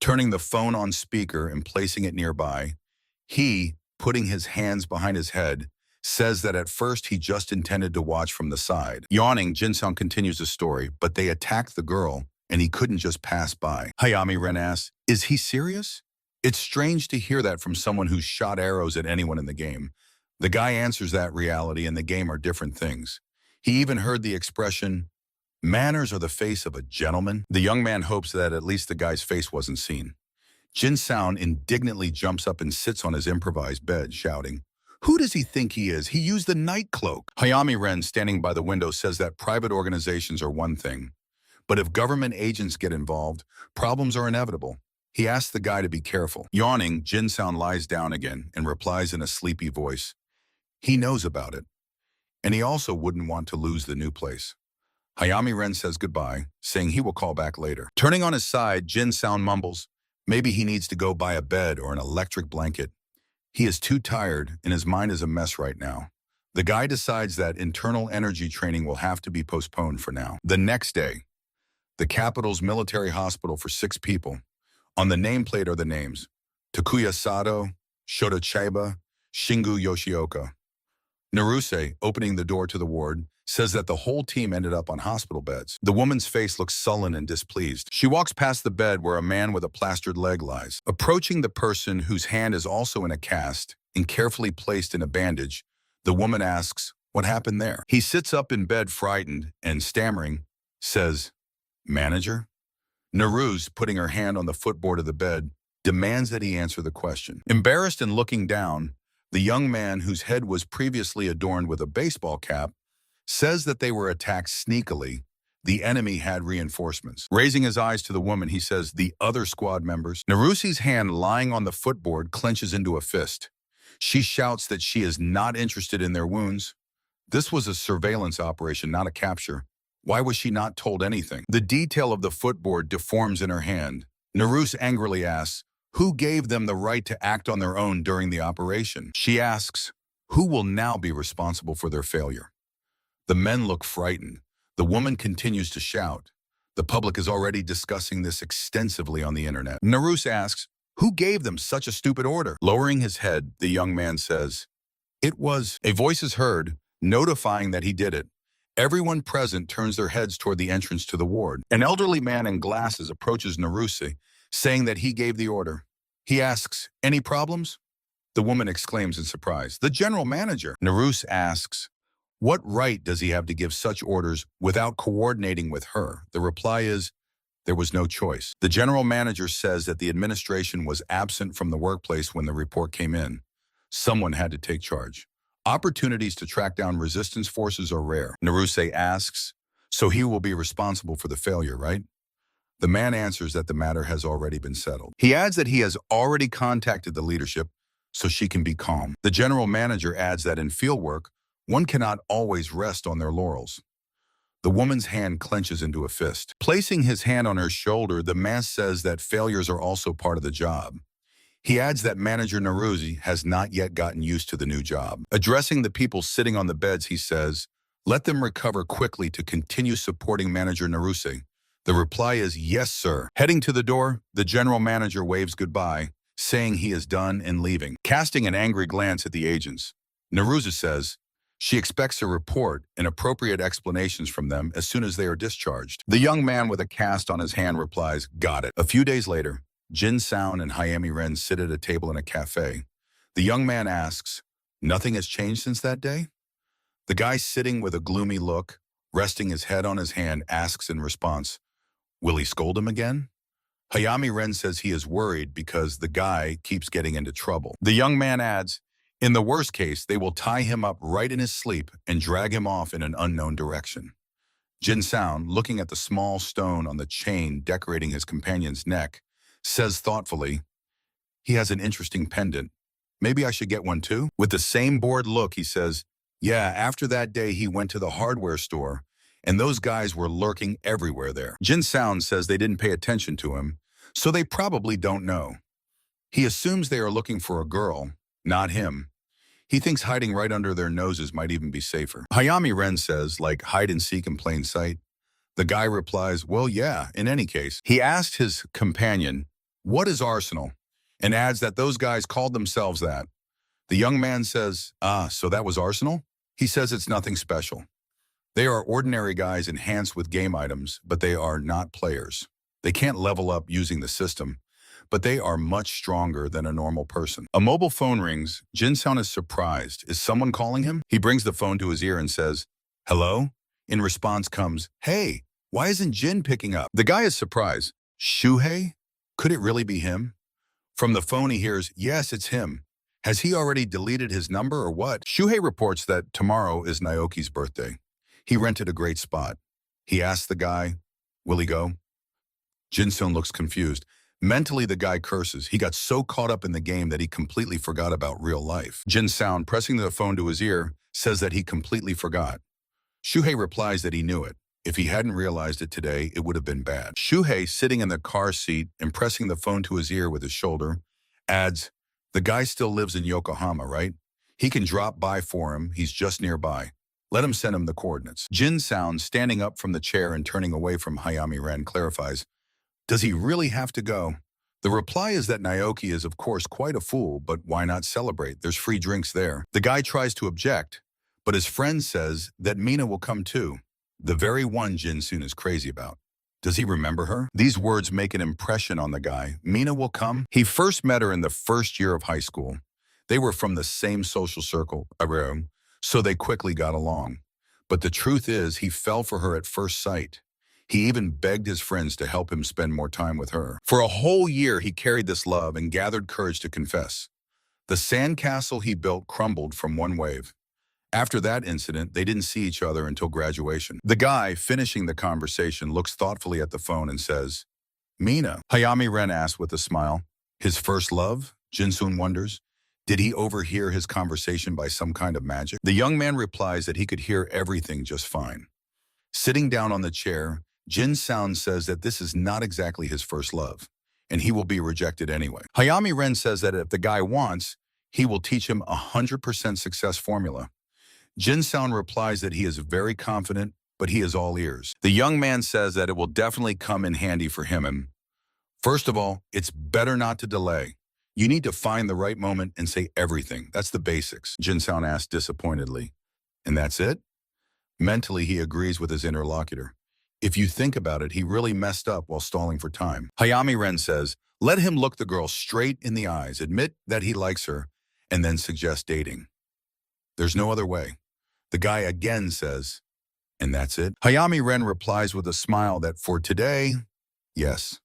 Turning the phone on speaker and placing it nearby, he, putting his hands behind his head, says that at first he just intended to watch from the side. Yawning, Jin-sound continues the story, but they attacked the girl, and he couldn't just pass by. Hayami Ren asks, is he serious? It's strange to hear that from someone who's shot arrows at anyone in the game. The guy answers that reality and the game are different things. He even heard the expression, manners are the face of a gentleman. The young man hopes that at least the guy's face wasn't seen. Jin-sound indignantly jumps up and sits on his improvised bed, shouting, who does he think he is? He used the night cloak. Hayami Ren, standing by the window, says that private organizations are one thing, but if government agents get involved, problems are inevitable. He asks the guy to be careful. Yawning, Jin-sound lies down again and replies in a sleepy voice, he knows about it, and he also wouldn't want to lose the new place. Hayami Ren says goodbye, saying he will call back later. Turning on his side, Jin-sound mumbles, maybe he needs to go buy a bed or an electric blanket. He is too tired, and his mind is a mess right now. The guy decides that internal energy training will have to be postponed for now. The next day, the capital's military hospital for 6 people. On the nameplate are the names, Takuya Sato, Shota Chiba, Shingu Yoshioka. Naruse, opening the door to the ward, says that the whole team ended up on hospital beds. The woman's face looks sullen and displeased. She walks past the bed where a man with a plastered leg lies. Approaching the person whose hand is also in a cast and carefully placed in a bandage, the woman asks, what happened there? He sits up in bed frightened and stammering, says, manager? Naruse, putting her hand on the footboard of the bed, demands that he answer the question. Embarrassed and looking down, the young man whose head was previously adorned with a baseball cap says that they were attacked sneakily. The enemy had reinforcements. Raising his eyes to the woman, he says, the other squad members. Narusi's hand lying on the footboard clenches into a fist. She shouts that she is not interested in their wounds. This was a surveillance operation, not a capture. Why was she not told anything? The detail of the footboard deforms in her hand. Naruse angrily asks, who gave them the right to act on their own during the operation? She asks, who will now be responsible for their failure? The men look frightened. The woman continues to shout. The public is already discussing this extensively on the internet. Naruse asks, who gave them such a stupid order? Lowering his head, the young man says, it was. A voice is heard, notifying that he did it, Everyone present turns their heads toward the entrance to the ward. An elderly man in glasses approaches Naruse, saying that he gave the order. He asks, "Any problems?" The woman exclaims in surprise, "The general manager." Naruse asks, "What right does he have to give such orders without coordinating with her?" The reply is, "There was no choice." The general manager says that the administration was absent from the workplace when the report came in. Someone had to take charge. Opportunities to track down resistance forces are rare. Naruse asks, "So he will be responsible for the failure, right?" The man answers that the matter has already been settled. He adds that he has already contacted the leadership so she can be calm. The general manager adds that in fieldwork, one cannot always rest on their laurels. The woman's hand clenches into a fist. Placing his hand on her shoulder, the man says that failures are also part of the job. He adds that manager Naruse has not yet gotten used to the new job. Addressing the people sitting on the beds, he says, "Let them recover quickly to continue supporting manager Naruse." The reply is, "Yes, sir." Heading to the door, the general manager waves goodbye, saying he is done and leaving. Casting an angry glance at the agents, Naruse says she expects a report and appropriate explanations from them as soon as they are discharged. The young man with a cast on his hand replies, "Got it." A few days later, Jin Sound and Hayami Ren sit at a table in a cafe. The young man asks, "Nothing has changed since that day?" The guy sitting with a gloomy look, resting his head on his hand, asks in response, "Will he scold him again?" Hayami Ren says he is worried because the guy keeps getting into trouble. The young man adds, "In the worst case, they will tie him up right in his sleep and drag him off in an unknown direction." Jin Sound, looking at the small stone on the chain decorating his companion's neck, says thoughtfully, "He has an interesting pendant. Maybe I should get one too?" With the same bored look, he says, "Yeah, after that day he went to the hardware store, and those guys were lurking everywhere there." Jin Sound says they didn't pay attention to him, so they probably don't know. He assumes they are looking for a girl, not him. He thinks hiding right under their noses might even be safer. Hayami Ren says, like hide and seek in plain sight. The guy replies, "Well, yeah, in any case." He asked his companion, "What is Arsenal?" and adds that those guys called themselves that. The young man says, "Ah, so that was Arsenal?" He says it's nothing special. They are ordinary guys enhanced with game items, but they are not players. They can't level up using the system, but they are much stronger than a normal person. A mobile phone rings. Jin Sound is surprised. Is someone calling him? He brings the phone to his ear and says, "Hello?" In response comes, "Hey, why isn't Jin picking up?" The guy is surprised. Shuhei? Could it really be him? From the phone he hears, "Yes, it's him. Has he already deleted his number or what?" Shuhei reports that tomorrow is Naoki's birthday. He rented a great spot. He asks the guy, "Will he go?" Jin-sun looks confused. Mentally, the guy curses. He got so caught up in the game that he completely forgot about real life. Jin-sound, pressing the phone to his ear, says that he completely forgot. Shuhei replies that he knew it. If he hadn't realized it today, it would have been bad. Shuhei, sitting in the car seat and pressing the phone to his ear with his shoulder, adds, "The guy still lives in Yokohama, right? He can drop by for him. He's just nearby. Let him send him the coordinates." Jin-sound, standing up from the chair and turning away from Hayami Ren, clarifies, "Does he really have to go?" The reply is that Naoki is of course quite a fool, but why not celebrate? There's free drinks there. The guy tries to object, but his friend says that Mina will come too. The very one Jin-sun is crazy about. Does he remember her? These words make an impression on the guy. Mina will come? He first met her in the first year of high school. They were from the same social circle, so they quickly got along. But the truth is, he fell for her at first sight. He even begged his friends to help him spend more time with her. For a whole year, he carried this love and gathered courage to confess. The sandcastle he built crumbled from one wave. After that incident, they didn't see each other until graduation. The guy, finishing the conversation, looks thoughtfully at the phone and says, "Mina." Hayami Ren asks with a smile. His first love? Jin-sun wonders. Did he overhear his conversation by some kind of magic? The young man replies that he could hear everything just fine. Sitting down on the chair, Jin-sound says that this is not exactly his first love, and he will be rejected anyway. Hayami Ren says that if the guy wants, he will teach him 100% success formula. Jin-sound replies that he is very confident, but he is all ears. The young man says that it will definitely come in handy for him. And first of all, it's better not to delay. You need to find the right moment and say everything. That's the basics. Jin-sound asks disappointedly. And that's it? Mentally, he agrees with his interlocutor. If you think about it, he really messed up while stalling for time. Hayami Ren says, let him look the girl straight in the eyes, admit that he likes her, and then suggest dating. There's no other way. The guy again says, and that's it. Hayami Ren replies with a smile that for today, yes,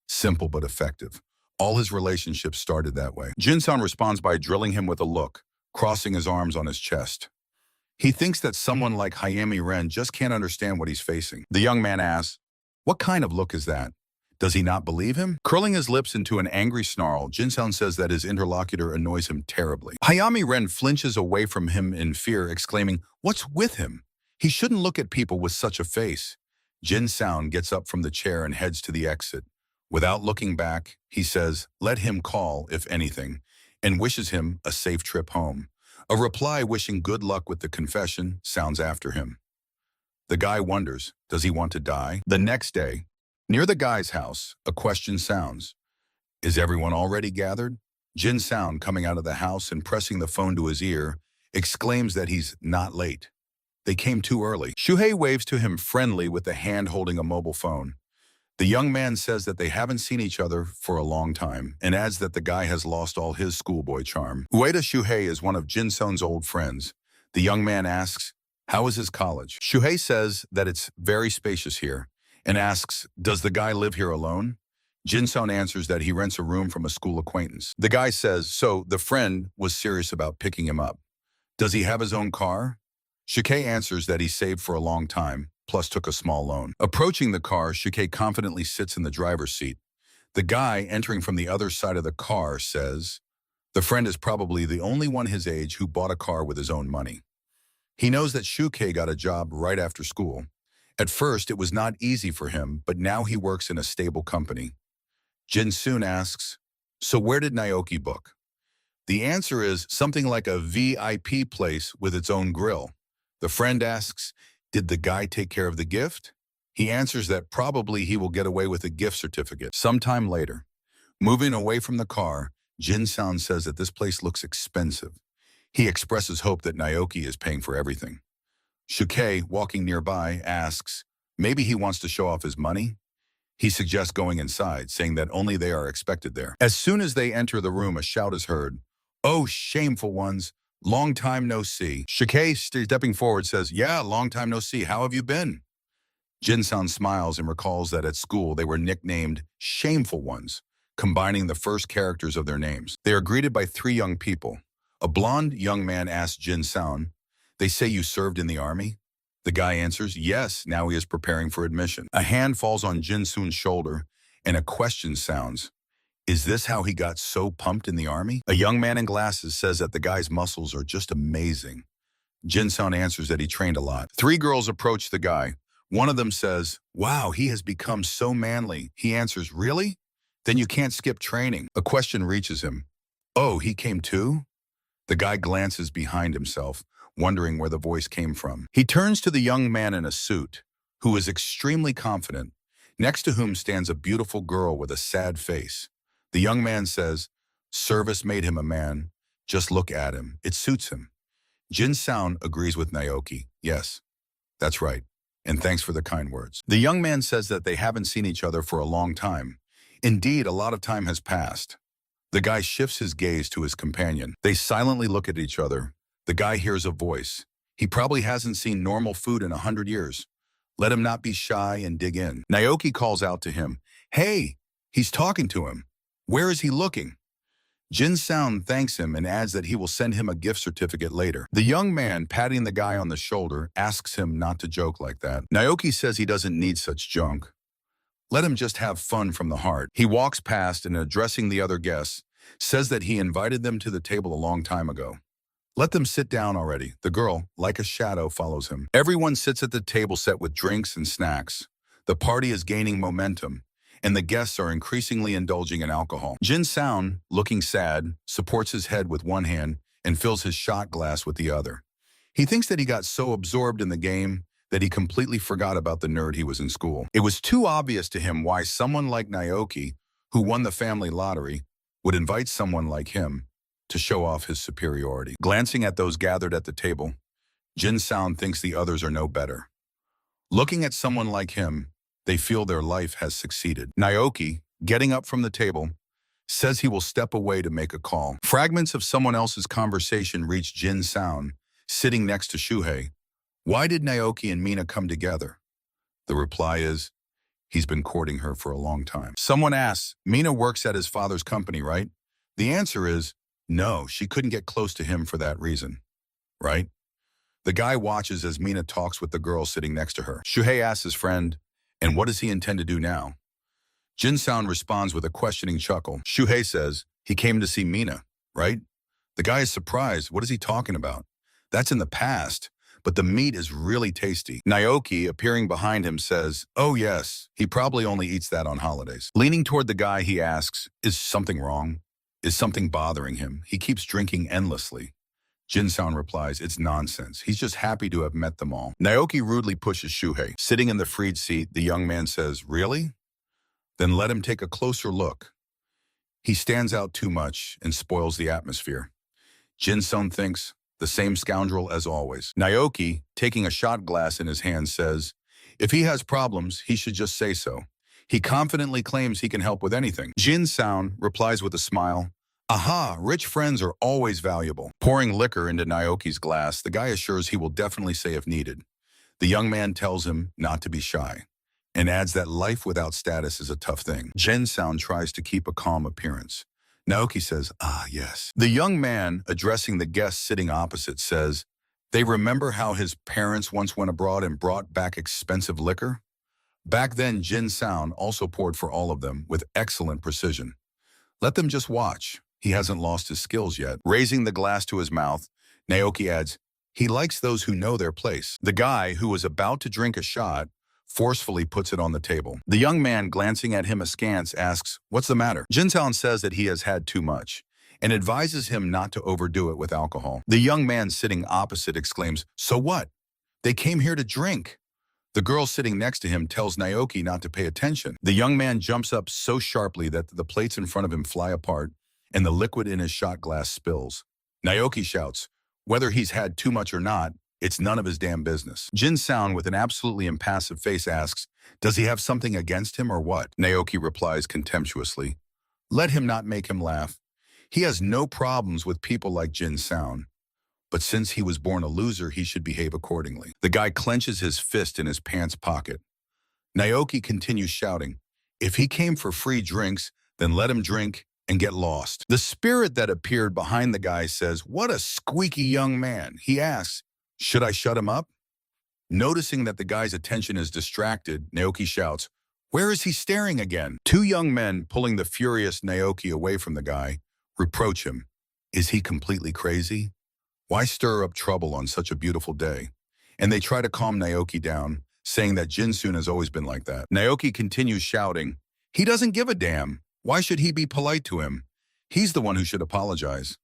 simple but effective. All his relationships started that way. Jin-san responds by drilling him with a look, crossing his arms on his chest. He thinks that someone like Hayami Ren just can't understand what he's facing. The young man asks, what kind of look is that? Does he not believe him? Curling his lips into an angry snarl, Jin-san says that his interlocutor annoys him terribly. Hayami Ren flinches away from him in fear, exclaiming, what's with him? He shouldn't look at people with such a face. Jin-san gets up from the chair and heads to the exit. Without looking back, he says, let him call, if anything, and wishes him a safe trip home. A reply wishing good luck with the confession sounds after him. The guy wonders, does he want to die? The next day, near the guy's house, a question sounds. Is everyone already gathered? Jin-san, coming out of the house and pressing the phone to his ear, exclaims that he's not late. They came too early. Shuhei waves to him friendly with a hand holding a mobile phone. The young man says that they haven't seen each other for a long time and adds that the guy has lost all his schoolboy charm. Ueda Shuhei is one of Jin-san's old friends. The young man asks, how is his college? Shuhei says that it's very spacious here and asks, does the guy live here alone? Jin-san answers that he rents a room from a school acquaintance. The guy says, so the friend was serious about picking him up. Does he have his own car? Shuhei answers that he saved for a long time, plus took a small loan. Approaching the car, Shuhei confidently sits in the driver's seat. The guy, entering from the other side of the car, says, the friend is probably the only one his age who bought a car with his own money. He knows that Shuhei got a job right after school. At first, it was not easy for him, but now he works in a stable company. Jin-soon asks, so where did Naoki book? The answer is something like a VIP place with its own grill. The friend asks, did the guy take care of the gift? He answers that probably he will get away with a gift certificate. Sometime later, moving away from the car, Jin-san says that this place looks expensive. He expresses hope that Naoki is paying for everything. Shuhei, walking nearby, asks, maybe he wants to show off his money? He suggests going inside, saying that only they are expected there. As soon as they enter the room, a shout is heard. Oh, shameful ones! Long time no see. Shuhei, stepping forward, says, yeah, long time no see. How have you been? Jin-san smiles and recalls that at school they were nicknamed Shameful Ones, combining the first characters of their names. They are greeted by three young people. A blonde young man asks Jin-san, they say you served in the army? The guy answers, yes, now he is preparing for admission. A hand falls on Jin-soon's shoulder and a question sounds. Is this how he got so pumped in the army? A young man in glasses says that the guy's muscles are just amazing. Jin-san answers that he trained a lot. Three girls approach the guy. One of them says, wow, he has become so manly. He answers, really? Then you can't skip training. A question reaches him. Oh, he came too? The guy glances behind himself, wondering where the voice came from. He turns to the young man in a suit, who is extremely confident, next to whom stands a beautiful girl with a sad face. The young man says, service made him a man. Just look at him. It suits him. Jin-san agrees with Naoki. Yes, that's right. And thanks for the kind words. The young man says that they haven't seen each other for a long time. Indeed, a lot of time has passed. The guy shifts his gaze to his companion. They silently look at each other. The guy hears a voice. He probably hasn't seen normal food in 100 years. Let him not be shy and dig in. Naoki calls out to him. Hey, he's talking to him. Where is he looking? Jin-san thanks him and adds that he will send him a gift certificate later. The young man, patting the guy on the shoulder, asks him not to joke like that. Naoki says he doesn't need such junk. Let him just have fun from the heart. He walks past and, addressing the other guests, says that he invited them to the table a long time ago. Let them sit down already. The girl, like a shadow, follows him. Everyone sits at the table set with drinks and snacks. The party is gaining momentum, and the guests are increasingly indulging in alcohol. Jin-san, looking sad, supports his head with one hand and fills his shot glass with the other. He thinks that he got so absorbed in the game that he completely forgot about the nerd he was in school. It was too obvious to him why someone like Naoki, who won the family lottery, would invite someone like him to show off his superiority. Glancing at those gathered at the table, Jin Sound thinks the others are no better. Looking at someone like him, they feel their life has succeeded. Naoki, getting up from the table, says he will step away to make a call. Fragments of someone else's conversation reach Jin Sound, sitting next to Shuhei. Why did Naoki and Mina come together? The reply is, he's been courting her for a long time. Someone asks, Mina works at his father's company, right? The answer is, no, she couldn't get close to him for that reason, right? The guy watches as Mina talks with the girl sitting next to her. Shuhei asks his friend, and what does he intend to do now? Jin Sound responds with a questioning chuckle. Shuhei says, he came to see Mina, right? The guy is surprised. What is he talking about? That's in the past, but the meat is really tasty. Naoki, appearing behind him, says, oh yes, he probably only eats that on holidays. Leaning toward the guy, he asks, is something wrong? Is something bothering him? He keeps drinking endlessly. Jin Sound replies, it's nonsense. He's just happy to have met them all. Naoki rudely pushes Shuhei. Sitting in the freed seat, the young man says, really? Then let him take a closer look. He stands out too much and spoils the atmosphere. Jin Sound thinks, the same scoundrel as always. Naoki, taking a shot glass in his hand, says, if he has problems, he should just say so. He confidently claims he can help with anything. Jin Sound replies with a smile, aha, rich friends are always valuable. Pouring liquor into Naoki's glass, the guy assures he will definitely say if needed. The young man tells him not to be shy and adds that life without status is a tough thing. Jin Sound tries to keep a calm appearance. Naoki says, ah, yes. The young man, addressing the guest sitting opposite, says, they remember how his parents once went abroad and brought back expensive liquor? Back then, Jin Sound also poured for all of them with excellent precision. Let them just watch. He hasn't lost his skills yet. Raising the glass to his mouth, Naoki adds, he likes those who know their place. The guy, who was about to drink a shot, forcefully puts it on the table. The young man, glancing at him askance, asks, what's the matter? Jin Sound says that he has had too much and advises him not to overdo it with alcohol. The young man sitting opposite exclaims, so what? They came here to drink. The girl sitting next to him tells Naoki not to pay attention. The young man jumps up so sharply that the plates in front of him fly apart and the liquid in his shot glass spills. Naoki shouts, whether he's had too much or not, it's none of his damn business. Jin Sound, with an absolutely impassive face, asks, does he have something against him or what? Naoki replies contemptuously, let him not make him laugh. He has no problems with people like Jin Sound. But since he was born a loser, he should behave accordingly. The guy clenches his fist in his pants pocket. Naoki continues shouting, if he came for free drinks, then let him drink and get lost. The spirit that appeared behind the guy says, what a squeaky young man. He asks, should I shut him up? Noticing that the guy's attention is distracted, Naoki shouts, where is he staring again? Two young men, pulling the furious Naoki away from the guy, reproach him. Is he completely crazy? Why stir up trouble on such a beautiful day? And they try to calm Naoki down, saying that Jinsoon has always been like that. Naoki continues shouting, he doesn't give a damn. Why should he be polite to him? He's the one who should apologize.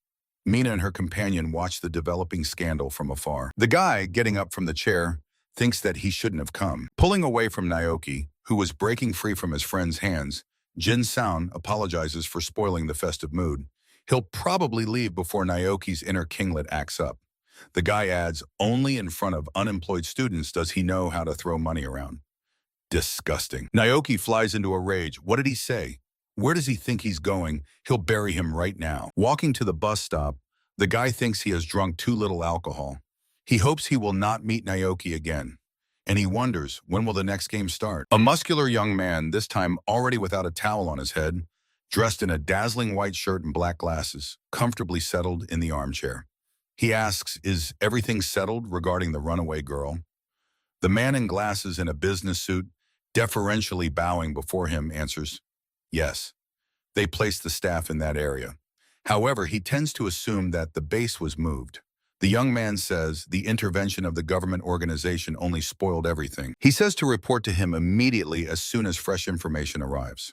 Mina and her companion watch the developing scandal from afar. The guy, getting up from the chair, thinks that he shouldn't have come. Pulling away from Naoki, who was breaking free from his friend's hands, Jin Sound apologizes for spoiling the festive mood. He'll probably leave before Naoki's inner kinglet acts up. The guy adds, only in front of unemployed students does he know how to throw money around. Disgusting. Naoki flies into a rage. What did he say? Where does he think he's going? He'll bury him right now. Walking to the bus stop, the guy thinks he has drunk too little alcohol. He hopes he will not meet Naoki again. And he wonders, when will the next game start? A muscular young man, this time already without a towel on his head, dressed in a dazzling white shirt and black glasses, comfortably settled in the armchair. He asks, is everything settled regarding the runaway girl? The man in glasses in a business suit, deferentially bowing before him, answers, yes. They placed the staff in that area. However, he tends to assume that the base was moved. The young man says the intervention of the government organization only spoiled everything. He says to report to him immediately as soon as fresh information arrives.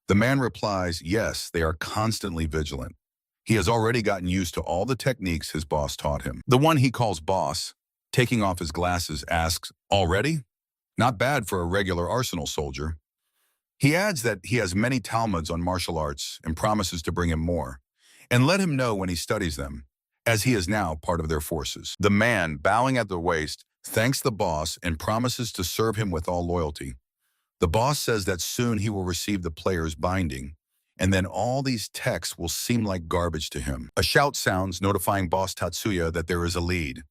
The man replies, yes, they are constantly vigilant. He has already gotten used to all the techniques his boss taught him. The one he calls boss, taking off his glasses, asks, already? Not bad for a regular arsenal soldier. He adds that he has many Talmuds on martial arts and promises to bring him more, and let him know when he studies them. as he is now part of their forces. The man, bowing at the waist, thanks the boss and promises to serve him with all loyalty. The boss says that soon he will receive the player's binding, and then all these texts will seem like garbage to him. A shout sounds, notifying boss Tatsuya that there is a lead.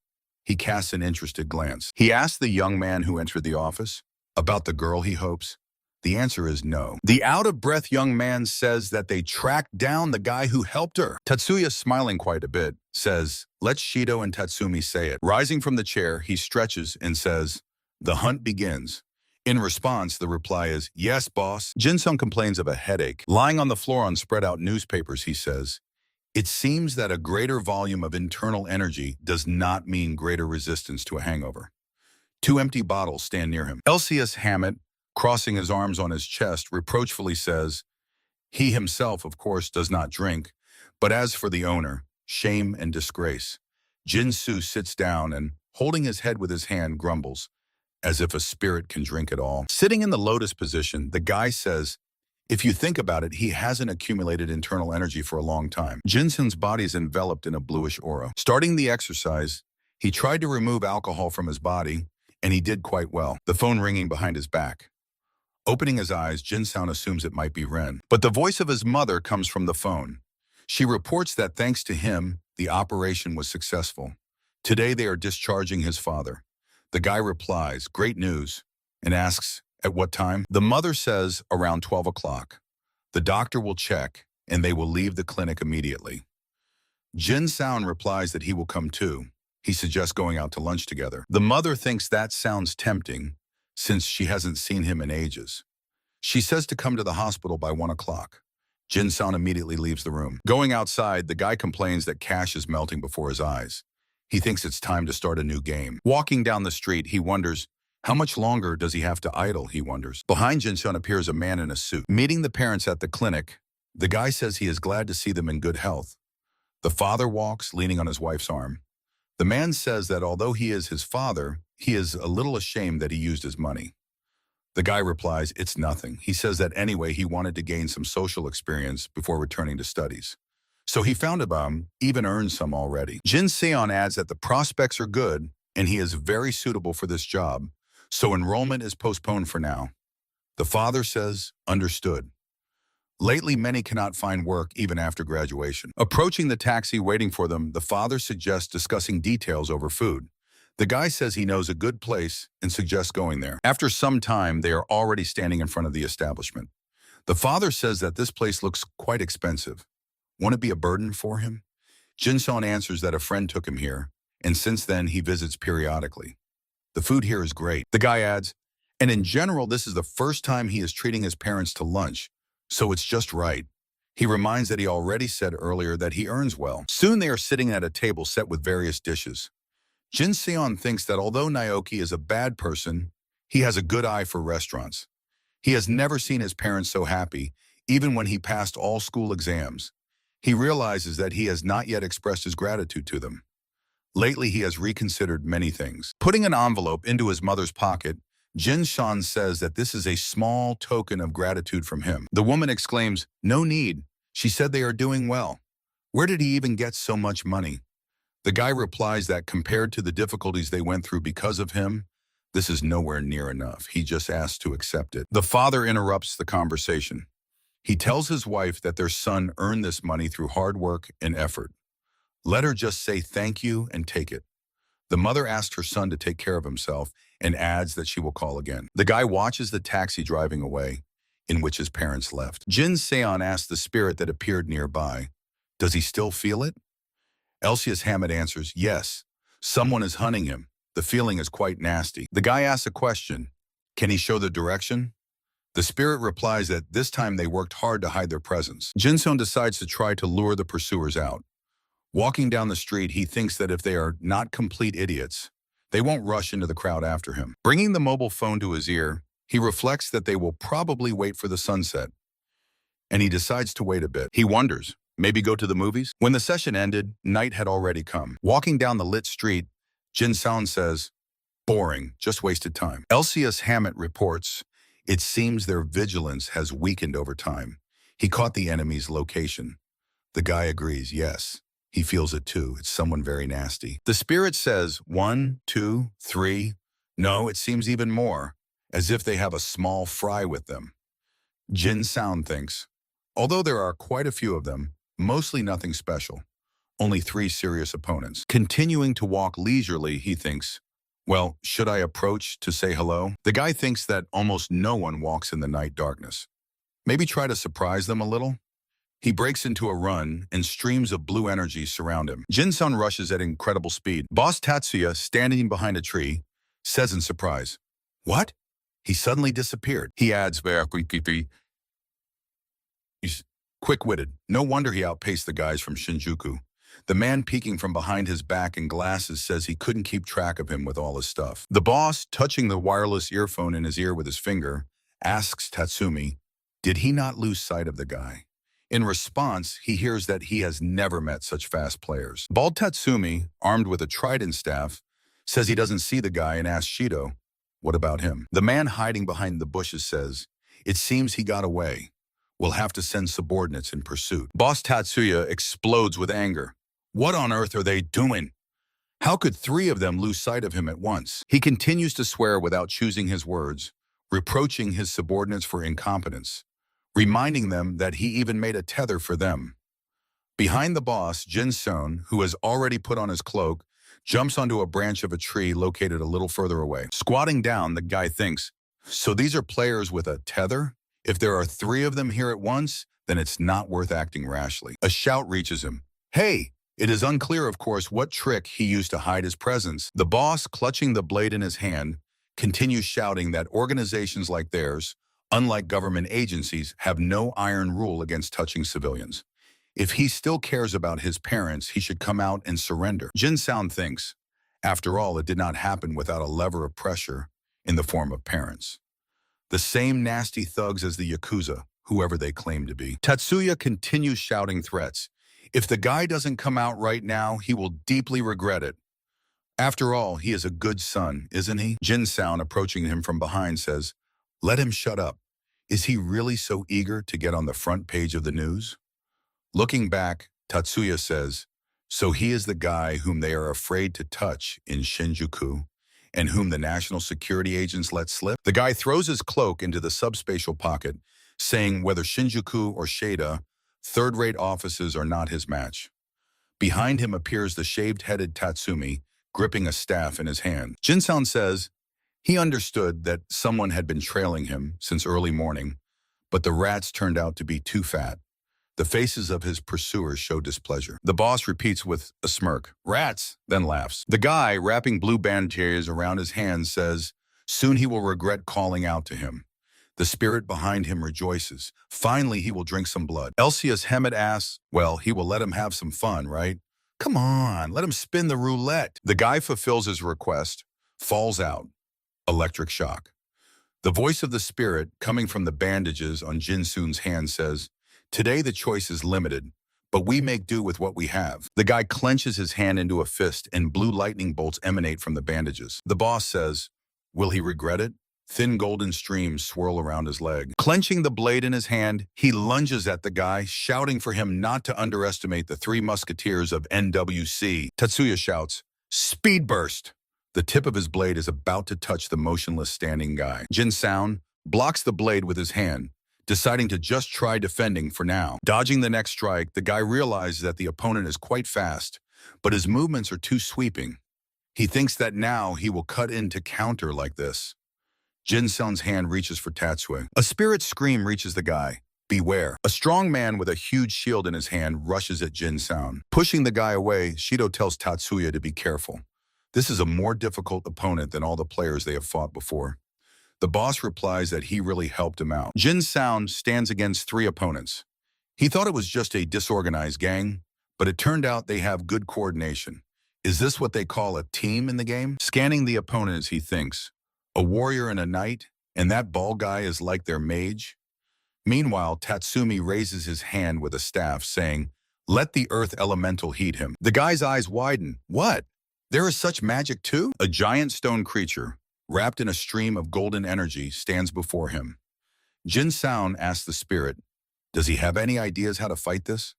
He casts an interested glance. He asks the young man who entered the office about the girl he hopes. The answer is no. The out-of-breath young man says that they tracked down the guy who helped her. Tatsuya, smiling quite a bit, says, "Let Shido and Tatsumi say it." Rising from the chair, he stretches and says, "The hunt begins." In response, the reply is, "Yes, boss." Jin-sung complains of a headache. Lying on the floor on spread-out newspapers, he says, "It seems that a greater volume of internal energy does not mean greater resistance to a hangover." 2 empty bottles stand near him. Elsius Hammett, crossing his arms on his chest, reproachfully says, he himself, of course, does not drink, but as for the owner, shame and disgrace. Jin-soo sits down and, holding his head with his hand, grumbles, as if a spirit can drink it all. Sitting in the lotus position, the guy says, if you think about it, he hasn't accumulated internal energy for a long time. Jin-soon's body is enveloped in a bluish aura. Starting the exercise, he tried to remove alcohol from his body, and he did quite well, the phone ringing behind his back. Opening his eyes, Jin-soon assumes it might be Ren. But the voice of his mother comes from the phone. She reports that thanks to him, the operation was successful. Today they are discharging his father. The guy replies, "Great news," and asks, "At what time?" The mother says, "Around 12 o'clock. The doctor will check, and they will leave the clinic immediately." Jin-soon replies that he will come too. He suggests going out to lunch together. The mother thinks that sounds tempting, since she hasn't seen him in ages. She says to come to the hospital by 1 o'clock. Jin-soon immediately leaves the room. Going outside, the guy complains that cash is melting before his eyes. He thinks it's time to start a new game. Walking down the street, he wonders, how much longer does he have to idle, he wonders. Behind Jin-soon appears a man in a suit. Meeting the parents at the clinic, the guy says he is glad to see them in good health. The father walks, leaning on his wife's arm. The man says that although he is his father, he is a little ashamed that he used his money. The guy replies, it's nothing. He says that anyway he wanted to gain some social experience before returning to studies. So he found a bum, even earned some already. Jin-seon adds that the prospects are good and he is very suitable for this job, so enrollment is postponed for now. The father says, understood. Lately, many cannot find work even after graduation. Approaching the taxi waiting for them, the father suggests discussing details over food. The guy says he knows a good place and suggests going there. After some time, they are already standing in front of the establishment. The father says that this place looks quite expensive. Won't it be a burden for him? Jin-seon answers that a friend took him here, and since then he visits periodically. The food here is great. The guy adds, and in general, this is the first time he is treating his parents to lunch, so it's just right. He reminds that he already said earlier that he earns well. Soon they are sitting at a table set with various dishes. Jin-seon thinks that although Naoki is a bad person, he has a good eye for restaurants. He has never seen his parents so happy, even when he passed all school exams. He realizes that he has not yet expressed his gratitude to them. Lately, he has reconsidered many things. Putting an envelope into his mother's pocket, Jin-seon says that this is a small token of gratitude from him. The woman exclaims, no need. She said they are doing well. Where did he even get so much money? The guy replies that compared to the difficulties they went through because of him, this is nowhere near enough. He just asks to accept it. The father interrupts the conversation. He tells his wife that their son earned this money through hard work and effort. Let her just say thank you and take it. The mother asks her son to take care of himself and adds that she will call again. The guy watches the taxi driving away, in which his parents left. Jin-seon asks the spirit that appeared nearby, does he still feel it? Elsius Hammett answers, yes. Someone is hunting him. The feeling is quite nasty. The guy asks a question. Can he show the direction? The spirit replies that this time they worked hard to hide their presence. Jin-seon decides to try to lure the pursuers out. Walking down the street, he thinks that if they are not complete idiots, they won't rush into the crowd after him. Bringing the mobile phone to his ear, he reflects that they will probably wait for the sunset. And he decides to wait a bit. He wonders, maybe go to the movies? When the session ended, night had already come. Walking down the lit street, Jin-seon says, boring, just wasted time. Elsius Hammett reports, it seems their vigilance has weakened over time. He caught the enemy's location. The guy agrees, yes. He feels it too. It's someone very nasty. The spirit says 1, 2, 3. No, it seems even more, as if they have a small fry with them. Jin Sound thinks, although there are quite a few of them, mostly nothing special. Only 3 serious opponents. Continuing to walk leisurely, he thinks, well, should I approach to say hello? The guy thinks that almost no one walks in the night darkness. Maybe try to surprise them a little? He breaks into a run, and streams of blue energy surround him. Jin-sun rushes at incredible speed. Boss Tatsuya, standing behind a tree, says in surprise, "What?" He suddenly disappeared. He adds, he's quick-witted. No wonder he outpaced the guys from Shinjuku. The man peeking from behind his back in glasses says he couldn't keep track of him with all his stuff. The boss, touching the wireless earphone in his ear with his finger, asks Tatsumi, did he not lose sight of the guy? In response, he hears that he has never met such fast players. Bald Tatsumi, armed with a trident staff, says he doesn't see the guy and asks Shido, what about him? The man hiding behind the bushes says, it seems he got away. We'll have to send subordinates in pursuit. Boss Tatsuya explodes with anger. What on earth are they doing? How could 3 of them lose sight of him at once? He continues to swear without choosing his words, reproaching his subordinates for incompetence, reminding them that he even made a tether for them. Behind the boss, Jin-sun, who has already put on his cloak, jumps onto a branch of a tree located a little further away. Squatting down, the guy thinks, so these are players with a tether? If there are 3 of them here at once, then it's not worth acting rashly. A shout reaches him. Hey! It is unclear, of course, what trick he used to hide his presence. The boss, clutching the blade in his hand, continues shouting that organizations like theirs, unlike government agencies, have no iron rule against touching civilians. If he still cares about his parents, he should come out and surrender. Jin-sound thinks, after all, it did not happen without a lever of pressure in the form of parents. The same nasty thugs as the Yakuza, whoever they claim to be. Tatsuya continues shouting threats. If the guy doesn't come out right now, he will deeply regret it. After all, he is a good son, isn't he? Jin-sound, approaching him from behind, says, let him shut up. Is he really so eager to get on the front page of the news? Looking back, Tatsuya says, so he is the guy whom they are afraid to touch in Shinjuku, and whom the national security agents let slip? The guy throws his cloak into the subspatial pocket, saying whether Shinjuku or Shada, third-rate offices are not his match. Behind him appears the shaved-headed Tatsumi, gripping a staff in his hand. Jin-sound says he understood that someone had been trailing him since early morning, but the rats turned out to be too fat. The faces of his pursuers show displeasure. The boss repeats with a smirk, rats, then laughs. The guy, wrapping blue bandages around his hands, says soon he will regret calling out to him. The spirit behind him rejoices. Finally, he will drink some blood. Elsius Hemet asks, well, he will let him have some fun, right? Come on, let him spin the roulette. The guy fulfills his request, falls out. Electric shock. The voice of the spirit, coming from the bandages on Jin-soon's hand, says, today the choice is limited, but we make do with what we have. The guy clenches his hand into a fist and blue lightning bolts emanate from the bandages. The boss says, will he regret it? Thin golden streams swirl around his leg. Clenching the blade in his hand, he lunges at the guy, shouting for him not to underestimate the 3 musketeers of NWC. Tatsuya shouts, speed burst! The tip of his blade is about to touch the motionless standing guy. Jin-sound blocks the blade with his hand, deciding to just try defending for now. Dodging the next strike, the guy realizes that the opponent is quite fast, but his movements are too sweeping. He thinks that now he will cut in to counter like this. Jin-sound's hand reaches for Tatsuya. A spirit scream reaches the guy. Beware. A strong man with a huge shield in his hand rushes at Jin-sound. Pushing the guy away, Shido tells Tatsuya to be careful. This is a more difficult opponent than all the players they have fought before. The boss replies that he really helped him out. Jin-sound stands against 3 opponents. He thought it was just a disorganized gang, but it turned out they have good coordination. Is this what they call a team in the game? Scanning the opponents, he thinks, a warrior and a knight, and that bald guy is like their mage? Meanwhile, Tatsumi raises his hand with a staff, saying, let the earth elemental heed him. The guy's eyes widen. What? There is such magic too? A giant stone creature, wrapped in a stream of golden energy, stands before him. Jin-sound asks the spirit, does he have any ideas how to fight this?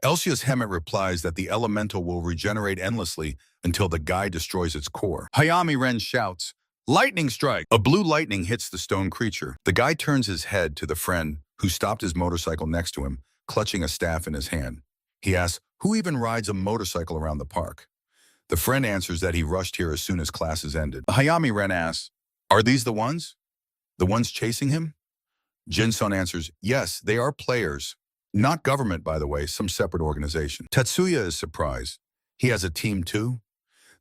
Elsia's Hemet replies that the elemental will regenerate endlessly until the guy destroys its core. Hayami Ren shouts, "Lightning strike!" A blue lightning hits the stone creature. The guy turns his head to the friend who stopped his motorcycle next to him, clutching a staff in his hand. He asks, "Who even rides a motorcycle around the park?" The friend answers that he rushed here as soon as classes ended. Hayami Ren asks, "Are these the ones? The ones chasing him?" Jinsun answers, "Yes, they are players. Not government, by the way, some separate organization." Tetsuya is surprised. He has a team too?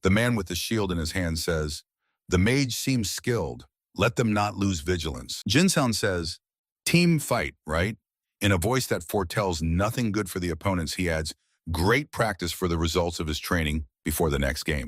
The man with the shield in his hand says, "The mage seems skilled. Let them not lose vigilance." Jinsun says, "Team fight, right?" In a voice that foretells nothing good for the opponents, he adds, "Great practice for the results of his training before the next game."